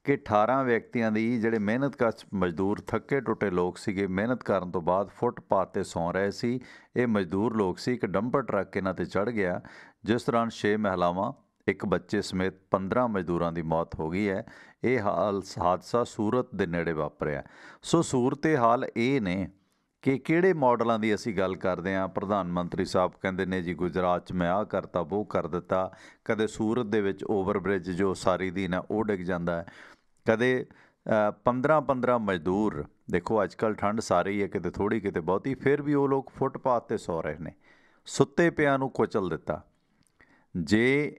ਕਿ 18 ਵਿਅਕਤੀਆਂ ਦੀ ਜਿਹੜੇ ਮਿਹਨਤਕਸ਼ ਮਜ਼ਦੂਰ, ਥੱਕੇ ਟੁੱਟੇ ਲੋਕ ਸੀਗੇ, ਮਿਹਨਤ ਕਰਨ ਤੋਂ ਬਾਅਦ ਫੁੱਟਪਾਥ 'ਤੇ ਸੌਂ ਰਹੇ ਸੀ। ਇਹ ਮਜ਼ਦੂਰ ਲੋਕ ਸੀ। ਇੱਕ ਡੰਪਰ ਟਰੱਕ ਇਹਨਾਂ 'ਤੇ ਚੜ੍ਹ ਗਿਆ, ਜਿਸ ਦੌਰਾਨ 6 ਮਹਿਲਾਵਾਂ, ਇੱਕ ਬੱਚੇ ਸਮੇਤ 15 ਮਜ਼ਦੂਰਾਂ ਦੀ ਮੌਤ ਹੋ ਗਈ ਹੈ। ਇਹ ਹਾਦਸਾ ਸੂਰਤ ਦੇ ਨੇੜੇ ਵਾਪਰਿਆ। ਸੋ ਸੂਰਤ ਹਾਲ ਇਹ ਨੇ ਕਿ ਕਿਹੜੇ ਮਾਡਲਾਂ ਦੀ ਅਸੀਂ ਗੱਲ ਕਰਦੇ ਹਾਂ। ਪ੍ਰਧਾਨ ਮੰਤਰੀ ਸਾਹਿਬ ਕਹਿੰਦੇ ਨੇ ਜੀ ਗੁਜਰਾਤ 'ਚ ਮੈਂ ਆਹ ਕਰਤਾ, ਉਹ ਕਰ ਦਿੱਤਾ। ਕਦੇ ਸੂਰਤ ਦੇ ਵਿੱਚ ਓਵਰਬ੍ਰਿਜ ਜੋ ਸਾਰੀ ਦੀਨ ਹੈ ਉਹ ਡਿੱਗ ਜਾਂਦਾ ਹੈ। ਕਦੇ 15 ਮਜ਼ਦੂਰ, ਦੇਖੋ ਅੱਜ ਕੱਲ੍ਹ ਠੰਡ ਸਾਰੀ ਹੀ ਹੈ, ਕਿਤੇ ਥੋੜ੍ਹੀ ਕਿਤੇ ਬਹੁਤੀ, ਫਿਰ ਵੀ ਉਹ ਲੋਕ ਫੁੱਟਪਾਥ 'ਤੇ ਸੌ ਰਹੇ ਨੇ। ਸੁੱਤੇ ਪਿਆਂ ਨੂੰ ਕੁਚਲ ਦਿੱਤਾ। ਜੇ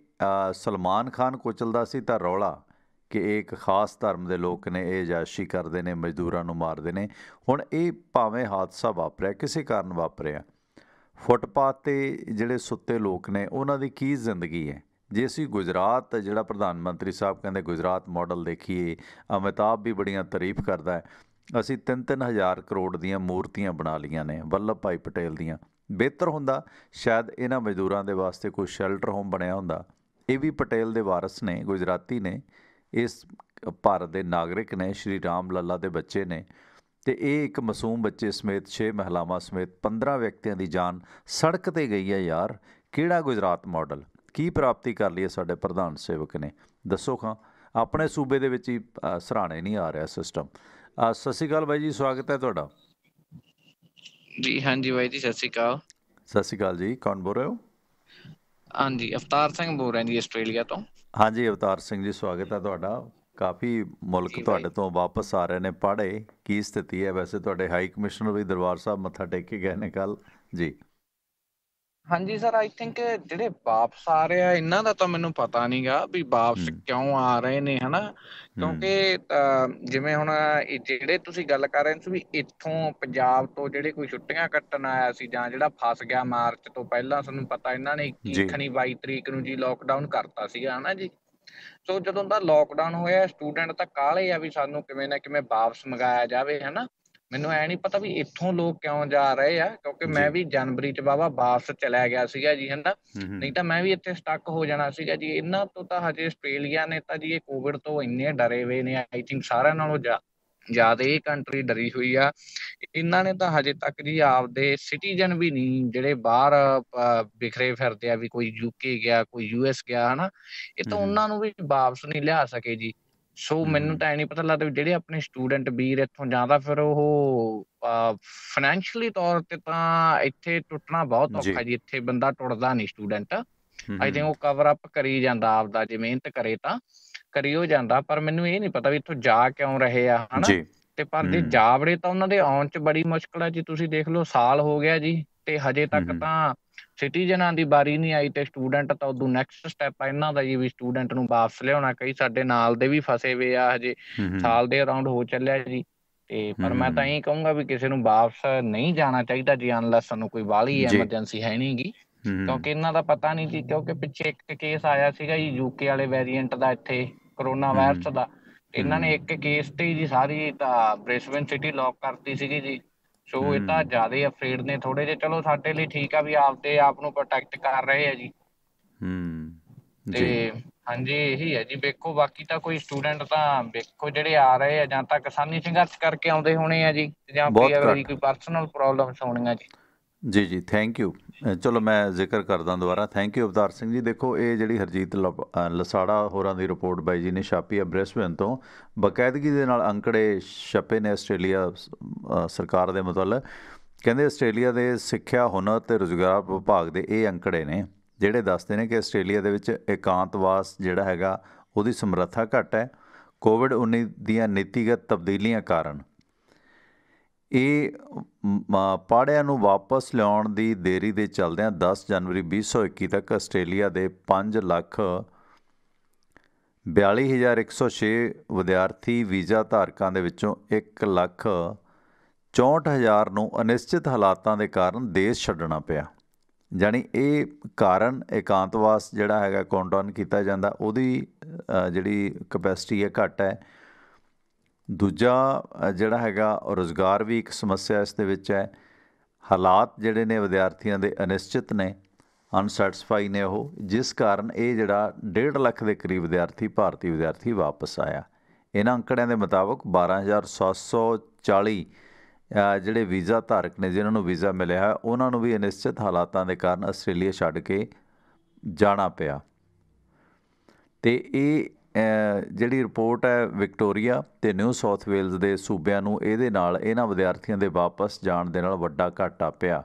ਸਲਮਾਨ ਖਾਨ ਕੁਚਲਦਾ ਸੀ ਤਾਂ ਰੌਲਾ ਕਿ ਇਹ ਇੱਕ ਖਾਸ ਧਰਮ ਦੇ ਲੋਕ ਨੇ, ਇਹ ਅਯਾਸ਼ੀ ਕਰਦੇ ਨੇ, ਮਜ਼ਦੂਰਾਂ ਨੂੰ ਮਾਰਦੇ ਨੇ। ਹੁਣ ਇਹ ਭਾਵੇਂ ਹਾਦਸਾ ਵਾਪਰਿਆ, ਕਿਸੇ ਕਾਰਨ ਵਾਪਰਿਆ, ਫੁੱਟਪਾਥ 'ਤੇ ਜਿਹੜੇ ਸੁੱਤੇ ਲੋਕ ਨੇ ਉਹਨਾਂ ਦੀ ਕੀ ਜ਼ਿੰਦਗੀ ਹੈ। ਜੇ ਅਸੀਂ ਗੁਜਰਾਤ, ਜਿਹੜਾ ਪ੍ਰਧਾਨ ਮੰਤਰੀ ਸਾਹਿਬ ਕਹਿੰਦੇ ਗੁਜਰਾਤ ਮਾਡਲ ਦੇਖੀਏ, ਅਮਿਤਾਭ ਵੀ ਬੜੀਆਂ ਤਾਰੀਫ ਕਰਦਾ ਹੈ, ਅਸੀਂ 3-3 ਹਜ਼ਾਰ ਕਰੋੜ ਦੀਆਂ ਮੂਰਤੀਆਂ ਬਣਾ ਲਈਆਂ ਨੇ ਵੱਲਭ ਭਾਈ ਪਟੇਲ ਦੀਆਂ। ਬਿਹਤਰ ਹੁੰਦਾ ਸ਼ਾਇਦ ਇਹਨਾਂ ਮਜ਼ਦੂਰਾਂ ਦੇ ਵਾਸਤੇ ਕੋਈ ਸ਼ੈਲਟਰ ਹੋਮ ਬਣਿਆ ਹੁੰਦਾ। ਇਹ ਵੀ ਪਟੇਲ ਦੇ ਵਾਰਸ ਨੇ, ਗੁਜਰਾਤੀ ਨੇ, ਇਸ ਭਾਰਤ ਦੇ ਨਾਗਰਿਕ ਨੇ, ਸ਼੍ਰੀ ਰਾਮ ਲੱਲਾ ਦੇ ਬੱਚੇ ਨੇ। ਅਤੇ ਇਹ ਇੱਕ ਮਾਸੂਮ ਬੱਚੇ ਸਮੇਤ 6 ਮਹਿਲਾਵਾਂ ਸਮੇਤ 15 ਵਿਅਕਤੀਆਂ ਦੀ ਜਾਨ ਸੜਕ 'ਤੇ ਗਈ ਹੈ। ਯਾਰ ਕਿਹੜਾ ਗੁਜਰਾਤ ਮਾਡਲ, ਕੀ ਪ੍ਰਾਪਤੀ ਕਰ ਲਈ ਹੈ ਸਾਡੇ ਪ੍ਰਧਾਨ ਸੇਵਕ ਨੇ, ਦੱਸੋ ਖਾਂ। ਆਪਣੇ ਸੂਬੇ ਦੇ ਵਿੱਚ ਹੀ ਸਰਾਣੇ ਨਹੀਂ ਆ ਰਿਹਾ ਸਿਸਟਮ। ਸਤਿ ਸ਼੍ਰੀ ਅਕਾਲ ਬਾਈ ਜੀ, ਸਵਾਗਤ ਹੈ ਤੁਹਾਡਾ ਜੀ। ਹਾਂਜੀ ਬਾਈ ਜੀ, ਸਤਿ ਸ਼੍ਰੀ ਅਕਾਲ। ਸਤਿ ਸ਼੍ਰੀ ਅਕਾਲ ਜੀ, ਕੌਣ ਬੋਲ ਰਹੇ ਹੋ? ਹਾਂਜੀ, ਅਵਤਾਰ ਸਿੰਘ ਬੋਲ ਰਿਹਾ ਜੀ, ਆਸਟ੍ਰੇਲੀਆ ਤੋਂ। ਹਾਂਜੀ ਅਵਤਾਰ ਸਿੰਘ ਜੀ, ਸਵਾਗਤ ਹੈ ਤੁਹਾਡਾ। ਕਾਫੀ ਮੁਲਕ ਤੁਹਾਡੇ ਤੋਂ ਵਾਪਸ ਆ ਰਹੇ ਨੇ ਪੜ੍ਹੇ, ਕੀ ਸਥਿਤੀ ਹੈ? ਵੈਸੇ ਤੁਹਾਡੇ ਹਾਈ ਕਮਿਸ਼ਨਰ ਵੀ ਦਰਬਾਰ ਸਾਹਿਬ ਮੱਥਾ ਟੇਕ ਕੇ ਗਏ ਨੇ ਕੱਲ੍ਹ ਜੀ। ਹਾਂਜੀ ਸਰ, ਆਈ ਥਿੰਕ ਜਿਹੜੇ ਵਾਪਸ ਆ ਰਹੇ ਆ ਇਹਨਾਂ ਦਾ ਤਾਂ ਮੈਨੂੰ ਪਤਾ ਨਹੀਂ ਗਾ ਵੀ ਵਾਪਸ ਕਿਉਂ ਆ ਰਹੇ ਨੇ, ਹਨਾ। ਕਿਉਂਕਿ ਜਿਵੇਂ ਹੁਣ ਜਿਹੜੇ ਤੁਸੀਂ ਗੱਲ ਕਰ ਰਹੇ ਸੀ ਵੀ ਇੱਥੋਂ ਪੰਜਾਬ ਤੋਂ ਜਿਹੜੇ ਕੋਈ ਛੁੱਟੀਆਂ ਕੱਟਣ ਆਇਆ ਸੀ ਜਾਂ ਜਿਹੜਾ ਫਸ ਗਿਆ ਮਾਰਚ ਤੋਂ ਪਹਿਲਾਂ, ਤੁਹਾਨੂੰ ਪਤਾ ਇਹਨਾਂ ਨੇ 21 ਤਰੀਕ ਨੂੰ ਜੀ ਲੋਕਡਾਊਨ ਕਰਤਾ ਸੀਗਾ, ਹਨਾ ਜੀ। ਸੋ ਜਦੋਂ ਦਾ ਲੋਕਡਾਊਨ ਹੋਇਆ, ਸਟੂਡੈਂਟ ਤਾਂ ਕਾਹਲੇ ਆ ਵੀ ਸਾਨੂੰ ਕਿਵੇਂ ਨਾ ਕਿਵੇਂ ਵਾਪਸ ਮੰਗਾਇਆ ਜਾਵੇ, ਹਨਾ। ਮੈਨੂੰ ਐ ਨਹੀਂ ਪਤਾ ਵੀ ਇੱਥੋਂ ਲੋਕ ਕਿਉਂ ਜਾ ਰਹੇ ਆ, ਕਿਉਂਕਿ ਮੈਂ ਵੀ ਜਨਵਰੀ 'ਚ ਵਾਪਸ ਚਲਿਆ ਗਿਆ ਸੀਗਾ ਜੀ, ਹਨਾ। ਨਹੀਂ ਤਾਂ ਮੈਂ ਵੀ ਇੱਥੇ ਸਟਕ ਹੋ ਜਾਣਾ ਸੀਗਾ ਜੀ। ਇਹਨਾਂ ਤੋਂ ਤਾਂ ਹਜੇ ਆਸਟ੍ਰੇਲੀਆ ਨੇ ਤਾਂ ਜੀ ਇਹ ਕੋਵਿਡ ਤੋਂ ਇੰਨੇ ਡਰੇ ਹੋਏ ਨੇ, ਆਈ ਥਿੰਕ ਸਾਰਿਆਂ ਨਾਲੋਂ ਜ਼ਿਆਦਾ ਇਹ ਕੰਟਰੀ ਡਰੀ ਹੋਈ ਆ। ਇਹਨਾਂ ਨੇ ਤਾਂ ਹਜੇ ਤੱਕ ਜੀ ਆਪਦੇ ਸਿਟੀਜ਼ਨ ਵੀ ਨਹੀਂ ਜਿਹੜੇ ਬਾਹਰ ਬਿਖਰੇ ਫਿਰਦੇ ਆ, ਵੀ ਕੋਈ UK ਗਿਆ, ਕੋਈ US ਗਿਆ, ਹਨਾ, ਇਹ ਤਾਂ ਉਹਨਾਂ ਨੂੰ ਵੀ ਵਾਪਸ ਨਹੀਂ ਲਿਆ ਸਕੇ ਜੀ। ਸੋ ਮੈਨੂੰ ਤਾਂ ਐ ਨਹੀਂ ਪਤਾ ਲੱਗਦਾ ਵੀ ਜਿਹੜੇ ਆਪਣੇ ਸਟੂਡੈਂਟ ਵੀਰ ਇੱਥੋਂ ਜਾਂਦਾ, ਫਿਰ ਉਹ ਫਾਈਨੈਂਸ਼ੀਅਲੀ ਤੌਰ ਤੇ ਤਾਂ ਇੱਥੇ ਟੁੱਟਣਾ ਬਹੁਤ ਔਖਾ ਜੀ। ਇੱਥੇ ਬੰਦਾ ਟੁੱਟਦਾ ਨਹੀਂ ਸਟੂਡੈਂਟ, ਆਈ ਥਿੰਕ ਉਹ ਕਵਰ ਅਪ ਕਰੀ ਜਾਂਦਾ ਆਪਦਾ, ਜੇ ਮਿਹਨਤ ਕਰੇ ਤਾਂ ਕਰੀ ਹੋ ਜਾਂਦਾ। ਪਰ ਮੈਨੂੰ ਇਹ ਨਹੀਂ ਪਤਾ ਵੀ ਇੱਥੋਂ ਜਾ ਕਿਉਂ ਰਹੇ ਆ, ਹਨਾ। ਤੇ ਪਰ ਜੇ ਜਾ ਵੜੇ ਤਾਂ ਉਹਨਾਂ ਦੇ ਆਉਣ 'ਚ ਬੜੀ ਮੁਸ਼ਕਿਲ ਆ ਜੀ। ਤੁਸੀਂ ਦੇਖ ਲਓ, ਸਾਲ ਹੋ ਗਿਆ ਜੀ ਤੇ ਹਜੇ ਤੱਕ ਤਾਂ ਸਿਟੀਜ਼ਨਾਂ ਦੀ ਵਾਰੀ ਨਹੀਂ ਆਈ, ਤੇ ਸਟੂਡੈਂਟ ਤਾਂ ਉਦੋਂ ਨੈਕਸਟ ਸਟੈਪ ਆ ਇਹਨਾਂ ਦਾ ਜੀ, ਵੀ ਸਟੂਡੈਂਟ ਨੂੰ ਵਾਪਸ ਲਿਆਉਣਾ। ਕਈ ਸਾਡੇ ਨਾਲ ਦੇ ਵੀ ਫਸੇ ਹੋਏ ਆ, ਹਜੇ ਸਾਲ ਦੇ ਅਰਾਊਂਡ ਹੋ ਚੱਲਿਆ ਜੀ। ਤੇ ਪਰ ਮੈਂ ਤਾਂ ਇਹੀ ਕਹੂੰਗਾ ਵੀ ਕਿਸੇ ਨੂੰ ਵਾਪਸ ਨਹੀਂ ਜਾਣਾ ਚਾਹੀਦਾ ਜੀ, ਅਨਲੈਸ ਸਾਨੂੰ ਕੋਈ ਬਾਹਲੀ ਐਮਰਜੈਂਸੀ ਹੈ ਨਹੀਂ ਗੀ। ਕਿਉਂਕਿ ਇਹਨਾਂ ਦਾ ਪਤਾ ਨਹੀਂ ਜੀ, ਕਿਉਂਕਿ ਪਿੱਛੇ ਇੱਕ ਕੇਸ ਆਇਆ ਸੀਗਾ ਜੀ UK ਵਾਲੇ ਵੇਰੀਐਂਟ ਦਾ, ਇੱਥੇ ਕਰੋਨਾ ਵਾਇਰਸ ਦਾ। ਇਹਨਾਂ ਨੇ ਇੱਕ ਕੇਸ ਤੇ ਜੀ ਸਾਰੀ ਤਾਂ ਬ੍ਰਿਸਬੇਨ ਸਿਟੀ ਲੌਕ ਕਰਤੀ ਸੀਗੀ ਜੀ। ਸੋ ਇਹ ਤਾਂ ਜ਼ਿਆਦਾ ਹੀ ਅਫਰੇਡ ਨੇ ਥੋੜੇ ਜਿਹੇ। ਚਲੋ ਸਾਡੇ ਲਈ ਠੀਕ ਆ ਵੀ ਆਪਦੇ ਆਪ ਨੂੰ ਪ੍ਰੋਟੈਕਟ ਕਰ ਰਹੇ ਆ ਜੀ। ਤੇ ਹਾਂਜੀ ਇਹੀ ਹੈ ਜੀ। ਵੇਖੋ ਬਾਕੀ ਤਾਂ ਕੋਈ ਸਟੂਡੈਂਟ ਤਾਂ ਵੇਖੋ ਜਿਹੜੇ ਆ ਰਹੇ ਆ, ਜਾਂ ਤਾਂ ਕਿਸਾਨੀ ਸੰਘਰਸ਼ ਕਰਕੇ ਆਉਂਦੇ ਹੋਣੇ ਆ ਜੀ, ਜਾਂ ਕੋਈ ਪਰਸਨਲ ਪ੍ਰੋਬਲਮਸ ਹੋਣੀਆਂ ਜੀ। ਜੀ ਜੀ, ਥੈਂਕ ਯੂ। ਚਲੋ ਮੈਂ ਜ਼ਿਕਰ ਕਰਦਾ ਦੁਬਾਰਾ। Thank you Avtar Singh ji. ਦੇਖੋ ਇਹ ਜਿਹੜੀ ਹਰਜੀਤ ਲਸਾੜਾ ਹੋਰਾਂ ਦੀ ਰਿਪੋਰਟ ਬਾਈ ਜੀ ਨੇ ਛਾਪੀ ਆ ਬ੍ਰਿਸਬੇਨ ਤੋਂ, ਬਾਕਾਇਦਗੀ ਦੇ ਨਾਲ ਅੰਕੜੇ ਛਪੇ ਨੇ ਆਸਟ੍ਰੇਲੀਆ ਸਰਕਾਰ ਦੇ ਮੁਤਲਕ। ਕਹਿੰਦੇ ਆਸਟ੍ਰੇਲੀਆ ਦੇ ਸਿੱਖਿਆ, ਹੁਨਰ ਅਤੇ ਰੁਜ਼ਗਾਰ ਵਿਭਾਗ ਦੇ ਇਹ ਅੰਕੜੇ ਨੇ ਜਿਹੜੇ ਦੱਸਦੇ ਨੇ ਕਿ ਆਸਟ੍ਰੇਲੀਆ ਦੇ ਵਿੱਚ ਇਕਾਂਤਵਾਸ ਜਿਹੜਾ ਹੈਗਾ ਉਹਦੀ ਸਮਰੱਥਾ ਘੱਟ ਹੈ। COVID-19 ਦੀਆਂ ਨੀਤੀਗਤ ਤਬਦੀਲੀਆਂ ਕਾਰਨ ਇਹ ਪਾੜਿਆਂ ਨੂੰ ਵਾਪਸ ਲਿਆਉਣ ਦੀ ਦੇਰੀ ਦੇ ਚੱਲਦਿਆਂ 10 ਜਨਵਰੀ 2021 ਤੱਕ ਆਸਟ੍ਰੇਲੀਆ ਦੇ 5,42,106 ਵਿਦਿਆਰਥੀ ਵੀਜ਼ਾ ਧਾਰਕਾਂ ਦੇ ਵਿੱਚੋਂ 1,64,000 ਨੂੰ ਅਨਿਸ਼ਚਿਤ ਹਾਲਾਤਾਂ ਦੇ ਕਾਰਨ ਦੇਸ਼ ਛੱਡਣਾ ਪਿਆ। ਜਾਣੀ ਇਹ ਕਾਰਨ ਇਕਾਂਤਵਾਸ ਜਿਹੜਾ ਹੈਗਾ ਕਾਊਂਟਡਾਊਨ ਕੀਤਾ ਜਾਂਦਾ, ਉਹਦੀ ਜਿਹੜੀ ਕਪੈਸਿਟੀ ਹੈ ਘੱਟ ਹੈ। ਦੂਜਾ ਜਿਹੜਾ ਹੈਗਾ ਰੁਜ਼ਗਾਰ ਵੀ ਇੱਕ ਸਮੱਸਿਆ ਇਸ ਦੇ ਵਿੱਚ ਹੈ। ਹਾਲਾਤ ਜਿਹੜੇ ਨੇ ਵਿਦਿਆਰਥੀਆਂ ਦੇ ਅਨਿਸ਼ਚਿਤ ਨੇ, ਅਨਸੈਟਿਸਫਾਈ ਨੇ ਉਹ, ਜਿਸ ਕਾਰਨ ਇਹ ਜਿਹੜਾ 1.5 ਲੱਖ ਦੇ ਕਰੀਬ ਵਿਦਿਆਰਥੀ, ਭਾਰਤੀ ਵਿਦਿਆਰਥੀ ਵਾਪਸ ਆਇਆ। ਇਹਨਾਂ ਅੰਕੜਿਆਂ ਦੇ ਮੁਤਾਬਕ 12,740 ਜਿਹੜੇ ਵੀਜ਼ਾ ਧਾਰਕ ਨੇ, ਜਿਨ੍ਹਾਂ ਨੂੰ ਵੀਜ਼ਾ ਮਿਲਿਆ ਹੈ, ਉਹਨਾਂ ਨੂੰ ਵੀ ਅਨਿਸ਼ਚਿਤ ਹਾਲਾਤਾਂ ਦੇ ਕਾਰਨ ਆਸਟ੍ਰੇਲੀਆ ਛੱਡ ਕੇ ਜਾਣਾ ਪਿਆ। ਅਤੇ ਇਹ ਜਿਹੜੀ ਰਿਪੋਰਟ ਹੈ ਵਿਕਟੋਰੀਆ ਅਤੇ ਨਿਊ ਸਾਊਥ ਵੇਲਜ਼ ਦੇ ਸੂਬਿਆਂ ਨੂੰ ਇਹਦੇ ਨਾਲ, ਇਹਨਾਂ ਵਿਦਿਆਰਥੀਆਂ ਦੇ ਵਾਪਸ ਜਾਣ ਦੇ ਨਾਲ ਵੱਡਾ ਘਾਟਾ ਪਿਆ।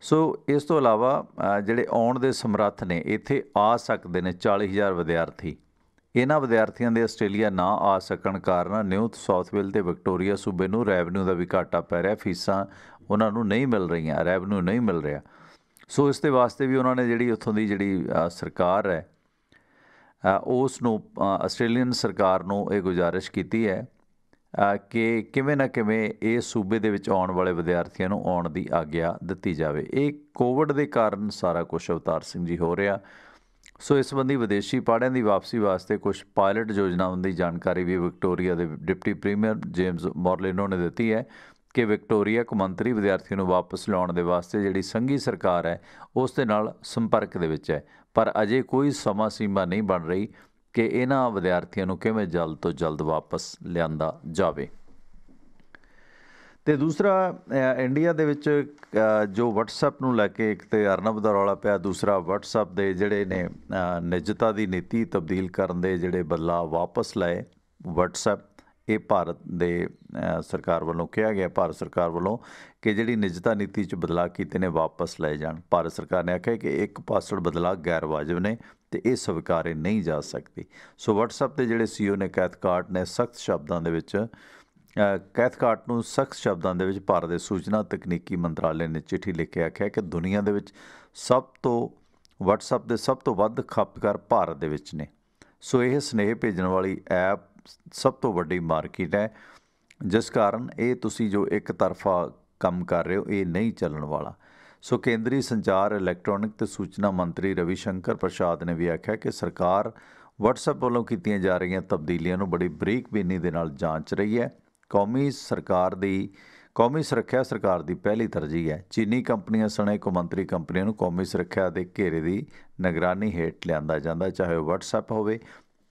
ਸੋ ਇਸ ਤੋਂ ਇਲਾਵਾ ਜਿਹੜੇ ਆਉਣ ਦੇ ਸਮਰੱਥ ਨੇ, ਇੱਥੇ ਆ ਸਕਦੇ ਨੇ 40,000 ਵਿਦਿਆਰਥੀ। ਇਹਨਾਂ ਵਿਦਿਆਰਥੀਆਂ ਦੇ ਆਸਟ੍ਰੇਲੀਆ ਨਾ ਆ ਸਕਣ ਕਾਰਨ ਨਿਊ ਸਾਊਥ ਵੇਲ ਅਤੇ ਵਿਕਟੋਰੀਆ ਸੂਬੇ ਨੂੰ ਰੈਵਨਿਊ ਦਾ ਵੀ ਘਾਟਾ ਪੈ ਰਿਹਾ। ਫੀਸਾਂ ਉਹਨਾਂ ਨੂੰ ਨਹੀਂ ਮਿਲ ਰਹੀਆਂ, ਰੈਵਨਿਊ ਨਹੀਂ ਮਿਲ ਰਿਹਾ। ਸੋ ਇਸ ਦੇ ਵਾਸਤੇ ਵੀ ਉਹਨਾਂ ਨੇ ਜਿਹੜੀ ਉੱਥੋਂ ਦੀ ਜਿਹੜੀ ਸਰਕਾਰ ਹੈ ਉਸ ਨੂੰ ਆਸਟ੍ਰੇਲੀਅਨ ਸਰਕਾਰ ਨੂੰ ਇਹ ਗੁਜ਼ਾਰਿਸ਼ ਕੀਤੀ ਹੈ ਕਿ ਕਿਵੇਂ ਨਾ ਕਿਵੇਂ ਇਸ ਸੂਬੇ ਦੇ ਵਿੱਚ ਆਉਣ ਵਾਲੇ ਵਿਦਿਆਰਥੀਆਂ ਨੂੰ ਆਉਣ ਦੀ ਆਗਿਆ ਦਿੱਤੀ ਜਾਵੇ। ਇਹ ਕੋਵਿਡ ਦੇ ਕਾਰਨ ਸਾਰਾ ਕੁਛ ਅਵਤਾਰ ਸਿੰਘ ਜੀ ਹੋ ਰਿਹਾ। ਸੋ ਇਸ ਸੰਬੰਧੀ ਵਿਦੇਸ਼ੀ ਪਾੜਿਆਂ ਦੀ ਵਾਪਸੀ ਵਾਸਤੇ ਕੁਛ ਪਾਇਲਟ ਯੋਜਨਾਵਾਂ ਦੀ ਜਾਣਕਾਰੀ ਵੀ ਵਿਕਟੋਰੀਆ ਦੇ ਡਿਪਟੀ ਪ੍ਰੀਮੀਅਰ ਜੇਮਸ ਮੋਰਲੇਨੋ ਨੇ ਦਿੱਤੀ ਹੈ ਕਿ ਵਿਕਟੋਰੀਆ ਕੌਮਾਂਤਰੀ ਵਿਦਿਆਰਥੀਆਂ ਨੂੰ ਵਾਪਸ ਲਿਆਉਣ ਦੇ ਵਾਸਤੇ ਜਿਹੜੀ ਸੰਘੀ ਸਰਕਾਰ ਹੈ ਉਸ ਦੇ ਨਾਲ ਸੰਪਰਕ ਦੇ ਵਿੱਚ ਹੈ, ਪਰ ਅਜੇ ਕੋਈ ਸਮਾਂ ਸੀਮਾ ਨਹੀਂ ਬਣ ਰਹੀ ਕਿ ਇਹਨਾਂ ਵਿਦਿਆਰਥੀਆਂ ਨੂੰ ਕਿਵੇਂ ਜਲਦ ਤੋਂ ਜਲਦ ਵਾਪਸ ਲਿਆਂਦਾ ਜਾਵੇ। ਅਤੇ ਦੂਸਰਾ ਇੰਡੀਆ ਦੇ ਵਿੱਚ ਜੋ ਵਟਸਐਪ ਨੂੰ ਲੈ ਕੇ ਇੱਕ ਤਾਂ ਅਰਨਬ ਦਾ ਰੌਲਾ ਪਿਆ, ਦੂਸਰਾ ਵਟਸਐਪ ਦੇ ਜਿਹੜੇ ਨੇ ਨਿੱਜਤਾ ਦੀ ਨੀਤੀ ਤਬਦੀਲ ਕਰਨ ਦੇ ਜਿਹੜੇ ਬਦਲਾਅ ਵਾਪਸ ਲਏ ਵਟਸਐਪ, ਇਹ ਭਾਰਤ ਦੇ ਸਰਕਾਰ ਵੱਲੋਂ ਕਿਹਾ ਗਿਆ, ਭਾਰਤ ਸਰਕਾਰ ਵੱਲੋਂ ਕਿ ਜਿਹੜੀ ਨਿੱਜਤਾ ਨੀਤੀ 'ਚ ਬਦਲਾਅ ਕੀਤੇ ਨੇ ਵਾਪਸ ਲਏ ਜਾਣ। ਭਾਰਤ ਸਰਕਾਰ ਨੇ ਆਖਿਆ ਕਿ ਇੱਕ ਪਾਸਵਰਡ ਬਦਲਾਅ ਗੈਰ ਵਾਜਬ ਨੇ ਅਤੇ ਇਹ ਸਵੀਕਾਰੇ ਨਹੀਂ ਜਾ ਸਕਦੀ। ਸੋ ਵਟਸਐਪ ਦੇ ਜਿਹੜੇ CEO ਨੇ ਕੈਥਕਾਰਟ ਨੇ ਸਖਤ ਸ਼ਬਦਾਂ ਦੇ ਵਿੱਚ ਕੈਥਕਾਰਟ ਨੂੰ ਸਖਤ ਸ਼ਬਦਾਂ ਦੇ ਵਿੱਚ ਭਾਰਤ ਦੇ ਸੂਚਨਾ ਤਕਨੀਕੀ ਮੰਤਰਾਲੇ ਨੇ ਚਿੱਠੀ ਲਿਖ ਕੇ ਆਖਿਆ ਕਿ ਦੁਨੀਆ ਦੇ ਵਿੱਚ ਵਟਸਐਪ ਦੇ ਸਭ ਤੋਂ ਵੱਧ ਖਪਤਕਾਰ ਭਾਰਤ ਦੇ ਵਿੱਚ ਨੇ। ਸੋ ਇਹ ਸੁਨੇਹੇ ਭੇਜਣ ਵਾਲੀ ਐਪ ਸਭ ਤੋਂ ਵੱਡੀ ਮਾਰਕੀਟ ਹੈ, ਜਿਸ ਕਾਰਨ ਇਹ ਤੁਸੀਂ ਜੋ ਇੱਕ ਤਰਫਾ ਕੰਮ ਕਰ ਰਹੇ ਹੋ ਇਹ ਨਹੀਂ ਚੱਲਣ ਵਾਲਾ। ਸੋ ਕੇਂਦਰੀ ਸੰਚਾਰ, ਇਲੈਕਟ੍ਰੋਨਿਕ ਅਤੇ ਸੂਚਨਾ ਮੰਤਰੀ ਰਵੀ ਸ਼ੰਕਰ ਪ੍ਰਸਾਦ ਨੇ ਵੀ ਆਖਿਆ ਕਿ ਸਰਕਾਰ ਵਟਸਐਪ ਵੱਲੋਂ ਕੀਤੀਆਂ ਜਾ ਰਹੀਆਂ ਤਬਦੀਲੀਆਂ ਨੂੰ ਬੜੀ ਬਰੀਕਬੀਨੀ ਦੇ ਨਾਲ ਜਾਂਚ ਰਹੀ ਹੈ। ਕੌਮੀ ਸੁਰੱਖਿਆ ਸਰਕਾਰ ਦੀ ਪਹਿਲੀ ਤਰਜੀਹ ਹੈ। ਚੀਨੀ ਕੰਪਨੀਆਂ ਸਣੇ ਕੌਮਾਂਤਰੀ ਕੰਪਨੀਆਂ ਨੂੰ ਕੌਮੀ ਸੁਰੱਖਿਆ ਦੇ ਘੇਰੇ ਦੀ ਨਿਗਰਾਨੀ ਹੇਠ ਲਿਆਂਦਾ ਜਾਂਦਾ, ਚਾਹੇ ਉਹ ਵਟਸਐਪ ਹੋਵੇ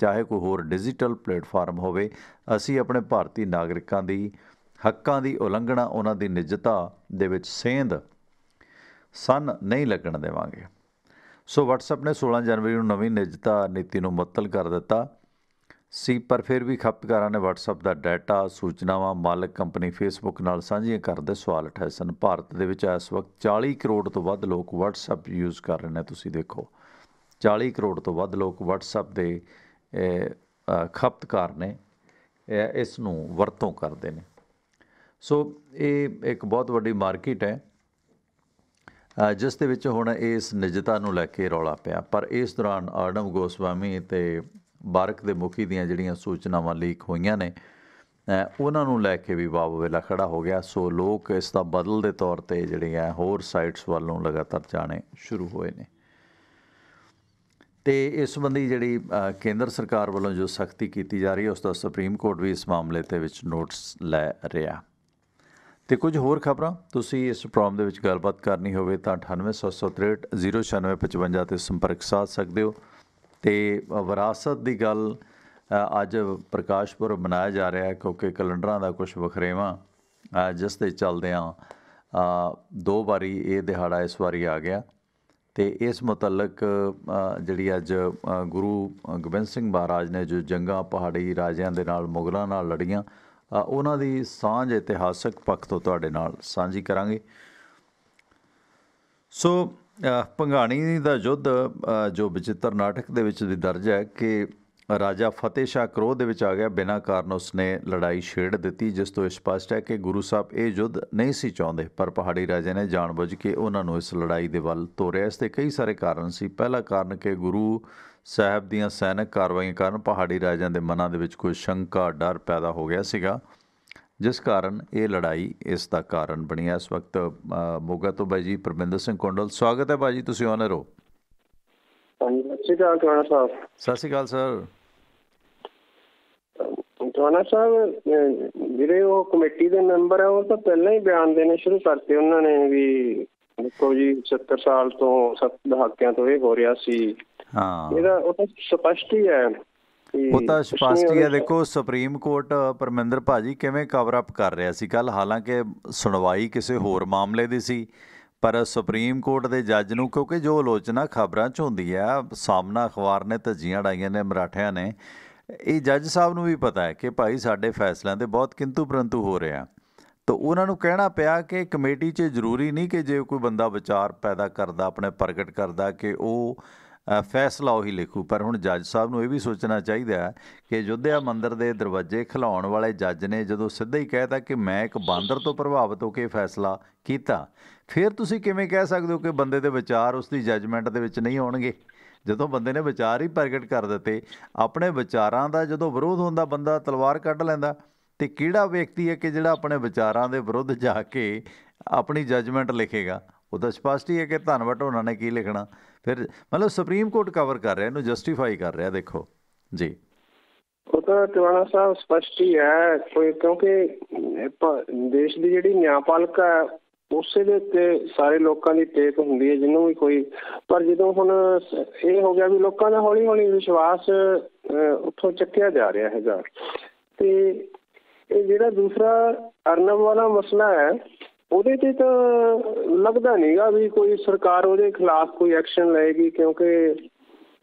ਚਾਹੇ ਕੋਈ ਹੋਰ ਡਿਜੀਟਲ ਪਲੇਟਫਾਰਮ ਹੋਵੇ। ਅਸੀਂ ਆਪਣੇ ਭਾਰਤੀ ਨਾਗਰਿਕਾਂ ਦੀ ਹੱਕਾਂ ਦੀ ਉਲੰਘਣਾ, ਉਹਨਾਂ ਦੀ ਨਿੱਜਤਾ ਦੇ ਵਿੱਚ ਸੇਂਧ ਨਹੀਂ ਲੱਗਣ ਦੇਵਾਂਗੇ। ਸੋ ਵਟਸਐਪ ਨੇ 16 ਜਨਵਰੀ ਨੂੰ ਨਵੀਂ ਨਿੱਜਤਾ ਨੀਤੀ ਨੂੰ ਮੁਅੱਤਲ ਕਰ ਦਿੱਤਾ ਸੀ, ਪਰ ਫਿਰ ਵੀ ਖਪਤਕਾਰਾਂ ਨੇ ਵਟਸਐਪ ਦਾ ਡਾਟਾ ਸੂਚਨਾਵਾਂ ਮਾਲਕ ਕੰਪਨੀ ਫੇਸਬੁੱਕ ਨਾਲ ਸਾਂਝੀਆਂ ਕਰਨ ਦੇ ਸਵਾਲ ਉਠਾਏ ਸਨ। ਭਾਰਤ ਦੇ ਵਿੱਚ ਇਸ ਵਕਤ 40 ਕਰੋੜ ਤੋਂ ਵੱਧ ਲੋਕ ਵਟਸਐਪ ਯੂਜ਼ ਕਰ ਰਹੇ ਨੇ। ਤੁਸੀਂ ਦੇਖੋ 40 ਕਰੋੜ ਤੋਂ ਵੱਧ ਲੋਕ ਵਟਸਐਪ ਦੇ ਖਪਤਕਾਰ ਨੇ, ਇਸ ਨੂੰ ਵਰਤੋਂ ਕਰਦੇ ਨੇ। ਸੋ ਇਹ ਇੱਕ ਬਹੁਤ ਵੱਡੀ ਮਾਰਕੀਟ ਹੈ ਜਿਸ ਦੇ ਵਿੱਚ ਹੁਣ ਇਸ ਨਿੱਜਤਾ ਨੂੰ ਲੈ ਕੇ ਰੌਲਾ ਪਿਆ। ਪਰ ਇਸ ਦੌਰਾਨ ਅਰਨਬ ਗੋਸਵਾਮੀ ਅਤੇ ਬਾਰਕ ਦੇ ਮੁਖੀ ਦੀਆਂ ਜਿਹੜੀਆਂ ਸੂਚਨਾਵਾਂ ਲੀਕ ਹੋਈਆਂ ਨੇ ਉਹਨਾਂ ਨੂੰ ਲੈ ਕੇ ਵੀ ਵਾਵ-ਵੇਲਾ ਖੜਾ ਹੋ ਗਿਆ। ਸੋ ਲੋਕ ਇਸ ਦਾ ਬਦਲ ਦੇ ਤੌਰ 'ਤੇ ਜਿਹੜੀਆਂ ਹੋਰ ਸਾਈਟਸ ਵੱਲ ਨੂੰ ਲਗਾਤਾਰ ਜਾਣੇ ਸ਼ੁਰੂ ਹੋਏ ਨੇ। ਅਤੇ ਇਸ ਸੰਬੰਧੀ ਜਿਹੜੀ ਕੇਂਦਰ ਸਰਕਾਰ ਵੱਲੋਂ ਜੋ ਸਖਤੀ ਕੀਤੀ ਜਾ ਰਹੀ ਹੈ ਉਸ ਦਾ ਸੁਪਰੀਮ ਕੋਰਟ ਵੀ ਇਸ ਮਾਮਲੇ ਦੇ ਵਿੱਚ ਨੋਟਿਸ ਲੈ ਰਿਹਾ। ਅਤੇ ਕੁਝ ਹੋਰ ਖਬਰਾਂ ਤੁਸੀਂ ਇਸ ਪ੍ਰੋਗਰਾਮ ਦੇ ਵਿੱਚ ਗੱਲਬਾਤ ਕਰਨੀ ਹੋਵੇ ਤਾਂ 98-763-09655 'ਤੇ ਸੰਪਰਕ ਸਾਧ ਸਕਦੇ ਹੋ। ਅਤੇ ਵਿਰਾਸਤ ਦੀ ਗੱਲ ਅੱਜ ਪ੍ਰਕਾਸ਼ ਪੁਰਬ ਮਨਾਇਆ ਜਾ ਰਿਹਾ ਕਿਉਂਕਿ ਕੈਲੰਡਰਾਂ ਦਾ ਕੁਛ ਵਖਰੇਵਾਂ ਜਿਸ ਦੇ ਚੱਲਦਿਆਂ 2 ਵਾਰੀ ਇਹ ਦਿਹਾੜਾ ਇਸ ਵਾਰੀ ਆ ਗਿਆ। ਅਤੇ ਇਸ ਮੁਤਲਕ ਜਿਹੜੀ ਅੱਜ ਗੁਰੂ ਗੋਬਿੰਦ ਸਿੰਘ ਮਹਾਰਾਜ ਨੇ ਜੋ ਜੰਗਾਂ ਪਹਾੜੀ ਰਾਜਿਆਂ ਦੇ ਨਾਲ ਮੁਗਲਾਂ ਨਾਲ ਲੜੀਆਂ ਉਹਨਾਂ ਦੀ ਸਾਂਝ ਇਤਿਹਾਸਕ ਪੱਖ ਤੋਂ ਤੁਹਾਡੇ ਨਾਲ ਸਾਂਝੀ ਕਰਾਂਗੇ। ਸੋ ਭੰਗਾਣੀ ਦਾ ਯੁੱਧ ਜੋ ਬਚਿੱਤਰ ਨਾਟਕ ਦੇ ਵਿੱਚ ਵੀ ਦਰਜ ਹੈ ਕਿ ਰਾਜਾ ਫਤਿਹ ਸ਼ਾਹ ਕਰੋਧ ਦੇ ਵਿੱਚ ਆ ਗਿਆ, ਬਿਨਾਂ ਕਾਰਨ ਉਸਨੇ ਲੜਾਈ ਛੇੜ ਦਿੱਤੀ, ਜਿਸ ਤੋਂ ਇਹ ਸਪਸ਼ਟ ਹੈ ਕਿ ਗੁਰੂ ਸਾਹਿਬ ਇਹ ਯੁੱਧ ਨਹੀਂ ਸੀ ਚਾਹੁੰਦੇ, ਪਰ ਪਹਾੜੀ ਰਾਜੇ ਨੇ ਜਾਣਬੁੱਝ ਕੇ ਉਹਨਾਂ ਨੂੰ ਇਸ ਲੜਾਈ ਦੇ ਵੱਲ ਤੋਰਿਆ। ਇਸ ਦੇ ਕਈ ਸਾਰੇ ਕਾਰਨ ਸੀ। ਪਹਿਲਾ ਕਾਰਨ ਕਿ ਗੁਰੂ ਸਾਹਿਬ ਦੀਆਂ ਸੈਨਿਕ ਕਾਰਵਾਈਆਂ ਕਾਰਨ ਪਹਾੜੀ ਰਾਜਿਆਂ ਦੇ ਮਨਾਂ ਦੇ ਵਿੱਚ ਕੋਈ ਸ਼ੰਕਾ, ਡਰ ਪੈਦਾ ਹੋ ਗਿਆ ਸੀਗਾ, ਜਿਸ ਕਾਰਨ ਇਹ ਲੜਾਈ ਇਸ ਦਾ ਕਾਰਨ ਬਣੀ ਹੈ। ਇਸ ਵਕਤ ਮੋਗਾ ਤੋਂ ਬਾਈ ਜੀ ਪਰਮਿੰਦਰ ਸਿੰਘ ਕੁੰਡਲ, ਸਵਾਗਤ ਹੈ ਬਾਈ ਜੀ, ਤੁਸੀਂ ਆਨਰ ਹੋ। ਸਤਿ ਸ਼੍ਰੀ ਅਕਾਲ ਟਵਾਣਾ ਸਾਹਿਬ। ਸਤਿ ਸ਼੍ਰੀ ਅਕਾਲ ਸਰ। ਟਵਾਣਾ ਸਾਹਿਬ ਜਿਹੜੇ ਉਹ ਕਮੇਟੀ ਦੇ ਮੈਂਬਰ ਆ ਉਹ ਤਾਂ ਪਹਿਲਾਂ ਹੀ ਬਿਆਨ ਦੇਣੇ ਸ਼ੁਰੂ ਕਰਤੇ ਉਹਨਾਂ ਨੇ ਵੀ ਦੇਖੋ ਜੀ 70 ਸਾਲ ਤੋਂ 7 ਦਹਾਕਿਆਂ ਤੋਂ ਇਹ ਹੋ ਰਿਹਾ ਸੀ। ਹਾਂ, ਇਹਦਾ ਉਹ ਤਾਂ ਸਪਸ਼ਟ ਹੀ ਹੈ, ਉਹ ਤਾਂ ਸਪਸ਼ਟ ਹੀ ਹੈ। ਦੇਖੋ ਸੁਪਰੀਮ ਕੋਰਟ ਪਰਮਿੰਦਰ ਭਾਜੀ ਕਿਵੇਂ ਕਵਰ ਅਪ ਕਰ ਰਿਹਾ ਸੀ ਕੱਲ੍ਹ, ਹਾਲਾਂਕਿ ਸੁਣਵਾਈ ਕਿਸੇ ਹੋਰ ਮਾਮਲੇ ਦੀ ਸੀ, ਪਰ ਸੁਪਰੀਮ ਕੋਰਟ ਦੇ ਜੱਜ ਨੂੰ, ਕਿਉਂਕਿ ਜੋ ਆਲੋਚਨਾ ਖਬਰਾਂ 'ਚ ਹੁੰਦੀ ਹੈ, ਸਾਹਮਣਾ ਅਖਬਾਰ ਨੇ ਧੱਜੀਆਂ ਉਡਾਈਆਂ ਨੇ ਮਰਾਠਿਆਂ ਨੇ, ਇਹ ਜੱਜ ਸਾਹਿਬ ਨੂੰ ਵੀ ਪਤਾ ਹੈ ਕਿ ਭਾਈ ਸਾਡੇ ਫੈਸਲਿਆਂ 'ਤੇ ਬਹੁਤ ਕਿੰਤੂ ਪਰੰਤੂ ਹੋ ਰਿਹਾ। ਤਾਂ ਉਹਨਾਂ ਨੂੰ ਕਹਿਣਾ ਪਿਆ ਕਿ ਕਮੇਟੀ 'ਚ ਜ਼ਰੂਰੀ ਨਹੀਂ ਕਿ ਜੇ ਕੋਈ ਬੰਦਾ ਵਿਚਾਰ ਪੈਦਾ ਕਰਦਾ, ਆਪਣੇ ਪ੍ਰਗਟ ਕਰਦਾ, ਕਿ ਉਹ ਫੈਸਲਾ ਉਹੀ ਲਿਖੂ। ਪਰ ਹੁਣ ਜੱਜ ਸਾਹਿਬ ਨੂੰ ਇਹ ਵੀ ਸੋਚਣਾ ਚਾਹੀਦਾ ਕਿ ਅਯੁੱਧਿਆ ਮੰਦਿਰ ਦੇ ਦਰਵਾਜ਼ੇ ਖਿਲਾਉਣ ਵਾਲੇ ਜੱਜ ਨੇ ਜਦੋਂ ਸਿੱਧਾ ਹੀ ਕਹਿਤਾ ਕਿ ਮੈਂ ਇੱਕ ਬਾਂਦਰ ਤੋਂ ਪ੍ਰਭਾਵਿਤ ਹੋ ਕੇ ਫੈਸਲਾ ਕੀਤਾ, ਫਿਰ ਤੁਸੀਂ ਕਿਵੇਂ ਕਹਿ ਸਕਦੇ ਹੋ ਕਿ ਬੰਦੇ ਦੇ ਵਿਚਾਰ ਉਸ ਦੀ ਜੱਜਮੈਂਟ ਦੇ ਵਿੱਚ ਨਹੀਂ ਆਉਣਗੇ? ਜਦੋਂ ਬੰਦੇ ਨੇ ਵਿਚਾਰ ਹੀ ਪ੍ਰਗਟ ਕਰ ਦਿੱਤੇ, ਆਪਣੇ ਵਿਚਾਰਾਂ ਦਾ ਜਦੋਂ ਵਿਰੋਧ ਹੁੰਦਾ ਬੰਦਾ ਤਲਵਾਰ ਕੱਢ ਲੈਂਦਾ। ਅਤੇ ਕਿਹੜਾ ਵਿਅਕਤੀ ਹੈ ਕਿ ਜਿਹੜਾ ਆਪਣੇ ਵਿਚਾਰਾਂ ਦੇ ਵਿਰੁੱਧ ਜਾ ਕੇ ਆਪਣੀ ਜੱਜਮੈਂਟ ਲਿਖੇਗਾ? ਉਹ ਤਾਂ ਸਪਸ਼ਟ ਹੀ ਹੈ ਕਿ ਧੰਨਵਾਦ ਉਹਨਾਂ ਨੇ ਕੀ ਲਿਖਣਾ। ਫਿਰ ਮਤਲਬ ਸੁਪਰੀਮ ਕੋਰਟ ਕਵਰ ਕਰ ਰਿਹਾ, ਇਹਨੂੰ ਜਸਟੀਫਾਈ ਕਰ ਰਿਹਾ। ਦੇਖੋ ਜੀ, ਉਹ ਤਾਂ ਟਿਵਾਣਾ ਸਾਹਿਬ ਸਪਸ਼ਟ ਹੀ ਹੈ ਕੋਈ, ਕਿਉਂਕਿ ਦੇਸ਼ ਦੀ ਜਿਹੜੀ ਨਿਆਂਪਾਲਿਕਾ ਹੈ ਉਸੇ ਦੇ ਉੱਤੇ ਸਾਰੇ ਲੋਕਾਂ ਦੀ ਟੇਕ ਹੁੰਦੀ ਹੈ ਜਿਹਨੂੰ ਵੀ ਕੋਈ। ਪਰ ਜਦੋਂ ਹੁਣ ਇਹ ਹੋ ਗਿਆ ਵੀ ਲੋਕਾਂ ਦਾ ਹੌਲੀ ਹੌਲੀ ਵਿਸ਼ਵਾਸ ਉੱਥੋਂ ਚੱਕਿਆ ਜਾ ਰਿਹਾ ਹੈਗਾ, ਤੇ ਇਹ ਜਿਹੜਾ ਦੂਸਰਾ ਅਰਨਬ ਵਾਲਾ ਮਸਲਾ ਹੈ ਉਹਦੇ ਤੇ ਤਾਂ ਲੱਗਦਾ ਨਹੀਂ ਗਾ ਵੀ ਕੋਈ ਸਰਕਾਰ ਉਹਦੇ ਖਿਲਾਫ ਕੋਈ ਐਕਸ਼ਨ ਲਏਗੀ, ਕਿਉਂਕਿ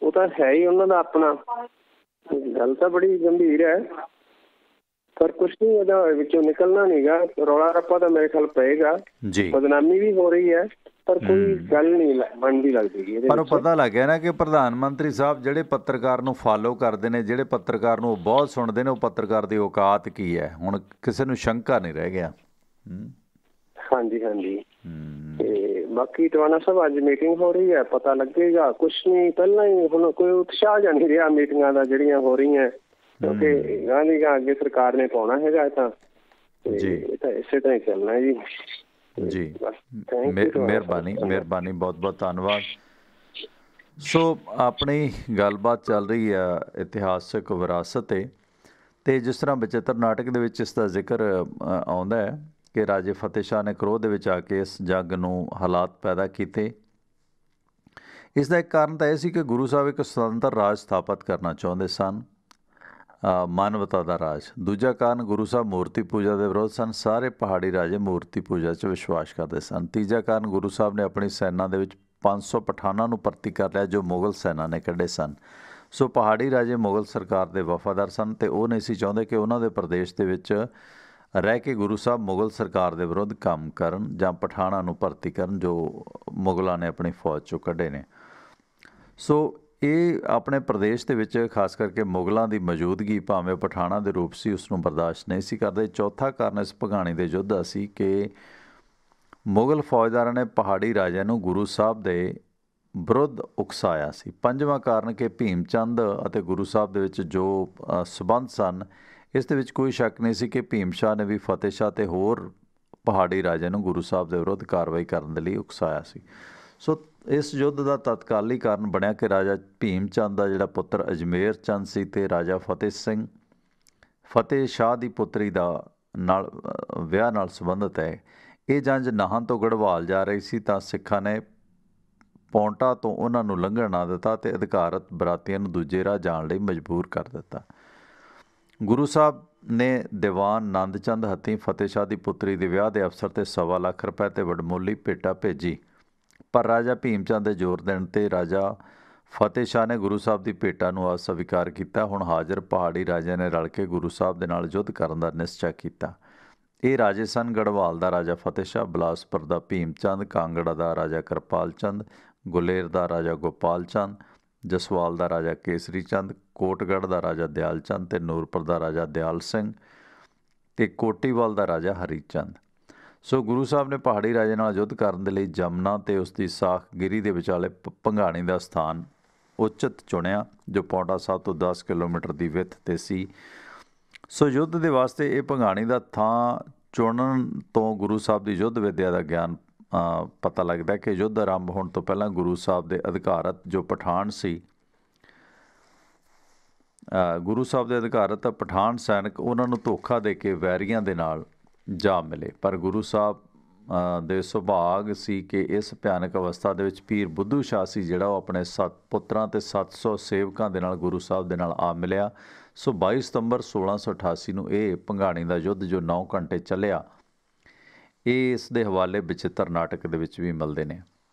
ਉਹ ਤਾਂ ਹੈ ਹੀ ਉਹਨਾਂ ਦਾ ਆਪਣਾ। ਗੱਲ ਤਾਂ ਬੜੀ ਗੰਭੀਰ ਹੈ, ਪਰ ਕੁਛ ਨਹੀਂ ਉਹਦਾ ਵਿੱਚੋਂ ਨਿਕਲਣਾ ਨਹੀਂ ਗਾ। ਰੌਲਾ ਰੱਪਾ ਤਾਂ ਮੇਰੇ ਖਿਆਲ ਪਏਗਾ, ਬਦਨਾਮੀ ਵੀ ਹੋ ਰਹੀ ਹੈ, ਪਰ ਕੋਈ ਗੱਲ ਨਹੀਂ ਬਣਦੀ ਲੱਗਦੀ। ਪਰ ਉਹ ਪਤਾ ਲੱਗ ਗਿਆ ਨਾ ਕਿ ਪ੍ਰਧਾਨ ਮੰਤਰੀ ਸਾਹਿਬ ਜਿਹੜੇ ਪੱਤਰਕਾਰ ਨੂੰ ਫਾਲੋ ਕਰਦੇ ਨੇ, ਜਿਹੜੇ ਪੱਤਰਕਾਰ ਨੂੰ ਉਹ ਬਹੁਤ ਸੁਣਦੇ ਨੇ, ਉਹ ਪੱਤਰਕਾਰ ਦੀ ਔਕਾਤ ਕੀ ਹੈ, ਹੁਣ ਕਿਸੇ ਨੂੰ ਸ਼ੰਕਾ ਨਹੀਂ ਰਹਿ ਗਿਆ। ਹਾਂਜੀ ਹਾਂਜੀ। ਤੇ ਬਾਕੀ ਟਿਵਾਣਾ ਸਾਹਿਬ ਅੱਜ ਮੀਟਿੰਗ ਹੋ ਰਹੀ ਹੈ, ਪਤਾ ਲੱਗੇਗਾ। ਕੁਛ ਨਹੀਂ, ਪਹਿਲਾਂ ਹੀ ਹੁਣ ਕੋਈ ਉਤਸ਼ਾਹ ਜਿਹਾ ਨਹੀਂ ਰਿਹਾ ਮੀਟਿੰਗਾਂ ਦਾ ਜਿਹੜੀਆਂ ਹੋ ਰਹੀਆਂ, ਕਿਉਂਕਿ ਗਾਂ ਦੀ ਗਾਂ ਅੱਗੇ ਸਰਕਾਰ ਨੇ ਪਾਉਣਾ ਹੈਗਾ ਤਾਂ ਇਸੇ ਤਰ੍ਹਾਂ ਹੀ ਚੱਲਣਾ ਜੀ। ਜੀ ਮਿਹਰਬਾਨੀ, ਮਿਹਰਬਾਨੀ, ਬਹੁਤ ਬਹੁਤ ਧੰਨਵਾਦ। ਸੋ ਆਪਣੀ ਗੱਲਬਾਤ ਚੱਲ ਰਹੀ ਆ ਇਤਿਹਾਸਕ ਵਿਰਾਸਤ 'ਤੇ ਜਿਸ ਤਰ੍ਹਾਂ ਬਚਿੱਤਰ ਨਾਟਕ ਦੇ ਵਿੱਚ ਇਸ ਦਾ ਜ਼ਿਕਰ ਆਉਂਦਾ ਹੈ ਕਿ ਰਾਜੇ ਫਤਿਹ ਸ਼ਾਹ ਨੇ ਕਰੋਧ ਦੇ ਵਿੱਚ ਆ ਕੇ ਇਸ ਜੰਗ ਨੂੰ ਹਾਲਾਤ ਪੈਦਾ ਕੀਤੇ। ਇਸ ਦਾ ਇੱਕ ਕਾਰਨ ਤਾਂ ਇਹ ਸੀ ਕਿ ਗੁਰੂ ਸਾਹਿਬ ਇੱਕ ਸੁਤੰਤਰ ਰਾਜ ਸਥਾਪਿਤ ਕਰਨਾ ਚਾਹੁੰਦੇ ਸਨ, ਮਾਨਵਤਾ ਦਾ ਰਾਜ। ਦੂਜਾ ਕਾਰਨ ਗੁਰੂ ਸਾਹਿਬ ਮੂਰਤੀ ਪੂਜਾ ਦੇ ਵਿਰੋਧ ਸਨ, ਸਾਰੇ ਪਹਾੜੀ ਰਾਜੇ ਮੂਰਤੀ ਪੂਜਾ 'ਚ ਵਿਸ਼ਵਾਸ ਕਰਦੇ ਸਨ। ਤੀਜਾ ਕਾਰਨ ਗੁਰੂ ਸਾਹਿਬ ਨੇ ਆਪਣੀ ਸੈਨਾ ਦੇ ਵਿੱਚ 500 ਪਠਾਨਾਂ ਨੂੰ ਭਰਤੀ ਕਰ ਲਿਆ ਜੋ ਮੁਗਲ ਸੈਨਾ ਨੇ ਕੱਢੇ ਸਨ। ਸੋ ਪਹਾੜੀ ਰਾਜੇ ਮੁਗਲ ਸਰਕਾਰ ਦੇ ਵਫਾਦਾਰ ਸਨ ਅਤੇ ਉਹ ਨਹੀਂ ਸੀ ਚਾਹੁੰਦੇ ਕਿ ਉਹਨਾਂ ਦੇ ਪ੍ਰਦੇਸ਼ ਦੇ ਵਿੱਚ ਰਹਿ ਕੇ ਗੁਰੂ ਸਾਹਿਬ ਮੁਗਲ ਸਰਕਾਰ ਦੇ ਵਿਰੁੱਧ ਕੰਮ ਕਰਨ ਜਾਂ ਪਠਾਨਾਂ ਨੂੰ ਭਰਤੀ ਕਰਨ ਜੋ ਮੁਗਲਾਂ ਨੇ ਆਪਣੀ ਫੌਜ 'ਚੋਂ ਕੱਢੇ ਨੇ। ਸੋ ਇਹ ਆਪਣੇ ਪ੍ਰਦੇਸ਼ ਦੇ ਵਿੱਚ ਖਾਸ ਕਰਕੇ ਮੁਗਲਾਂ ਦੀ ਮੌਜੂਦਗੀ ਭਾਵੇਂ ਪਠਾਨਾਂ ਦੇ ਰੂਪ ਸੀ ਉਸ ਨੂੰ ਬਰਦਾਸ਼ਤ ਨਹੀਂ ਸੀ ਕਰਦੇ। ਚੌਥਾ ਕਾਰਨ ਇਸ ਭਗਾਣੀ ਦੇ ਯੁੱਧ ਦਾ ਸੀ ਕਿ ਮੁਗਲ ਫੌਜਦਾਰਾਂ ਨੇ ਪਹਾੜੀ ਰਾਜਿਆਂ ਨੂੰ ਗੁਰੂ ਸਾਹਿਬ ਦੇ ਵਿਰੁੱਧ ਉਕਸਾਇਆ ਸੀ। ਪੰਜਵਾਂ ਕਾਰਨ ਕਿ ਭੀਮ ਚੰਦ ਅਤੇ ਗੁਰੂ ਸਾਹਿਬ ਦੇ ਵਿੱਚ ਜੋ ਸਬੰਧ ਸਨ, ਇਸ ਦੇ ਵਿੱਚ ਕੋਈ ਸ਼ੱਕ ਨਹੀਂ ਸੀ ਕਿ ਭੀਮ ਸ਼ਾਹ ਨੇ ਵੀ ਫਤਿਹ ਸ਼ਾਹ ਅਤੇ ਹੋਰ ਪਹਾੜੀ ਰਾਜਿਆਂ ਨੂੰ ਗੁਰੂ ਸਾਹਿਬ ਦੇ ਵਿਰੁੱਧ ਕਾਰਵਾਈ ਕਰਨ ਦੇ ਲਈ ਉਕਸਾਇਆ ਸੀ। ਸੋ ਇਸ ਯੁੱਧ ਦਾ ਤਤਕਾਲੀ ਕਾਰਨ ਬਣਿਆ ਕਿ ਰਾਜਾ ਭੀਮ ਚੰਦ ਦਾ ਜਿਹੜਾ ਪੁੱਤਰ ਅਜਮੇਰ ਚੰਦ ਸੀ ਅਤੇ ਰਾਜਾ ਫਤਿਹ ਸਿੰਘ ਫਤਿਹ ਸ਼ਾਹ ਦੀ ਪੁੱਤਰੀ ਦਾ ਨਾਲ ਵਿਆਹ ਨਾਲ ਸੰਬੰਧਿਤ ਹੈ। ਇਹ ਜੰਜ ਨਾਹਨ ਤੋਂ ਗੜਵਾਲ ਜਾ ਰਹੀ ਸੀ ਤਾਂ ਸਿੱਖਾਂ ਨੇ ਪੌਂਟਾ ਤੋਂ ਉਹਨਾਂ ਨੂੰ ਲੰਘਣ ਨਾ ਦਿੱਤਾ ਅਤੇ ਅਧਿਕਾਰਤ ਬਰਾਤੀਆਂ ਨੂੰ ਦੂਜੇ ਰਾਹ ਜਾਣ ਲਈ ਮਜਬੂਰ ਕਰ ਦਿੱਤਾ। ਗੁਰੂ ਸਾਹਿਬ ਨੇ ਦੀਵਾਨ ਨੰਦ ਚੰਦ ਹੱਥੀਂ ਫਤਿਹ ਸ਼ਾਹ ਦੀ ਪੁੱਤਰੀ ਦੇ ਵਿਆਹ ਦੇ ਅਵਸਰ 'ਤੇ 1.25 ਲੱਖ ਰੁਪਏ ਅਤੇ ਵਡਮੁੱਲੀ ਭੇਟਾ ਭੇਜੀ, ਪਰ ਰਾਜਾ ਭੀਮ ਚੰਦ ਦੇ ਜ਼ੋਰ ਦੇਣ 'ਤੇ ਰਾਜਾ ਫਤਿਹ ਸ਼ਾਹ ਨੇ ਗੁਰੂ ਸਾਹਿਬ ਦੀ ਭੇਟਾ ਨੂੰ ਅਸਵੀਕਾਰ ਕੀਤਾ। ਹੁਣ ਹਾਜ਼ਰ ਪਹਾੜੀ ਰਾਜਿਆਂ ਨੇ ਰਲ ਕੇ ਗੁਰੂ ਸਾਹਿਬ ਦੇ ਨਾਲ ਯੁੱਧ ਕਰਨ ਦਾ ਨਿਸ਼ਚਾ ਕੀਤਾ। ਇਹ ਰਾਜੇ ਸਨ ਗੜਵਾਲ ਦਾ ਰਾਜਾ ਫਤਿਹ ਸ਼ਾਹ, ਬਿਲਾਸਪੁਰ ਦਾ ਭੀਮ ਚੰਦ, ਕਾਂਗੜਾ ਦਾ ਰਾਜਾ ਕਿਰਪਾਲ ਚੰਦ, ਗੁਲੇਰ ਦਾ ਰਾਜਾ ਗੋਪਾਲ ਚੰਦ, ਜਸਵਾਲ ਦਾ ਰਾਜਾ ਕੇਸਰੀ ਚੰਦ, ਕੋਟਗੜ੍ਹ ਦਾ ਰਾਜਾ ਦਿਆਲ ਚੰਦ ਅਤੇ ਨੂਰਪੁਰ ਦਾ ਰਾਜਾ ਦਿਆਲ ਸਿੰਘ ਅਤੇ ਕੋਟੀਵਾਲ ਦਾ ਰਾਜਾ ਹਰੀ ਚੰਦ। ਸੋ ਗੁਰੂ ਸਾਹਿਬ ਨੇ ਪਹਾੜੀ ਰਾਜੇ ਨਾਲ ਯੁੱਧ ਕਰਨ ਦੇ ਲਈ ਜਮਨਾ ਅਤੇ ਉਸ ਦੀ ਸਾਖ ਗਿਰੀ ਦੇ ਵਿਚਾਲੇ ਭੰਗਾਣੀ ਦਾ ਸਥਾਨ ਉਚਿਤ ਚੁਣਿਆ ਜੋ ਪੌਂਟਾ ਸਾਹਿਬ ਤੋਂ 10 ਕਿਲੋਮੀਟਰ ਦੀ ਵਿੱਥ 'ਤੇ ਸੀ। ਸੋ ਯੁੱਧ ਦੇ ਵਾਸਤੇ ਇਹ ਭੰਗਾਣੀ ਦਾ ਥਾਂ ਚੁਣਨ ਤੋਂ ਗੁਰੂ ਸਾਹਿਬ ਦੀ ਯੁੱਧ ਵਿੱਦਿਆ ਦਾ ਗਿਆਨ ਪਤਾ ਲੱਗਦਾ ਕਿ ਯੁੱਧ ਆਰੰਭ ਹੋਣ ਤੋਂ ਪਹਿਲਾਂ ਗੁਰੂ ਸਾਹਿਬ ਦੇ ਅਧਿਕਾਰਤ ਜੋ ਪਠਾਨ ਸੀ, ਗੁਰੂ ਸਾਹਿਬ ਦੇ ਅਧਿਕਾਰਤ ਪਠਾਨ ਸੈਨਿਕ ਉਹਨਾਂ ਨੂੰ ਧੋਖਾ ਦੇ ਕੇ ਵੈਰੀਆਂ ਦੇ ਨਾਲ ਜਾ ਮਿਲੇ। ਪਰ ਗੁਰੂ ਸਾਹਿਬ ਦੇ ਸੁਭਾਗ ਸੀ ਕਿ ਇਸ ਭਿਆਨਕ ਅਵਸਥਾ ਦੇ ਵਿੱਚ ਪੀਰ ਬੁੱਧੂ ਸ਼ਾਹ ਸੀ ਜਿਹੜਾ ਉਹ ਆਪਣੇ 7 ਪੁੱਤਰਾਂ ਅਤੇ 700 ਸੇਵਕਾਂ ਦੇ ਨਾਲ ਗੁਰੂ ਸਾਹਿਬ ਦੇ ਨਾਲ ਆ ਮਿਲਿਆ। ਸੋ 22 ਸਤੰਬਰ 1688 ਨੂੰ ਇਹ ਭੰਗਾਣੀ ਦਾ ਯੁੱਧ ਜੋ 9 ਘੰਟੇ ਚੱਲਿਆ, ਇਹ ਇਸ ਦੇ ਹਵਾਲੇ ਬਚਿੱਤਰ ਨਾਟਕ ਦੇ ਵਿੱਚ ਵੀ ਮਿਲਦੇ ਨੇ।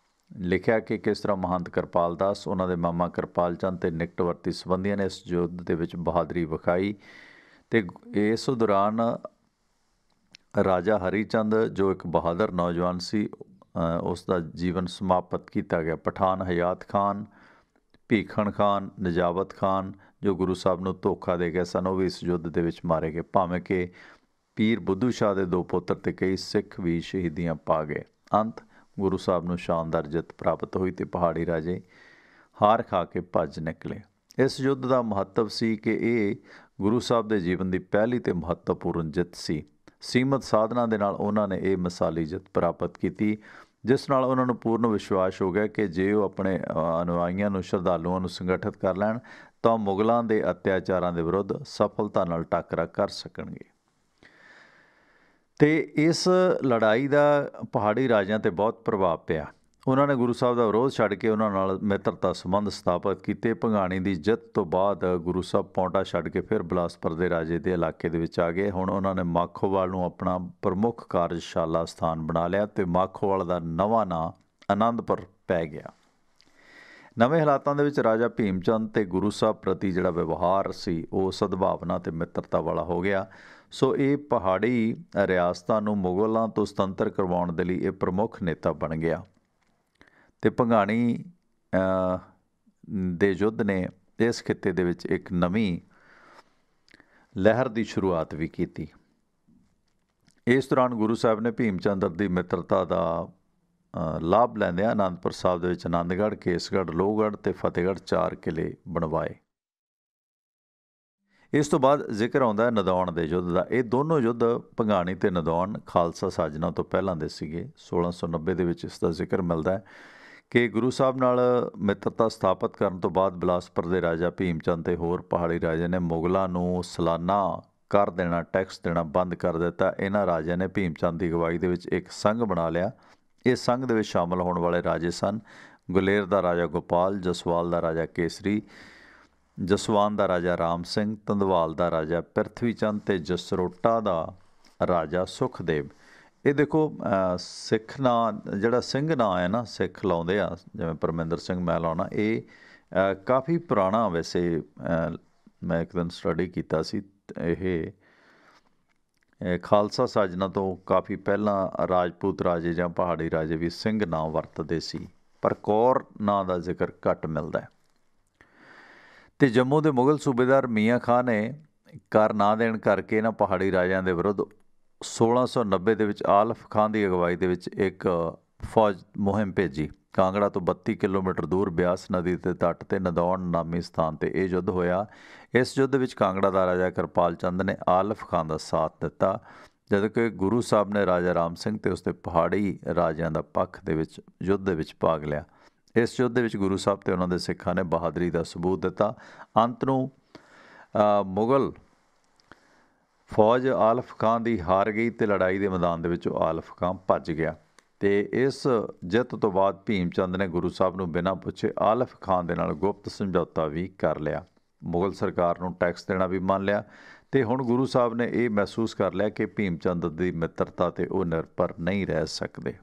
ਲਿਖਿਆ ਕਿ ਕਿਸ ਤਰ੍ਹਾਂ ਮਹੰਤ ਕਿਰਪਾਲ ਦਾਸ, ਉਹਨਾਂ ਦੇ ਮਾਮਾ ਕਿਰਪਾਲ ਚੰਦ ਅਤੇ ਨਿਕਟਵਰਤੀ ਸੰਬੰਧੀਆਂ ਨੇ ਇਸ ਯੁੱਧ ਦੇ ਵਿੱਚ ਬਹਾਦਰੀ ਵਿਖਾਈ ਅਤੇ ਇਸ ਦੌਰਾਨ ਰਾਜਾ ਹਰੀ ਚੰਦ ਜੋ ਇੱਕ ਬਹਾਦਰ ਨੌਜਵਾਨ ਸੀ ਉਸ ਦਾ ਜੀਵਨ ਸਮਾਪਤ ਕੀਤਾ ਗਿਆ। ਪਠਾਨ ਹਯਾਤ ਖਾਨ, ਭੀਖਣ ਖਾਨ, ਨਜਾਬਤ ਖਾਨ ਜੋ ਗੁਰੂ ਸਾਹਿਬ ਨੂੰ ਧੋਖਾ ਦੇ ਗਏ ਸਨ, ਉਹ ਵੀ ਇਸ ਯੁੱਧ ਦੇ ਵਿੱਚ ਮਾਰੇ ਗਏ, ਭਾਵੇਂ ਕਿ ਪੀਰ ਬੁੱਧੂ ਸ਼ਾਹ ਦੇ 2 ਪੁੱਤਰ ਤੇ ਕਈ ਸਿੱਖ ਵੀ ਸ਼ਹੀਦੀਆਂ ਪਾ ਗਏ। ਅੰਤ ਗੁਰੂ ਸਾਹਿਬ ਨੂੰ ਸ਼ਾਨਦਾਰ ਜਿੱਤ ਪ੍ਰਾਪਤ ਹੋਈ ਤੇ ਪਹਾੜੀ ਰਾਜੇ ਹਾਰ ਖਾ ਕੇ ਭੱਜ ਨਿਕਲੇ। ਇਸ ਯੁੱਧ ਦਾ ਮਹੱਤਵ ਸੀ ਕਿ ਇਹ ਗੁਰੂ ਸਾਹਿਬ ਦੇ ਜੀਵਨ ਦੀ ਪਹਿਲੀ ਤੇ ਮਹੱਤਵਪੂਰਨ ਜਿੱਤ ਸੀ। ਸੀਮਤ ਸਾਧਨਾਂ ਦੇ ਨਾਲ ਉਹਨਾਂ ਨੇ ਇਹ ਮਿਸਾਲੀ ਜਿੱਤ ਪ੍ਰਾਪਤ ਕੀਤੀ, ਜਿਸ ਨਾਲ ਉਹਨਾਂ ਨੂੰ ਪੂਰਨ ਵਿਸ਼ਵਾਸ ਹੋ ਗਿਆ ਕਿ ਜੇ ਉਹ ਆਪਣੇ ਅਨੁਆਈਆਂ ਨੂੰ, ਸ਼ਰਧਾਲੂਆਂ ਨੂੰ ਸੰਗਠਿਤ ਕਰ ਲੈਣ ਤਾਂ ਮੁਗਲਾਂ ਦੇ ਅਤਿਆਚਾਰਾਂ ਦੇ ਵਿਰੁੱਧ ਸਫਲਤਾ ਨਾਲ ਟਾਕਰਾ ਕਰ ਸਕਣਗੇ। ਤੇ ਇਸ ਲੜਾਈ ਦਾ ਪਹਾੜੀ ਰਾਜਿਆਂ 'ਤੇ ਬਹੁਤ ਪ੍ਰਭਾਵ ਪਿਆ। ਉਹਨਾਂ ਨੇ ਗੁਰੂ ਸਾਹਿਬ ਦਾ ਵਿਰੋਧ ਛੱਡ ਕੇ ਉਹਨਾਂ ਨਾਲ ਮਿੱਤਰਤਾ ਸੰਬੰਧ ਸਥਾਪਿਤ ਕੀਤੇ। ਭੰਗਾਣੀ ਦੀ ਜਿੱਤ ਤੋਂ ਬਾਅਦ ਗੁਰੂ ਸਾਹਿਬ ਪੌਂਟਾ ਛੱਡ ਕੇ ਫਿਰ ਬਿਲਾਸਪੁਰ ਦੇ ਰਾਜੇ ਦੇ ਇਲਾਕੇ ਦੇ ਵਿੱਚ ਆ ਗਏ। ਹੁਣ ਉਹਨਾਂ ਨੇ ਮਾਖੋਵਾਲ ਨੂੰ ਆਪਣਾ ਪ੍ਰਮੁੱਖ ਕਾਰਜਸ਼ਾਲਾ ਸਥਾਨ ਬਣਾ ਲਿਆ ਤੇ ਮਾਖੋਵਾਲ ਦਾ ਨਵਾਂ ਨਾਂ ਆਨੰਦਪੁਰ ਪੈ ਗਿਆ। ਨਵੇਂ ਹਾਲਾਤਾਂ ਦੇ ਵਿੱਚ ਰਾਜਾ ਭੀਮ ਚੰਦ ਤੇ ਗੁਰੂ ਸਾਹਿਬ ਪ੍ਰਤੀ ਜਿਹੜਾ ਵਿਵਹਾਰ ਸੀ ਉਹ ਸਦਭਾਵਨਾ ਤੇ ਮਿੱਤਰਤਾ ਵਾਲਾ ਹੋ ਗਿਆ। ਸੋ ਇਹ ਪਹਾੜੀ ਰਿਆਸਤਾਂ ਨੂੰ ਮੁਗਲਾਂ ਤੋਂ ਸੁਤੰਤਰ ਕਰਵਾਉਣ ਦੇ ਲਈ ਇਹ ਪ੍ਰਮੁੱਖ ਨੇਤਾ ਬਣ ਗਿਆ। ਤੇ ਭੰਗਾਣੀ ਦੇ ਯੁੱਧ ਨੇ ਇਸ ਖਿੱਤੇ ਦੇ ਵਿੱਚ ਇੱਕ ਨਵੀਂ ਲਹਿਰ ਦੀ ਸ਼ੁਰੂਆਤ ਵੀ ਕੀਤੀ। ਇਸ ਦੌਰਾਨ ਗੁਰੂ ਸਾਹਿਬ ਨੇ ਭੀਮ ਚੰਦ ਦੀ ਮਿੱਤਰਤਾ ਦਾ ਲਾਭ ਲੈਂਦਿਆਂ ਆਨੰਦਪੁਰ ਸਾਹਿਬ ਦੇ ਵਿੱਚ ਆਨੰਦਗੜ੍ਹ, ਕੇਸਗੜ੍ਹ, ਲੋਹਗੜ੍ਹ ਤੇ ਫਤਿਹਗੜ੍ਹ 4 ਕਿਲੇ ਬਣਵਾਏ। ਇਸ ਤੋਂ ਬਾਅਦ ਜ਼ਿਕਰ ਆਉਂਦਾ ਹੈ ਨਦੌਣ ਦੇ ਯੁੱਧ ਦਾ। ਇਹ ਦੋਨੋਂ ਯੁੱਧ ਭੰਗਾਣੀ ਤੇ ਨਦੌਣ ਖਾਲਸਾ ਸਾਜਨਾ ਤੋਂ ਪਹਿਲਾਂ ਦੇ ਸੀਗੇ। 1690 ਦੇ ਵਿੱਚ ਇਸ ਦਾ ਜ਼ਿਕਰ ਮਿਲਦਾ ਹੈ ਕਿ ਗੁਰੂ ਸਾਹਿਬ ਨਾਲ ਮਿੱਤਰਤਾ ਸਥਾਪਿਤ ਕਰਨ ਤੋਂ ਬਾਅਦ ਬਿਲਾਸਪੁਰ ਦੇ ਰਾਜਾ ਭੀਮ ਚੰਦ ਤੇ ਹੋਰ ਪਹਾੜੀ ਰਾਜਿਆਂ ਨੇ ਮੁਗਲਾਂ ਨੂੰ ਸਾਲਾਨਾ ਕਰ ਦੇਣਾ, ਟੈਕਸ ਦੇਣਾ ਬੰਦ ਕਰ ਦਿੱਤਾ। ਇਹਨਾਂ ਰਾਜਿਆਂ ਨੇ ਭੀਮ ਚੰਦ ਦੀ ਅਗਵਾਈ ਦੇ ਵਿੱਚ ਇੱਕ ਸੰਘ ਬਣਾ ਲਿਆ। ਇਸ ਸੰਘ ਦੇ ਵਿੱਚ ਸ਼ਾਮਲ ਹੋਣ ਵਾਲੇ ਰਾਜੇ ਸਨ ਗੁਲੇਰ ਦਾ ਰਾਜਾ ਗੋਪਾਲ, ਜਸਵਾਲ ਦਾ ਰਾਜਾ ਕੇਸਰੀ, ਜਸਵਾਨ ਦਾ ਰਾਜਾ ਰਾਮ ਸਿੰਘ, ਤੰਦਵਾਲ ਦਾ ਰਾਜਾ ਪ੍ਰਿਥਵੀ ਚੰਦ ਤੇ ਜਸਰੋਟਾ ਦਾ ਰਾਜਾ ਸੁਖਦੇਵ। ਇਹ ਦੇਖੋ ਸਿੱਖ ਨਾਂ ਜਿਹੜਾ ਸਿੰਘ ਨਾਂ ਹੈ ਨਾ, ਸਿੱਖ ਲਾਉਂਦੇ ਆ, ਜਿਵੇਂ ਪਰਮਿੰਦਰ ਸਿੰਘ ਮੈਂ ਲਾਉਣਾ, ਇਹ ਕਾਫੀ ਪੁਰਾਣਾ ਵੈਸੇ ਮੈਂ ਇੱਕ ਦਿਨ ਸਟੱਡੀ ਕੀਤਾ ਸੀ। ਇਹ ਖਾਲਸਾ ਸਾਜਨਾ ਤੋਂ ਕਾਫੀ ਪਹਿਲਾਂ ਰਾਜਪੂਤ ਰਾਜੇ ਜਾਂ ਪਹਾੜੀ ਰਾਜੇ ਵੀ ਸਿੰਘ ਨਾਂ ਵਰਤਦੇ ਸੀ, ਪਰ ਕੌਰ ਨਾਂ ਦਾ ਜ਼ਿਕਰ ਘੱਟ ਮਿਲਦਾ ਹੈ। ਤੇ ਜੰਮੂ ਦੇ ਮੁਗਲ ਸੂਬੇਦਾਰ ਮੀਆਂ ਖਾਂ ਨੇ ਕਰ ਨਾ ਦੇਣ ਕਰਕੇ ਇਹਨਾਂ ਪਹਾੜੀ ਰਾਜਿਆਂ ਦੇ ਵਿਰੁੱਧ 1690 ਦੇ ਵਿੱਚ ਆਲਫ ਖਾਂ ਦੀ ਅਗਵਾਈ ਦੇ ਵਿੱਚ ਇੱਕ ਫੌਜ ਮੁਹਿੰਮ ਭੇਜੀ। ਕਾਂਗੜਾ ਤੋਂ 32 ਕਿਲੋਮੀਟਰ ਦੂਰ ਬਿਆਸ ਨਦੀ ਦੇ ਤੱਟ ਤੇ ਨਦੌਣ ਨਾਮੀ ਸਥਾਨ ਤੇ ਇਹ ਯੁੱਧ ਹੋਇਆ। ਇਸ ਯੁੱਧ ਵਿੱਚ ਕਾਂਗੜਾ ਦਾ ਰਾਜਾ ਕਿਰਪਾਲ ਚੰਦ ਨੇ ਆਲਫ ਖਾਂ ਦਾ ਸਾਥ ਦਿੱਤਾ, ਜਦੋਂ ਕਿ ਗੁਰੂ ਸਾਹਿਬ ਨੇ ਰਾਜਾ ਰਾਮ ਸਿੰਘ ਤੇ ਉਸਦੇ ਪਹਾੜੀ ਰਾਜਿਆਂ ਦਾ ਪੱਖ ਦੇ ਵਿੱਚ ਯੁੱਧ ਦੇ ਵਿੱਚ ਭਾਗ ਲਿਆ। ਇਸ ਯੁੱਧ ਦੇ ਵਿੱਚ ਗੁਰੂ ਸਾਹਿਬ ਤੇ ਉਹਨਾਂ ਦੇ ਸਿੱਖਾਂ ਨੇ ਬਹਾਦਰੀ ਦਾ ਸਬੂਤ ਦਿੱਤਾ। ਅੰਤ ਨੂੰ ਮੁਗਲ ਫੌਜ ਆਲਫ ਖਾਂ ਦੀ ਹਾਰ ਗਈ ਤੇ ਲੜਾਈ ਦੇ ਮੈਦਾਨ ਦੇ ਵਿੱਚੋਂ ਆਲਫ ਖਾਂ ਭੱਜ ਗਿਆ। ਤੇ ਇਸ ਜਿੱਤ ਤੋਂ ਬਾਅਦ ਭੀਮ ਚੰਦ ਨੇ ਗੁਰੂ ਸਾਹਿਬ ਨੂੰ ਬਿਨਾਂ ਪੁੱਛੇ ਆਲਫ ਖਾਂ ਦੇ ਨਾਲ ਗੁਪਤ ਸਮਝੌਤਾ ਵੀ ਕਰ ਲਿਆ। ਮੁਗਲ ਸਰਕਾਰ ਨੂੰ ਟੈਕਸ ਦੇਣਾ ਵੀ ਮੰਨ ਲਿਆ ਤੇ ਹੁਣ ਗੁਰੂ ਸਾਹਿਬ ਨੇ ਇਹ ਮਹਿਸੂਸ ਕਰ ਲਿਆ ਕਿ ਭੀਮ ਚੰਦ ਦੀ ਮਿੱਤਰਤਾ ਤੇ ਉਹ ਨਿਰਭਰ ਨਹੀਂ ਰਹਿ ਸਕਦੇ।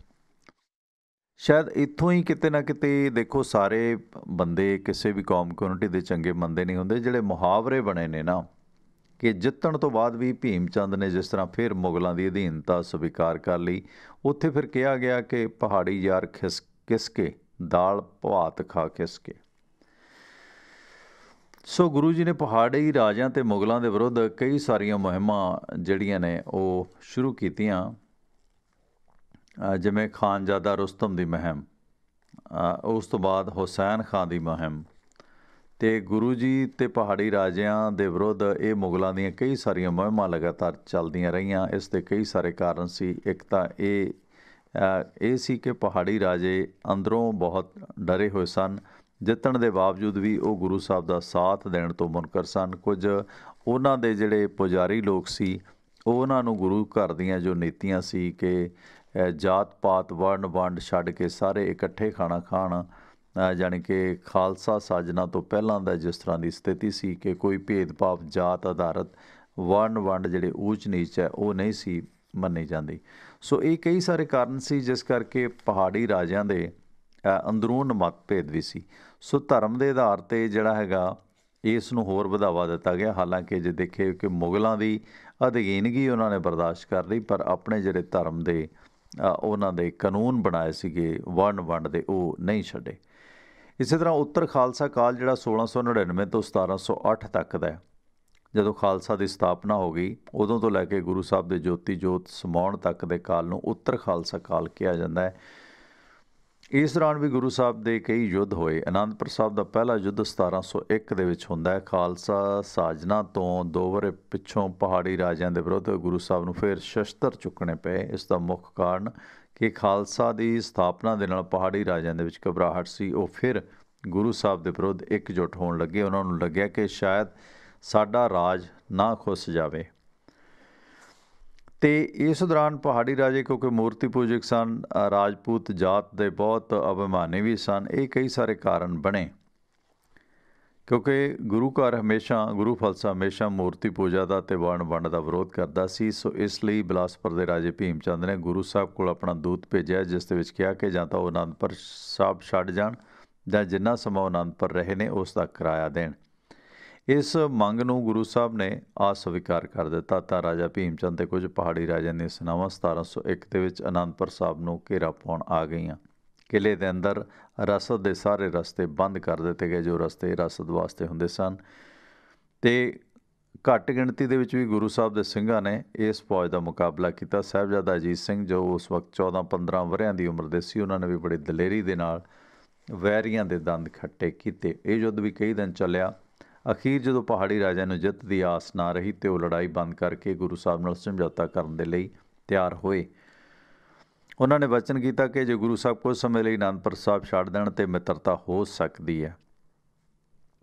ਸ਼ਾਇਦ ਇੱਥੋਂ ਹੀ ਕਿਤੇ ਨਾ ਕਿਤੇ ਦੇਖੋ, ਸਾਰੇ ਬੰਦੇ ਕਿਸੇ ਵੀ ਕੌਮ ਕਮਿਊਨਿਟੀ ਦੇ ਚੰਗੇ ਮੰਦੇ ਨਹੀਂ ਹੁੰਦੇ। ਜਿਹੜੇ ਮੁਹਾਵਰੇ ਬਣੇ ਨੇ ਨਾ ਕਿ ਜਿੱਤਣ ਤੋਂ ਬਾਅਦ ਵੀ ਭੀਮ ਚੰਦ ਨੇ ਜਿਸ ਤਰ੍ਹਾਂ ਫਿਰ ਮੁਗਲਾਂ ਦੀ ਅਧੀਨਤਾ ਸਵੀਕਾਰ ਕਰ ਲਈ, ਉੱਥੇ ਫਿਰ ਕਿਹਾ ਗਿਆ ਕਿ ਪਹਾੜੀ ਯਾਰ ਕਿਸ ਕੇ ਦਾਲ ਭਾਤ ਖਾ ਕਿਸ ਕੇ। ਸੋ ਗੁਰੂ ਜੀ ਨੇ ਪਹਾੜੀ ਰਾਜਿਆਂ ਤੇ ਮੁਗਲਾਂ ਦੇ ਵਿਰੁੱਧ ਕਈ ਸਾਰੀਆਂ ਮੁਹਿੰਮਾਂ ਜਿਹੜੀਆਂ ਨੇ ਉਹ ਸ਼ੁਰੂ ਕੀਤੀਆਂ, ਜਿਵੇਂ ਖਾਨਜ਼ਾਦਾ ਰੁਸਤਮ ਦੀ ਮੁਹਿੰਮ, ਉਸ ਤੋਂ ਬਾਅਦ ਹੁਸੈਨ ਖਾਂ ਦੀ ਮੁਹਿੰਮ। ਤੇ ਗੁਰੂ ਜੀ ਤੇ ਪਹਾੜੀ ਰਾਜਿਆਂ ਦੇ ਵਿਰੁੱਧ ਇਹ ਮੁਗਲਾਂ ਦੀਆਂ ਕਈ ਸਾਰੀਆਂ ਮੁਹਿੰਮਾਂ ਲਗਾਤਾਰ ਚੱਲਦੀਆਂ ਰਹੀਆਂ। ਇਸ ਦੇ ਕਈ ਸਾਰੇ ਕਾਰਨ ਸੀ। ਇੱਕ ਤਾਂ ਇਹ ਸੀ ਕਿ ਪਹਾੜੀ ਰਾਜੇ ਅੰਦਰੋਂ ਬਹੁਤ ਡਰੇ ਹੋਏ ਸਨ। ਜਿੱਤਣ ਦੇ ਬਾਵਜੂਦ ਵੀ ਉਹ ਗੁਰੂ ਸਾਹਿਬ ਦਾ ਸਾਥ ਦੇਣ ਤੋਂ ਮੁਨਕਰ ਸਨ। ਕੁਝ ਉਹਨਾਂ ਦੇ ਜਿਹੜੇ ਪੁਜਾਰੀ ਲੋਕ ਸੀ, ਉਹ ਉਹਨਾਂ ਨੂੰ ਗੁਰੂ ਘਰ ਦੀਆਂ ਜੋ ਨੀਤੀਆਂ ਸੀ ਕਿ ਜਾਤ ਪਾਤ ਵਰਨ ਵੰਡ ਛੱਡ ਕੇ ਸਾਰੇ ਇਕੱਠੇ ਖਾਣਾ ਖਾਣ, ਜਾਣੀ ਕਿ ਖਾਲਸਾ ਸਾਜਨਾ ਤੋਂ ਪਹਿਲਾਂ ਦਾ ਜਿਸ ਤਰ੍ਹਾਂ ਦੀ ਸਥਿਤੀ ਸੀ ਕਿ ਕੋਈ ਭੇਦਭਾਵ ਜਾਤ ਆਧਾਰਿਤ ਵਰਨ ਵੰਡ ਜਿਹੜੇ ਊਚ ਨੀਚ ਹੈ ਉਹ ਨਹੀਂ ਸੀ ਮੰਨੀ ਜਾਂਦੀ। ਸੋ ਇਹ ਕਈ ਸਾਰੇ ਕਾਰਨ ਸੀ ਜਿਸ ਕਰਕੇ ਪਹਾੜੀ ਰਾਜਿਆਂ ਦੇ ਅੰਦਰੂਨ ਮਤਭੇਦ ਵੀ ਸੀ। ਸੋ ਧਰਮ ਦੇ ਆਧਾਰ 'ਤੇ ਜਿਹੜਾ ਹੈਗਾ ਇਸ ਨੂੰ ਹੋਰ ਵਧਾਵਾ ਦਿੱਤਾ ਗਿਆ। ਹਾਲਾਂਕਿ ਜੇ ਦੇਖੇ ਕਿ ਮੁਗਲਾਂ ਦੀ ਅਧੀਨਗੀ ਉਹਨਾਂ ਨੇ ਬਰਦਾਸ਼ਤ ਕਰ ਲਈ, ਪਰ ਆਪਣੇ ਜਿਹੜੇ ਧਰਮ ਦੇ ਉਹਨਾਂ ਦੇ ਕਾਨੂੰਨ ਬਣਾਏ ਸੀਗੇ ਵਰਨ ਵੰਡ ਦੇ, ਉਹ ਨਹੀਂ ਛੱਡੇ। ਇਸੇ ਤਰ੍ਹਾਂ ਉੱਤਰ ਖਾਲਸਾ ਕਾਲ ਜਿਹੜਾ 1699 ਤੋਂ 1708 ਤੱਕ ਦਾ ਹੈ। ਜਦੋਂ ਖਾਲਸਾ ਦੀ ਸਥਾਪਨਾ ਹੋ ਗਈ ਉਦੋਂ ਤੋਂ ਲੈ ਕੇ ਗੁਰੂ ਸਾਹਿਬ ਦੇ ਜੋਤੀ ਜੋਤ ਸਮਾਉਣ ਤੱਕ ਦੇ ਕਾਲ ਨੂੰ ਉੱਤਰ ਖਾਲਸਾ ਕਾਲ ਕਿਹਾ ਜਾਂਦਾ ਹੈ। ਇਸ ਦੌਰਾਨ ਵੀ ਗੁਰੂ ਸਾਹਿਬ ਦੇ ਕਈ ਯੁੱਧ ਹੋਏ। ਅਨੰਦਪੁਰ ਸਾਹਿਬ ਦਾ ਪਹਿਲਾ ਯੁੱਧ 1701 ਦੇ ਵਿੱਚ ਹੁੰਦਾ ਹੈ। ਖਾਲਸਾ ਸਾਜਨਾ ਤੋਂ 2 ਵਰ੍ਹੇ ਪਿੱਛੋਂ ਪਹਾੜੀ ਰਾਜਿਆਂ ਦੇ ਵਿਰੁੱਧ ਗੁਰੂ ਸਾਹਿਬ ਨੂੰ ਫਿਰ ਸ਼ਸਤਰ ਚੁੱਕਣੇ ਪਏ। ਇਸ ਦਾ ਮੁੱਖ ਕਾਰਨ ਕਿ ਖਾਲਸਾ ਦੀ ਸਥਾਪਨਾ ਦੇ ਨਾਲ ਪਹਾੜੀ ਰਾਜਿਆਂ ਦੇ ਵਿੱਚ ਘਬਰਾਹਟ ਸੀ। ਉਹ ਫਿਰ ਗੁਰੂ ਸਾਹਿਬ ਦੇ ਵਿਰੁੱਧ ਇਕਜੁੱਟ ਹੋਣ ਲੱਗੇ। ਉਹਨਾਂ ਨੂੰ ਲੱਗਿਆ ਕਿ ਸ਼ਾਇਦ ਸਾਡਾ ਰਾਜ ਨਾ ਖੁੱਸ ਜਾਵੇ। ਅਤੇ ਇਸ ਦੌਰਾਨ ਪਹਾੜੀ ਰਾਜੇ ਕਿਉਂਕਿ ਮੂਰਤੀ ਪੂਜਕ ਸਨ, ਰਾਜਪੂਤ ਜਾਤ ਦੇ ਬਹੁਤ ਅਭਿਮਾਨੀ ਵੀ ਸਨ। ਇਹ ਕਈ ਸਾਰੇ ਕਾਰਨ ਬਣੇ ਕਿਉਂਕਿ ਗੁਰੂ ਘਰ ਹਮੇਸ਼ਾ, ਗੁਰੂ ਖਾਲਸਾ ਹਮੇਸ਼ਾ ਮੂਰਤੀ ਪੂਜਾ ਦਾ ਅਤੇ ਵੰਡ ਦਾ ਵਿਰੋਧ ਕਰਦਾ ਸੀ। ਸੋ ਇਸ ਲਈ ਬਿਲਾਸਪੁਰ ਦੇ ਰਾਜੇ ਭੀਮ ਚੰਦ ਨੇ ਗੁਰੂ ਸਾਹਿਬ ਕੋਲ ਆਪਣਾ ਦੂਤ ਭੇਜਿਆ, ਜਿਸ ਦੇ ਵਿੱਚ ਕਿਹਾ ਕਿ ਜਾਂ ਤਾਂ ਉਹ ਅਨੰਦਪੁਰ ਸਾਹਿਬ ਛੱਡ ਜਾਣ ਜਾਂ ਜਿੰਨਾ ਸਮਾਂ ਅਨੰਦਪੁਰ ਰਹੇ ਨੇ ਉਸ ਦਾ ਕਿਰਾਇਆ ਦੇਣ। ਇਸ ਮੰਗ ਨੂੰ ਗੁਰੂ ਸਾਹਿਬ ਨੇ ਅਸਵੀਕਾਰ ਕਰ ਦਿੱਤਾ ਤਾਂ ਰਾਜਾ ਭੀਮ ਚੰਦ ਅਤੇ ਕੁਝ ਪਹਾੜੀ ਰਾਜਿਆਂ ਦੀਆਂ ਸੈਨਾਵਾਂ 1701 ਦੇ ਵਿੱਚ ਅਨੰਦਪੁਰ ਸਾਹਿਬ ਨੂੰ ਘੇਰਾ ਪਾਉਣ ਆ ਗਈਆਂ। ਕਿਲ੍ਹੇ ਦੇ ਅੰਦਰ ਰਸਦ ਦੇ ਸਾਰੇ ਰਸਤੇ ਬੰਦ ਕਰ ਦਿੱਤੇ ਗਏ, ਜੋ ਰਸਤੇ ਰਸਦ ਵਾਸਤੇ ਹੁੰਦੇ ਸਨ। ਅਤੇ ਘੱਟ ਗਿਣਤੀ ਦੇ ਵਿੱਚ ਵੀ ਗੁਰੂ ਸਾਹਿਬ ਦੇ ਸਿੰਘਾਂ ਨੇ ਇਸ ਫੌਜ ਦਾ ਮੁਕਾਬਲਾ ਕੀਤਾ। ਸਾਹਿਬਜ਼ਾਦਾ ਅਜੀਤ ਸਿੰਘ ਜੋ ਉਸ ਵਕਤ 14-15 ਵਰ੍ਹਿਆਂ ਦੀ ਉਮਰ ਦੇ ਸੀ, ਉਹਨਾਂ ਨੇ ਵੀ ਬੜੀ ਦਲੇਰੀ ਦੇ ਨਾਲ ਵੈਰੀਆਂ ਦੇ ਦੰਦ ਖੱਟੇ ਕੀਤੇ। ਇਹ ਯੁੱਧ ਵੀ ਕਈ ਦਿਨ ਚੱਲਿਆ। ਅਖੀਰ ਜਦੋਂ ਪਹਾੜੀ ਰਾਜਿਆਂ ਨੂੰ ਜਿੱਤ ਦੀ ਆਸ ਨਾ ਰਹੀ ਅਤੇ ਉਹ ਲੜਾਈ ਬੰਦ ਕਰਕੇ ਗੁਰੂ ਸਾਹਿਬ ਨਾਲ ਸਮਝੌਤਾ ਕਰਨ ਦੇ ਲਈ ਤਿਆਰ ਹੋਏ। ਉਹਨਾਂ ਨੇ ਵਚਨ ਕੀਤਾ ਕਿ ਜੇ ਗੁਰੂ ਸਾਹਿਬ ਕੁਝ ਸਮੇਂ ਲਈ ਅਨੰਦਪੁਰ ਸਾਹਿਬ ਛੱਡ ਦੇਣ ਤਾਂ ਮਿੱਤਰਤਾ ਹੋ ਸਕਦੀ ਹੈ।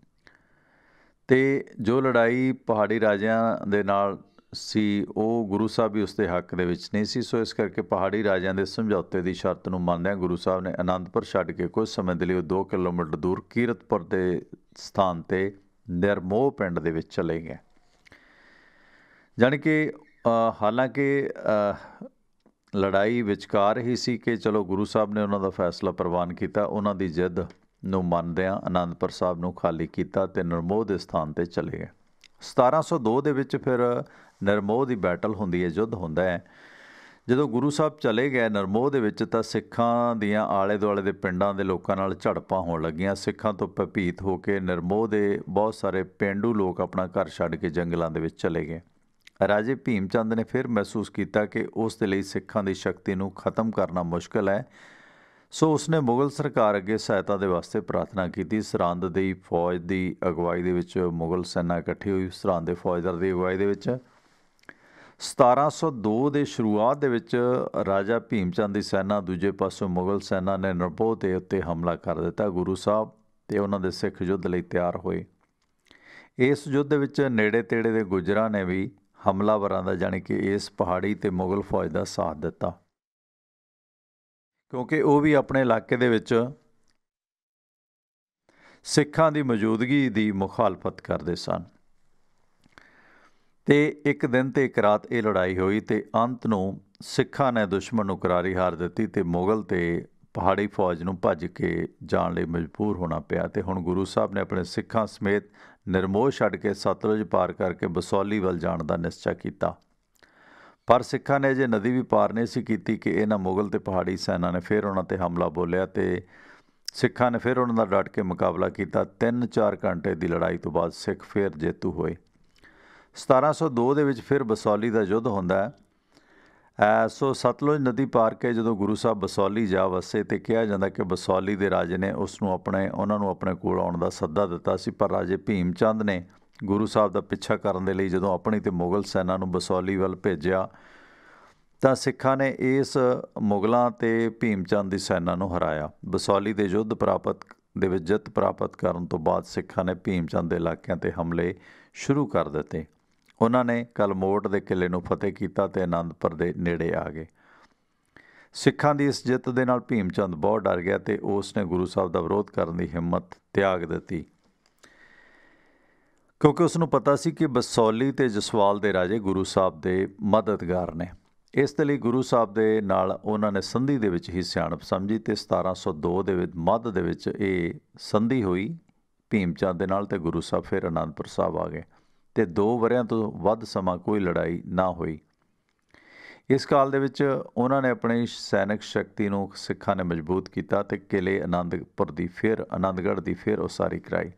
ਅਤੇ ਜੋ ਲੜਾਈ ਪਹਾੜੀ ਰਾਜਿਆਂ ਦੇ ਨਾਲ ਸੀ ਉਹ ਗੁਰੂ ਸਾਹਿਬ ਵੀ ਉਸ ਦੇ ਹੱਕ ਦੇ ਵਿੱਚ ਨਹੀਂ ਸੀ। ਸੋ ਇਸ ਕਰਕੇ ਪਹਾੜੀ ਰਾਜਿਆਂ ਦੇ ਸਮਝੌਤੇ ਦੀ ਸ਼ਰਤ ਨੂੰ ਮੰਨਦਿਆਂ ਗੁਰੂ ਸਾਹਿਬ ਨੇ ਅਨੰਦਪੁਰ ਛੱਡ ਕੇ ਕੁਝ ਸਮੇਂ ਦੇ ਲਈ ਉਹ 2 ਕਿਲੋਮੀਟਰ ਦੂਰ ਕੀਰਤਪੁਰ ਦੇ ਸਥਾਨ 'ਤੇ ਨਿਰਮੋਹ ਪਿੰਡ ਦੇ ਵਿੱਚ ਚਲੇ ਗਏ। ਜਾਣੀ ਕਿ ਹਾਲਾਂਕਿ ਲੜਾਈ ਵਿਚਕਾਰ ਹੀ ਸੀ ਕਿ ਚਲੋ ਗੁਰੂ ਸਾਹਿਬ ਨੇ ਉਹਨਾਂ ਦਾ ਫੈਸਲਾ ਪ੍ਰਵਾਨ ਕੀਤਾ। ਉਹਨਾਂ ਦੀ ਜਿੱਦ ਨੂੰ ਮੰਨਦਿਆਂ ਅਨੰਦਪੁਰ ਸਾਹਿਬ ਨੂੰ ਖਾਲੀ ਕੀਤਾ ਅਤੇ ਨਿਰਮੋਹ ਦੇ ਸਥਾਨ 'ਤੇ ਚਲੇ ਗਏ। 1702 ਦੇ ਵਿੱਚ ਫਿਰ ਨਿਰਮੋਹ ਦੀ ਬੈਟਲ ਹੁੰਦੀ ਹੈ, ਯੁੱਧ ਹੁੰਦਾ ਹੈ। ਜਦੋਂ ਗੁਰੂ ਸਾਹਿਬ ਚਲੇ ਗਏ ਨਿਰਮੋਹ ਦੇ ਵਿੱਚ ਤਾਂ ਸਿੱਖਾਂ ਦੀਆਂ ਆਲੇ ਦੁਆਲੇ ਦੇ ਪਿੰਡਾਂ ਦੇ ਲੋਕਾਂ ਨਾਲ ਝੜਪਾਂ ਹੋਣ ਲੱਗੀਆਂ। ਸਿੱਖਾਂ ਤੋਂ ਭੈਭੀਤ ਹੋ ਕੇ ਨਿਰਮੋਹ ਦੇ ਬਹੁਤ ਸਾਰੇ ਪੇਂਡੂ ਲੋਕ ਆਪਣਾ ਘਰ ਛੱਡ ਕੇ ਜੰਗਲਾਂ ਦੇ ਵਿੱਚ ਚਲੇ ਗਏ। ਰਾਜੇ ਭੀਮ ਚੰਦ ਨੇ ਫਿਰ ਮਹਿਸੂਸ ਕੀਤਾ ਕਿ ਉਸ ਦੇ ਲਈ ਸਿੱਖਾਂ ਦੀ ਸ਼ਕਤੀ ਨੂੰ ਖਤਮ ਕਰਨਾ ਮੁਸ਼ਕਿਲ ਹੈ। ਸੋ ਉਸਨੇ ਮੁਗਲ ਸਰਕਾਰ ਅੱਗੇ ਸਹਾਇਤਾ ਦੇ ਵਾਸਤੇ ਪ੍ਰਾਰਥਨਾ ਕੀਤੀ। ਸਰਹੰਦ ਦੀ ਫੌਜ ਦੀ ਅਗਵਾਈ ਦੇ ਵਿੱਚ ਮੁਗਲ ਸੈਨਾ ਇਕੱਠੀ ਹੋਈ। ਸਰਹੰਦ ਦੇ ਫੌਜਦਾਰ ਦੀ ਅਗਵਾਈ ਦੇ ਵਿੱਚ 1702 ਦੇ ਸ਼ੁਰੂਆਤ ਦੇ ਵਿੱਚ ਰਾਜਾ ਭੀਮ ਚੰਦ ਦੀ ਸੈਨਾ, ਦੂਜੇ ਪਾਸੋਂ ਮੁਗਲ ਸੈਨਾ ਨੇ ਨਿਰਮੋਹ ਦੇ ਉੱਤੇ ਹਮਲਾ ਕਰ ਦਿੱਤਾ। ਗੁਰੂ ਸਾਹਿਬ ਅਤੇ ਉਹਨਾਂ ਦੇ ਸਿੱਖ ਯੁੱਧ ਲਈ ਤਿਆਰ ਹੋਏ। ਇਸ ਯੁੱਧ ਦੇ ਵਿੱਚ ਨੇੜੇ ਤੇੜੇ ਦੇ ਗੁੱਜਰਾਂ ਨੇ ਵੀ ਹਮਲਾਵਰਾਂ ਦਾ ਜਾਣੀ ਕਿ ਇਸ ਪਹਾੜੀ ਅਤੇ ਮੁਗਲ ਫੌਜ ਦਾ ਸਾਥ ਦਿੱਤਾ, ਕਿਉਂਕਿ ਉਹ ਵੀ ਆਪਣੇ ਇਲਾਕੇ ਦੇ ਵਿੱਚ ਸਿੱਖਾਂ ਦੀ ਮੌਜੂਦਗੀ ਦੀ ਮੁਖਾਲਫਤ ਕਰਦੇ ਸਨ। ਅਤੇ ਇੱਕ ਦਿਨ ਅਤੇ ਇੱਕ ਰਾਤ ਇਹ ਲੜਾਈ ਹੋਈ ਅਤੇ ਅੰਤ ਨੂੰ ਸਿੱਖਾਂ ਨੇ ਦੁਸ਼ਮਣ ਨੂੰ ਕਰਾਰੀ ਹਾਰ ਦਿੱਤੀ ਅਤੇ ਮੁਗਲ ਅਤੇ ਪਹਾੜੀ ਫੌਜ ਨੂੰ ਭੱਜ ਕੇ ਜਾਣ ਲਈ ਮਜਬੂਰ ਹੋਣਾ ਪਿਆ। ਅਤੇ ਹੁਣ ਗੁਰੂ ਸਾਹਿਬ ਨੇ ਆਪਣੇ ਸਿੱਖਾਂ ਸਮੇਤ ਨਿਰਮੋਹ ਛੱਡ ਕੇ ਸਤਲੁਜ ਪਾਰ ਕਰਕੇ ਬਸੌਲੀ ਵੱਲ ਜਾਣ ਦਾ ਨਿਸ਼ਚਾ ਕੀਤਾ। ਪਰ ਸਿੱਖਾਂ ਨੇ ਅਜੇ ਨਦੀ ਵੀ ਪਾਰ ਨਹੀਂ ਸੀ ਕੀਤੀ ਕਿ ਇਹਨਾਂ ਮੁਗਲ ਅਤੇ ਪਹਾੜੀ ਸੈਨਾ ਨੇ ਫਿਰ ਉਹਨਾਂ 'ਤੇ ਹਮਲਾ ਬੋਲਿਆ ਅਤੇ ਸਿੱਖਾਂ ਨੇ ਫਿਰ ਉਹਨਾਂ ਦਾ ਡਟ ਕੇ ਮੁਕਾਬਲਾ ਕੀਤਾ। 3-4 ਘੰਟੇ ਦੀ ਲੜਾਈ ਤੋਂ ਬਾਅਦ ਸਿੱਖ ਫਿਰ ਜੇਤੂ ਹੋਏ। 1702 ਦੇ ਵਿੱਚ ਫਿਰ ਬਸੌਲੀ ਦਾ ਯੁੱਧ ਹੁੰਦਾ ਹੈ। ਸੋ ਸਤਲੁਜ ਨਦੀ ਪਾਰ ਕੇ ਜਦੋਂ ਗੁਰੂ ਸਾਹਿਬ ਬਸੌਲੀ ਜਾ ਵਸੇ ਅਤੇ ਕਿਹਾ ਜਾਂਦਾ ਕਿ ਬਸੌਲੀ ਦੇ ਰਾਜੇ ਨੇ ਉਹਨਾਂ ਨੂੰ ਆਪਣੇ ਕੋਲ ਆਉਣ ਦਾ ਸੱਦਾ ਦਿੱਤਾ ਸੀ। ਪਰ ਰਾਜੇ ਭੀਮ ਚੰਦ ਨੇ ਗੁਰੂ ਸਾਹਿਬ ਦਾ ਪਿੱਛਾ ਕਰਨ ਦੇ ਲਈ ਜਦੋਂ ਆਪਣੀ ਅਤੇ ਮੁਗਲ ਸੈਨਾ ਨੂੰ ਬਸੌਲੀ ਵੱਲ ਭੇਜਿਆ ਤਾਂ ਸਿੱਖਾਂ ਨੇ ਇਸ ਮੁਗਲਾਂ ਅਤੇ ਭੀਮ ਚੰਦ ਦੀ ਸੈਨਾ ਨੂੰ ਹਰਾਇਆ। ਬਸੌਲੀ ਦੇ ਯੁੱਧ ਦੇ ਵਿੱਚ ਜਿੱਤ ਪ੍ਰਾਪਤ ਕਰਨ ਤੋਂ ਬਾਅਦ ਸਿੱਖਾਂ ਨੇ ਭੀਮ ਚੰਦ ਦੇ ਇਲਾਕਿਆਂ 'ਤੇ ਹਮਲੇ ਸ਼ੁਰੂ ਕਰ ਦਿੱਤੇ। ਉਹਨਾਂ ਨੇ ਕਲਮੋਟ ਦੇ ਕਿਲ੍ਹੇ ਨੂੰ ਫਤਿਹ ਕੀਤਾ ਅਤੇ ਅਨੰਦਪੁਰ ਦੇ ਨੇੜੇ ਆ ਗਏ। ਸਿੱਖਾਂ ਦੀ ਇਸ ਜਿੱਤ ਦੇ ਨਾਲ ਭੀਮ ਚੰਦ ਬਹੁਤ ਡਰ ਗਿਆ ਅਤੇ ਉਸ ਨੇ ਗੁਰੂ ਸਾਹਿਬ ਦਾ ਵਿਰੋਧ ਕਰਨ ਦੀ ਹਿੰਮਤ ਤਿਆਗ ਦਿੱਤੀ, ਕਿਉਂਕਿ ਉਸ ਨੂੰ ਪਤਾ ਸੀ ਕਿ ਬਸੌਲੀ ਅਤੇ ਜਸਵਾਲ ਦੇ ਰਾਜੇ ਗੁਰੂ ਸਾਹਿਬ ਦੇ ਮਦਦਗਾਰ ਨੇ। ਇਸ ਦੇ ਲਈ ਗੁਰੂ ਸਾਹਿਬ ਦੇ ਨਾਲ ਉਹਨਾਂ ਨੇ ਸੰਧੀ ਦੇ ਵਿੱਚ ਹੀ ਸਿਆਣਪ ਸਮਝੀ ਅਤੇ 1702 ਦੇ ਵਿੱਚ ਮੱਧ ਦੇ ਵਿੱਚ ਇਹ ਸੰਧੀ ਹੋਈ ਭੀਮ ਚੰਦ ਦੇ ਨਾਲ ਅਤੇ ਗੁਰੂ ਸਾਹਿਬ ਫਿਰ ਅਨੰਦਪੁਰ ਸਾਹਿਬ ਆ ਗਏ ਅਤੇ 2 ਵਰ੍ਹਿਆਂ ਤੋਂ ਵੱਧ ਸਮਾਂ ਕੋਈ ਲੜਾਈ ਨਾ ਹੋਈ। ਇਸ ਕਾਲ ਦੇ ਵਿੱਚ ਉਹਨਾਂ ਨੇ ਆਪਣੀ ਸੈਨਿਕ ਸ਼ਕਤੀ ਨੂੰ ਸਿੱਖਾਂ ਨੇ ਮਜ਼ਬੂਤ ਕੀਤਾ ਅਤੇ ਕਿਲ੍ਹੇ ਆਨੰਦਗੜ੍ਹ ਦੀ ਫਿਰ ਉਸਾਰੀ ਕਰਾਈ।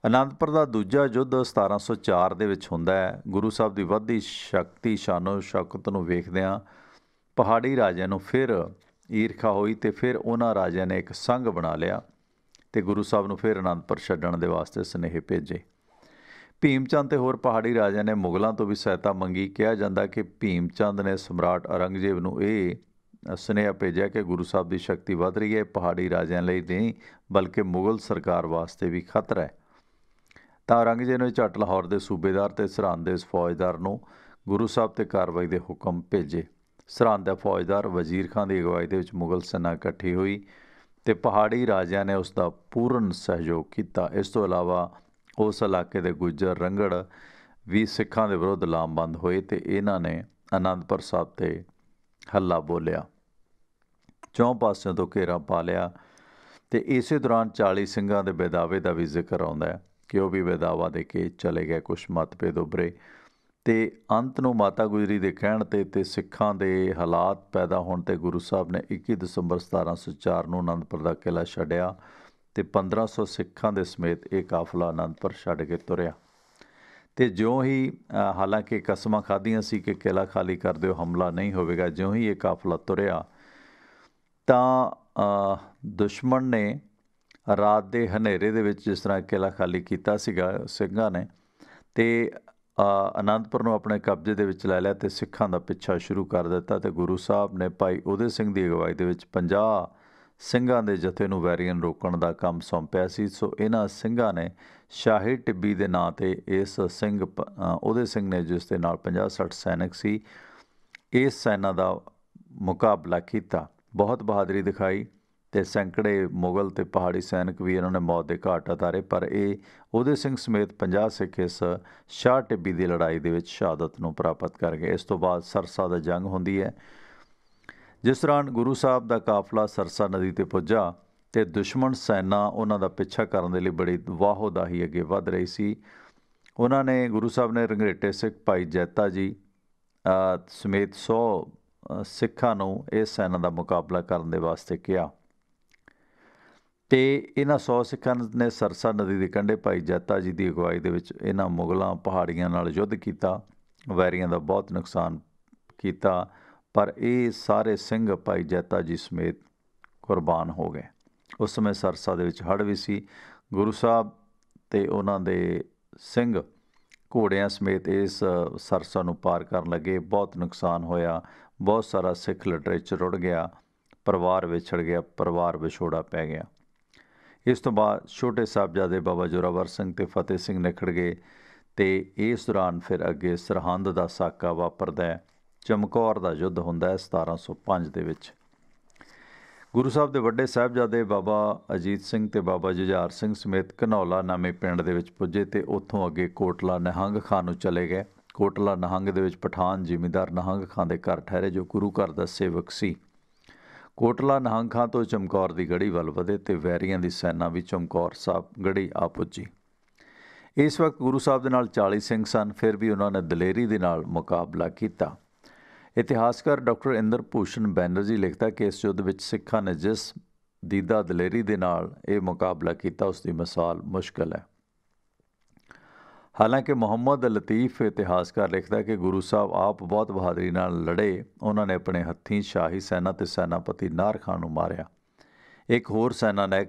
ਅਨੰਦਪੁਰ ਦਾ ਦੂਜਾ ਯੁੱਧ 1704 ਦੇ ਵਿੱਚ ਹੁੰਦਾ ਹੈ। ਗੁਰੂ ਸਾਹਿਬ ਦੀ ਵੱਧਦੀ ਸ਼ਕਤੀ ਸ਼ਾਨੋ ਸ਼ੌਕਤ ਨੂੰ ਵੇਖਦਿਆਂ ਪਹਾੜੀ ਰਾਜਿਆਂ ਨੂੰ ਫਿਰ ਈਰਖਾ ਹੋਈ ਅਤੇ ਫਿਰ ਉਹਨਾਂ ਰਾਜਿਆਂ ਨੇ ਇੱਕ ਸੰਘ ਬਣਾ ਲਿਆ ਅਤੇ ਗੁਰੂ ਸਾਹਿਬ ਨੂੰ ਫਿਰ ਅਨੰਦਪੁਰ ਛੱਡਣ ਦੇ ਵਾਸਤੇ ਸੁਨੇਹੇ ਭੇਜੇ। ਭੀਮ ਚੰਦ ਅਤੇ ਹੋਰ ਪਹਾੜੀ ਰਾਜਿਆਂ ਨੇ ਮੁਗਲਾਂ ਤੋਂ ਵੀ ਸਹਾਇਤਾ ਮੰਗੀ। ਕਿਹਾ ਜਾਂਦਾ ਕਿ ਭੀਮ ਚੰਦ ਨੇ ਸਮਰਾਟ ਔਰੰਗਜ਼ੇਬ ਨੂੰ ਇਹ ਸੁਨੇਹਾ ਭੇਜਿਆ ਕਿ ਗੁਰੂ ਸਾਹਿਬ ਦੀ ਸ਼ਕਤੀ ਵੱਧ ਰਹੀ ਹੈ, ਪਹਾੜੀ ਰਾਜਿਆਂ ਲਈ ਨਹੀਂ ਬਲਕਿ ਮੁਗਲ ਸਰਕਾਰ ਵਾਸਤੇ ਵੀ ਖਤਰਾ ਹੈ। ਤਾਂ ਔਰੰਗਜ਼ੇਬ ਨੇ ਝੱਟ ਲਾਹੌਰ ਦੇ ਸੂਬੇਦਾਰ ਅਤੇ ਸਰਹੰਦ ਦੇ ਫੌਜਦਾਰ ਨੂੰ ਗੁਰੂ ਸਾਹਿਬ 'ਤੇ ਕਾਰਵਾਈ ਦੇ ਹੁਕਮ ਭੇਜੇ। ਸਰਹੰਦ ਦਾ ਫੌਜਦਾਰ ਵਜ਼ੀਰ ਖਾਂ ਦੀ ਅਗਵਾਈ ਦੇ ਵਿੱਚ ਮੁਗਲ ਸੈਨਾ ਇਕੱਠੀ ਹੋਈ ਅਤੇ ਪਹਾੜੀ ਰਾਜਿਆਂ ਨੇ ਉਸ ਦਾ ਪੂਰਨ ਸਹਿਯੋਗ ਕੀਤਾ। ਇਸ ਤੋਂ ਇਲਾਵਾ ਉਸ ਇਲਾਕੇ ਦੇ ਗੁੱਜਰ ਰੰਘੜ ਵੀ ਸਿੱਖਾਂ ਦੇ ਵਿਰੁੱਧ ਲਾਮਬੰਦ ਹੋਏ ਅਤੇ ਇਹਨਾਂ ਨੇ ਅਨੰਦਪੁਰ ਸਾਹਿਬ 'ਤੇ ਹੱਲਾ ਬੋਲਿਆ, ਚੌਂ ਪਾਸਿਆਂ ਤੋਂ ਘੇਰਾ ਪਾ ਲਿਆ। ਅਤੇ ਇਸੇ ਦੌਰਾਨ 40 ਸਿੰਘਾਂ ਦੇ ਬੇਦਾਵੇ ਦਾ ਵੀ ਜ਼ਿਕਰ ਆਉਂਦਾ ਹੈ ਕਿ ਉਹ ਵੀ ਬੇਦਾਵਾ ਦੇ ਕੇ ਚਲੇ ਗਏ। ਕੁਛ ਮਤਭੇਦ ਉੱਭਰੇ ਅਤੇ ਅੰਤ ਨੂੰ ਮਾਤਾ ਗੁਜਰੀ ਦੇ ਕਹਿਣ 'ਤੇ ਸਿੱਖਾਂ ਦੇ ਹਾਲਾਤ ਪੈਦਾ ਹੋਣ 'ਤੇ ਗੁਰੂ ਸਾਹਿਬ ਨੇ 21 ਦਸੰਬਰ 1704 ਨੂੰ ਅਨੰਦਪੁਰ ਦਾ ਕਿਲ੍ਹਾ ਛੱਡਿਆ ਅਤੇ 1500 ਸਿੱਖਾਂ ਦੇ ਸਮੇਤ ਇਹ ਕਾਫਲਾ ਅਨੰਦਪੁਰ ਛੱਡ ਕੇ ਤੁਰਿਆ। ਅਤੇ ਜਿਉਂ ਹੀ ਹਾਲਾਂਕਿ ਕਸਮਾਂ ਖਾਧੀਆਂ ਸੀ ਕਿ ਕਿਲ੍ਹਾ ਖਾਲੀ ਕਰ ਦਿਓ, ਹਮਲਾ ਨਹੀਂ ਹੋਵੇਗਾ, ਜਿਉਂ ਹੀ ਇਹ ਕਾਫਲਾ ਤੁਰਿਆ ਤਾਂ ਦੁਸ਼ਮਣ ਨੇ ਰਾਤ ਦੇ ਹਨੇਰੇ ਦੇ ਵਿੱਚ ਜਿਸ ਤਰ੍ਹਾਂ ਕਿਲ੍ਹਾ ਖਾਲੀ ਕੀਤਾ ਸੀਗਾ ਸਿੰਘਾਂ ਨੇ ਅਤੇ ਅਨੰਦਪੁਰ ਨੂੰ ਆਪਣੇ ਕਬਜ਼ੇ ਦੇ ਵਿੱਚ ਲੈ ਲਿਆ ਅਤੇ ਸਿੱਖਾਂ ਦਾ ਪਿੱਛਾ ਸ਼ੁਰੂ ਕਰ ਦਿੱਤਾ। ਅਤੇ ਗੁਰੂ ਸਾਹਿਬ ਨੇ ਭਾਈ ਉਦੈ ਸਿੰਘ ਦੀ ਅਗਵਾਈ ਦੇ ਵਿੱਚ 50 ਸਿੰਘਾਂ ਦੇ ਜਥੇ ਨੂੰ ਵੈਰੀਅਨ ਰੋਕਣ ਦਾ ਕੰਮ ਸੌਂਪਿਆ ਸੀ। ਸੋ ਇਹਨਾਂ ਸਿੰਘਾਂ ਨੇ ਸ਼ਾਹੀ ਟਿੱਬੀ ਦੇ ਨਾਂ 'ਤੇ ਇਸ ਸਿੰਘ ਉਦੈ ਸਿੰਘ ਨੇ, ਜਿਸ ਦੇ ਨਾਲ 50-60 ਸੈਨਿਕ ਸੀ, ਇਸ ਸੈਨਾ ਦਾ ਮੁਕਾਬਲਾ ਕੀਤਾ, ਬਹੁਤ ਬਹਾਦਰੀ ਦਿਖਾਈ ਅਤੇ ਸੈਂਕੜੇ ਮੁਗਲ ਅਤੇ ਪਹਾੜੀ ਸੈਨਿਕ ਵੀ ਇਹਨਾਂ ਨੇ ਮੌਤ ਦੇ ਘਾਟ ਉਤਾਰੇ। ਪਰ ਇਹ ਉਦੈ ਸਿੰਘ ਸਮੇਤ 50 ਸਿੱਖ ਇਸ ਸ਼ਾਹ ਟਿੱਬੀ ਦੀ ਲੜਾਈ ਦੇ ਵਿੱਚ ਸ਼ਹਾਦਤ ਨੂੰ ਪ੍ਰਾਪਤ ਕਰ ਗਏ। ਇਸ ਤੋਂ ਬਾਅਦ ਸਰਸਾ ਦਾ ਜੰਗ ਹੁੰਦੀ ਹੈ, ਜਿਸ ਦੌਰਾਨ ਗੁਰੂ ਸਾਹਿਬ ਦਾ ਕਾਫਲਾ ਸਰਸਾ ਨਦੀ 'ਤੇ ਪੁੱਜਾ ਅਤੇ ਦੁਸ਼ਮਣ ਸੈਨਾ ਉਹਨਾਂ ਦਾ ਪਿੱਛਾ ਕਰਨ ਦੇ ਲਈ ਬੜੀ ਵਾਹੋ-ਦਾਹੀ ਅੱਗੇ ਵੱਧ ਰਹੀ ਸੀ। ਉਹਨਾਂ ਨੇ ਗੁਰੂ ਸਾਹਿਬ ਨੇ ਰੰਘਰੇਟੇ ਸਿੱਖ ਭਾਈ ਜੈਤਾ ਜੀ ਸਮੇਤ 100 ਸਿੱਖਾਂ ਨੂੰ ਇਸ ਸੈਨਾ ਦਾ ਮੁਕਾਬਲਾ ਕਰਨ ਦੇ ਵਾਸਤੇ ਕਿਹਾ ਅਤੇ ਇਹਨਾਂ 100 ਸਿੱਖਾਂ ਨੇ ਸਰਸਾ ਨਦੀ ਦੇ ਕੰਢੇ ਭਾਈ ਜੈਤਾ ਜੀ ਦੀ ਅਗਵਾਈ ਦੇ ਵਿੱਚ ਇਹਨਾਂ ਮੁਗਲਾਂ ਪਹਾੜੀਆਂ ਨਾਲ ਯੁੱਧ ਕੀਤਾ, ਵੈਰੀਆਂ ਦਾ ਬਹੁਤ ਨੁਕਸਾਨ ਕੀਤਾ। ਪਰ ਇਹ ਸਾਰੇ ਸਿੰਘ ਭਾਈ ਜੈਤਾ ਜੀ ਸਮੇਤ ਕੁਰਬਾਨ ਹੋ ਗਏ। ਉਸ ਸਮੇਂ ਸਰਸਾ ਦੇ ਵਿੱਚ ਹੜ੍ਹ ਵੀ ਸੀ। ਗੁਰੂ ਸਾਹਿਬ ਅਤੇ ਉਹਨਾਂ ਦੇ ਸਿੰਘ ਘੋੜਿਆਂ ਸਮੇਤ ਇਸ ਸਰਸਾ ਨੂੰ ਪਾਰ ਕਰਨ ਲੱਗੇ। ਬਹੁਤ ਨੁਕਸਾਨ ਹੋਇਆ, ਬਹੁਤ ਸਾਰਾ ਸਿੱਖ ਲਿਟਰੇਚਰ ਰੁੜ ਗਿਆ, ਪਰਿਵਾਰ ਵਿਛੜ ਗਿਆ, ਪਰਿਵਾਰ ਵਿਛੋੜਾ ਪੈ ਗਿਆ। ਇਸ ਤੋਂ ਬਾਅਦ ਛੋਟੇ ਸਾਹਿਬਜ਼ਾਦੇ ਬਾਬਾ ਜ਼ੋਰਾਵਰ ਸਿੰਘ ਅਤੇ ਫਤਿਹ ਸਿੰਘ ਨਿਖੜ ਗਏ ਅਤੇ ਇਸ ਦੌਰਾਨ ਫਿਰ ਅੱਗੇ ਸਰਹੰਦ ਦਾ ਸਾਕਾ ਵਾਪਰਦਾ ਹੈ। ਚਮਕੌਰ ਦਾ ਯੁੱਧ ਹੁੰਦਾ ਹੈ 1705 ਦੇ ਵਿੱਚ। ਗੁਰੂ ਸਾਹਿਬ ਦੇ ਵੱਡੇ ਸਾਹਿਬਜ਼ਾਦੇ ਬਾਬਾ ਅਜੀਤ ਸਿੰਘ ਅਤੇ ਬਾਬਾ ਜੁਝਾਰ ਸਿੰਘ ਸਮੇਤ ਘਨੌਲਾ ਨਾਮੇ ਪਿੰਡ ਦੇ ਵਿੱਚ ਪੁੱਜੇ ਅਤੇ ਉੱਥੋਂ ਅੱਗੇ ਕੋਟਲਾ ਨਿਹੰਗ ਖਾਂ ਨੂੰ ਚਲੇ ਗਏ। ਕੋਟਲਾ ਨਿਹੰਗ ਦੇ ਵਿੱਚ ਪਠਾਨ ਜ਼ਿਮੀਂਦਾਰ ਨਿਹੰਗ ਖਾਂ ਦੇ ਘਰ ਠਹਿਰੇ, ਜੋ ਗੁਰੂ ਘਰ ਦਾ ਸੇਵਕ ਸੀ। ਕੋਟਲਾ ਨਿਹੰਗ ਖਾਂ ਤੋਂ ਚਮਕੌਰ ਦੀ ਗੜੀ ਵੱਲ ਵਧੇ ਅਤੇ ਵੈਰੀਆਂ ਦੀ ਸੈਨਾ ਵੀ ਚਮਕੌਰ ਸਾਹਿਬ ਗੜੀ ਆ ਪੁੱਜੀ। ਇਸ ਵਕਤ ਗੁਰੂ ਸਾਹਿਬ ਦੇ ਨਾਲ 40 ਸਿੰਘ ਸਨ, ਫਿਰ ਵੀ ਉਹਨਾਂ ਨੇ ਦਲੇਰੀ ਦੇ ਨਾਲ ਮੁਕਾਬਲਾ ਕੀਤਾ। ਇਤਿਹਾਸਕਾਰ ਡਾਕਟਰ ਇੰਦਰ ਭੂਸ਼ਣ ਬੈਨਰਜੀ ਲਿਖਦਾ ਕਿ ਇਸ ਯੁੱਧ ਵਿੱਚ ਸਿੱਖਾਂ ਨੇ ਜਿਸ ਦੀਦਾ ਦਲੇਰੀ ਦੇ ਨਾਲ ਇਹ ਮੁਕਾਬਲਾ ਕੀਤਾ, ਉਸ ਦੀ ਮਿਸਾਲ ਮੁਸ਼ਕਲ ਹੈ। ਹਾਲਾਂਕਿ ਮੁਹੰਮਦ ਲਤੀਫ ਇਤਿਹਾਸਕਾਰ ਲਿਖਦਾ ਕਿ ਗੁਰੂ ਸਾਹਿਬ ਆਪ ਬਹੁਤ ਬਹਾਦਰੀ ਨਾਲ ਲੜੇ। ਉਹਨਾਂ ਨੇ ਆਪਣੇ ਹੱਥੀਂ ਸ਼ਾਹੀ ਸੈਨਾ ਅਤੇ ਸੈਨਾਪਤੀ ਨਾਰ ਖਾਂ ਨੂੰ ਮਾਰਿਆ। ਇੱਕ ਹੋਰ ਸੈਨਾ ਨੇ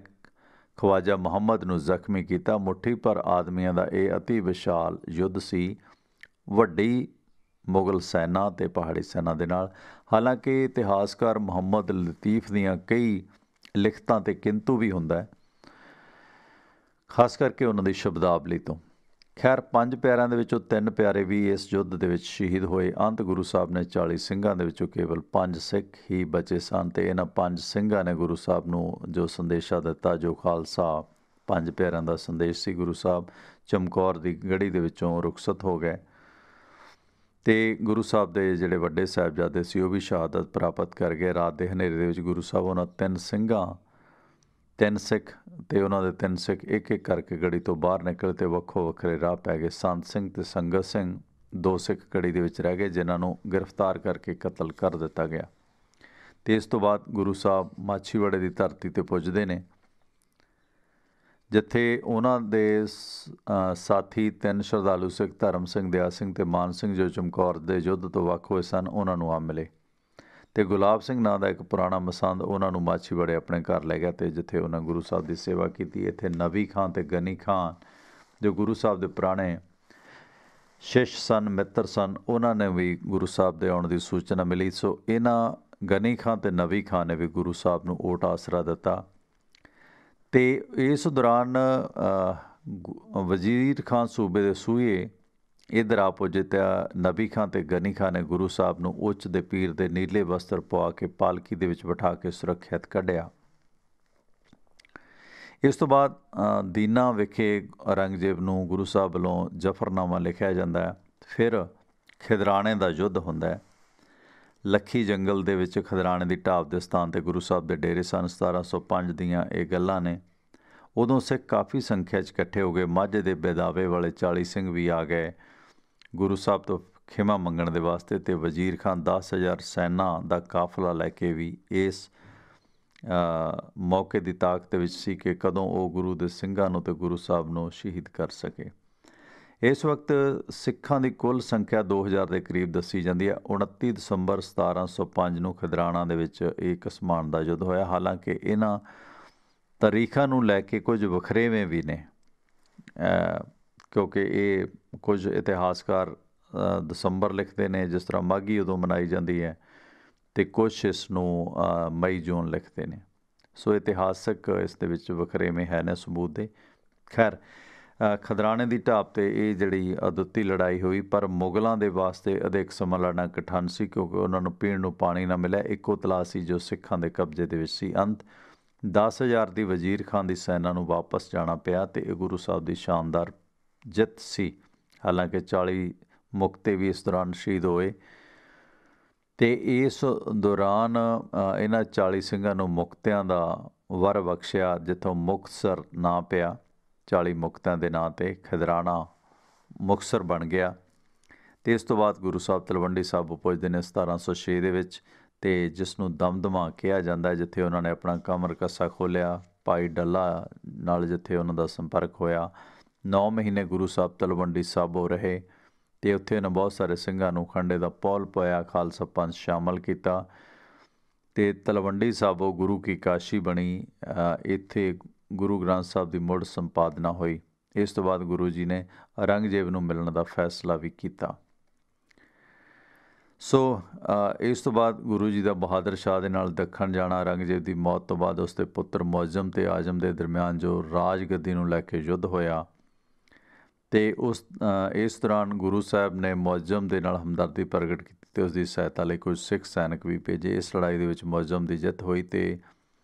ਖਵਾਜਾ ਮੁਹੰਮਦ ਨੂੰ ਜ਼ਖਮੀ ਕੀਤਾ। ਮੁੱਠੀ ਭਰ ਆਦਮੀਆਂ ਦਾ ਇਹ ਅਤੀ ਵਿਸ਼ਾਲ ਯੁੱਧ ਸੀ, ਵੱਡੀ ਮੁਗਲ ਸੈਨਾ ਅਤੇ ਪਹਾੜੀ ਸੈਨਾ ਦੇ ਨਾਲ। ਹਾਲਾਂਕਿ ਇਤਿਹਾਸਕਾਰ ਮੁਹੰਮਦ ਲਤੀਫ ਦੀਆਂ ਕਈ ਲਿਖਤਾਂ 'ਤੇ ਕਿੰਤੂ ਵੀ ਹੁੰਦਾ ਹੈ, ਖਾਸ ਕਰਕੇ ਉਹਨਾਂ ਦੀ ਸ਼ਬਦਾਵਲੀ ਤੋਂ। ਖੈਰ, 5 ਪਿਆਰਿਆਂ ਦੇ ਵਿੱਚੋਂ 3 ਪਿਆਰੇ ਵੀ ਇਸ ਯੁੱਧ ਦੇ ਵਿੱਚ ਸ਼ਹੀਦ ਹੋਏ। ਅੰਤ ਗੁਰੂ ਸਾਹਿਬ ਨੇ 40 ਸਿੰਘਾਂ ਦੇ ਵਿੱਚੋਂ ਕੇਵਲ 5 ਸਿੱਖ ਹੀ ਬਚੇ ਸਨ ਅਤੇ ਇਹਨਾਂ 5 ਸਿੰਘਾਂ ਨੇ ਗੁਰੂ ਸਾਹਿਬ ਨੂੰ ਜੋ ਸੰਦੇਸ਼ਾ ਦਿੱਤਾ, ਜੋ ਖਾਲਸਾ 5 ਪਿਆਰਿਆਂ ਦਾ ਸੰਦੇਸ਼ ਸੀ। ਗੁਰੂ ਸਾਹਿਬ ਚਮਕੌਰ ਦੀ ਗੜੀ ਦੇ ਵਿੱਚੋਂ ਰੁਖਸਤ ਹੋ ਗਏ ਅਤੇ ਗੁਰੂ ਸਾਹਿਬ ਦੇ ਜਿਹੜੇ ਵੱਡੇ ਸਾਹਿਬਜ਼ਾਦੇ ਸੀ ਉਹ ਵੀ ਸ਼ਹਾਦਤ ਪ੍ਰਾਪਤ ਕਰ ਗਏ। ਰਾਤ ਦੇ ਹਨੇਰੇ ਦੇ ਵਿੱਚ ਗੁਰੂ ਸਾਹਿਬ ਉਹਨਾਂ 3 ਸਿੱਖ ਅਤੇ ਉਹਨਾਂ ਦੇ 3 ਸਿੱਖ ਇੱਕ ਇੱਕ ਕਰਕੇ ਗੜੀ ਤੋਂ ਬਾਹਰ ਨਿਕਲੇ ਅਤੇ ਵੱਖੋ ਵੱਖਰੇ ਰਾਹ ਪੈ ਗਏ। ਸੰਤ ਸਿੰਘ ਅਤੇ ਸੰਗਤ ਸਿੰਘ 2 ਸਿੱਖ ਕੜੀ ਦੇ ਵਿੱਚ ਰਹਿ ਗਏ, ਜਿਨ੍ਹਾਂ ਨੂੰ ਗ੍ਰਿਫਤਾਰ ਕਰਕੇ ਕਤਲ ਕਰ ਦਿੱਤਾ ਗਿਆ। ਅਤੇ ਇਸ ਤੋਂ ਬਾਅਦ ਗੁਰੂ ਸਾਹਿਬ ਮਾਛੀਵਾੜੇ ਦੀ ਧਰਤੀ 'ਤੇ ਪੁੱਜਦੇ ਨੇ, ਜਿੱਥੇ ਉਹਨਾਂ ਦੇ ਸਾਥੀ 3 ਸ਼ਰਧਾਲੂ ਸਿੱਖ ਧਰਮ ਸਿੰਘ, ਦਿਆ ਸਿੰਘ ਅਤੇ ਮਾਨ ਸਿੰਘ, ਜੋ ਚਮਕੌਰ ਦੇ ਯੁੱਧ ਤੋਂ ਵੱਖ ਹੋਏ ਸਨ, ਉਹਨਾਂ ਨੂੰ ਆ ਮਿਲੇ। ਅਤੇ ਗੁਲਾਬ ਸਿੰਘ ਨਾਂ ਦਾ ਇੱਕ ਪੁਰਾਣਾ ਮਸੰਦ ਉਹਨਾਂ ਨੂੰ ਮਾਛੀਵਾੜੇ ਆਪਣੇ ਘਰ ਲੈ ਗਿਆ, ਅਤੇ ਜਿੱਥੇ ਉਹਨਾਂ ਗੁਰੂ ਸਾਹਿਬ ਦੀ ਸੇਵਾ ਕੀਤੀ। ਇੱਥੇ ਨਬੀ ਖਾਂ ਅਤੇ ਗਨੀ ਖਾਂ, ਜੋ ਗੁਰੂ ਸਾਹਿਬ ਦੇ ਪੁਰਾਣੇ ਸ਼ਿਸ਼ ਸਨ, ਮਿੱਤਰ ਸਨ, ਉਹਨਾਂ ਨੇ ਵੀ ਗੁਰੂ ਸਾਹਿਬ ਦੇ ਆਉਣ ਦੀ ਸੂਚਨਾ ਮਿਲੀ। ਸੋ ਇਹਨਾਂ ਗਨੀ ਖਾਂ ਅਤੇ ਨਬੀ ਖਾਂ ਨੇ ਵੀ ਗੁਰੂ ਸਾਹਿਬ ਨੂੰ ਓਟ ਆਸਰਾ ਦਿੱਤਾ। ਅਤੇ ਇਸ ਦੌਰਾਨ ਵਜ਼ੀਰ ਖਾਂ ਸੂਬੇ ਦੇ ਸੂਹੇ ਇੱਧਰ ਆ ਪੁੱਜੇ, ਤਾਂ ਨਬੀ ਖਾਂ ਅਤੇ ਗਨੀ ਖਾਂ ਨੇ ਗੁਰੂ ਸਾਹਿਬ ਨੂੰ ਉੱਚ ਦੇ ਪੀਰ ਦੇ ਨੀਲੇ ਵਸਤਰ ਪਵਾ ਕੇ ਪਾਲਕੀ ਦੇ ਵਿੱਚ ਬਿਠਾ ਕੇ ਸੁਰੱਖਿਅਤ ਕੱਢਿਆ। ਇਸ ਤੋਂ ਬਾਅਦ ਦੀਨਾ ਵਿਖੇ ਔਰੰਗਜ਼ੇਬ ਨੂੰ ਗੁਰੂ ਸਾਹਿਬ ਵੱਲੋਂ ਜ਼ਫਰਨਾਮਾ ਲਿਖਿਆ ਜਾਂਦਾ ਹੈ। ਫਿਰ ਖਿਦਰਾਣੇ ਦਾ ਯੁੱਧ ਹੁੰਦਾ ਹੈ। ਲੱਖੀ ਜੰਗਲ ਦੇ ਵਿੱਚ ਖਿਦਰਾਣੇ ਦੀ ਢਾਬ ਦੇ ਸਥਾਨ 'ਤੇ ਗੁਰੂ ਸਾਹਿਬ ਦੇ ਡੇਰੇ ਸਨ। 1705 ਦੀਆਂ ਇਹ ਗੱਲਾਂ ਨੇ। ਉਦੋਂ ਸਿੱਖ ਕਾਫੀ ਸੰਖਿਆ 'ਚ ਇਕੱਠੇ ਹੋ ਗਏ। ਮਾਝੇ ਦੇ ਬੇਦਾਵੇ ਵਾਲੇ 40 ਸਿੰਘ ਵੀ ਆ ਗਏ ਗੁਰੂ ਸਾਹਿਬ ਤੋਂ ਖਿਮਾ ਮੰਗਣ ਦੇ ਵਾਸਤੇ, ਅਤੇ ਵਜ਼ੀਰ ਖਾਨ 10,000 ਸੈਨਾ ਦਾ ਕਾਫਲਾ ਲੈ ਕੇ ਵੀ ਇਸ ਮੌਕੇ ਦੀ ਤਾਕਤ ਵਿੱਚ ਸੀ ਕਿ ਕਦੋਂ ਉਹ ਗੁਰੂ ਦੇ ਸਿੰਘਾਂ ਨੂੰ ਅਤੇ ਗੁਰੂ ਸਾਹਿਬ ਨੂੰ ਸ਼ਹੀਦ ਕਰ ਸਕੇ। ਇਸ ਵਕਤ ਸਿੱਖਾਂ ਦੀ ਕੁੱਲ ਸੰਖਿਆ 2000 ਦੇ ਕਰੀਬ ਦੱਸੀ ਜਾਂਦੀ ਹੈ। 29 ਦਸੰਬਰ 1705 ਨੂੰ ਖਿਦਰਾਣਾ ਦੇ ਵਿੱਚ ਇਹ ਘਸਮਾਨ ਦਾ ਯੁੱਧ ਹੋਇਆ। ਹਾਲਾਂਕਿ ਇਹਨਾਂ ਤਾਰੀਖਾਂ ਨੂੰ ਲੈ ਕੇ ਕੁਝ ਵਖਰੇਵੇਂ ਵੀ ਨੇ, ਕਿਉਂਕਿ ਇਹ ਕੁਝ ਇਤਿਹਾਸਕਾਰ ਦਸੰਬਰ ਲਿਖਦੇ ਨੇ, ਜਿਸ ਤਰ੍ਹਾਂ ਮਾਘੀ ਉਦੋਂ ਮਨਾਈ ਜਾਂਦੀ ਹੈ, ਅਤੇ ਕੁਛ ਇਸ ਨੂੰ ਮਈ ਜੂਨ ਲਿਖਦੇ ਨੇ। ਸੋ ਇਤਿਹਾਸਕ ਇਸ ਦੇ ਵਿੱਚ ਵਖਰੇਵੇਂ ਹੈ ਨੇ ਸਬੂਤ ਦੇ। ਖੈਰ, ਖਿਦਰਾਣੇ ਦੀ ਢਾਬ 'ਤੇ ਇਹ ਜਿਹੜੀ ਅਦੁੱਤੀ ਲੜਾਈ ਹੋਈ, ਪਰ ਮੁਗਲਾਂ ਦੇ ਵਾਸਤੇ ਅਧਿਕ ਸਮਾਂ ਲੜਨਾ ਕਠਿਨ ਸੀ, ਕਿਉਂਕਿ ਉਹਨਾਂ ਨੂੰ ਪੀਣ ਨੂੰ ਪਾਣੀ ਨਾ ਮਿਲਿਆ। ਇੱਕੋ ਤਲਾਅ ਸੀ ਜੋ ਸਿੱਖਾਂ ਦੇ ਕਬਜ਼ੇ ਦੇ ਵਿੱਚ ਸੀ। ਅੰਤ 10,000 ਦੀ ਵਜ਼ੀਰ ਖਾਨ ਦੀ ਸੈਨਾ ਨੂੰ ਵਾਪਸ ਜਾਣਾ ਪਿਆ, ਅਤੇ ਇਹ ਗੁਰੂ ਸਾਹਿਬ ਦੀ ਸ਼ਾਨਦਾਰ ਜਿੱਤ ਸੀ। ਹਾਲਾਂਕਿ 40 ਮੁਕਤੇ ਵੀ ਇਸ ਦੌਰਾਨ ਸ਼ਹੀਦ ਹੋਏ, ਅਤੇ ਇਸ ਦੌਰਾਨ ਇਹਨਾਂ 40 ਸਿੰਘਾਂ ਨੂੰ ਮੁਕਤਿਆਂ ਦਾ ਵਰ ਬਖਸ਼ਿਆ, ਜਿੱਥੋਂ ਮੁਕਤਸਰ ਨਾਂ ਪਿਆ। 40 ਮੁਕਤਿਆਂ ਦੇ ਨਾਂ 'ਤੇ ਖਿਦਰਾਣਾ ਮੁਕਤਸਰ ਬਣ ਗਿਆ। ਅਤੇ ਇਸ ਤੋਂ ਬਾਅਦ ਗੁਰੂ ਸਾਹਿਬ ਤਲਵੰਡੀ ਸਾਬੋ ਪੁੱਜਦੇ ਨੇ 1706 ਦੇ ਵਿੱਚ, ਅਤੇ ਜਿਸ ਨੂੰ ਦਮਦਮਾ ਕਿਹਾ ਜਾਂਦਾ ਹੈ, ਜਿੱਥੇ ਉਹਨਾਂ ਨੇ ਆਪਣਾ ਕਮਰ ਕੱਸਾ ਖੋਲ੍ਹਿਆ ਭਾਈ ਡੱਲਾ ਨਾਲ, ਜਿੱਥੇ ਉਹਨਾਂ ਦਾ ਸੰਪਰਕ ਹੋਇਆ। 9 ਮਹੀਨੇ ਗੁਰੂ ਸਾਹਿਬ ਤਲਵੰਡੀ ਸਾਬੋ ਰਹੇ, ਅਤੇ ਉੱਥੇ ਉਹਨਾਂ ਬਹੁਤ ਸਾਰੇ ਸਿੰਘਾਂ ਨੂੰ ਖੰਡੇ ਦਾ ਪੌਲ ਪਾਇਆ, ਖਾਲਸਾ ਪੰਥ ਸ਼ਾਮਲ ਕੀਤਾ, ਅਤੇ ਤਲਵੰਡੀ ਸਾਬੋ ਗੁਰੂ ਕੀ ਕਾਸ਼ੀ ਬਣੀ। ਇੱਥੇ ਗੁਰੂ ਗ੍ਰੰਥ ਸਾਹਿਬ ਦੀ ਮੁੜ ਸੰਪਾਦਨਾ ਹੋਈ। ਇਸ ਤੋਂ ਬਾਅਦ ਗੁਰੂ ਜੀ ਨੇ ਔਰੰਗਜ਼ੇਬ ਨੂੰ ਮਿਲਣ ਦਾ ਫੈਸਲਾ ਵੀ ਕੀਤਾ। ਸੋ ਇਸ ਤੋਂ ਬਾਅਦ ਗੁਰੂ ਜੀ ਦਾ ਬਹਾਦਰ ਸ਼ਾਹ ਦੇ ਨਾਲ ਦੱਖਣ ਜਾਣਾ। ਔਰੰਗਜ਼ੇਬ ਦੀ ਮੌਤ ਤੋਂ ਬਾਅਦ ਉਸ ਦੇ ਪੁੱਤਰ ਮੁਅੱਜ਼ਮ ਅਤੇ ਆਜ਼ਮ ਦੇ ਦਰਮਿਆਨ ਜੋ ਰਾਜਗੱਦੀ ਨੂੰ ਲੈ ਕੇ ਯੁੱਧ ਹੋਇਆ, ਅਤੇ ਇਸ ਦੌਰਾਨ ਗੁਰੂ ਸਾਹਿਬ ਨੇ ਮੁਅੱਜ਼ਮ ਦੇ ਨਾਲ ਹਮਦਰਦੀ ਪ੍ਰਗਟ ਕੀਤੀ ਅਤੇ ਉਸ ਦੀ ਸਹਾਇਤਾ ਲਈ ਕੁਝ ਸਿੱਖ ਸੈਨਿਕ ਵੀ ਭੇਜੇ। ਇਸ ਲੜਾਈ ਦੇ ਵਿੱਚ ਮੁਅੱਜ਼ਮ ਦੀ ਜਿੱਤ ਹੋਈ, ਅਤੇ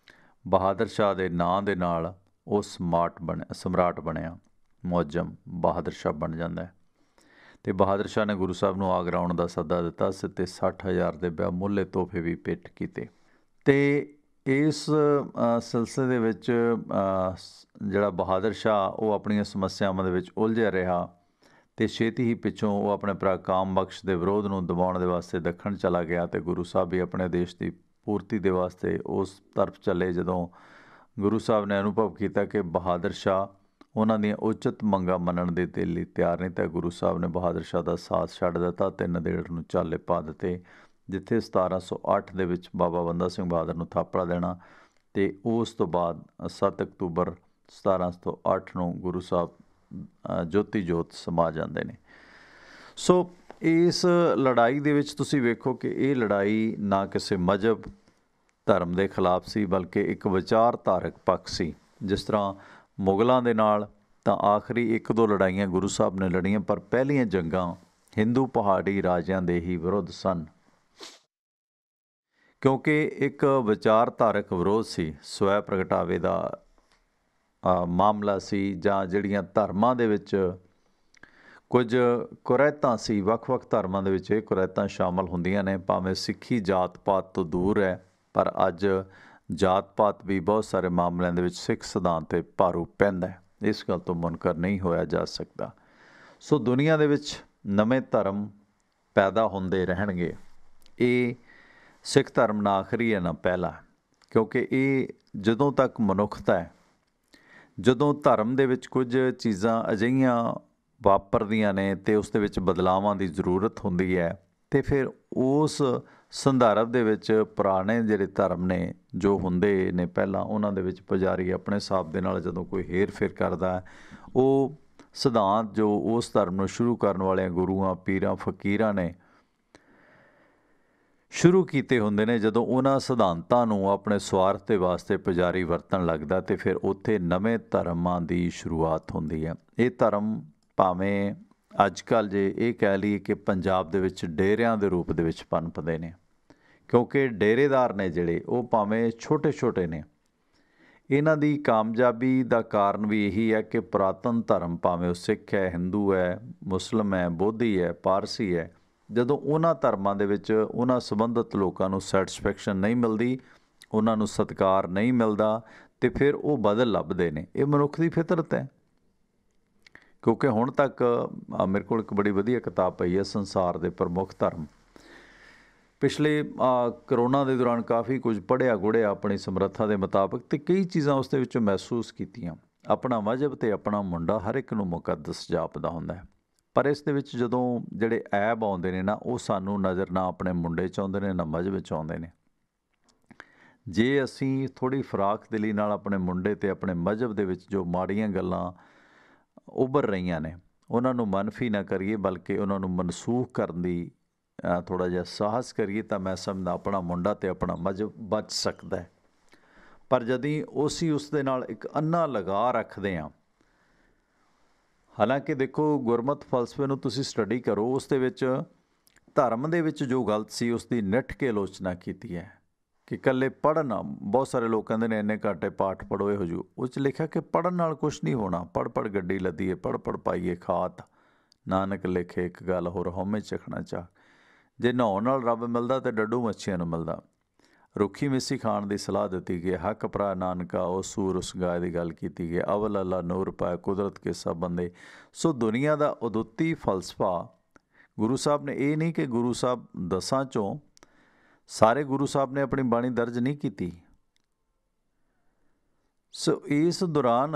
ਬਹਾਦਰ ਸ਼ਾਹ ਦੇ ਨਾਂ ਦੇ ਨਾਲ ਉਹ ਸਮਰਾਟ ਬਣਿਆ। ਮੁਅੱਜ਼ਮ ਬਹਾਦਰ ਸ਼ਾਹ ਬਣ ਜਾਂਦਾ ਹੈ, ਅਤੇ ਬਹਾਦਰ ਸ਼ਾਹ ਨੇ ਗੁਰੂ ਸਾਹਿਬ ਨੂੰ ਆਗਰਾ ਆਉਣ ਦਾ ਸੱਦਾ ਦਿੱਤਾ ਸੀ, ਅਤੇ 60,000 ਦੇ ਬਹੁਮੁੱਲੇ ਤੋਹਫੇ ਵੀ ਭੇਟ ਕੀਤੇ। ਅਤੇ ਇਸ ਸਿਲਸਿਲੇ ਦੇ ਵਿੱਚ ਜਿਹੜਾ ਬਹਾਦਰ ਸ਼ਾਹ ਉਹ ਆਪਣੀਆਂ ਸਮੱਸਿਆਵਾਂ ਦੇ ਵਿੱਚ ਉਲਝਿਆ ਰਿਹਾ, ਅਤੇ ਛੇਤੀ ਹੀ ਪਿੱਛੋਂ ਉਹ ਆਪਣੇ ਭਰਾ ਕਾਮ ਬਖਸ਼ ਦੇ ਵਿਰੋਧ ਨੂੰ ਦਬਾਉਣ ਦੇ ਵਾਸਤੇ ਦੱਖਣ ਚਲਾ ਗਿਆ, ਅਤੇ ਗੁਰੂ ਸਾਹਿਬ ਵੀ ਆਪਣੇ ਦੇਸ਼ ਦੀ ਪੂਰਤੀ ਦੇ ਵਾਸਤੇ ਉਸ ਤਰਫ ਚੱਲੇ। ਜਦੋਂ ਗੁਰੂ ਸਾਹਿਬ ਨੇ ਅਨੁਭਵ ਕੀਤਾ ਕਿ ਬਹਾਦਰ ਸ਼ਾਹ ਉਹਨਾਂ ਦੀਆਂ ਉਚਿਤ ਮੰਗਾਂ ਮੰਨਣ ਦੇ ਲਈ ਤਿਆਰ ਨਹੀਂ, ਤਾਂ ਗੁਰੂ ਸਾਹਿਬ ਨੇ ਬਹਾਦਰ ਸ਼ਾਹ ਦਾ ਸਾਥ ਛੱਡ ਦਿੱਤਾ ਅਤੇ ਨੰਦੇੜ ਨੂੰ ਚਾਲੇ ਪਾ ਦਿੱਤੇ, ਜਿੱਥੇ 1708 ਦੇ ਵਿੱਚ ਬਾਬਾ ਬੰਦਾ ਸਿੰਘ ਬਹਾਦਰ ਨੂੰ ਥਾਪੜਾ ਦੇਣਾ, ਅਤੇ ਉਸ ਤੋਂ ਬਾਅਦ 7 ਅਕਤੂਬਰ 1708 ਨੂੰ ਗੁਰੂ ਸਾਹਿਬ ਜੋਤੀ ਜੋਤ ਸਮਾ ਜਾਂਦੇ ਨੇ। ਸੋ ਇਸ ਲੜਾਈ ਦੇ ਵਿੱਚ ਤੁਸੀਂ ਵੇਖੋ ਕਿ ਇਹ ਲੜਾਈ ਨਾ ਕਿਸੇ ਮਜ਼ਹਬ ਧਰਮ ਦੇ ਖਿਲਾਫ ਸੀ, ਬਲਕਿ ਇੱਕ ਵਿਚਾਰਧਾਰਕ ਪੱਖ ਸੀ। ਜਿਸ ਤਰ੍ਹਾਂ ਮੁਗਲਾਂ ਦੇ ਨਾਲ ਤਾਂ ਆਖਰੀ 1-2 ਲੜਾਈਆਂ ਗੁਰੂ ਸਾਹਿਬ ਨੇ ਲੜੀਆਂ, ਪਰ ਪਹਿਲੀਆਂ ਜੰਗਾਂ ਹਿੰਦੂ ਪਹਾੜੀ ਰਾਜਿਆਂ ਦੇ ਹੀ ਵਿਰੁੱਧ ਸਨ, ਕਿਉਂਕਿ ਇੱਕ ਵਿਚਾਰਧਾਰਕ ਵਿਰੋਧ ਸੀ, ਸਵੈ ਪ੍ਰਗਟਾਵੇ ਦਾ ਮਾਮਲਾ ਸੀ, ਜਾਂ ਜਿਹੜੀਆਂ ਧਰਮਾਂ ਦੇ ਵਿੱਚ ਕੁਝ ਕੁਰੈਤਾਂ ਸੀ। ਵੱਖ-ਵੱਖ ਧਰਮਾਂ ਦੇ ਵਿੱਚ ਇਹ ਕੁਰੈਤਾਂ ਸ਼ਾਮਲ ਹੁੰਦੀਆਂ ਨੇ। ਭਾਵੇਂ ਸਿੱਖੀ ਜਾਤ ਪਾਤ ਤੋਂ ਦੂਰ ਹੈ, ਪਰ ਅੱਜ ਜਾਤ ਪਾਤ ਵੀ ਬਹੁਤ ਸਾਰੇ ਮਾਮਲਿਆਂ ਦੇ ਵਿੱਚ ਸਿੱਖ ਸਿਧਾਂਤ 'ਤੇ ਭਾਰੂ ਪੈਂਦਾ ਹੈ। ਇਸ ਗੱਲ ਤੋਂ ਮੁਨਕਰ ਨਹੀਂ ਹੋਇਆ ਜਾ ਸਕਦਾ। ਸੋ ਦੁਨੀਆ ਦੇ ਵਿੱਚ ਨਵੇਂ ਧਰਮ ਪੈਦਾ ਹੁੰਦੇ ਰਹਿਣਗੇ। ਇਹ ਸਿੱਖ ਧਰਮ ਨਾ ਆਖਰੀ ਹੈ ਨਾ ਪਹਿਲਾ, ਕਿਉਂਕਿ ਇਹ ਜਦੋਂ ਤੱਕ ਮਨੁੱਖਤਾ ਹੈ, ਜਦੋਂ ਧਰਮ ਦੇ ਵਿੱਚ ਕੁਝ ਚੀਜ਼ਾਂ ਅਜਿਹੀਆਂ ਵਾਪਰਦੀਆਂ ਨੇ ਅਤੇ ਉਸ ਦੇ ਵਿੱਚ ਬਦਲਾਵਾਂ ਦੀ ਜ਼ਰੂਰਤ ਹੁੰਦੀ ਹੈ, ਅਤੇ ਫਿਰ ਉਸ ਸੰਦਰਭ ਦੇ ਵਿੱਚ ਪੁਰਾਣੇ ਜਿਹੜੇ ਧਰਮ ਨੇ ਜੋ ਹੁੰਦੇ ਨੇ ਪਹਿਲਾਂ, ਉਹਨਾਂ ਦੇ ਵਿੱਚ ਪੁਜਾਰੀ ਆਪਣੇ ਹਿਸਾਬ ਦੇ ਨਾਲ ਜਦੋਂ ਕੋਈ ਹੇਰ ਫੇਰ ਕਰਦਾ, ਉਹ ਸਿਧਾਂਤ ਜੋ ਉਸ ਧਰਮ ਨੂੰ ਸ਼ੁਰੂ ਕਰਨ ਵਾਲਿਆਂ ਗੁਰੂਆਂ, ਪੀਰਾਂ, ਫਕੀਰਾਂ ਨੇ ਸ਼ੁਰੂ ਕੀਤੇ ਹੁੰਦੇ ਨੇ, ਜਦੋਂ ਉਹਨਾਂ ਸਿਧਾਂਤਾਂ ਨੂੰ ਆਪਣੇ ਸਵਾਰਥ ਦੇ ਵਾਸਤੇ ਪੁਜਾਰੀ ਵਰਤਣ ਲੱਗਦਾ, ਅਤੇ ਫਿਰ ਉੱਥੇ ਨਵੇਂ ਧਰਮਾਂ ਦੀ ਸ਼ੁਰੂਆਤ ਹੁੰਦੀ ਹੈ। ਇਹ ਧਰਮ ਭਾਵੇਂ ਅੱਜ ਕੱਲ੍ਹ ਜੇ ਇਹ ਕਹਿ ਲਈਏ ਕਿ ਪੰਜਾਬ ਦੇ ਵਿੱਚ ਡੇਰਿਆਂ ਦੇ ਰੂਪ ਦੇ ਵਿੱਚ ਪਨਪਦੇ ਨੇ, ਕਿਉਂਕਿ ਡੇਰੇਦਾਰ ਨੇ ਜਿਹੜੇ ਉਹ ਭਾਵੇਂ ਛੋਟੇ ਛੋਟੇ ਨੇ, ਇਹਨਾਂ ਦੀ ਕਾਮਯਾਬੀ ਦਾ ਕਾਰਨ ਵੀ ਇਹੀ ਹੈ ਕਿ ਪੁਰਾਤਨ ਧਰਮ ਭਾਵੇਂ ਉਹ ਸਿੱਖ ਹੈ, ਹਿੰਦੂ ਹੈ, ਮੁਸਲਿਮ ਹੈ, ਬੋਧੀ ਹੈ, ਪਾਰਸੀ ਹੈ, ਜਦੋਂ ਉਹਨਾਂ ਧਰਮਾਂ ਦੇ ਵਿੱਚ ਉਹਨਾਂ ਸੰਬੰਧਿਤ ਲੋਕਾਂ ਨੂੰ ਸੈਟਿਸਫੈਕਸ਼ਨ ਨਹੀਂ ਮਿਲਦੀ, ਉਹਨਾਂ ਨੂੰ ਸਤਿਕਾਰ ਨਹੀਂ ਮਿਲਦਾ, ਅਤੇ ਫਿਰ ਉਹ ਬਦਲ ਲੱਭਦੇ ਨੇ। ਇਹ ਮਨੁੱਖ ਦੀ ਫਿਤਰਤ ਹੈ। ਕਿਉਂਕਿ ਹੁਣ ਤੱਕ ਮੇਰੇ ਕੋਲ ਇੱਕ ਬੜੀ ਵਧੀਆ ਕਿਤਾਬ ਪਈ ਹੈ, ਸੰਸਾਰ ਦੇ ਪ੍ਰਮੁੱਖ ਧਰਮ। ਪਿਛਲੇ ਕਰੋਨਾ ਦੇ ਦੌਰਾਨ ਕਾਫੀ ਕੁਝ ਪੜ੍ਹਿਆ ਗੁੜਿਆ ਆਪਣੀ ਸਮਰੱਥਾ ਦੇ ਮੁਤਾਬਕ, ਅਤੇ ਕਈ ਚੀਜ਼ਾਂ ਉਸ ਦੇ ਵਿੱਚੋਂ ਮਹਿਸੂਸ ਕੀਤੀਆਂ। ਆਪਣਾ ਮਜ਼ਹਬ ਅਤੇ ਆਪਣਾ ਮੁੰਡਾ ਹਰ ਇੱਕ ਨੂੰ ਮੁਕੱਦਸ ਜਾਪਦਾ ਹੁੰਦਾ ਹੈ, ਪਰ ਇਸ ਦੇ ਵਿੱਚ ਜਦੋਂ ਜਿਹੜੇ ਐਬ ਆਉਂਦੇ ਨੇ ਨਾ, ਉਹ ਸਾਨੂੰ ਨਜ਼ਰ ਨਾ ਆਪਣੇ ਮੁੰਡੇ 'ਚ ਆਉਂਦੇ ਨੇ, ਨਾ ਮਜ਼ਹਬ 'ਚ ਆਉਂਦੇ ਨੇ। ਜੇ ਅਸੀਂ ਥੋੜ੍ਹੀ ਫਰਾਖ ਦਿਲੀ ਨਾਲ ਆਪਣੇ ਮੁੰਡੇ ਅਤੇ ਆਪਣੇ ਮਜ਼ਹਬ ਦੇ ਵਿੱਚ ਜੋ ਮਾੜੀਆਂ ਗੱਲਾਂ ਉੱਭਰ ਰਹੀਆਂ ਨੇ, ਉਹਨਾਂ ਨੂੰ ਮਨਫੀ ਨਾ ਕਰੀਏ, ਬਲਕਿ ਉਹਨਾਂ ਨੂੰ ਮਨਸੂਖ ਕਰਨ ਦੀ ਥੋੜ੍ਹਾ ਜਿਹਾ ਸਾਹਸ ਕਰੀਏ, ਤਾਂ ਮੈਂ ਸਮਝਦਾ ਆਪਣਾ ਮੁੰਡਾ ਅਤੇ ਆਪਣਾ ਮਜ਼ਹਬ ਬਚ ਸਕਦਾ ਹੈ। ਪਰ ਜਦੀ ਅਸੀਂ ਉਸ ਦੇ ਨਾਲ ਇੱਕ ਅੰਨਾ ਲਗਾ ਰੱਖਦੇ ਹਾਂ, ਹਾਲਾਂਕਿ ਦੇਖੋ ਗੁਰਮਤਿ ਫਲਸਫੇ ਨੂੰ ਤੁਸੀਂ ਸਟੱਡੀ ਕਰੋ, ਉਸ ਦੇ ਵਿੱਚ ਧਰਮ ਦੇ ਵਿੱਚ ਜੋ ਗਲਤ ਸੀ ਉਸ ਦੀ ਨਿੱਠ ਕੇ ਆਲੋਚਨਾ ਕੀਤੀ ਹੈ ਕਿ ਇਕੱਲੇ ਪੜ੍ਹਨ, ਬਹੁਤ ਸਾਰੇ ਲੋਕ ਕਹਿੰਦੇ ਨੇ ਇੰਨੇ ਘਾਟੇ ਪਾਠ ਪੜ੍ਹੋ ਇਹੋ ਜਿਹੇ, ਉਹ 'ਚ ਲਿਖਿਆ ਕਿ ਪੜ੍ਹਨ ਨਾਲ ਕੁਛ ਨਹੀਂ ਹੋਣਾ, ਪੜ੍ਹ ਪੜ੍ਹ ਗੱਡੀ ਲੱਦੀਏ, ਪੜ੍ਹ ਪੜ੍ਹ ਪਾਈਏ ਖਾਤ, ਨਾਨਕ ਲਿਖੇ ਇੱਕ ਗੱਲ ਹੋਰ ਹਉਮੈ ਚਖਣਾ ਚਾਹ। ਜੇ ਨਹਾਉਣ ਨਾਲ ਰੱਬ ਮਿਲਦਾ ਤਾਂ ਡੱਡੂ ਮੱਛੀਆਂ ਨੂੰ ਮਿਲਦਾ। ਰੁੱਖੀ ਮਿੱਸੀ ਖਾਣ ਦੀ ਸਲਾਹ ਦਿੱਤੀ ਗਈ, ਹੱਕ ਭਰਾ ਨਾਨਕਾ ਉਹ ਸੂਰ ਉਸ ਗਾਏ ਦੀ ਗੱਲ ਕੀਤੀ ਗਈ, ਅਵਲ ਅੱਲਾ ਨੂਰ ਪਾਏ ਕੁਦਰਤ ਕੇ ਸਭ ਬੰਦੇ। ਸੋ ਦੁਨੀਆ ਦਾ ਉਦੁੱਤੀ ਫਲਸਫਾ ਗੁਰੂ ਸਾਹਿਬ ਨੇ, ਇਹ ਨਹੀਂ ਕਿ ਗੁਰੂ ਸਾਹਿਬ 10 ਚੋਂ ਸਾਰੇ ਗੁਰੂ ਸਾਹਿਬ ਨੇ ਆਪਣੀ ਬਾਣੀ ਦਰਜ ਨਹੀਂ ਕੀਤੀ। ਸੋ ਇਸ ਦੌਰਾਨ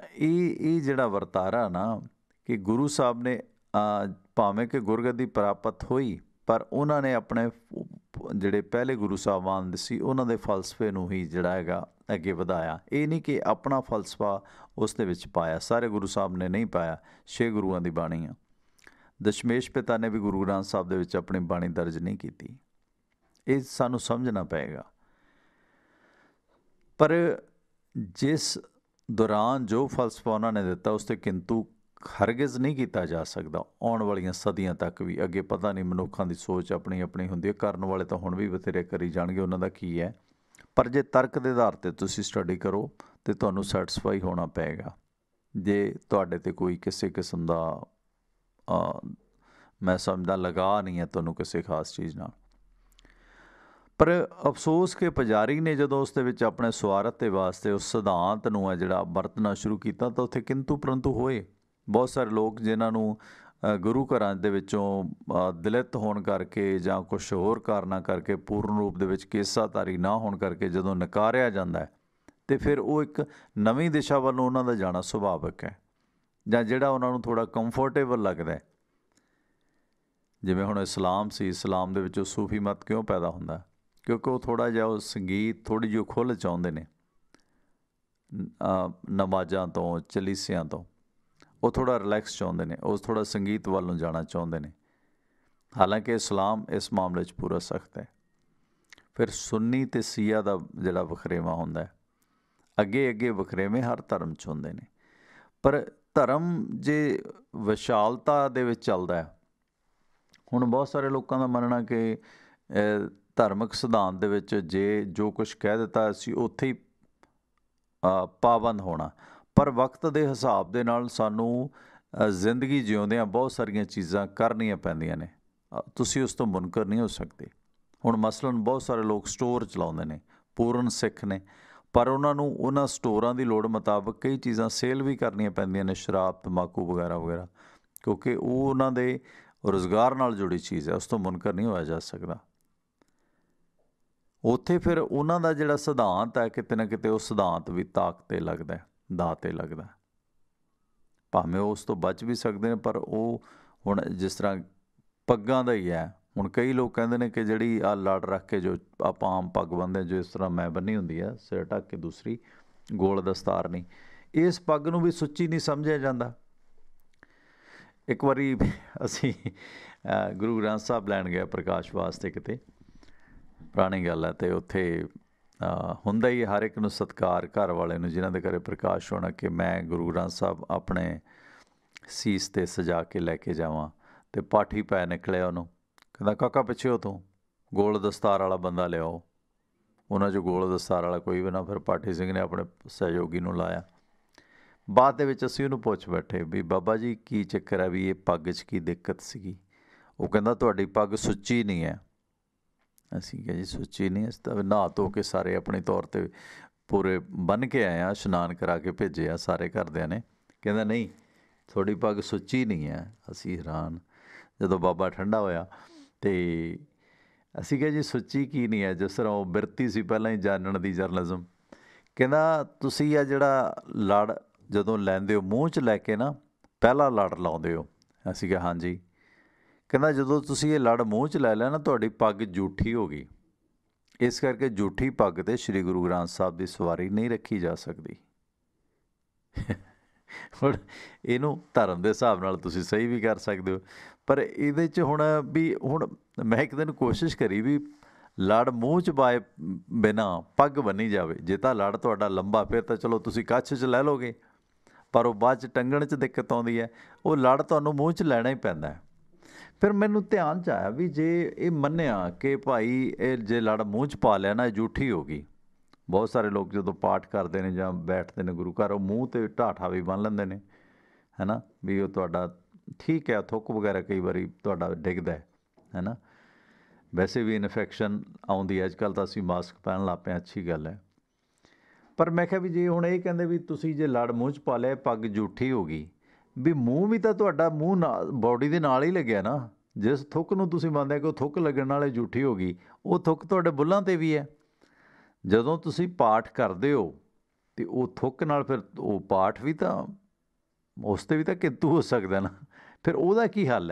ਇਹ ਜਿਹੜਾ ਵਰਤਾਰਾ ਨਾ ਕਿ ਗੁਰੂ ਸਾਹਿਬ ਨੇ ਭਾਵੇਂ ਕਿ ਗੁਰਗੱਦੀ ਪ੍ਰਾਪਤ ਹੋਈ, ਪਰ ਉਹਨਾਂ ਨੇ ਆਪਣੇ ਜਿਹੜੇ ਪਹਿਲੇ ਗੁਰੂ ਸਾਹਿਬਾਨ ਸੀ ਉਹਨਾਂ ਦੇ ਫਲਸਫੇ ਨੂੰ ਹੀ ਜਿਹੜਾ ਹੈਗਾ ਅੱਗੇ ਵਧਾਇਆ। ਇਹ ਨਹੀਂ ਕਿ ਆਪਣਾ ਫਲਸਫਾ ਉਸ ਦੇ ਵਿੱਚ ਪਾਇਆ, ਸਾਰੇ ਗੁਰੂ ਸਾਹਿਬ ਨੇ ਨਹੀਂ ਪਾਇਆ। 6 ਗੁਰੂਆਂ ਦੀ ਬਾਣੀ ਆ। ਦਸ਼ਮੇਸ਼ ਪਿਤਾ ਨੇ ਵੀ ਗੁਰੂ ਗ੍ਰੰਥ ਸਾਹਿਬ ਦੇ ਵਿੱਚ ਆਪਣੀ ਬਾਣੀ ਦਰਜ ਨਹੀਂ ਕੀਤੀ। ਇਹ ਸਾਨੂੰ ਸਮਝਣਾ ਪਏਗਾ। ਪਰ ਜਿਸ ਦੌਰਾਨ ਜੋ ਫਲਸਫਾ ਉਹਨਾਂ ਨੇ ਦਿੱਤਾ ਉਸ 'ਤੇ ਕਿੰਤੂ ਹਰਗਿਜ਼ ਨਹੀਂ ਕੀਤਾ ਜਾ ਸਕਦਾ। ਆਉਣ ਵਾਲੀਆਂ ਸਦੀਆਂ ਤੱਕ ਵੀ, ਅੱਗੇ ਪਤਾ ਨਹੀਂ, ਮਨੁੱਖਾਂ ਦੀ ਸੋਚ ਆਪਣੀ ਆਪਣੀ ਹੁੰਦੀ ਹੈ, ਕਰਨ ਵਾਲੇ ਤਾਂ ਹੁਣ ਵੀ ਬਥੇਰੇ ਕਰੀ ਜਾਣਗੇ, ਉਹਨਾਂ ਦਾ ਕੀ ਹੈ। ਪਰ ਜੇ ਤਰਕ ਦੇ ਆਧਾਰ 'ਤੇ ਤੁਸੀਂ ਸਟੱਡੀ ਕਰੋ ਤਾਂ ਤੁਹਾਨੂੰ ਸੈਟਿਸਫਾਈ ਹੋਣਾ ਪਏਗਾ। ਜੇ ਤੁਹਾਡੇ 'ਤੇ ਕੋਈ ਕਿਸੇ ਕਿਸਮ ਦਾ ਮੈਂ ਸਮਝਦਾ ਲਗਾ ਨਹੀਂ ਹੈ ਤੁਹਾਨੂੰ ਕਿਸੇ ਖਾਸ ਚੀਜ਼ ਨਾਲ। ਪਰ ਅਫਸੋਸ ਕਿ ਪੁਜਾਰੀ ਨੇ ਜਦੋਂ ਉਸ ਦੇ ਵਿੱਚ ਆਪਣੇ ਸਵਾਰਥ ਦੇ ਵਾਸਤੇ ਉਸ ਸਿਧਾਂਤ ਨੂੰ ਹੈ ਜਿਹੜਾ ਵਰਤਣਾ ਸ਼ੁਰੂ ਕੀਤਾ, ਤਾਂ ਉੱਥੇ ਕਿੰਤੂ ਪਰੰਤੂ ਹੋਏ। ਬਹੁਤ ਸਾਰੇ ਲੋਕ ਜਿਨ੍ਹਾਂ ਨੂੰ ਗੁਰੂ ਘਰਾਂ ਦੇ ਵਿੱਚੋਂ ਦਲਿਤ ਹੋਣ ਕਰਕੇ ਜਾਂ ਕੁਛ ਹੋਰ ਕਾਰਨਾਂ ਕਰਕੇ ਪੂਰਨ ਰੂਪ ਦੇ ਵਿੱਚ ਕੇਸਾਧਾਰੀ ਨਾ ਹੋਣ ਕਰਕੇ ਜਦੋਂ ਨਕਾਰਿਆ ਜਾਂਦਾ ਹੈ, ਅਤੇ ਫਿਰ ਉਹ ਇੱਕ ਨਵੀਂ ਦਿਸ਼ਾ ਵੱਲ ਨੂੰ ਉਹਨਾਂ ਦਾ ਜਾਣਾ ਸੁਭਾਵਿਕ ਹੈ, ਜਾਂ ਜਿਹੜਾ ਉਹਨਾਂ ਨੂੰ ਥੋੜ੍ਹਾ ਕੰਫਰਟੇਬਲ ਲੱਗਦਾ। ਜਿਵੇਂ ਹੁਣ ਇਸਲਾਮ ਸੀ, ਇਸਲਾਮ ਦੇ ਵਿੱਚੋਂ ਸੂਫੀ ਮਤ ਕਿਉਂ ਪੈਦਾ ਹੁੰਦਾ? ਕਿਉਂਕਿ ਉਹ ਥੋੜ੍ਹਾ ਜਿਹਾ ਉਹ ਸੰਗੀਤ, ਥੋੜ੍ਹੀ ਜਿਹੀ ਖੁੱਲ੍ਹ ਚਾਹੁੰਦੇ ਨੇ ਨਮਾਜ਼ਾਂ ਤੋਂ, ਚਲੀਸਿਆਂ ਤੋਂ। ਉਹ ਥੋੜ੍ਹਾ ਰਿਲੈਕਸ ਚਾਹੁੰਦੇ ਨੇ, ਉਹ ਥੋੜ੍ਹਾ ਸੰਗੀਤ ਵੱਲ ਨੂੰ ਜਾਣਾ ਚਾਹੁੰਦੇ ਨੇ। ਹਾਲਾਂਕਿ ਇਸਲਾਮ ਇਸ ਮਾਮਲੇ 'ਚ ਪੂਰਾ ਸਖਤ ਹੈ। ਫਿਰ ਸੁੰਨੀ ਅਤੇ ਸ਼ੀਆ ਦਾ ਜਿਹੜਾ ਵਖਰੇਵਾਂ ਹੁੰਦਾ, ਅੱਗੇ ਅੱਗੇ ਵਖਰੇਵੇਂ ਹਰ ਧਰਮ 'ਚ ਹੁੰਦੇ ਨੇ। ਪਰ ਧਰਮ ਜੇ ਵਿਸ਼ਾਲਤਾ ਦੇ ਵਿੱਚ ਚੱਲਦਾ ਹੈ, ਹੁਣ ਬਹੁਤ ਸਾਰੇ ਲੋਕਾਂ ਦਾ ਮੰਨਣਾ ਕਿ ਧਾਰਮਿਕ ਸਿਧਾਂਤ ਦੇ ਵਿੱਚ ਜੇ ਜੋ ਕੁਛ ਕਹਿ ਦਿੱਤਾ ਅਸੀਂ ਉੱਥੇ ਹੀ ਪਾਬੰਦ ਹੋਣਾ। ਪਰ ਵਕਤ ਦੇ ਹਿਸਾਬ ਦੇ ਨਾਲ ਸਾਨੂੰ ਜ਼ਿੰਦਗੀ ਜਿਉਂਦਿਆਂ ਬਹੁਤ ਸਾਰੀਆਂ ਚੀਜ਼ਾਂ ਕਰਨੀਆਂ ਪੈਂਦੀਆਂ ਨੇ। ਤੁਸੀਂ ਉਸ ਤੋਂ ਮੁਨਕਰ ਨਹੀਂ ਹੋ ਸਕਦੇ। ਹੁਣ ਮਸਲਨ ਬਹੁਤ ਸਾਰੇ ਲੋਕ ਸਟੋਰ ਚਲਾਉਂਦੇ ਨੇ, ਪੂਰਨ ਸਿੱਖ ਨੇ, ਪਰ ਉਹਨਾਂ ਨੂੰ ਉਹਨਾਂ ਸਟੋਰਾਂ ਦੀ ਲੋੜ ਮੁਤਾਬਕ ਕਈ ਚੀਜ਼ਾਂ ਸੇਲ ਵੀ ਕਰਨੀਆਂ ਪੈਂਦੀਆਂ ਨੇ, ਸ਼ਰਾਬ, ਤੰਬਾਕੂ ਵਗੈਰਾ ਵਗੈਰਾ, ਕਿਉਂਕਿ ਉਹ ਉਹਨਾਂ ਦੇ ਰੁਜ਼ਗਾਰ ਨਾਲ ਜੁੜੀ ਚੀਜ਼ ਹੈ, ਉਸ ਤੋਂ ਮੁਨਕਰ ਨਹੀਂ ਹੋਇਆ ਜਾ ਸਕਦਾ। ਉੱਥੇ ਫਿਰ ਉਹਨਾਂ ਦਾ ਜਿਹੜਾ ਸਿਧਾਂਤ ਹੈ ਕਿਤੇ ਨਾ ਕਿਤੇ ਉਹ ਸਿਧਾਂਤ ਵੀ ਤਾਕ 'ਤੇ ਲੱਗਦਾ, ਦਾਅ 'ਤੇ ਲੱਗਦਾ। ਭਾਵੇਂ ਉਸ ਤੋਂ ਬਚ ਵੀ ਸਕਦੇ ਨੇ, ਪਰ ਉਹ ਹੁਣ ਜਿਸ ਤਰ੍ਹਾਂ ਪੱਗਾਂ ਦਾ ਹੀ ਹੈ। ਹੁਣ ਕਈ ਲੋਕ ਕਹਿੰਦੇ ਨੇ ਕਿ ਜਿਹੜੀ ਆਹ ਲੜ ਰੱਖ ਕੇ ਜੋ ਆਪਾਂ ਆਮ ਪੱਗ ਬੰਨ੍ਹਦੇ, ਜੋ ਇਸ ਤਰ੍ਹਾਂ ਮੈਂ ਬੰਨ੍ਹੀ ਹੁੰਦੀ ਹੈ ਸਿਰ ਢੱਕ ਕੇ, ਦੂਸਰੀ ਗੋਲ ਦਸਤਾਰ ਨਹੀਂ, ਇਸ ਪੱਗ ਨੂੰ ਵੀ ਸੁੱਚੀ ਨਹੀਂ ਸਮਝਿਆ ਜਾਂਦਾ। ਇੱਕ ਵਾਰੀ ਅਸੀਂ ਗੁਰੂ ਗ੍ਰੰਥ ਸਾਹਿਬ ਲੈਣ ਗਏ ਪ੍ਰਕਾਸ਼ ਵਾਸਤੇ, ਕਿਤੇ ਪੁਰਾਣੀ ਗੱਲ ਹੈ, ਅਤੇ ਉੱਥੇ ਹੁੰਦਾ ਹੀ ਹਰ ਇੱਕ ਨੂੰ ਸਤਿਕਾਰ ਘਰ ਵਾਲੇ ਨੂੰ ਜਿਨ੍ਹਾਂ ਦੇ ਘਰੇ ਪ੍ਰਕਾਸ਼ ਹੋਣਾ, ਕਿ ਮੈਂ ਗੁਰੂ ਗ੍ਰੰਥ ਸਾਹਿਬ ਆਪਣੇ ਸੀਸ 'ਤੇ ਸਜਾ ਕੇ ਲੈ ਕੇ ਜਾਵਾਂ। ਅਤੇ ਪਾਠੀ ਪੈ ਨਿਕਲਿਆ, ਉਹਨੂੰ ਕਹਿੰਦਾ ਕਾਕਾ ਪਿੱਛੇ ਹੋ ਤੂੰ, ਗੋਲ ਦਸਤਾਰ ਵਾਲਾ ਬੰਦਾ ਲਿਆਓ। ਉਹਨਾਂ 'ਚੋਂ ਗੋਲ ਦਸਤਾਰ ਵਾਲਾ ਕੋਈ ਵੀ ਨਾ, ਫਿਰ ਪਾਠੀ ਸਿੰਘ ਨੇ ਆਪਣੇ ਸਹਿਯੋਗੀ ਨੂੰ ਲਾਇਆ। ਬਾਅਦ ਦੇ ਵਿੱਚ ਅਸੀਂ ਉਹਨੂੰ ਪੁੱਛ ਬੈਠੇ ਵੀ ਬਾਬਾ ਜੀ ਕੀ ਚੱਕਰ ਹੈ, ਵੀ ਇਹ ਪੱਗ 'ਚ ਕੀ ਦਿੱਕਤ ਸੀਗੀ? ਉਹ ਕਹਿੰਦਾ ਤੁਹਾਡੀ ਪੱਗ ਸੁੱਚੀ ਨਹੀਂ ਹੈ। ਅਸੀਂ ਕਿਹਾ ਜੀ ਸੁੱਚੀ ਨਹੀਂ, ਅਸੀਂ ਤਾਂ ਨਹਾ ਧੋ ਕੇ ਸਾਰੇ ਆਪਣੇ ਤੌਰ 'ਤੇ ਪੂਰੇ ਬੰਨ੍ਹ ਕੇ ਆਏ ਹਾਂ, ਇਸ਼ਨਾਨ ਕਰਾ ਕੇ ਭੇਜੇ ਆ ਸਾਰੇ ਘਰਦਿਆਂ ਨੇ। ਕਹਿੰਦਾ ਨਹੀਂ ਤੁਹਾਡੀ ਪੱਗ ਸੁੱਚੀ ਨਹੀਂ ਹੈ। ਅਸੀਂ ਹੈਰਾਨ। ਜਦੋਂ ਬਾਬਾ ਠੰਡਾ ਹੋਇਆ ਅਤੇ ਅਸੀਂ ਕਿਹਾ ਜੀ ਸੁੱਚੀ ਕੀ ਨਹੀਂ ਹੈ? ਜਿਸ ਤਰ੍ਹਾਂ ਉਹ ਬਿਰਤੀ ਸੀ ਪਹਿਲਾਂ ਹੀ ਜਾਣਨ ਦੀ, ਜਰਨਲਿਜ਼ਮ। ਕਹਿੰਦਾ ਤੁਸੀਂ ਆ ਜਿਹੜਾ ਲੜ ਜਦੋਂ ਲੈਂਦੇ ਹੋ ਮੂੰਹ 'ਚ ਲੈ ਕੇ ਨਾ, ਪਹਿਲਾ ਲੜ ਲਾਉਂਦੇ ਹੋ। ਅਸੀਂ ਕਿਹਾ ਹਾਂਜੀ। ਕਹਿੰਦਾ ਜਦੋਂ ਤੁਸੀਂ ਇਹ ਲੜ ਮੂੰਹ 'ਚ ਲੈ ਲਿਆ ਨਾ, ਤੁਹਾਡੀ ਪੱਗ ਜੂਠੀ ਹੋ ਗਈ। ਇਸ ਕਰਕੇ ਜੂਠੀ ਪੱਗ 'ਤੇ ਸ਼੍ਰੀ ਗੁਰੂ ਗ੍ਰੰਥ ਸਾਹਿਬ ਦੀ ਸਵਾਰੀ ਨਹੀਂ ਰੱਖੀ ਜਾ ਸਕਦੀ। ਹੁਣ ਇਹਨੂੰ ਧਰਮ ਦੇ ਹਿਸਾਬ ਨਾਲ ਤੁਸੀਂ ਸਹੀ ਵੀ ਕਰ ਸਕਦੇ ਹੋ, ਪਰ ਇਹਦੇ 'ਚ ਹੁਣ ਮੈਂ ਇੱਕ ਦਿਨ ਕੋਸ਼ਿਸ਼ ਕਰੀ ਵੀ ਲੜ ਮੂੰਹ 'ਚ ਪਾਏ ਬਿਨਾਂ ਪੱਗ ਬੰਨ੍ਹੀ ਜਾਵੇ। ਜੇ ਤਾਂ ਲੜ ਤੁਹਾਡਾ ਲੰਬਾ, ਫਿਰ ਤਾਂ ਚਲੋ ਤੁਸੀਂ ਕੱਛ 'ਚ ਲੈ ਲਓਗੇ, ਪਰ ਉਹ ਬਾਅਦ 'ਚ ਟੰਗਣ 'ਚ ਦਿੱਕਤ ਆਉਂਦੀ ਹੈ। ਉਹ ਲੜ ਤੁਹਾਨੂੰ ਮੂੰਹ 'ਚ ਲੈਣਾ ਹੀ ਪੈਂਦਾ। ਫਿਰ ਮੈਨੂੰ ਧਿਆਨ 'ਚ ਆਇਆ ਵੀ ਜੇ ਇਹ ਮੰਨਿਆ ਕਿ ਭਾਈ ਇਹ ਜੇ ਲੜ ਮੂੰਹ 'ਚ ਪਾ ਲਿਆ ਨਾ, ਇਹ ਜੂਠੀ ਹੋ ਗਈ। ਬਹੁਤ ਸਾਰੇ ਲੋਕ ਜਦੋਂ ਪਾਠ ਕਰਦੇ ਨੇ ਜਾਂ ਬੈਠਦੇ ਨੇ ਗੁਰੂ ਘਰ, ਉਹ ਮੂੰਹ 'ਤੇ ਢਾਠਾ ਵੀ ਬੰਨ੍ਹ ਲੈਂਦੇ ਨੇ, ਹੈ ਨਾ, ਵੀ ਉਹ ਤੁਹਾਡਾ ਠੀਕ ਹੈ, ਥੁੱਕ ਵਗੈਰਾ ਕਈ ਵਾਰੀ ਤੁਹਾਡਾ ਡਿੱਗਦਾ ਹੈ ਨਾ। ਵੈਸੇ ਵੀ ਇਨਫੈਕਸ਼ਨ ਆਉਂਦੀ ਹੈ ਅੱਜ ਕੱਲ੍ਹ, ਤਾਂ ਅਸੀਂ ਮਾਸਕ ਪਹਿਨ ਲੱਗ ਪਏ, ਅੱਛੀ ਗੱਲ ਹੈ। ਪਰ ਮੈਂ ਕਿਹਾ ਵੀ ਜੇ ਹੁਣ ਇਹ ਕਹਿੰਦੇ ਵੀ ਤੁਸੀਂ ਜੇ ਲੜ ਮੂੰਹ 'ਚ ਪਾ ਲਿਆ, ਪੱਗ ਜੂਠੀ ਹੋ ਗਈ, ਵੀ ਮੂੰਹ ਵੀ ਤਾਂ ਤੁਹਾਡਾ ਮੂੰਹ ਨਾਲ ਬੋਡੀ ਦੇ ਨਾਲ ਹੀ ਲੱਗਿਆ ਨਾ। ਜਿਸ ਥੁੱਕ ਨੂੰ ਤੁਸੀਂ ਮੰਨਦੇ ਕਿ ਉਹ ਥੁੱਕ ਲੱਗਣ ਨਾਲ ਜੂਠੀ ਹੋ ਗਈ, ਉਹ ਥੁੱਕ ਤੁਹਾਡੇ ਬੁੱਲ੍ਹਾਂ 'ਤੇ ਵੀ ਹੈ। ਜਦੋਂ ਤੁਸੀਂ ਪਾਠ ਕਰਦੇ ਹੋ ਅਤੇ ਉਹ ਥੁੱਕ ਨਾਲ ਫਿਰ ਉਹ ਪਾਠ ਵੀ ਤਾਂ, ਉਸ 'ਤੇ ਵੀ ਤਾਂ ਕਿੰਤੂ ਹੋ ਸਕਦਾ ਨਾ। ਫਿਰ ਉਹਦਾ ਕੀ ਹੱਲ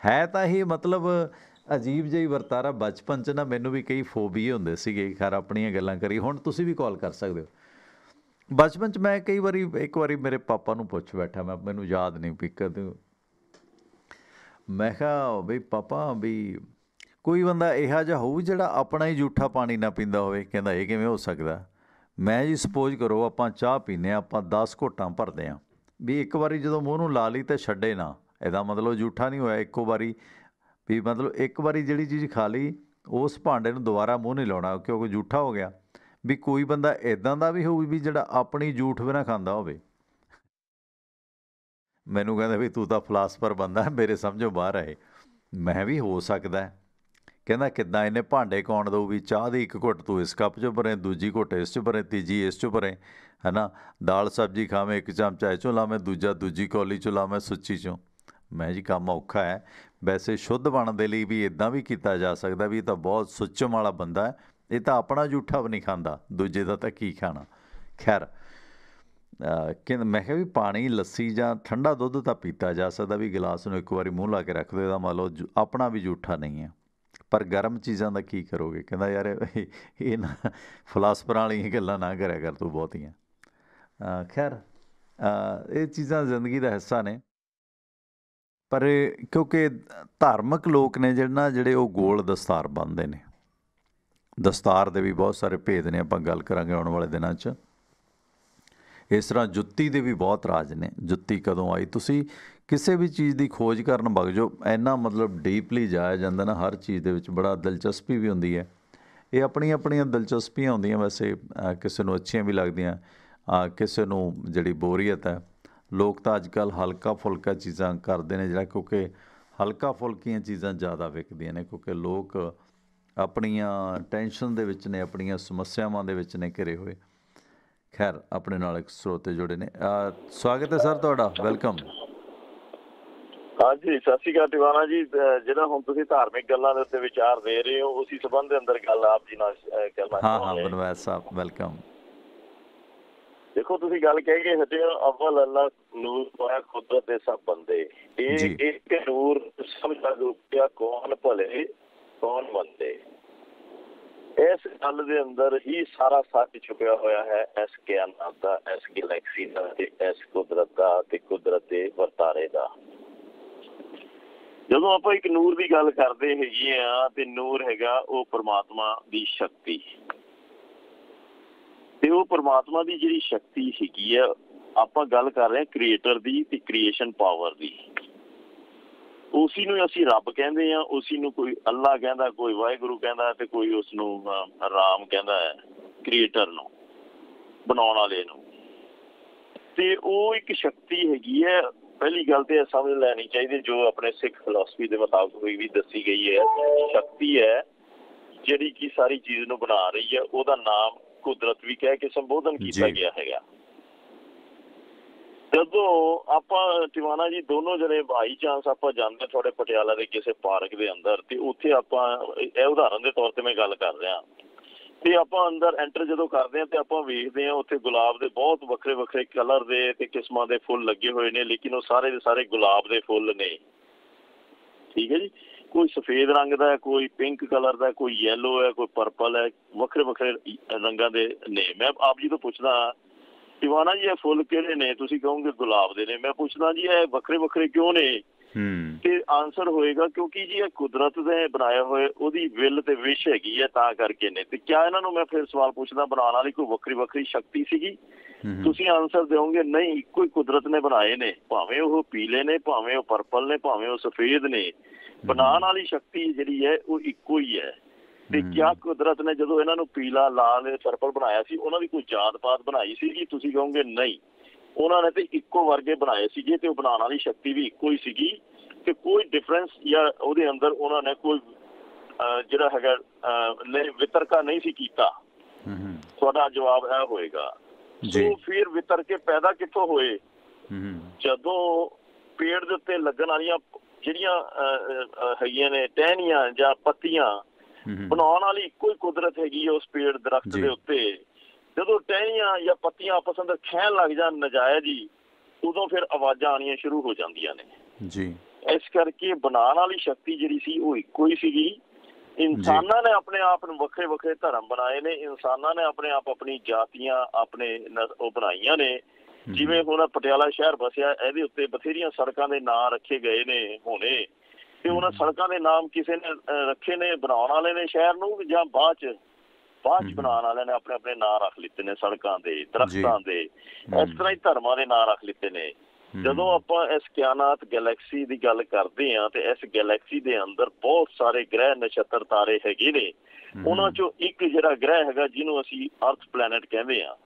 ਹੈ ਤਾਂ ਇਹ ਮਤਲਬ ਅਜੀਬ ਜਿਹੀ ਵਰਤਾਰਾ। ਬਚਪਨ 'ਚ ਨਾ ਮੈਨੂੰ ਵੀ ਕਈ ਫੋਬੀਏ ਹੁੰਦੇ ਸੀਗੇ, ਖੈਰ ਆਪਣੀਆਂ ਗੱਲਾਂ ਕਰੀ। ਹੁਣ ਤੁਸੀਂ ਵੀ ਕਾਲ ਕਰ ਸਕਦੇ ਹੋ। ਬਚਪਨ 'ਚ ਮੈਂ ਕਈ ਵਾਰੀ, ਇੱਕ ਵਾਰੀ ਮੇਰੇ ਪਾਪਾ ਨੂੰ ਪੁੱਛ ਬੈਠਾ, ਮੈਨੂੰ ਯਾਦ ਨਹੀਂ ਵੀ ਕਦੇ, ਮੈਂ ਕਿਹਾ ਬਈ ਪਾਪਾ ਵੀ ਕੋਈ ਬੰਦਾ ਇਹੋ ਜਿਹਾ ਹੋਊ ਜਿਹੜਾ ਆਪਣਾ ਹੀ ਜੂਠਾ ਪਾਣੀ ਨਾ ਪੀਂਦਾ ਹੋਵੇ? ਕਹਿੰਦਾ ਇਹ ਕਿਵੇਂ ਹੋ ਸਕਦਾ? ਮੈਂ ਜੀ ਸਪੋਜ਼ ਕਰੋ ਆਪਾਂ ਚਾਹ ਪੀਂਦੇ ਹਾਂ, ਆਪਾਂ 10 ਘੋਟਾਂ ਭਰਦੇ ਹਾਂ, ਵੀ ਇੱਕ ਵਾਰੀ ਜਦੋਂ ਮੂੰਹ ਨੂੰ ਲਾ ਲਈ ਤਾਂ ਛੱਡੇ ਨਾ, ਇਹਦਾ ਮਤਲਬ ਜੂਠਾ ਨਹੀਂ ਹੋਇਆ। ਇੱਕੋ ਵਾਰੀ ਵੀ ਮਤਲਬ ਇੱਕ ਵਾਰੀ ਜਿਹੜੀ ਚੀਜ਼ ਖਾ ਲਈ, ਉਸ ਭਾਂਡੇ ਨੂੰ ਦੁਬਾਰਾ ਮੂੰਹ ਨਹੀਂ ਲਾਉਣਾ ਕਿਉਂਕਿ ਜੂਠਾ ਹੋ ਗਿਆ। ਵੀ ਕੋਈ ਬੰਦਾ ਇੱਦਾਂ ਦਾ ਵੀ ਹੋਊ ਵੀ ਜਿਹੜਾ ਆਪਣੀ ਜੂਠ ਵੀ ਨਾ ਖਾਂਦਾ ਹੋਵੇ। ਮੈਨੂੰ ਕਹਿੰਦਾ ਵੀ ਤੂੰ ਤਾਂ ਫਿਲਾਸਫਰ ਬੰਦਾ, ਮੇਰੇ ਸਮਝੋਂ ਬਾਹਰ ਆਏ। ਮੈਂ ਵੀ ਹੋ ਸਕਦਾ। ਕਹਿੰਦਾ ਕਿੱਦਾਂ? ਇਹਨੇ ਭਾਂਡੇ ਕੌਣ ਦਊ? ਵੀ ਚਾਹ ਦੀ ਇੱਕ ਘੁੱਟ ਤੂੰ ਇਸ ਕੱਪ 'ਚੋਂ ਭਰੇ, ਦੂਜੀ ਘੁੱਟ ਇਸ 'ਚੋਂ ਭਰੇ, ਤੀਜੀ ਇਸ 'ਚੋਂ ਭਰੇ, ਹੈ ਨਾ। ਦਾਲ ਸਬਜ਼ੀ ਖਾਵੇਂ, ਇੱਕ ਚਮਚਾ ਇਹ 'ਚੋਂ ਲਾਵੇਂ, ਦੂਜਾ ਦੂਜੀ ਕੌਲੀ 'ਚੋਂ ਲਾਵੇਂ, ਸੁੱਚੀ 'ਚੋਂ। ਮੈਂ ਜੀ ਕੰਮ ਔਖਾ ਹੈ। ਵੈਸੇ ਸ਼ੁੱਧ ਬਣਨ ਦੇ ਲਈ ਵੀ ਇੱਦਾਂ ਵੀ ਕੀਤਾ ਜਾ ਸਕਦਾ ਵੀ ਇਹ ਤਾਂ ਬਹੁਤ ਸੁੱਚਮ ਵਾਲਾ ਬੰਦਾ ਹੈ, ਇਹ ਤਾਂ ਆਪਣਾ ਜੂਠਾ ਵੀ ਨਹੀਂ ਖਾਂਦਾ, ਦੂਜੇ ਦਾ ਤਾਂ ਕੀ ਖਾਣਾ। ਖੈਰ ਕਹਿੰਦਾ, ਮੈਂ ਕਿਹਾ ਵੀ ਪਾਣੀ, ਲੱਸੀ ਜਾਂ ਠੰਡਾ ਦੁੱਧ ਤਾਂ ਪੀਤਾ ਜਾ ਸਕਦਾ, ਵੀ ਗਿਲਾਸ ਨੂੰ ਇੱਕ ਵਾਰੀ ਮੂੰਹ ਲਾ ਕੇ ਰੱਖ ਦਿਓ, ਇਹਦਾ ਮੰਨ ਲਓ ਆਪਣਾ ਵੀ ਜੂਠਾ ਨਹੀਂ ਹੈ। ਪਰ ਗਰਮ ਚੀਜ਼ਾਂ ਦਾ ਕੀ ਕਰੋਗੇ? ਕਹਿੰਦਾ ਯਾਰ ਇਹ ਨਾ ਫਿਲਾਸਫਰਾਂ ਵਾਲੀਆਂ ਗੱਲਾਂ ਨਾ ਕਰਿਆ ਕਰ ਤੂੰ ਬਹੁਤੀਆਂ। ਖੈਰ ਇਹ ਚੀਜ਼ਾਂ ਜ਼ਿੰਦਗੀ ਦਾ ਹਿੱਸਾ ਨੇ। ਪਰ ਕਿਉਂਕਿ ਧਾਰਮਿਕ ਲੋਕ ਨੇ ਜਿਹੜੇ ਉਹ ਗੋਲ ਦਸਤਾਰ ਬੰਨ੍ਹਦੇ ਨੇ। ਦਸਤਾਰ ਦੇ ਵੀ ਬਹੁਤ ਸਾਰੇ ਭੇਦ ਨੇ, ਆਪਾਂ ਗੱਲ ਕਰਾਂਗੇ ਆਉਣ ਵਾਲੇ ਦਿਨਾਂ 'ਚ। ਇਸ ਤਰ੍ਹਾਂ ਜੁੱਤੀ ਦੇ ਵੀ ਬਹੁਤ ਰਾਜ ਨੇ। ਜੁੱਤੀ ਕਦੋਂ ਆਈ? ਤੁਸੀਂ ਕਿਸੇ ਵੀ ਚੀਜ਼ ਦੀ ਖੋਜ ਕਰਨ ਵਗ ਜਾਓ, ਇੰਨਾ ਮਤਲਬ ਡੀਪਲੀ ਜਾਇਆ ਜਾਂਦਾ ਨਾ ਹਰ ਚੀਜ਼ ਦੇ ਵਿੱਚ, ਬੜਾ ਦਿਲਚਸਪੀ ਵੀ ਹੁੰਦੀ ਹੈ। ਇਹ ਆਪਣੀਆਂ ਦਿਲਚਸਪੀਆਂ ਹੁੰਦੀਆਂ, ਵੈਸੇ ਕਿਸੇ ਨੂੰ ਅੱਛੀਆਂ ਵੀ ਲੱਗਦੀਆਂ, ਕਿਸੇ ਨੂੰ ਜਿਹੜੀ ਬੋਰੀਅਤ ਹੈ। ਲੋਕ ਤਾਂ ਅੱਜ ਕੱਲ੍ਹ ਹਲਕਾ ਫੁਲਕਾ ਚੀਜ਼ਾਂ ਕਰਦੇ ਨੇ, ਜਿਹੜਾ ਕਿਉਂਕਿ ਹਲਕਾ ਫੁਲਕੀਆਂ ਚੀਜ਼ਾਂ ਜ਼ਿਆਦਾ ਵਿਕਦੀਆਂ ਨੇ, ਕਿਉਂਕਿ ਲੋਕ ਆਪਣੀਆਂ ਟੈਨਸ਼ਨ ਦੇ ਵਿੱਚ ਨੇ, ਆਪਣੀਆਂ ਸਮੱਸਿਆਵਾਂ ਦੇ ਵਿੱਚ ਨੇ ਘਿਰੇ ਹੋਏ। ਖੈਰ ਆਪਣੇ ਨਾਲ ਇੱਕ ਸਰੋਤੇ ਜੁੜੇ ਨੇ। ਸਵਾਗਤ ਹੈ ਸਰ ਤੁਹਾਡਾ, ਵੈਲਕਮ। ਹਾਂਜੀ, ਸਤਿ ਸ਼੍ਰੀ ਅਕਾਲ ਟਿਵਾਣਾ ਜੀ। ਜਿਹੜਾ ਹੁਣ ਤੁਸੀਂ ਧਾਰਮਿਕ ਗੱਲਾਂ ਦੇ ਉੱਤੇ ਵਿਚਾਰ ਦੇ ਰਹੇ ਹੋ, ਉਸੇ ਸੰਬੰਧ ਦੇ ਅੰਦਰ ਗੱਲ ਆਪ ਜੀ ਨਾਲ ਕਰਨਾ ਚਾਹੁੰਦੇ। ਬਨਵਾਸ ਸਾਹਿਬ ਵੈਲਕਮ। ਦੇਖੋ, ਤੁਸੀਂ ਗੱਲ ਕਹਿ ਕੇ ਹਟੇ ਹੋ, ਅਵਲ ਅੱਲਾ ਨੂਰ ਪਾਇਆ ਕੁਦਰਤ ਦੇ ਸਭ ਬੰਦੇ। ਇਹ ਇੱਕ ਨੂਰ ਸਮਝਾ ਦੁੱਖਿਆ ਕੌਣ ਭਲੇ ਕੌਣ ਮੰਦੇ। ਇਸ ਗੱਲ ਦੇ ਅੰਦਰ ਹੀ ਸਾਰਾ ਸੱਚ ਛੁਪਿਆ ਹੋਇਆ ਹੈ, ਇਸ ਕਾਇਨਾਤ ਦਾ, ਇਸ ਗੈਲੈਕਸੀ ਦਾ ਤੇ ਇਸ ਕੁਦਰਤ ਦਾ ਤੇ ਕੁਦਰਤ ਦੇ ਵਰਤਾਰੇ ਦਾ। ਜਦੋਂ ਆਪਾਂ ਇੱਕ ਨੂਰ ਦੀ ਗੱਲ ਕਰਦੇ ਹੈਗੇ ਆ ਤੇ ਨੂਰ ਹੈਗਾ ਉਹ ਪਰਮਾਤਮਾ ਦੀ ਸ਼ਕਤੀ, ਤੇ ਉਹ ਪਰਮਾਤਮਾ ਦੀ ਜਿਹੜੀ ਸ਼ਕਤੀ ਹੈਗੀ ਆ, ਆਪਾਂ ਗੱਲ ਕਰ ਰਹੇ ਹਾਂ ਕ੍ਰੀਏਟਰ ਦੀ ਤੇ ਕ੍ਰੀਏਸ਼ਨ ਪਾਵਰ ਦੀ। ਉਸੀ ਨੂੰ ਅਸੀਂ ਰੱਬ ਕਹਿੰਦੇ ਹਾਂ, ਉਸੀ ਨੂੰ ਕੋਈ ਅੱਲਾ ਕਹਿੰਦਾ, ਕੋਈ ਵਾਹਿਗੁਰੂ ਕਹਿੰਦਾ ਤੇ ਕੋਈ ਉਸਨੂੰ ਰਾਮ ਕਹਿੰਦਾ ਹੈ, ਕ੍ਰੀਏਟਰ ਨੂੰ, ਬਣਾਉਣ ਵਾਲੇ ਨੂੰ। ਤੇ ਉਹ ਇੱਕ ਸ਼ਕਤੀ ਹੈਗੀ ਹੈ। ਪਹਿਲੀ ਗੱਲ ਤੇ ਇਹ ਸਮਝ ਲੈਣੀ ਚਾਹੀਦੀ, ਜੋ ਆਪਣੇ ਸਿੱਖ ਫਿਲਾਸਫੀ ਦੇ ਮੁਤਾਬਕ ਵੀ ਦੱਸੀ ਗਈ ਹੈ, ਸ਼ਕਤੀ ਹੈ ਜਿਹੜੀ ਕਿ ਸਾਰੀ ਚੀਜ਼ ਨੂੰ ਬਣਾ ਰਹੀ ਹੈ। ਉਹਦਾ ਨਾਮ ਕੁਦਰਤ ਵੀ ਕਹਿ ਕੇ ਸੰਬੋਧਨ ਕੀਤਾ ਗਿਆ ਹੈਗਾ। ਜਦੋਂ ਆਪਾਂ ਟਿਵਾਣਾ ਜੀ ਦੋਨੋਂ ਜਣੇ ਬਾਈ ਚਾਂਸ ਆਪਾਂ ਜਾਂਦੇ ਥੋੜੇ ਪਟਿਆਲਾ ਦੇ ਕਿਸੇ ਪਾਰਕ ਦੇ ਅੰਦਰ, ਤੇ ਉੱਥੇ ਆਪਾਂ ਇਹ ਉਦਾਹਰਨ ਦੇ ਤੌਰ ਤੇ ਮੈਂ ਗੱਲ ਕਰ ਰਿਹਾ, ਤੇ ਆਪਾਂ ਅੰਦਰ ਐਂਟਰ ਜਦੋਂ ਕਰਦੇ ਹਾਂ ਤੇ ਆਪਾਂ ਵੇਖਦੇ ਹਾਂ ਉੱਥੇ ਗੁਲਾਬ ਦੇ ਬਹੁਤ ਵੱਖਰੇ ਵੱਖਰੇ ਕਲਰ ਦੇ ਤੇ ਕਿਸਮਾਂ ਦੇ ਫੁੱਲ ਲੱਗੇ ਹੋਏ ਨੇ, ਲੇਕਿਨ ਉਹ ਸਾਰੇ ਦੇ ਸਾਰੇ ਗੁਲਾਬ ਦੇ ਫੁੱਲ ਨੇ। ਠੀਕ ਹੈ ਜੀ। ਕੋਈ ਸਫੇਦ ਰੰਗ ਦਾ, ਕੋਈ ਪਿੰਕ ਕਲਰ ਦਾ, ਕੋਈ ਯੈਲੋ ਹੈ, ਕੋਈ ਪਰਪਲ ਹੈ, ਵੱਖਰੇ ਵੱਖਰੇ ਰੰਗਾਂ ਦੇ ਨੇ। ਮੈਂ ਆਪ ਜੀ ਤੋਂ ਪੁੱਛਦਾ ਟਿਵਾਣਾ ਜੀ ਇਹ ਫੁੱਲ ਕਿਹੜੇ ਨੇ? ਤੁਸੀਂ ਕਹੋਗੇ ਗੁਲਾਬ ਦੇ ਨੇ। ਮੈਂ ਪੁੱਛਦਾ ਜੀ ਇਹ ਵੱਖਰੇ ਵੱਖਰੇ ਕਿਉਂ ਨੇ? ਤੇ ਆਨਸਰ ਹੋਏਗਾ ਕਿਉਂਕਿ ਜੀ ਇਹ ਕੁਦਰਤ ਦੇ ਬਣਾਏ ਹੋਏ ਉਹਦੀ ਵਿਲ ਤੇ ਵਿਸ਼ ਹੈਗੀ ਹੈ, ਤਾਂ ਕਰਕੇ ਨੇ। ਤੇ ਕਿਆ ਇਹਨਾਂ ਨੂੰ, ਮੈਂ ਫਿਰ ਸਵਾਲ ਪੁੱਛਦਾ, ਬਣਾਉਣ ਵਾਲੀ ਕੋਈ ਵੱਖਰੀ ਵੱਖਰੀ ਸ਼ਕਤੀ ਸੀਗੀ? ਤੁਸੀਂ ਆਨਸਰ ਦਿਓਗੇ ਨਹੀਂ, ਇੱਕੋ ਹੀ ਕੁਦਰਤ ਨੇ ਬਣਾਏ ਨੇ, ਭਾਵੇਂ ਉਹ ਪੀਲੇ ਨੇ, ਭਾਵੇਂ ਉਹ ਪਰਪਲ ਨੇ, ਭਾਵੇਂ ਉਹ ਸਫੇਦ ਨੇ। ਬਣਾਉਣ ਵਾਲੀ ਸ਼ਕਤੀ ਜਿਹੜੀ ਹੈ ਉਹ ਇੱਕੋ ਹੀ ਹੈ। ਤੇ ਕਿਆ ਕੁਦਰਤ ਨੇ ਜਦੋਂ ਇਹਨਾਂ ਨੂੰ ਪੀਲਾ, ਲਾਲ, ਪਰਪਲ ਬਣਾਇਆ ਸੀ, ਉਹਨਾਂ ਦੀ ਕੋਈ ਜਾਤ ਪਾਤ ਬਣਾਈ ਸੀਗੀ? ਤੁਸੀਂ ਕਹੋਗੇ ਨਹੀਂ, ਉਹਨਾਂ ਨੇ ਤੇ ਇੱਕੋ ਵਰਗੇ ਬਣਾਏ ਸੀਗੇ, ਤੇ ਉਹ ਬਣਾਉਣ ਵਾਲੀ ਸ਼ਕਤੀ ਵੀ ਇੱਕੋ ਹੀ ਸੀਗੀ, ਤੇ ਕੋਈ ਡਿਫਰੈਂਸ ਜਾਂ ਉਹਦੇ ਅੰਦਰ ਉਹਨਾਂ ਨੇ ਕੋਈ ਜਿਹੜਾ ਹੈਗਾ ਵਿਤਰਕਾ ਨਹੀਂ ਸੀ ਕੀਤਾ। ਤੁਹਾਡਾ ਜਵਾਬ ਇਹ ਹੋਏਗਾ। ਸੋ ਫਿਰ ਵਿਤਰ ਕੇ ਪੈਦਾ ਕਿੱਥੋਂ ਹੋਏ? ਜਦੋਂ ਪੇੜ ਦੇ ਉੱਤੇ ਲੱਗਣ ਵਾਲੀਆਂ ਜਿਹੜੀਆਂ ਹੈਗੀਆਂ ਨੇ ਟਹਿਣੀਆਂ ਜਾਂ ਪੱਤੀਆਂ, ਬਣਾਉਣ ਵਾਲੀ ਇੱਕੋ ਹੀ ਕੁਦਰਤ ਹੈਗੀ ਹੈ ਉਸ ਪੇੜ ਦਰਖਤ ਦੇ ਉੱਤੇ। ਜਦੋਂ ਟਹਿਣੀਆਂ ਜਾਂ ਪੱਤੀਆਂ ਆਪਸ ਅੰਦਰ ਖਹਿਣ ਲੱਗ ਜਾਣ ਨਜਾਇਜ਼ ਹੀ, ਉਦੋਂ ਫਿਰ ਆਵਾਜ਼ਾਂ ਆਉਣੀਆਂ ਸ਼ੁਰੂ ਹੋ ਜਾਂਦੀਆਂ ਨੇ। ਇਸ ਕਰਕੇ ਬਣਾਉਣ ਵਾਲੀ ਸ਼ਕਤੀ ਜਿਹੜੀ ਸੀ ਉਹ ਇੱਕੋ ਹੀ ਸੀਗੀ। ਇਨਸਾਨਾਂ ਨੇ ਆਪਣੇ ਆਪ ਨੂੰ ਵੱਖਰੇ ਵੱਖਰੇ ਧਰਮ ਬਣਾਏ ਨੇ, ਇਨਸਾਨਾਂ ਨੇ ਆਪਣੇ ਆਪ ਆਪਣੀ ਜਾਤੀਆਂ ਆਪਣੇ ਉਹ ਬਣਾਈਆਂ ਨੇ। ਜਿਵੇਂ ਹੁਣ ਪਟਿਆਲਾ ਸ਼ਹਿਰ ਵਸਿਆ, ਇਹਦੇ ਉੱਤੇ ਬਥੇਰੀਆਂ ਸੜਕਾਂ ਦੇ ਨਾਂ ਰੱਖੇ ਗਏ ਨੇ ਹੁਣੇ, ਤੇ ਉਹਨਾਂ ਸੜਕਾਂ ਦੇ ਨਾਮ ਕਿਸੇ ਨੇ ਰੱਖੇ ਨੇ ਬਣਾਉਣ ਵਾਲੇ ਨੇ ਸ਼ਹਿਰ ਨੂੰ, ਜਾਂ ਬਾਅਦ ਚ ਬਣਾਉਣ ਵਾਲਿਆਂ ਨੇ ਆਪਣੇ ਆਪਣੇ ਨਾਂ ਰੱਖ ਲਿੱਤੇ ਨੇ ਸੜਕਾਂ ਦੇ, ਦਰਖਤਾਂ ਦੇ। ਇਸ ਤਰ੍ਹਾਂ ਹੀ ਧਰਮਾਂ ਦੇ ਨਾਂ ਰੱਖ ਲਿੱਤੇ ਨੇ। ਜਦੋਂ ਆਪਾਂ ਇਸ ਕਾਇਨਾਤ ਗੈਲੈਕਸੀ ਦੀ ਗੱਲ ਕਰਦੇ ਹਾਂ, ਤੇ ਇਸ ਗੈਲੈਕਸੀ ਦੇ ਅੰਦਰ ਬਹੁਤ ਸਾਰੇ ਗ੍ਰਹਿ ਨਛੱਤਰ ਤਾਰੇ ਹੈਗੇ ਨੇ। ਉਹਨਾਂ ਚੋਂ ਇੱਕ ਜਿਹੜਾ ਗ੍ਰਹਿ ਹੈਗਾ ਜਿਹਨੂੰ ਅਸੀਂ ਅਰਥ ਪਲੈਨਟ ਕਹਿੰਦੇ ਹਾਂ,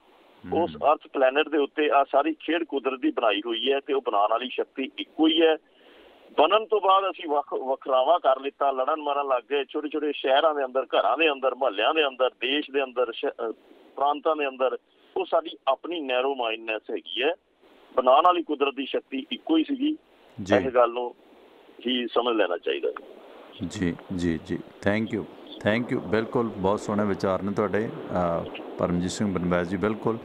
ਉਸ ਅਰਥ ਪਲੈਨਟ ਦੇ ਉੱਤੇ ਆ ਸਾਰੀ ਖੇਡ ਕੁਦਰਤ ਦੀ ਬਣਾਈ ਹੋਈ ਹੈ, ਤੇ ਉਹ ਬਣਾਉਣ ਵਾਲੀ ਸ਼ਕਤੀ ਇੱਕੋ ਹੀ ਹੈ। ਬਣਨ ਤੋਂ ਬਾਅਦ ਅਸੀਂ ਵੱਖਰਾਵਾ ਕਰ ਲਿੱਤਾ, ਲੜਨ ਮਰਨ ਲੱਗ ਗਏ। ਛੋਟੇ ਛੋਟੇ ਸ਼ਹਿਰਾਂ ਦੇ ਅੰਦਰ, ਘਰਾਂ ਦੇ ਅੰਦਰ, ਮੁਹੱਲਿਆਂ ਦੇ ਅੰਦਰ, ਦੇਸ਼ ਦੇ ਅੰਦਰ, ਪ੍ਰਾਂਤਾਂ ਦੇ ਅੰਦਰ, ਉਹ ਸਾਡੀ ਆਪਣੀ ਨੈਰੋ ਮਾਈਂਡਨੈਸ ਹੈਗੀ ਹੈ। ਬਣਾਉਣ ਵਾਲੀ ਕੁਦਰਤ ਦੀ ਸ਼ਕਤੀ ਇੱਕੋ ਹੀ ਸੀਗੀ। ਇਸ ਗੱਲ ਨੂੰ ਹੀ ਸਮਝ ਲੈਣਾ ਚਾਹੀਦਾ। ਜੀ ਜੀ ਜੀ, ਥੈਂਕ ਯੂ, ਥੈਂਕ ਯੂ। ਬਿਲਕੁਲ, ਬਹੁਤ ਸੋਹਣੇ ਵਿਚਾਰ ਨੇ ਤੁਹਾਡੇ ਪਰਮਜੀਤ ਸਿੰਘ ਬਨਵਾਸ ਜੀ। ਬਿਲਕੁਲ।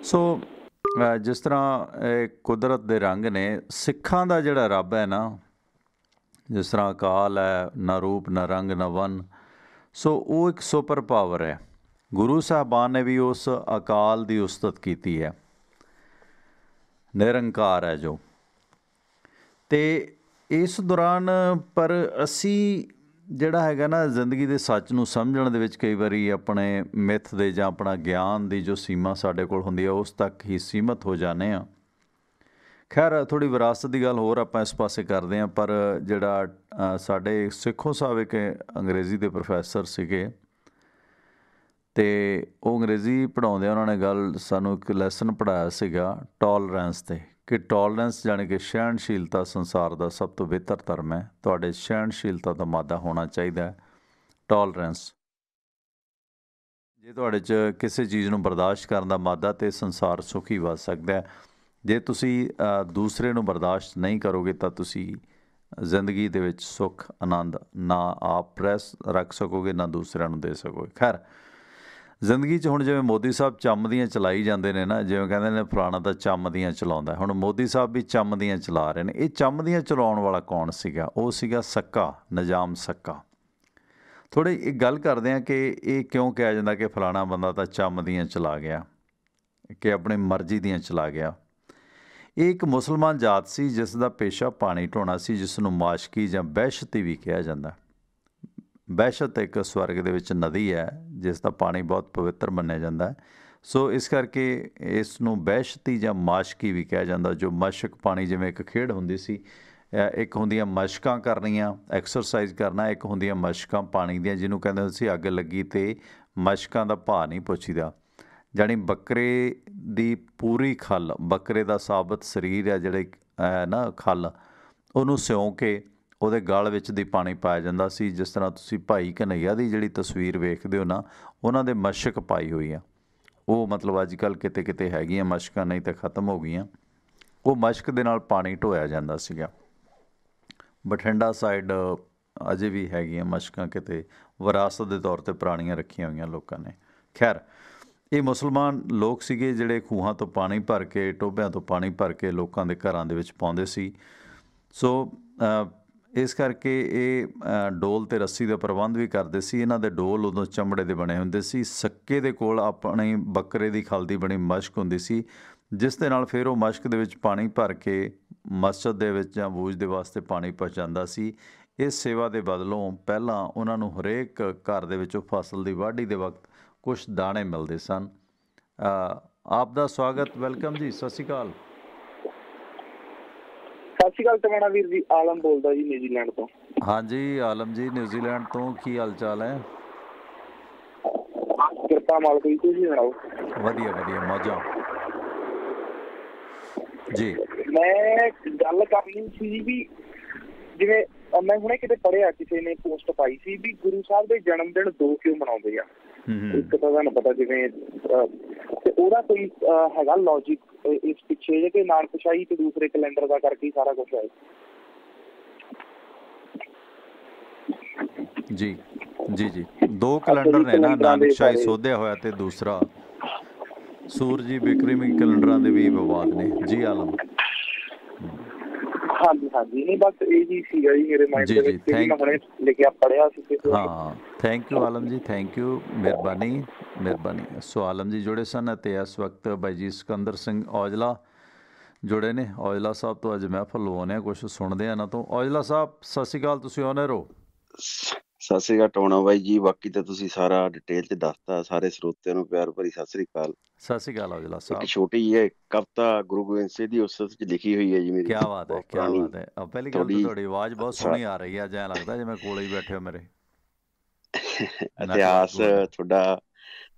ਸੋ ਜਿਸ ਤਰ੍ਹਾਂ ਇਹ ਕੁਦਰਤ ਦੇ ਰੰਗ ਨੇ, ਸਿੱਖਾਂ ਦਾ ਜਿਹੜਾ ਰੱਬ ਹੈ ਨਾ, ਜਿਸ ਤਰ੍ਹਾਂ ਅਕਾਲ ਹੈ, ਨਾ ਰੂਪ ਨਾ ਰੰਗ ਨਾ ਵੰਨ, ਸੋ ਉਹ ਇੱਕ ਸੁਪਰ ਪਾਵਰ ਹੈ। ਗੁਰੂ ਸਾਹਿਬਾਨ ਨੇ ਵੀ ਉਸ ਅਕਾਲ ਦੀ ਉਸਤਤ ਕੀਤੀ ਹੈ, ਨਿਰੰਕਾਰ ਹੈ ਜੋ। ਅਤੇ ਇਸ ਦੌਰਾਨ ਪਰ ਅਸੀਂ ਜਿਹੜਾ ਹੈਗਾ ਨਾ, ਜ਼ਿੰਦਗੀ ਦੇ ਸੱਚ ਨੂੰ ਸਮਝਣ ਦੇ ਵਿੱਚ ਕਈ ਵਾਰੀ ਆਪਣੇ ਮਿੱਥ ਦੇ ਜਾਂ ਆਪਣਾ ਗਿਆਨ ਦੀ ਜੋ ਸੀਮਾ ਸਾਡੇ ਕੋਲ ਹੁੰਦੀ ਹੈ, ਉਸ ਤੱਕ ਹੀ ਸੀਮਤ ਹੋ ਜਾਂਦੇ ਹਾਂ। ਖੈਰ, ਥੋੜ੍ਹੀ ਵਿਰਾਸਤ ਦੀ ਗੱਲ ਹੋਰ ਆਪਾਂ ਇਸ ਪਾਸੇ ਕਰਦੇ ਹਾਂ। ਪਰ ਜਿਹੜਾ ਸਾਡੇ ਸਿੱਖੋ ਸਾਹਿਬ ਇੱਕ ਅੰਗਰੇਜ਼ੀ ਦੇ ਪ੍ਰੋਫੈਸਰ ਸੀਗੇ, ਅਤੇ ਉਹ ਅੰਗਰੇਜ਼ੀ ਪੜ੍ਹਾਉਂਦੇ, ਉਹਨਾਂ ਨੇ ਗੱਲ ਸਾਨੂੰ ਇੱਕ ਲੈਸਨ ਪੜ੍ਹਾਇਆ ਸੀਗਾ ਟੋਲਰੈਂਸ 'ਤੇ, ਕਿ ਟੋਲਰੈਂਸ ਜਾਣੀ ਕਿ ਸਹਿਣਸ਼ੀਲਤਾ ਸੰਸਾਰ ਦਾ ਸਭ ਤੋਂ ਬਿਹਤਰ ਧਰਮ ਹੈ। ਤੁਹਾਡੇ ਸਹਿਣਸ਼ੀਲਤਾ ਦਾ ਮਾਦਾ ਹੋਣਾ ਚਾਹੀਦਾ ਹੈ, ਟੋਲਰੈਂਸ। ਜੇ ਤੁਹਾਡੇ 'ਚ ਕਿਸੇ ਚੀਜ਼ ਨੂੰ ਬਰਦਾਸ਼ਤ ਕਰਨ ਦਾ ਮਾਦਾ, ਤਾਂ ਸੰਸਾਰ ਸੁਖੀ ਵੱਸ ਸਕਦਾ ਹੈ। ਜੇ ਤੁਸੀਂ ਦੂਸਰੇ ਨੂੰ ਬਰਦਾਸ਼ਤ ਨਹੀਂ ਕਰੋਗੇ ਤਾਂ ਤੁਸੀਂ ਜ਼ਿੰਦਗੀ ਦੇ ਵਿੱਚ ਸੁੱਖ ਆਨੰਦ ਨਾ ਆਪ ਰੱਖ ਸਕੋਗੇ, ਨਾ ਦੂਸਰਿਆਂ ਨੂੰ ਦੇ ਸਕੋਗੇ। ਖੈਰ, ਜ਼ਿੰਦਗੀ 'ਚ ਹੁਣ ਜਿਵੇਂ ਮੋਦੀ ਸਾਹਿਬ ਚੰਮ ਦੀਆਂ ਚਲਾਈ ਜਾਂਦੇ ਨੇ ਨਾ, ਜਿਵੇਂ ਕਹਿੰਦੇ ਨੇ ਫਲਾਣਾ ਤਾਂ ਚੰਮ ਦੀਆਂ ਚਲਾਉਂਦਾ, ਹੁਣ ਮੋਦੀ ਸਾਹਿਬ ਵੀ ਚੰਮ ਦੀਆਂ ਚਲਾ ਰਹੇ ਨੇ। ਇਹ ਚੰਮ ਦੀਆਂ ਚਲਾਉਣ ਵਾਲਾ ਕੌਣ ਸੀਗਾ? ਉਹ ਸੀਗਾ सक्का, ਨਿਜ਼ਾਮ सक्का। ਥੋੜ੍ਹੀ ਇੱਕ ਗੱਲ ਕਰਦੇ ਹਾਂ ਕਿ ਇਹ ਕਿਉਂ ਕਿਹਾ ਜਾਂਦਾ ਕਿ ਫਲਾਣਾ ਬੰਦਾ ਤਾਂ ਚੰਮ ਦੀਆਂ ਚਲਾ ਗਿਆ, ਕਿ ਆਪਣੀ ਮਰਜ਼ੀ ਦੀਆਂ ਚਲਾ ਗਿਆ। ਇਹ ਇੱਕ ਮੁਸਲਮਾਨ ਜਾਤ ਸੀ ਜਿਸ ਦਾ ਪੇਸ਼ਾ ਪਾਣੀ ਢੋਣਾ ਸੀ, ਜਿਸ ਨੂੰ ਮਾਸ਼ਕੀ ਜਾਂ ਬਹਿਸ਼ਤੀ ਵੀ ਕਿਹਾ ਜਾਂਦਾ। ਬਹਿਸ਼ਤ ਇੱਕ ਸਵਰਗ ਦੇ ਵਿੱਚ ਨਦੀ ਹੈ ਜਿਸ ਦਾ ਪਾਣੀ ਬਹੁਤ ਪਵਿੱਤਰ ਮੰਨਿਆ ਜਾਂਦਾ। ਸੋ ਇਸ ਕਰਕੇ ਇਸ ਨੂੰ ਬਹਿਸ਼ਤੀ ਜਾਂ ਮਾਸ਼ਕੀ ਵੀ ਕਿਹਾ ਜਾਂਦਾ। ਜੋ ਮਸ਼ਕ ਪਾਣੀ, ਜਿਵੇਂ ਇੱਕ ਖੇਡ ਹੁੰਦੀ ਸੀ, ਇੱਕ ਹੁੰਦੀਆਂ ਮਸ਼ਕਾਂ ਕਰਨੀਆਂ, ਐਕਸਰਸਾਈਜ਼ ਕਰਨਾ, ਇੱਕ ਹੁੰਦੀਆਂ ਮਸ਼ਕਾਂ ਪਾਣੀ ਦੀਆਂ, ਜਿਹਨੂੰ ਕਹਿੰਦੇ ਹੁੰਦੇ ਸੀ ਅੱਗ ਲੱਗੀ ਤੇ ਮਸ਼ਕਾਂ ਦਾ ਭਾਅ ਨਹੀਂ ਪੁੱਛੀਦਾ। ਜਾਣੀ ਬੱਕਰੇ ਦੀ ਪੂਰੀ ਖੱਲ, ਬੱਕਰੇ ਦਾ ਸਾਬਤ ਸਰੀਰ ਹੈ ਜਿਹੜੇ ਨਾ ਖੱਲ, ਉਹਨੂੰ ਸਿਉਂ ਕੇ ਉਹਦੇ ਗਲ ਵਿੱਚ ਦੀ ਪਾਣੀ ਪਾਇਆ ਜਾਂਦਾ ਸੀ। ਜਿਸ ਤਰ੍ਹਾਂ ਤੁਸੀਂ ਭਾਈ ਕਨ੍ਹਈਆ ਦੀ ਜਿਹੜੀ ਤਸਵੀਰ ਵੇਖਦੇ ਹੋ ਨਾ, ਉਹਨਾਂ ਦੇ ਮਸ਼ਕ ਪਾਈ ਹੋਈ ਆ। ਉਹ ਮਤਲਬ ਅੱਜ ਕੱਲ੍ਹ ਕਿਤੇ ਕਿਤੇ ਹੈਗੀਆਂ ਮਸ਼ਕਾਂ, ਨਹੀਂ ਤਾਂ ਖ਼ਤਮ ਹੋ ਗਈਆਂ। ਉਹ ਮਸ਼ਕ ਦੇ ਨਾਲ ਪਾਣੀ ਢੋਇਆ ਜਾਂਦਾ ਸੀਗਾ। ਬਠਿੰਡਾ ਸਾਈਡ ਅਜੇ ਵੀ ਹੈਗੀਆਂ ਮਸ਼ਕਾਂ, ਕਿਤੇ ਵਿਰਾਸਤ ਦੇ ਤੌਰ 'ਤੇ ਪੁਰਾਣੀਆਂ ਰੱਖੀਆਂ ਹੋਈਆਂ ਲੋਕਾਂ ਨੇ। ਖੈਰ, ਇਹ ਮੁਸਲਮਾਨ ਲੋਕ ਸੀਗੇ ਜਿਹੜੇ ਖੂਹਾਂ ਤੋਂ ਪਾਣੀ ਭਰ ਕੇ, ਟੋਭਿਆਂ ਤੋਂ ਪਾਣੀ ਭਰ ਕੇ ਲੋਕਾਂ ਦੇ ਘਰਾਂ ਦੇ ਵਿੱਚ ਪਾਉਂਦੇ ਸੀ। ਸੋ ਇਸ ਕਰਕੇ ਇਹ ਡੋਲ ਅਤੇ ਰੱਸੀ ਦਾ ਪ੍ਰਬੰਧ ਵੀ ਕਰਦੇ ਸੀ। ਇਹਨਾਂ ਦੇ ਡੋਲ ਉਦੋਂ ਚਮੜੇ ਦੇ ਬਣੇ ਹੁੰਦੇ ਸੀ। सक्के ਦੇ ਕੋਲ ਆਪਣੀ ਬੱਕਰੇ ਦੀ ਖਲ ਦੀ ਬਣੀ ਮਸ਼ਕ ਹੁੰਦੀ ਸੀ, ਜਿਸ ਦੇ ਨਾਲ ਫਿਰ ਉਹ ਮਸ਼ਕ ਦੇ ਵਿੱਚ ਪਾਣੀ ਭਰ ਕੇ ਮਸਜਿਦ ਦੇ ਵਿੱਚ ਜਾਂ ਵੂਜ ਦੇ ਵਾਸਤੇ ਪਾਣੀ ਪਹੁੰਚਾਉਂਦਾ ਸੀ। ਇਸ ਸੇਵਾ ਦੇ ਬਦਲੋਂ ਪਹਿਲਾਂ ਉਹਨਾਂ ਨੂੰ ਹਰੇਕ ਘਰ ਦੇ ਵਿੱਚੋਂ ਫਸਲ ਦੀ ਵਾਢੀ ਦੇ ਵਕਤ ਕੁਛ ਦਾਣੇ ਮਿਲਦੇ ਸਨ। ਆਪ ਦਾ ਸਵਾਗਤ, ਵੈਲਕਮ ਜੀ, ਸਤਿ ਸ਼੍ਰੀ ਅਕਾਲ। ਸਤਿ ਸ਼੍ਰੀ ਅਕਾਲ ਟਵਾਣਾ ਵੀਰ ਜੀ, ਆਲਮ ਬੋਲਦਾ ਜੀ ਨਿਊਜ਼ੀਲੈਂਡ ਤੋਂ। ਹਾਂਜੀ ਆਲਮ ਜੀ, ਨਿਊਜ਼ੀਲੈਂਡ ਤੋਂ, ਕੀ ਹਾਲ ਚਾਲ ਹੈ? ਕਿਰਪਾ ਮਾਲਕ ਜੀ, ਤੁਸੀਂ ਸੁਣਾਓ? ਵਧੀਆ ਵਧੀਆ, ਮੌਜਾਂ ਜੀ। ਮੈਂ ਗੱਲ ਕਰਨੀ ਸੀ ਵੀ ਜਿਵੇਂ ਮੈਂ ਹੁਣੇ ਕਿਤੇ ਪੜ੍ਹਿਆ, ਕਿਸੇ ਨੇ ਪੋਸਟ ਪਾਈ ਸੀ ਵੀ ਗੁਰੂ ਸਾਹਿਬ ਦੇ ਜਨਮ ਦਿਨ 2 ਕਿਉਂ ਮਨਾਉਂਦੇ ਆ। ਇੱਕ ਤਾਂ ਤੁਹਾਨੂੰ ਪਤਾ ਜਿਵੇਂ, ਤੇ ਉਹਦਾ ਕੋਈ ਹੈਗਾ ਲੌਜਿਕ ਇਸ ਪਿੱਛੇ ਜੇ ਕਿ ਨਾਨਕਸ਼ਾਹੀ ਤੇ ਦੂਸਰੇ ਕੈਲੰਡਰ ਦਾ ਕਰਕੇ ਸਾਰਾ ਕੁਛ ਹੈ? ਜੀ ਜੀ ਜੀ, 2 ਕੈਲੰਡਰ ਨੇ ਨਾ, ਨਾਨਕਸ਼ਾਹੀ ਸੋਧਿਆ ਹੋਇਆ ਤੇ ਦੂਸਰਾ ਸੂਰਜੀ ਬਿਕਰਮੀ ਕੈਲੰਡਰਾਂ ਦੇ ਵੀ ਵਿਵਾਦ ਨੇ। ਜੀ ਆਲਮ। ਹਾਂਜੀ ਹਾਂਜੀ, ਨਹੀਂ ਬਸ ਇਹੀ ਸੀਗਾ ਜੀ ਮੇਰੇ ਮਾਈਂਡ ਦੇ ਵਿੱਚ, ਮੈਂ ਹੁਣੇ ਲਿਖਿਆ ਪੜ੍ਹਿਆ ਸੀ। ਹਾਂ, ਥੈਂਕ ਯੂ ਆਲਮ ਜੀ, ਥੈਂਕ ਯੂ, ਮਿਹਰਬਾਨੀ ਮਿਹਰਬਾਨੀ। ਸੋ ਆਲਮ ਜੀ ਜੁੜੇ ਸਨ ਅਤੇ ਇਸ ਵਕਤ ਬਾਈ ਜੀ ਸਿਕੰਦਰ ਸਿੰਘ ਔਜਲਾ ਜੁੜੇ ਨੇ। ਔਜਲਾ ਸਾਹਿਬ ਤੋਂ ਅੱਜ ਮਹਿਫਲ ਲਵਾਉਂਦੇ ਹਾਂ, ਕੁਛ ਸੁਣਦੇ ਹਾਂ ਇਹਨਾਂ ਤੋਂ। ਔਜਲਾ ਸਾਹਿਬ ਸਤਿ ਸ਼੍ਰੀ ਅਕਾਲ, ਤੁਸੀਂ ਆਨਰ ਹੋ। ਸਤਿ ਸ੍ਰੀ ਅਕਾਲ ਟੋਣਾ ਬਾਈ ਜੀ, ਬਾਕੀ ਤਾਂ ਤੁਸੀਂ ਸਾਰਾ ਡਿਟੇਲ 'ਚ ਦੱਸਤਾ। ਸਾਰੇ ਸਰੋਤਿਆਂ ਨੂੰ ਪਿਆਰ ਭਰੀ ਸਤਿ ਸ੍ਰੀ ਅਕਾਲ। ਸਤਿ ਸ਼੍ਰੀ ਅਕਾਲ ਔਜਲਾ ਸਾਹਿਬ। ਇੱਕ ਛੋਟੀ ਜਿਹੀ ਕਵਿਤਾ ਗੁਰੂ ਗੋਬਿੰਦ ਸਿੰਘ ਦੀ ਉਸਤਤ 'ਚ ਲਿਖੀ ਹੋਈ ਹੈ ਜੀ ਮੇਰੀ। ਕਿਆ ਬਾਤ ਹੈ, ਕਿਆ ਬਾਤ ਹੈ। ਪਹਿਲੀ ਗੱਲ ਤਾਂ ਤੁਹਾਡੀ ਆਵਾਜ਼ ਬਹੁਤ ਸੋਹਣੀ ਆ ਰਹੀ ਹੈ, ਐਂ ਲੱਗਦਾ ਜਿਵੇਂ ਕੋਲੇ ਹੀ ਬੈਠੇ ਹੋ ਮੇਰੇ। ਇਤਿਹਾਸ ਤੁਹਾਡਾ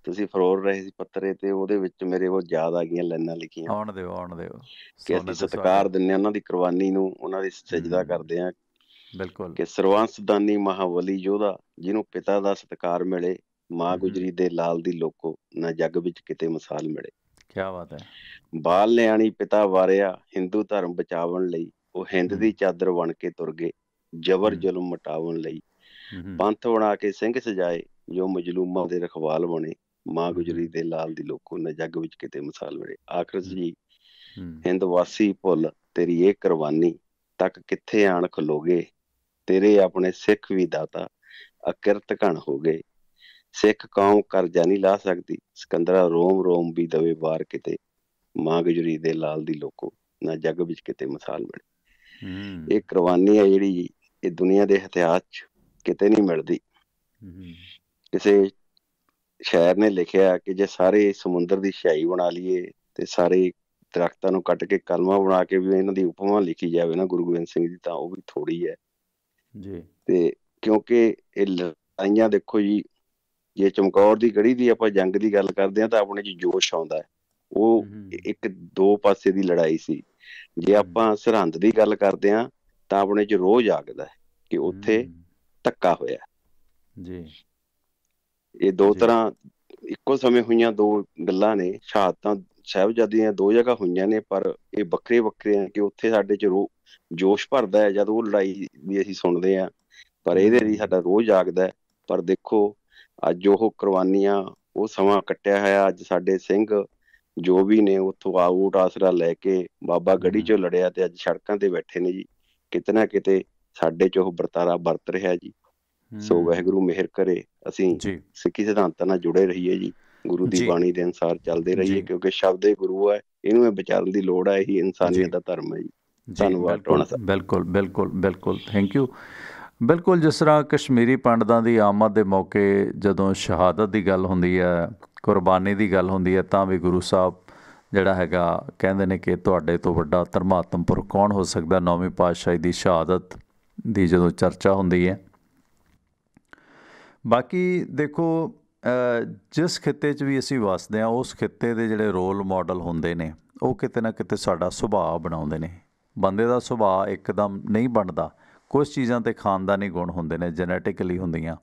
ਤੁਸੀਂ ਫਰੋਲ ਰਹੇ ਸੀ ਪੱਤਰੇ ਤੇ, ਉਹਦੇ ਵਿੱਚ ਮੇਰੇ ਬਹੁਤ ਯਾਦ ਆ ਗਈਆਂ ਲਾਈਨਾਂ ਲਿਖੀਆਂ। ਆਉਣ ਦਿਓ ਆਉਣ ਦਿਓ, ਕਿ ਅਸੀਂ ਸਤਿਕਾਰ ਦਿੰਦੇ ਹਾਂ ਉਹਨਾਂ ਦੀ ਕੁਰਬਾਨੀ ਨੂੰ, ਉਹਨਾਂ ਦੀ ਸਜਦਾ ਕਰਦੇ ਹਾਂ। ਬਿਲਕੁਲ। ਕਿ ਸਰਵੰਸਦਾਨੀ ਮਹਾਬਲੀ ਯੋਧਾ, ਜਿਹਨੂੰ ਪਿਤਾ ਦਾ ਸਤਿਕਾਰ ਮਿਲੇ, ਮਾਂ ਗੁਜਰੀ ਦੇ ਲਾਲ ਦੀ ਲੋਕੋ, ਨਾ ਜੱਗ ਵਿੱਚ ਕਿਤੇ ਮਿਸਾਲ ਮਿਲੇ। ਕਿਆ ਬਾਤ ਹੈ। ਬਾਲ ਨਿਆਣੀ ਪਿਤਾ ਵਾਰਿਆ, ਹਿੰਦੂ ਧਰਮ ਬਚਾਵਣ ਲਈ, ਉਹ ਹਿੰਦ ਦੀ ਚਾਦਰ ਬਣ ਕੇ ਤੁਰ ਗਏ, ਜ਼ਬਰ ਜ਼ੁਲਮ ਮਿਟਾਵਣ ਲਈ। ਪੰਥ ਬਣਾ ਕੇ ਸਿੰਘ ਸਜਾਏ, ਜੋ ਮਜਲੂਮਾਂ ਦੇ ਰਖਵਾਲ ਬਣੇ, ਮਾਂ ਗੁਜਰੀ ਦੇ ਲਾਲ ਦੀ ਲੋਕੋ, ਨਾ ਜੱਗ ਵਿੱਚ ਕਿਤੇ ਮਿਸਾਲ ਮਿਲੇ। ਆਖਰ ਜੀ, ਹਿੰਦ ਵਾਸੀ ਭੁੱਲ ਤੇਰੀ ਇਹ ਕੁਰਬਾਨੀ, ਤੱਕ ਕਿੱਥੇ ਆਣ ਖਲੋਗੇ, ਤੇਰੇ ਆਪਣੇ ਸਿੱਖ ਵੀ ਦਾਤਾ ਅਕਿਰਤ ਘਣ ਹੋ ਗਏ। ਸਿੱਖ ਕੌਮ ਕਰਜ਼ਾ ਨਹੀਂ ਲਾ ਸਕਦੀ, ਸਿਕੰਦਰਾ ਰੋਮ ਰੋਮ ਵੀ ਦਵੇ ਵਾਰ ਕਿਤੇ, ਮਾਂ ਗੁਜਰੀ ਦੇ ਲਾਲ ਦੀ ਲੋਕੋ, ਨਾ ਜੱਗ ਵਿੱਚ ਕਿਤੇ ਮਿਸਾਲ ਮਿਲੇ। ਇਹ ਕੁਰਬਾਨੀ ਹੈ ਜਿਹੜੀ, ਇਹ ਦੁਨੀਆ ਦੇ ਇਤਿਹਾਸ 'ਚ ਕਿਤੇ ਨਹੀਂ ਮਿਲਦੀ। ਕਿਸੇ ਸ਼ਾਇਰ ਨੇ ਲਿਖਿਆ ਕਿ ਜੇ ਸਾਰੇ ਸਮੁੰਦਰ ਦੀ ਸਿਆਹੀ ਬਣਾ ਲਈਏ ਤੇ ਸਾਰੇ ਦਰਖਤਾਂ ਨੂੰ ਕੱਟ ਕੇ ਕਲਮਾਂ ਬਣਾ ਕੇ ਵੀ ਇਹਨਾਂ ਦੀ ਉਪਮਾ ਲਿਖੀ ਜਾਵੇ ਨਾ ਗੁਰੂ ਗੋਬਿੰਦ ਸਿੰਘ ਦੀ, ਤਾਂ ਉਹ ਵੀ ਥੋੜੀ ਹੈ ਜੀ। ਤੇ ਕਿਉਂਕਿ ਇਹ ਲੜਾਈਆਂ ਦੇਖੋ ਜੀ, ਜੇ ਚਮਕੌਰ ਦੀ ਗੜੀ ਦੀ ਆਪਾਂ ਜੰਗ ਦੀ ਗੱਲ ਕਰਦੇ ਹਾਂ ਤਾਂ ਆਪਣੇ 'ਚ ਜੋਸ਼ ਆਉਂਦਾ ਹੈ। ਉਹ ਇੱਕ 2 ਪਾਸੇ ਦੀ ਲੜਾਈ ਸੀ। ਜੇ ਆਪਾਂ ਸਰਹੰਦ ਦੀ ਗੱਲ ਕਰਦੇ ਹਾਂ ਤਾਂ ਆਪਣੇ 'ਚ ਰੋਹ ਜਾਗਦਾ ਹੈ ਕਿ ਉੱਥੇ ਧੱਕਾ ਹੋਇਆ ਜੀ। ਇਹ 2 ਤਰ੍ਹਾਂ ਇੱਕੋ ਸਮੇਂ ਹੋਈਆਂ 2 ਗੱਲਾਂ ਨੇ। ਸਾਹਿਬਜ਼ਾਦੀਆਂ 2 ਜਗ੍ਹਾ ਹੋਈਆਂ ਨੇ, ਪਰ ਇਹ ਵੱਖਰੇ ਵੱਖਰੇ ਆ ਕਿ ਉੱਥੇ ਸਾਡੇ 'ਚ ਜੋਸ਼ ਭਰਦਾ ਹੈ ਜਦ ਉਹ ਲੜਾਈ ਵੀ ਅਸੀਂ ਸੁਣਦੇ ਹਾਂ, ਪਰ ਇਹਦੇ ਲਈ ਸਾਡਾ ਰੋਹ ਜਾਗਦਾ ਹੈ। ਪਰ ਦੇਖੋ ਅੱਜ ਉਹ ਕੁਰਬਾਨੀਆਂ, ਉਹ ਸਮਾਂ ਕੱਟਿਆ ਹੋਇਆ, ਅੱਜ ਸਾਡੇ ਸਿੰਘ ਜੋ ਵੀ ਨੇ ਉੱਥੋਂ ਊਟ ਆਸਰਾ ਲੈ ਕੇ ਬਾਬਾ ਗੜੀ 'ਚੋਂ ਲੜਿਆ ਤੇ ਅੱਜ ਸੜਕਾਂ ਤੇ ਬੈਠੇ ਨੇ ਜੀ। ਕਿਤੇ ਨਾ ਕਿਤੇ ਸਾਡੇ 'ਚ ਉਹ ਵਰਤਾਰਾ ਵਰਤ ਰਿਹਾ ਜੀ। ਸੋ ਵਾਹਿਗੁਰੂ ਮਿਹਰ ਕਰੇ, ਅਸੀਂ ਸਿੱਖੀ ਸਿਧਾਂਤਾਂ ਨਾਲ ਜੁੜੇ ਰਹੀਏ ਜੀ, ਗੁਰੂ ਦੀ ਬਾਣੀ ਦੇ ਅਨੁਸਾਰ ਚੱਲਦੇ ਰਹੀਏ, ਕਿਉਂਕਿ ਸ਼ਬਦ ਹੀ ਗੁਰੂ ਹੈ, ਇਹਨੂੰ ਇਹ ਵਿਚਾਰਨ ਦੀ ਲੋੜ ਹੈ, ਇਹੀ ਇਨਸਾਨੀਅਤ ਦਾ ਧਰਮ ਹੈ ਜੀ। ਧੰਨਵਾਦ ਟੋਣਾ ਸਾਹਿਬ। ਬਿਲਕੁਲ ਬਿਲਕੁਲ ਬਿਲਕੁਲ, ਥੈਂਕ ਯੂ। ਬਿਲਕੁਲ, ਜਿਸ ਤਰ੍ਹਾਂ ਕਸ਼ਮੀਰੀ ਪੰਡਤਾਂ ਦੀ ਆਮਦ ਦੇ ਮੌਕੇ ਜਦੋਂ ਸ਼ਹਾਦਤ ਦੀ ਗੱਲ ਹੁੰਦੀ ਹੈ, ਕੁਰਬਾਨੀ ਦੀ ਗੱਲ ਹੁੰਦੀ ਹੈ, ਤਾਂ ਵੀ ਗੁਰੂ ਸਾਹਿਬ ਜਿਹੜਾ ਹੈਗਾ ਕਹਿੰਦੇ ਨੇ ਕਿ ਤੁਹਾਡੇ ਤੋਂ ਵੱਡਾ ਧਰਮਾਤਮ ਪੁਰਖ ਕੌਣ ਹੋ ਸਕਦਾ। 9ਵੀਂ ਪਾਤਸ਼ਾਹੀ ਦੀ ਸ਼ਹਾਦਤ ਦੀ ਜਦੋਂ ਚਰਚਾ ਹੁੰਦੀ ਹੈ। ਬਾਕੀ ਦੇਖੋ, ਜਿਸ ਖਿੱਤੇ 'ਚ ਵੀ ਅਸੀਂ ਵਸਦੇ ਹਾਂ, ਉਸ ਖਿੱਤੇ ਦੇ ਜਿਹੜੇ ਰੋਲ ਮਾਡਲ ਹੁੰਦੇ ਨੇ ਉਹ ਕਿਤੇ ਨਾ ਕਿਤੇ ਸਾਡਾ ਸੁਭਾਅ ਬਣਾਉਂਦੇ ਨੇ। ਬੰਦੇ ਦਾ ਸੁਭਾਅ ਇੱਕਦਮ ਨਹੀਂ ਬਣਦਾ। ਕੁਝ ਚੀਜ਼ਾਂ ਤੇ ਖਾਨਦਾਨੀ ਗੁਣ ਹੁੰਦੇ ਨੇ, ਜੈਨੇਟਿਕਲੀ ਹੁੰਦੀਆਂ।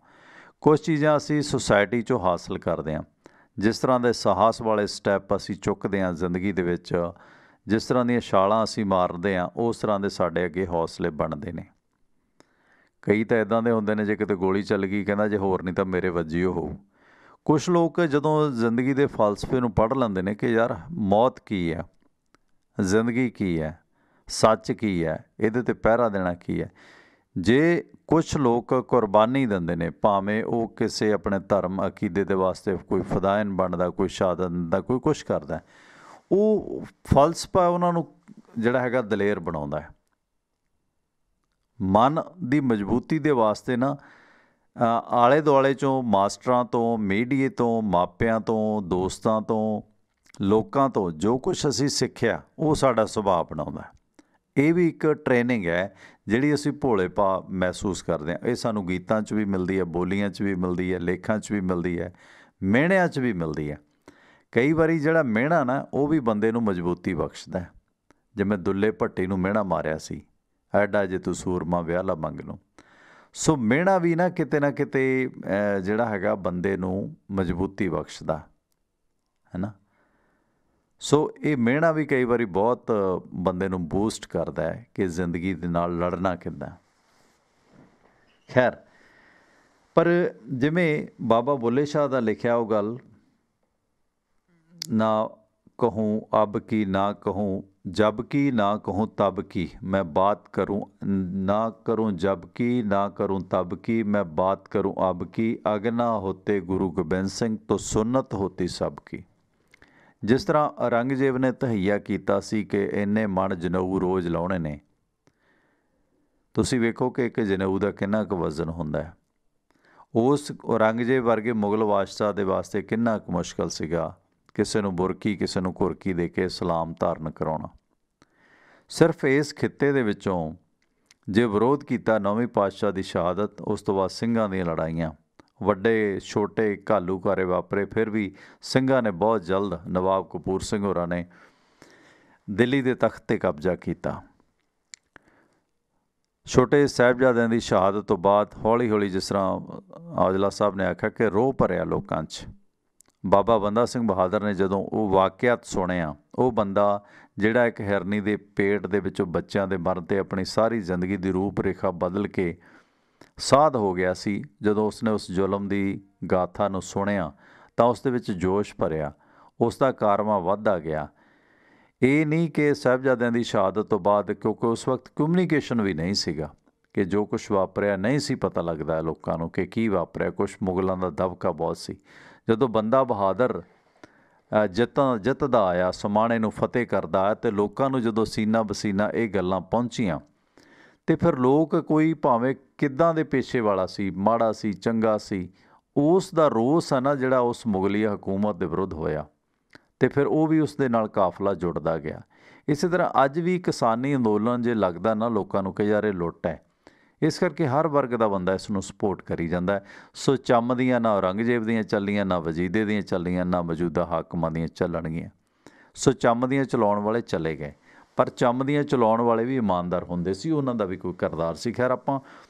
ਕੁਝ ਚੀਜ਼ਾਂ ਅਸੀਂ ਸੁਸਾਇਟੀ 'ਚੋਂ ਹਾਸਲ ਕਰਦੇ ਹਾਂ। ਜਿਸ ਤਰ੍ਹਾਂ ਦੇ ਸਾਹਸ ਵਾਲੇ ਸਟੈਪ ਅਸੀਂ ਚੁੱਕਦੇ ਹਾਂ ਜ਼ਿੰਦਗੀ ਦੇ ਵਿੱਚ, ਜਿਸ ਤਰ੍ਹਾਂ ਦੀਆਂ ਛਾਲਾਂ ਅਸੀਂ ਮਾਰਦੇ ਹਾਂ, ਉਸ ਤਰ੍ਹਾਂ ਦੇ ਸਾਡੇ ਅੱਗੇ ਹੌਸਲੇ ਬਣਦੇ ਨੇ। ਕਈ ਤਾਂ ਇੱਦਾਂ ਦੇ ਹੁੰਦੇ ਨੇ, ਜੇ ਕਿਤੇ ਗੋਲੀ ਚੱਲ ਗਈ ਕਹਿੰਦਾ ਜੇ ਹੋਰ ਨਹੀਂ ਤਾਂ ਮੇਰੇ ਵੱਜੀ ਉਹ ਹੋਊ। ਕੁਛ ਲੋਕ ਜਦੋਂ ਜ਼ਿੰਦਗੀ ਦੇ ਫਲਸਫੇ ਨੂੰ ਪੜ੍ਹ ਲੈਂਦੇ ਨੇ ਕਿ ਯਾਰ ਮੌਤ ਕੀ ਹੈ, ਜ਼ਿੰਦਗੀ ਕੀ ਹੈ, ਸੱਚ ਕੀ ਹੈ, ਇਹਦੇ 'ਤੇ ਪਹਿਰਾ ਦੇਣਾ ਕੀ ਹੈ। ਜੇ ਕੁਛ ਲੋਕ ਕੁਰਬਾਨੀ ਦਿੰਦੇ ਨੇ, ਭਾਵੇਂ ਉਹ ਕਿਸੇ ਆਪਣੇ ਧਰਮ ਅਕੀਦੇ ਦੇ ਵਾਸਤੇ ਕੋਈ ਫਦਾਇਨ ਬਣਦਾ, ਕੋਈ ਸ਼ਹਾਦਤ ਦਿੰਦਾ, ਕੋਈ ਕੁਛ ਕਰਦਾ, ਉਹ ਫਲਸਫਾ ਉਹਨਾਂ ਨੂੰ ਜਿਹੜਾ ਹੈਗਾ ਦਲੇਰ ਬਣਾਉਂਦਾ ਹੈ। ਮਨ ਦੀ ਮਜ਼ਬੂਤੀ ਦੇ ਵਾਸਤੇ ਨਾ ਆਲੇ ਦੁਆਲੇ 'ਚੋਂ, ਮਾਸਟਰਾਂ ਤੋਂ, ਮੀਡੀਏ ਤੋਂ, ਮਾਪਿਆਂ ਤੋਂ, ਦੋਸਤਾਂ ਤੋਂ, ਲੋਕਾਂ ਤੋਂ ਜੋ ਕੁਛ ਅਸੀਂ ਸਿੱਖਿਆ ਉਹ ਸਾਡਾ ਸੁਭਾਅ ਬਣਾਉਂਦਾ। ਇਹ ਵੀ ਇੱਕ ਟ੍ਰੇਨਿੰਗ ਹੈ ਜਿਹੜੀ ਅਸੀਂ ਭੋਲੇ ਭਾਅ ਮਹਿਸੂਸ ਕਰਦੇ ਹਾਂ। ਇਹ ਸਾਨੂੰ ਗੀਤਾਂ 'ਚ ਵੀ ਮਿਲਦੀ ਹੈ, ਬੋਲੀਆਂ 'ਚ ਵੀ ਮਿਲਦੀ ਹੈ, ਲੇਖਾਂ 'ਚ ਵੀ ਮਿਲਦੀ ਹੈ, ਮਿਹਣਿਆਂ 'ਚ ਵੀ ਮਿਲਦੀ ਹੈ। ਕਈ ਵਾਰੀ ਜਿਹੜਾ ਮਿਹਣਾ ਨਾ ਉਹ ਵੀ ਬੰਦੇ ਨੂੰ ਮਜ਼ਬੂਤੀ ਬਖਸ਼ਦਾ। ਜਿਵੇਂ ਦੁੱਲੇ ਭੱਟੀ ਨੂੰ ਮਿਹਣਾ ਮਾਰਿਆ ਸੀ, ਐਡਾ ਜੇ ਤੂੰ ਸੂਰਮਾ ਵਿਆਹ ਲਾ ਮੰਗ ਲੂੰ। ਸੋ ਮਿਹਣਾ ਵੀ ਨਾ ਕਿਤੇ ਜਿਹੜਾ ਹੈਗਾ ਬੰਦੇ ਨੂੰ ਮਜ਼ਬੂਤੀ ਬਖਸ਼ਦਾ ਹੈ ਨਾ। ਸੋ ਇਹ ਮਿਹਣਾ ਵੀ ਕਈ ਵਾਰੀ ਬਹੁਤ ਬੰਦੇ ਨੂੰ ਬੂਸਟ ਕਰਦਾ ਹੈ ਕਿ ਜ਼ਿੰਦਗੀ ਦੇ ਨਾਲ ਲੜਨਾ ਕਿੱਦਾਂ। ਖੈਰ, ਪਰ ਜਿਵੇਂ ਬਾਬਾ ਬੁੱਲੇ ਸ਼ਾਹ ਦਾ ਲਿਖਿਆ ਉਹ ਗੱਲ, ਨਾ कहूँ अब की ना कहूँ जब की, ना कहूँ तब की, मैं बात करूँ ना करूँ जब की, ना करूँ तब की, मैं बात करूँ अब की, अगना होते गुरु गोबिंद सिंह तो सुन्नत होती सब की। जिस तरह औरंगजेब ने तहैया ਕੀਤਾ ਸੀ ਕਿ ਇੰਨੇ ਮਣ ਜਨੇਊ ਰੋਜ਼ ਲਾਉਣੇ ਨੇ, ਤੁਸੀਂ ਵੇਖੋ ਕਿ ਇੱਕ ਜਨੇਊ ਦਾ ਕਿੰਨਾ ਕੁ ਵਜ਼ਨ ਹੁੰਦਾ ਹੈ। ਉਸ ਔਰੰਗਜ਼ੇਬ ਵਰਗੇ ਮੁਗਲ ਬਾਦਸ਼ਾਹ ਦੇ ਵਾਸਤੇ ਕਿੰਨਾ ਕੁ ਮੁਸ਼ਕਲ ਸੀਗਾ ਕਿਸੇ ਨੂੰ ਬੁਰਕੀ, ਕਿਸੇ ਨੂੰ ਕੁਰਕੀ ਦੇ ਕੇ ਇਸਲਾਮ ਧਾਰਨ ਕਰਾਉਣਾ। ਸਿਰਫ ਇਸ ਖਿੱਤੇ ਦੇ ਵਿੱਚੋਂ ਜੇ ਵਿਰੋਧ ਕੀਤਾ 9ਵੀਂ ਪਾਤਸ਼ਾਹ ਦੀ ਸ਼ਹਾਦਤ, ਉਸ ਤੋਂ ਬਾਅਦ ਸਿੰਘਾਂ ਦੀਆਂ ਲੜਾਈਆਂ, ਵੱਡੇ ਛੋਟੇ ਘਾਲੂਕਾਰੇ ਵਾਪਰੇ, ਫਿਰ ਵੀ ਸਿੰਘਾਂ ਨੇ ਬਹੁਤ ਜਲਦ, ਨਵਾਬ ਕਪੂਰ ਸਿੰਘ ਹੋਰਾਂ ਨੇ ਦਿੱਲੀ ਦੇ ਤਖਤ 'ਤੇ ਕਬਜ਼ਾ ਕੀਤਾ। ਛੋਟੇ ਸਾਹਿਬਜ਼ਾਦਿਆਂ ਦੀ ਸ਼ਹਾਦਤ ਤੋਂ ਬਾਅਦ ਹੌਲੀ ਹੌਲੀ, ਜਿਸ ਤਰ੍ਹਾਂ ਔਜਲਾ ਸਾਹਿਬ ਨੇ ਆਖਿਆ, ਕਿ ਰੋਹ ਭਰਿਆ ਲੋਕਾਂ 'ਚ। ਬਾਬਾ ਬੰਦਾ ਸਿੰਘ ਬਹਾਦਰ ਨੇ ਜਦੋਂ ਉਹ ਵਾਕਿਆਤ ਸੁਣਿਆ, ਉਹ ਬੰਦਾ ਜਿਹੜਾ ਇੱਕ ਹਿਰਨੀ ਦੇ ਪੇਟ ਦੇ ਵਿੱਚੋਂ ਬੱਚਿਆਂ ਦੇ ਮਰਨ 'ਤੇ ਆਪਣੀ ਸਾਰੀ ਜ਼ਿੰਦਗੀ ਦੀ ਰੂਪ ਰੇਖਾ ਬਦਲ ਕੇ ਸਾਧ ਹੋ ਗਿਆ ਸੀ, ਜਦੋਂ ਉਸਨੇ ਉਸ ਜ਼ੁਲਮ ਦੀ ਗਾਥਾ ਨੂੰ ਸੁਣਿਆ ਤਾਂ ਉਸ ਦੇ ਵਿੱਚ ਜੋਸ਼ ਭਰਿਆ, ਉਸ ਦਾ ਕਾਰਮਾ ਵੱਧਦਾ ਗਿਆ। ਇਹ ਨਹੀਂ ਕਿ ਸਾਹਿਬਜ਼ਾਦਿਆਂ ਦੀ ਸ਼ਹਾਦਤ ਤੋਂ ਬਾਅਦ, ਕਿਉਂਕਿ ਉਸ ਵਕਤ ਕਮਿਊਨੀਕੇਸ਼ਨ ਵੀ ਨਹੀਂ ਸੀਗਾ, ਕਿ ਜੋ ਕੁਛ ਵਾਪਰਿਆ ਨਹੀਂ ਸੀ ਪਤਾ ਲੱਗਦਾ ਲੋਕਾਂ ਨੂੰ ਕਿ ਕੀ ਵਾਪਰਿਆ। ਕੁਛ ਮੁਗਲਾਂ ਦਾ ਦਬਕਾ ਬਹੁਤ ਸੀ। ਜਦੋਂ ਬੰਦਾ ਬਹਾਦਰ ਜਿੱਤਦਾ ਆਇਆ, ਸਮਾਣੇ ਨੂੰ ਫਤਿਹ ਕਰਦਾ ਆਇਆ, ਅਤੇ ਲੋਕਾਂ ਨੂੰ ਜਦੋਂ ਸੀਨਾ ਬਸੀਨਾ ਇਹ ਗੱਲਾਂ ਪਹੁੰਚੀਆਂ, ਅਤੇ ਫਿਰ ਲੋਕ ਕੋਈ ਭਾਵੇਂ ਕਿੱਦਾਂ ਦੇ ਪੇਸ਼ੇ ਵਾਲਾ ਸੀ, ਮਾੜਾ ਸੀ, ਚੰਗਾ ਸੀ, ਉਸ ਦਾ ਰੋਸ ਹੈ ਨਾ ਜਿਹੜਾ ਉਸ ਮੁਗਲੀਆ ਹਕੂਮਤ ਦੇ ਵਿਰੁੱਧ ਹੋਇਆ, ਅਤੇ ਫਿਰ ਉਹ ਵੀ ਉਸ ਦੇ ਨਾਲ ਕਾਫਲਾ ਜੁੜਦਾ ਗਿਆ। ਇਸੇ ਤਰ੍ਹਾਂ ਅੱਜ ਵੀ ਕਿਸਾਨੀ ਅੰਦੋਲਨ ਜੇ ਲੱਗਦਾ ਨਾ ਲੋਕਾਂ ਨੂੰ ਕਿ ਯਾਰ ਇਹ ਲੁੱਟ ਹੈ, ਇਸ ਕਰਕੇ ਹਰ ਵਰਗ ਦਾ ਬੰਦਾ ਇਸ ਨੂੰ ਸਪੋਰਟ ਕਰੀ ਜਾਂਦਾ। ਸੋ ਚੰਮ ਦੀਆਂ ਨਾ ਔਰੰਗਜ਼ੇਬ ਦੀਆਂ ਚੱਲੀਆਂ, ਨਾ ਵਜੀਦੇ ਦੀਆਂ ਚੱਲੀਆਂ, ਨਾ ਮੌਜੂਦਾ ਹਾਕਮਾਂ ਦੀਆਂ ਚੱਲਣਗੀਆਂ। ਸੋ ਚੰਮ ਦੀਆਂ ਚਲਾਉਣ ਵਾਲੇ ਚਲੇ ਗਏ, ਪਰ ਚੰਮ ਦੀਆਂ ਚਲਾਉਣ ਵਾਲੇ ਵੀ ਇਮਾਨਦਾਰ ਹੁੰਦੇ ਸੀ, ਉਹਨਾਂ ਦਾ ਵੀ ਕੋਈ ਕਿਰਦਾਰ ਸੀ। ਖੈਰ, ਆਪਾਂ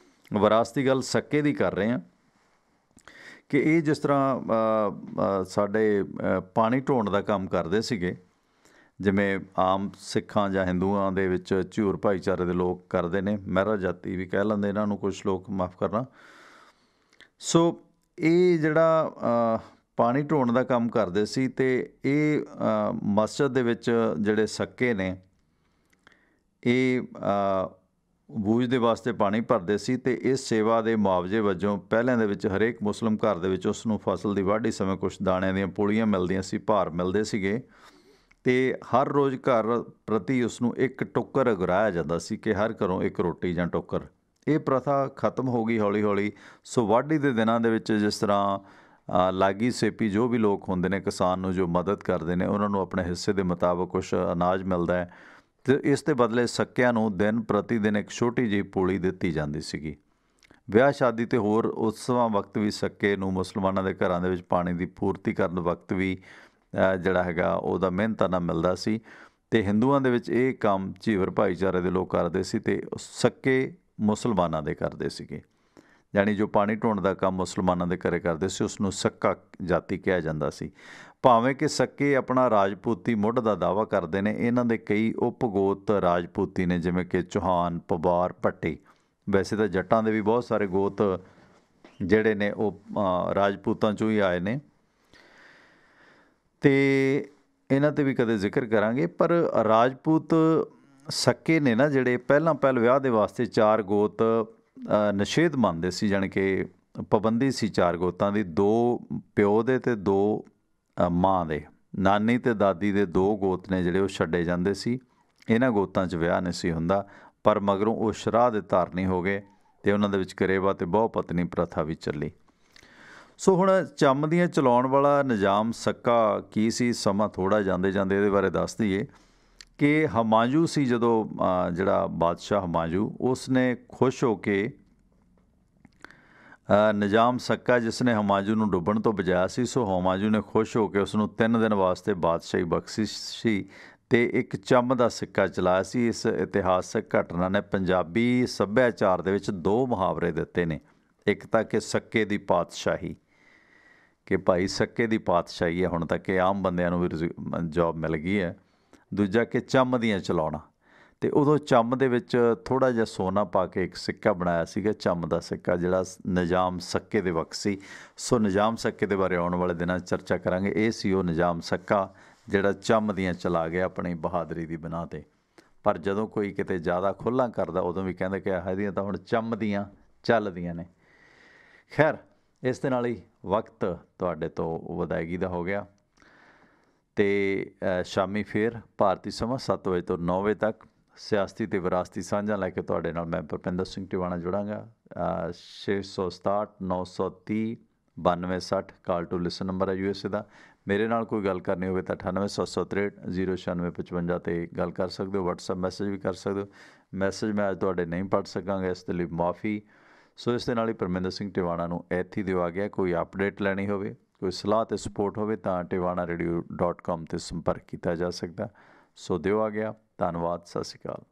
ਵਿਰਾਸਤੀ ਗੱਲ ਸੱਕੇ ਦੀ ਕਰ ਰਹੇ ਹਾਂ ਕਿ ਇਹ ਜਿਸ ਤਰ੍ਹਾਂ ਸਾਡੇ ਪਾਣੀ ਢੋਣ ਦਾ ਕੰਮ ਕਰਦੇ ਸੀਗੇ, ਜਿਵੇਂ ਆਮ ਸਿੱਖਾਂ ਜਾਂ ਹਿੰਦੂਆਂ ਦੇ ਵਿੱਚ ਝਿਊਰ ਭਾਈਚਾਰੇ ਦੇ ਲੋਕ ਕਰਦੇ ਨੇ, ਮਹਿਰਾ ਜਾਤੀ ਵੀ ਕਹਿ ਲੈਂਦੇ ਇਹਨਾਂ ਨੂੰ ਕੁਛ ਲੋਕ, ਮਾਫ਼ ਕਰਨਾ। ਸੋ ਇਹ ਜਿਹੜਾ ਪਾਣੀ ਢੋਣ ਦਾ ਕੰਮ ਕਰਦੇ ਸੀ ਅਤੇ ਇਹ ਮਸਜਿਦ ਦੇ ਵਿੱਚ ਜਿਹੜੇ ਸੱਕੇ ਨੇ ਇਹ ਬੂਝ ਦੇ ਵਾਸਤੇ ਪਾਣੀ ਭਰਦੇ ਸੀ ਅਤੇ ਇਸ ਸੇਵਾ ਦੇ ਮੁਆਵਜ਼ੇ ਵਜੋਂ ਪਹਿਲਿਆਂ ਦੇ ਵਿੱਚ ਹਰੇਕ ਮੁਸਲਿਮ ਘਰ ਦੇ ਵਿੱਚ ਉਸ ਨੂੰ ਫਸਲ ਦੀ ਵਾਢੀ ਸਮੇਂ ਕੁਛ ਦਾਣਿਆਂ ਦੀਆਂ ਪੁਲੀਆਂ ਮਿਲਦੀਆਂ ਸੀ, ਭਾਰ ਮਿਲਦੇ ਸੀਗੇ, ਅਤੇ ਹਰ ਰੋਜ਼ ਘਰ ਪ੍ਰਤੀ ਉਸ ਨੂੰ ਇੱਕ ਟੋਕਰ ਉਗਰਾਇਆ ਜਾਂਦਾ ਸੀ ਕਿ ਹਰ ਘਰੋਂ ਇੱਕ ਰੋਟੀ ਜਾਂ ਟੋਕਰ। ਇਹ ਪ੍ਰਥਾ ਖਤਮ ਹੋ ਗਈ ਹੌਲੀ ਹੌਲੀ। ਸੋ ਵਾਢੀ ਦੇ ਦਿਨਾਂ ਦੇ ਵਿੱਚ ਜਿਸ ਤਰ੍ਹਾਂ ਲਾਗੀ ਸੇਪੀ ਜੋ ਵੀ ਲੋਕ ਹੁੰਦੇ ਨੇ ਕਿਸਾਨ ਨੂੰ ਜੋ ਮਦਦ ਕਰਦੇ ਨੇ, ਉਹਨਾਂ ਨੂੰ ਆਪਣੇ ਹਿੱਸੇ ਦੇ ਮੁਤਾਬਕ ਕੁਛ ਅਨਾਜ ਮਿਲਦਾ ਹੈ ਅਤੇ ਇਸ ਦੇ ਬਦਲੇ ਸੱਕਿਆਂ ਨੂੰ ਦਿਨ ਪ੍ਰਤੀ ਦਿਨ ਇੱਕ ਛੋਟੀ ਜਿਹੀ ਪੂਲੀ ਦਿੱਤੀ ਜਾਂਦੀ ਸੀਗੀ। ਵਿਆਹ ਸ਼ਾਦੀ ਅਤੇ ਹੋਰ ਉਤਸਵਾਂ ਵਕਤ ਵੀ ਸੱਕੇ ਨੂੰ ਮੁਸਲਮਾਨਾਂ ਦੇ ਘਰਾਂ ਦੇ ਵਿੱਚ ਪਾਣੀ ਦੀ ਪੂਰਤੀ ਕਰਨ ਵਕਤ ਵੀ ਜਿਹੜਾ ਹੈਗਾ ਉਹਦਾ ਮਿਹਨਤਾਨਾ ਮਿਲਦਾ ਸੀ। ਅਤੇ ਹਿੰਦੂਆਂ ਦੇ ਵਿੱਚ ਇਹ ਕੰਮ ਝੀਵਰ ਭਾਈਚਾਰੇ ਦੇ ਲੋਕ ਕਰਦੇ ਸੀ ਅਤੇ ਸੱਕੇ ਮੁਸਲਮਾਨਾਂ ਦੇ ਕਰਦੇ ਸੀਗੇ, ਯਾਨੀ ਜੋ ਪਾਣੀ ਢੋਣ ਦਾ ਕੰਮ ਮੁਸਲਮਾਨਾਂ ਦੇ ਘਰੇ ਕਰਦੇ ਸੀ ਉਸ ਨੂੰ ਸੱਕਾ ਜਾਤੀ ਕਿਹਾ ਜਾਂਦਾ ਸੀ। ਭਾਵੇਂ ਕਿ ਸੱਕੇ ਆਪਣਾ ਰਾਜਪੂਤੀ ਮੁੱਢ ਦਾ ਦਾਅਵਾ ਕਰਦੇ ਨੇ, ਇਹਨਾਂ ਦੇ ਕਈ ਉਪਗੋਤ ਰਾਜਪੂਤੀ ਨੇ, ਜਿਵੇਂ ਕਿ ਚੌਹਾਨ, ਪਵਾਰ, ਭੱਟੀ। ਵੈਸੇ ਤਾਂ ਜੱਟਾਂ ਦੇ ਵੀ ਬਹੁਤ ਸਾਰੇ ਗੋਤ ਜਿਹੜੇ ਨੇ ਉਹ ਰਾਜਪੂਤਾਂ 'ਚੋਂ ਹੀ ਆਏ ਨੇ ਅਤੇ ਇਹਨਾਂ 'ਤੇ ਵੀ ਕਦੇ ਜ਼ਿਕਰ ਕਰਾਂਗੇ। ਪਰ ਰਾਜਪੂਤ ਸੱਕੇ ਨੇ ਨਾ ਜਿਹੜੇ, ਪਹਿਲ ਵਿਆਹ ਦੇ ਵਾਸਤੇ 4 ਗੋਤ ਨਿਸ਼ੇਧ ਮੰਨਦੇ ਸੀ, ਜਾਣੀ ਕਿ ਪਾਬੰਦੀ ਸੀ 4 ਗੋਤਾਂ ਦੀ, 2 ਪਿਓ ਦੇ ਅਤੇ 2 ਮਾਂ ਦੇ। ਨਾਨੀ ਅਤੇ ਦਾਦੀ ਦੇ 2 ਗੋਤ ਨੇ ਜਿਹੜੇ ਉਹ ਛੱਡੇ ਜਾਂਦੇ ਸੀ। ਇਹਨਾਂ ਗੋਤਾਂ 'ਚ ਵਿਆਹ ਨਹੀਂ ਸੀ ਹੁੰਦਾ, ਪਰ ਮਗਰੋਂ ਉਹ ਸ਼ਰਾਧ ਦੇ ਧਾਰਨੀ ਹੋ ਗਏ ਅਤੇ ਉਹਨਾਂ ਦੇ ਵਿੱਚ ਕਰੇਵਾ ਅਤੇ ਬਹੁ ਪਤਨੀ ਪ੍ਰਥਾ ਵੀ ਚੱਲੀ। ਸੋ ਹੁਣ ਚੰਮ ਦੀਆਂ ਚਲਾਉਣ ਵਾਲਾ ਨਿਜ਼ਾਮ ਸੱਕਾ ਕੀ ਸੀ, ਸਮਾਂ ਥੋੜ੍ਹਾ ਜਾਂਦੇ ਜਾਂਦੇ ਇਹਦੇ ਬਾਰੇ ਦੱਸ ਦਈਏ ਕਿ ਹਮਾਯੂੰ ਸੀ ਜਦੋਂ ਜਿਹੜਾ ਬਾਦਸ਼ਾਹ ਹਮਾਯੂੰ, ਉਸ ਨੇ ਖੁਸ਼ ਹੋ ਕੇ ਨਿਜ਼ਾਮ ਸੱਕਾ ਜਿਸ ਨੇ ਹਮਾਯੂੰ ਨੂੰ ਡੁੱਬਣ ਤੋਂ ਬਚਾਇਆ ਸੀ, ਸੋ ਹਮਾਯੂੰ ਨੇ ਖੁਸ਼ ਹੋ ਕੇ ਉਸ ਨੂੰ 3 ਦਿਨ ਵਾਸਤੇ ਬਾਦਸ਼ਾਹੀ ਬਖਸ਼ਿਸ਼ ਸੀ ਅਤੇ ਇੱਕ ਚੰਮ ਦਾ ਸਿੱਕਾ ਚਲਾਇਆ ਸੀ। ਇਸ ਇਤਿਹਾਸਕ ਘਟਨਾ ਨੇ ਪੰਜਾਬੀ ਸੱਭਿਆਚਾਰ ਦੇ ਵਿੱਚ 2 ਮੁਹਾਵਰੇ ਦਿੱਤੇ ਨੇ। ਇੱਕ ਤਾਂ ਕਿ ਸੱਕੇ ਦੀ ਪਾਤਸ਼ਾਹੀ, ਕਿ ਭਾਈ ਸੱਕੇ ਦੀ ਪਾਤਸ਼ਾਹੀ ਹੈ, ਹੁਣ ਤੱਕ ਇਹ ਆਮ ਬੰਦਿਆਂ ਨੂੰ ਵੀ ਜੋਬ ਮਿਲ ਗਈ ਹੈ। ਦੂਜਾ ਕਿ ਚੰਮ ਦੀਆਂ ਚਲਾਉਣਾ, ਅਤੇ ਉਦੋਂ ਚੰਮ ਦੇ ਵਿੱਚ ਥੋੜ੍ਹਾ ਜਿਹਾ ਸੋਨਾ ਪਾ ਕੇ ਇੱਕ ਸਿੱਕਾ ਬਣਾਇਆ ਸੀਗਾ, ਚੰਮ ਦਾ ਸਿੱਕਾ, ਜਿਹੜਾ ਨਿਜ਼ਾਮ ਸੱਕੇ ਦੇ ਵਕਤ ਸੀ। ਸੋ ਨਿਜ਼ਾਮ ਸੱਕੇ ਦੇ ਬਾਰੇ ਆਉਣ ਵਾਲੇ ਦਿਨਾਂ 'ਚ ਚਰਚਾ ਕਰਾਂਗੇ। ਇਹ ਸੀ ਉਹ ਨਿਜ਼ਾਮ ਸੱਕਾ ਜਿਹੜਾ ਚੰਮ ਦੀਆਂ ਚਲਾ ਗਿਆ ਆਪਣੀ ਬਹਾਦਰੀ ਦੀ ਬਿਨਾਂ 'ਤੇ। ਪਰ ਜਦੋਂ ਕੋਈ ਕਿਤੇ ਜ਼ਿਆਦਾ ਖੁੱਲ੍ਹਾ ਕਰਦਾ ਉਦੋਂ ਵੀ ਕਹਿੰਦੇ ਕਿ ਇਹਦੀਆਂ ਤਾਂ ਹੁਣ ਚੰਮ ਦੀਆਂ ਚੱਲਦੀਆਂ ਨੇ। ਖੈਰ, ਇਸ ਦੇ ਨਾਲ ਹੀ ਵਕਤ ਤੁਹਾਡੇ ਤੋਂ ਵਿਦਾਇਗੀ ਦਾ ਹੋ ਗਿਆ ਅਤੇ ਸ਼ਾਮੀ ਫੇਰ ਭਾਰਤੀ ਸਮਾਂ 7 ਵਜੇ ਤੋਂ 9 ਵਜੇ ਤੱਕ ਸਿਆਸਤੀ ਅਤੇ ਵਿਰਾਸਤੀ ਸਾਂਝਾਂ ਲੈ ਕੇ ਤੁਹਾਡੇ ਨਾਲ ਮੈਂ ਭੁਪਿੰਦਰ ਸਿੰਘ ਟਿਵਾਣਾ ਜੁੜਾਂਗਾ। 667 930 9260 ਕਾਲ ਟੂ ਲਿਸਨ ਨੰਬਰ ਹੈ USA ਦਾ। ਮੇਰੇ ਨਾਲ ਕੋਈ ਗੱਲ ਕਰਨੀ ਹੋਵੇ ਤਾਂ 98 763 09655 'ਤੇ ਗੱਲ ਕਰ ਸਕਦੇ ਹੋ। WhatsApp ਮੈਸੇਜ ਵੀ ਕਰ ਸਕਦੇ ਹੋ। ਮੈਸੇਜ ਮੈਂ ਅੱਜ ਤੁਹਾਡੇ ਨਹੀਂ ਪੜ੍ਹ ਸਕਾਂਗਾ, ਇਸ ਦੇ ਲਈ ਮੁਆਫੀ। ਸੋ ਇਸ ਦੇ ਨਾਲ ਹੀ ਪਰਮਿੰਦਰ ਸਿੰਘ ਟਿਵਾਣਾ ਨੂੰ ਇੱਥੇ ਦਿਓ ਆ ਗਿਆ। ਕੋਈ ਅਪਡੇਟ ਲੈਣੀ ਹੋਵੇ, ਕੋਈ ਸਲਾਹ ਅਤੇ ਸਪੋਰਟ ਹੋਵੇ ਤਾਂ tiwanaradio.com 'ਤੇ ਸੰਪਰਕ ਕੀਤਾ ਜਾ ਸਕਦਾ। ਸੋ ਦਿਓ ਆ ਗਿਆ। ਧੰਨਵਾਦ। ਸਤਿ ਸ਼੍ਰੀ ਅਕਾਲ।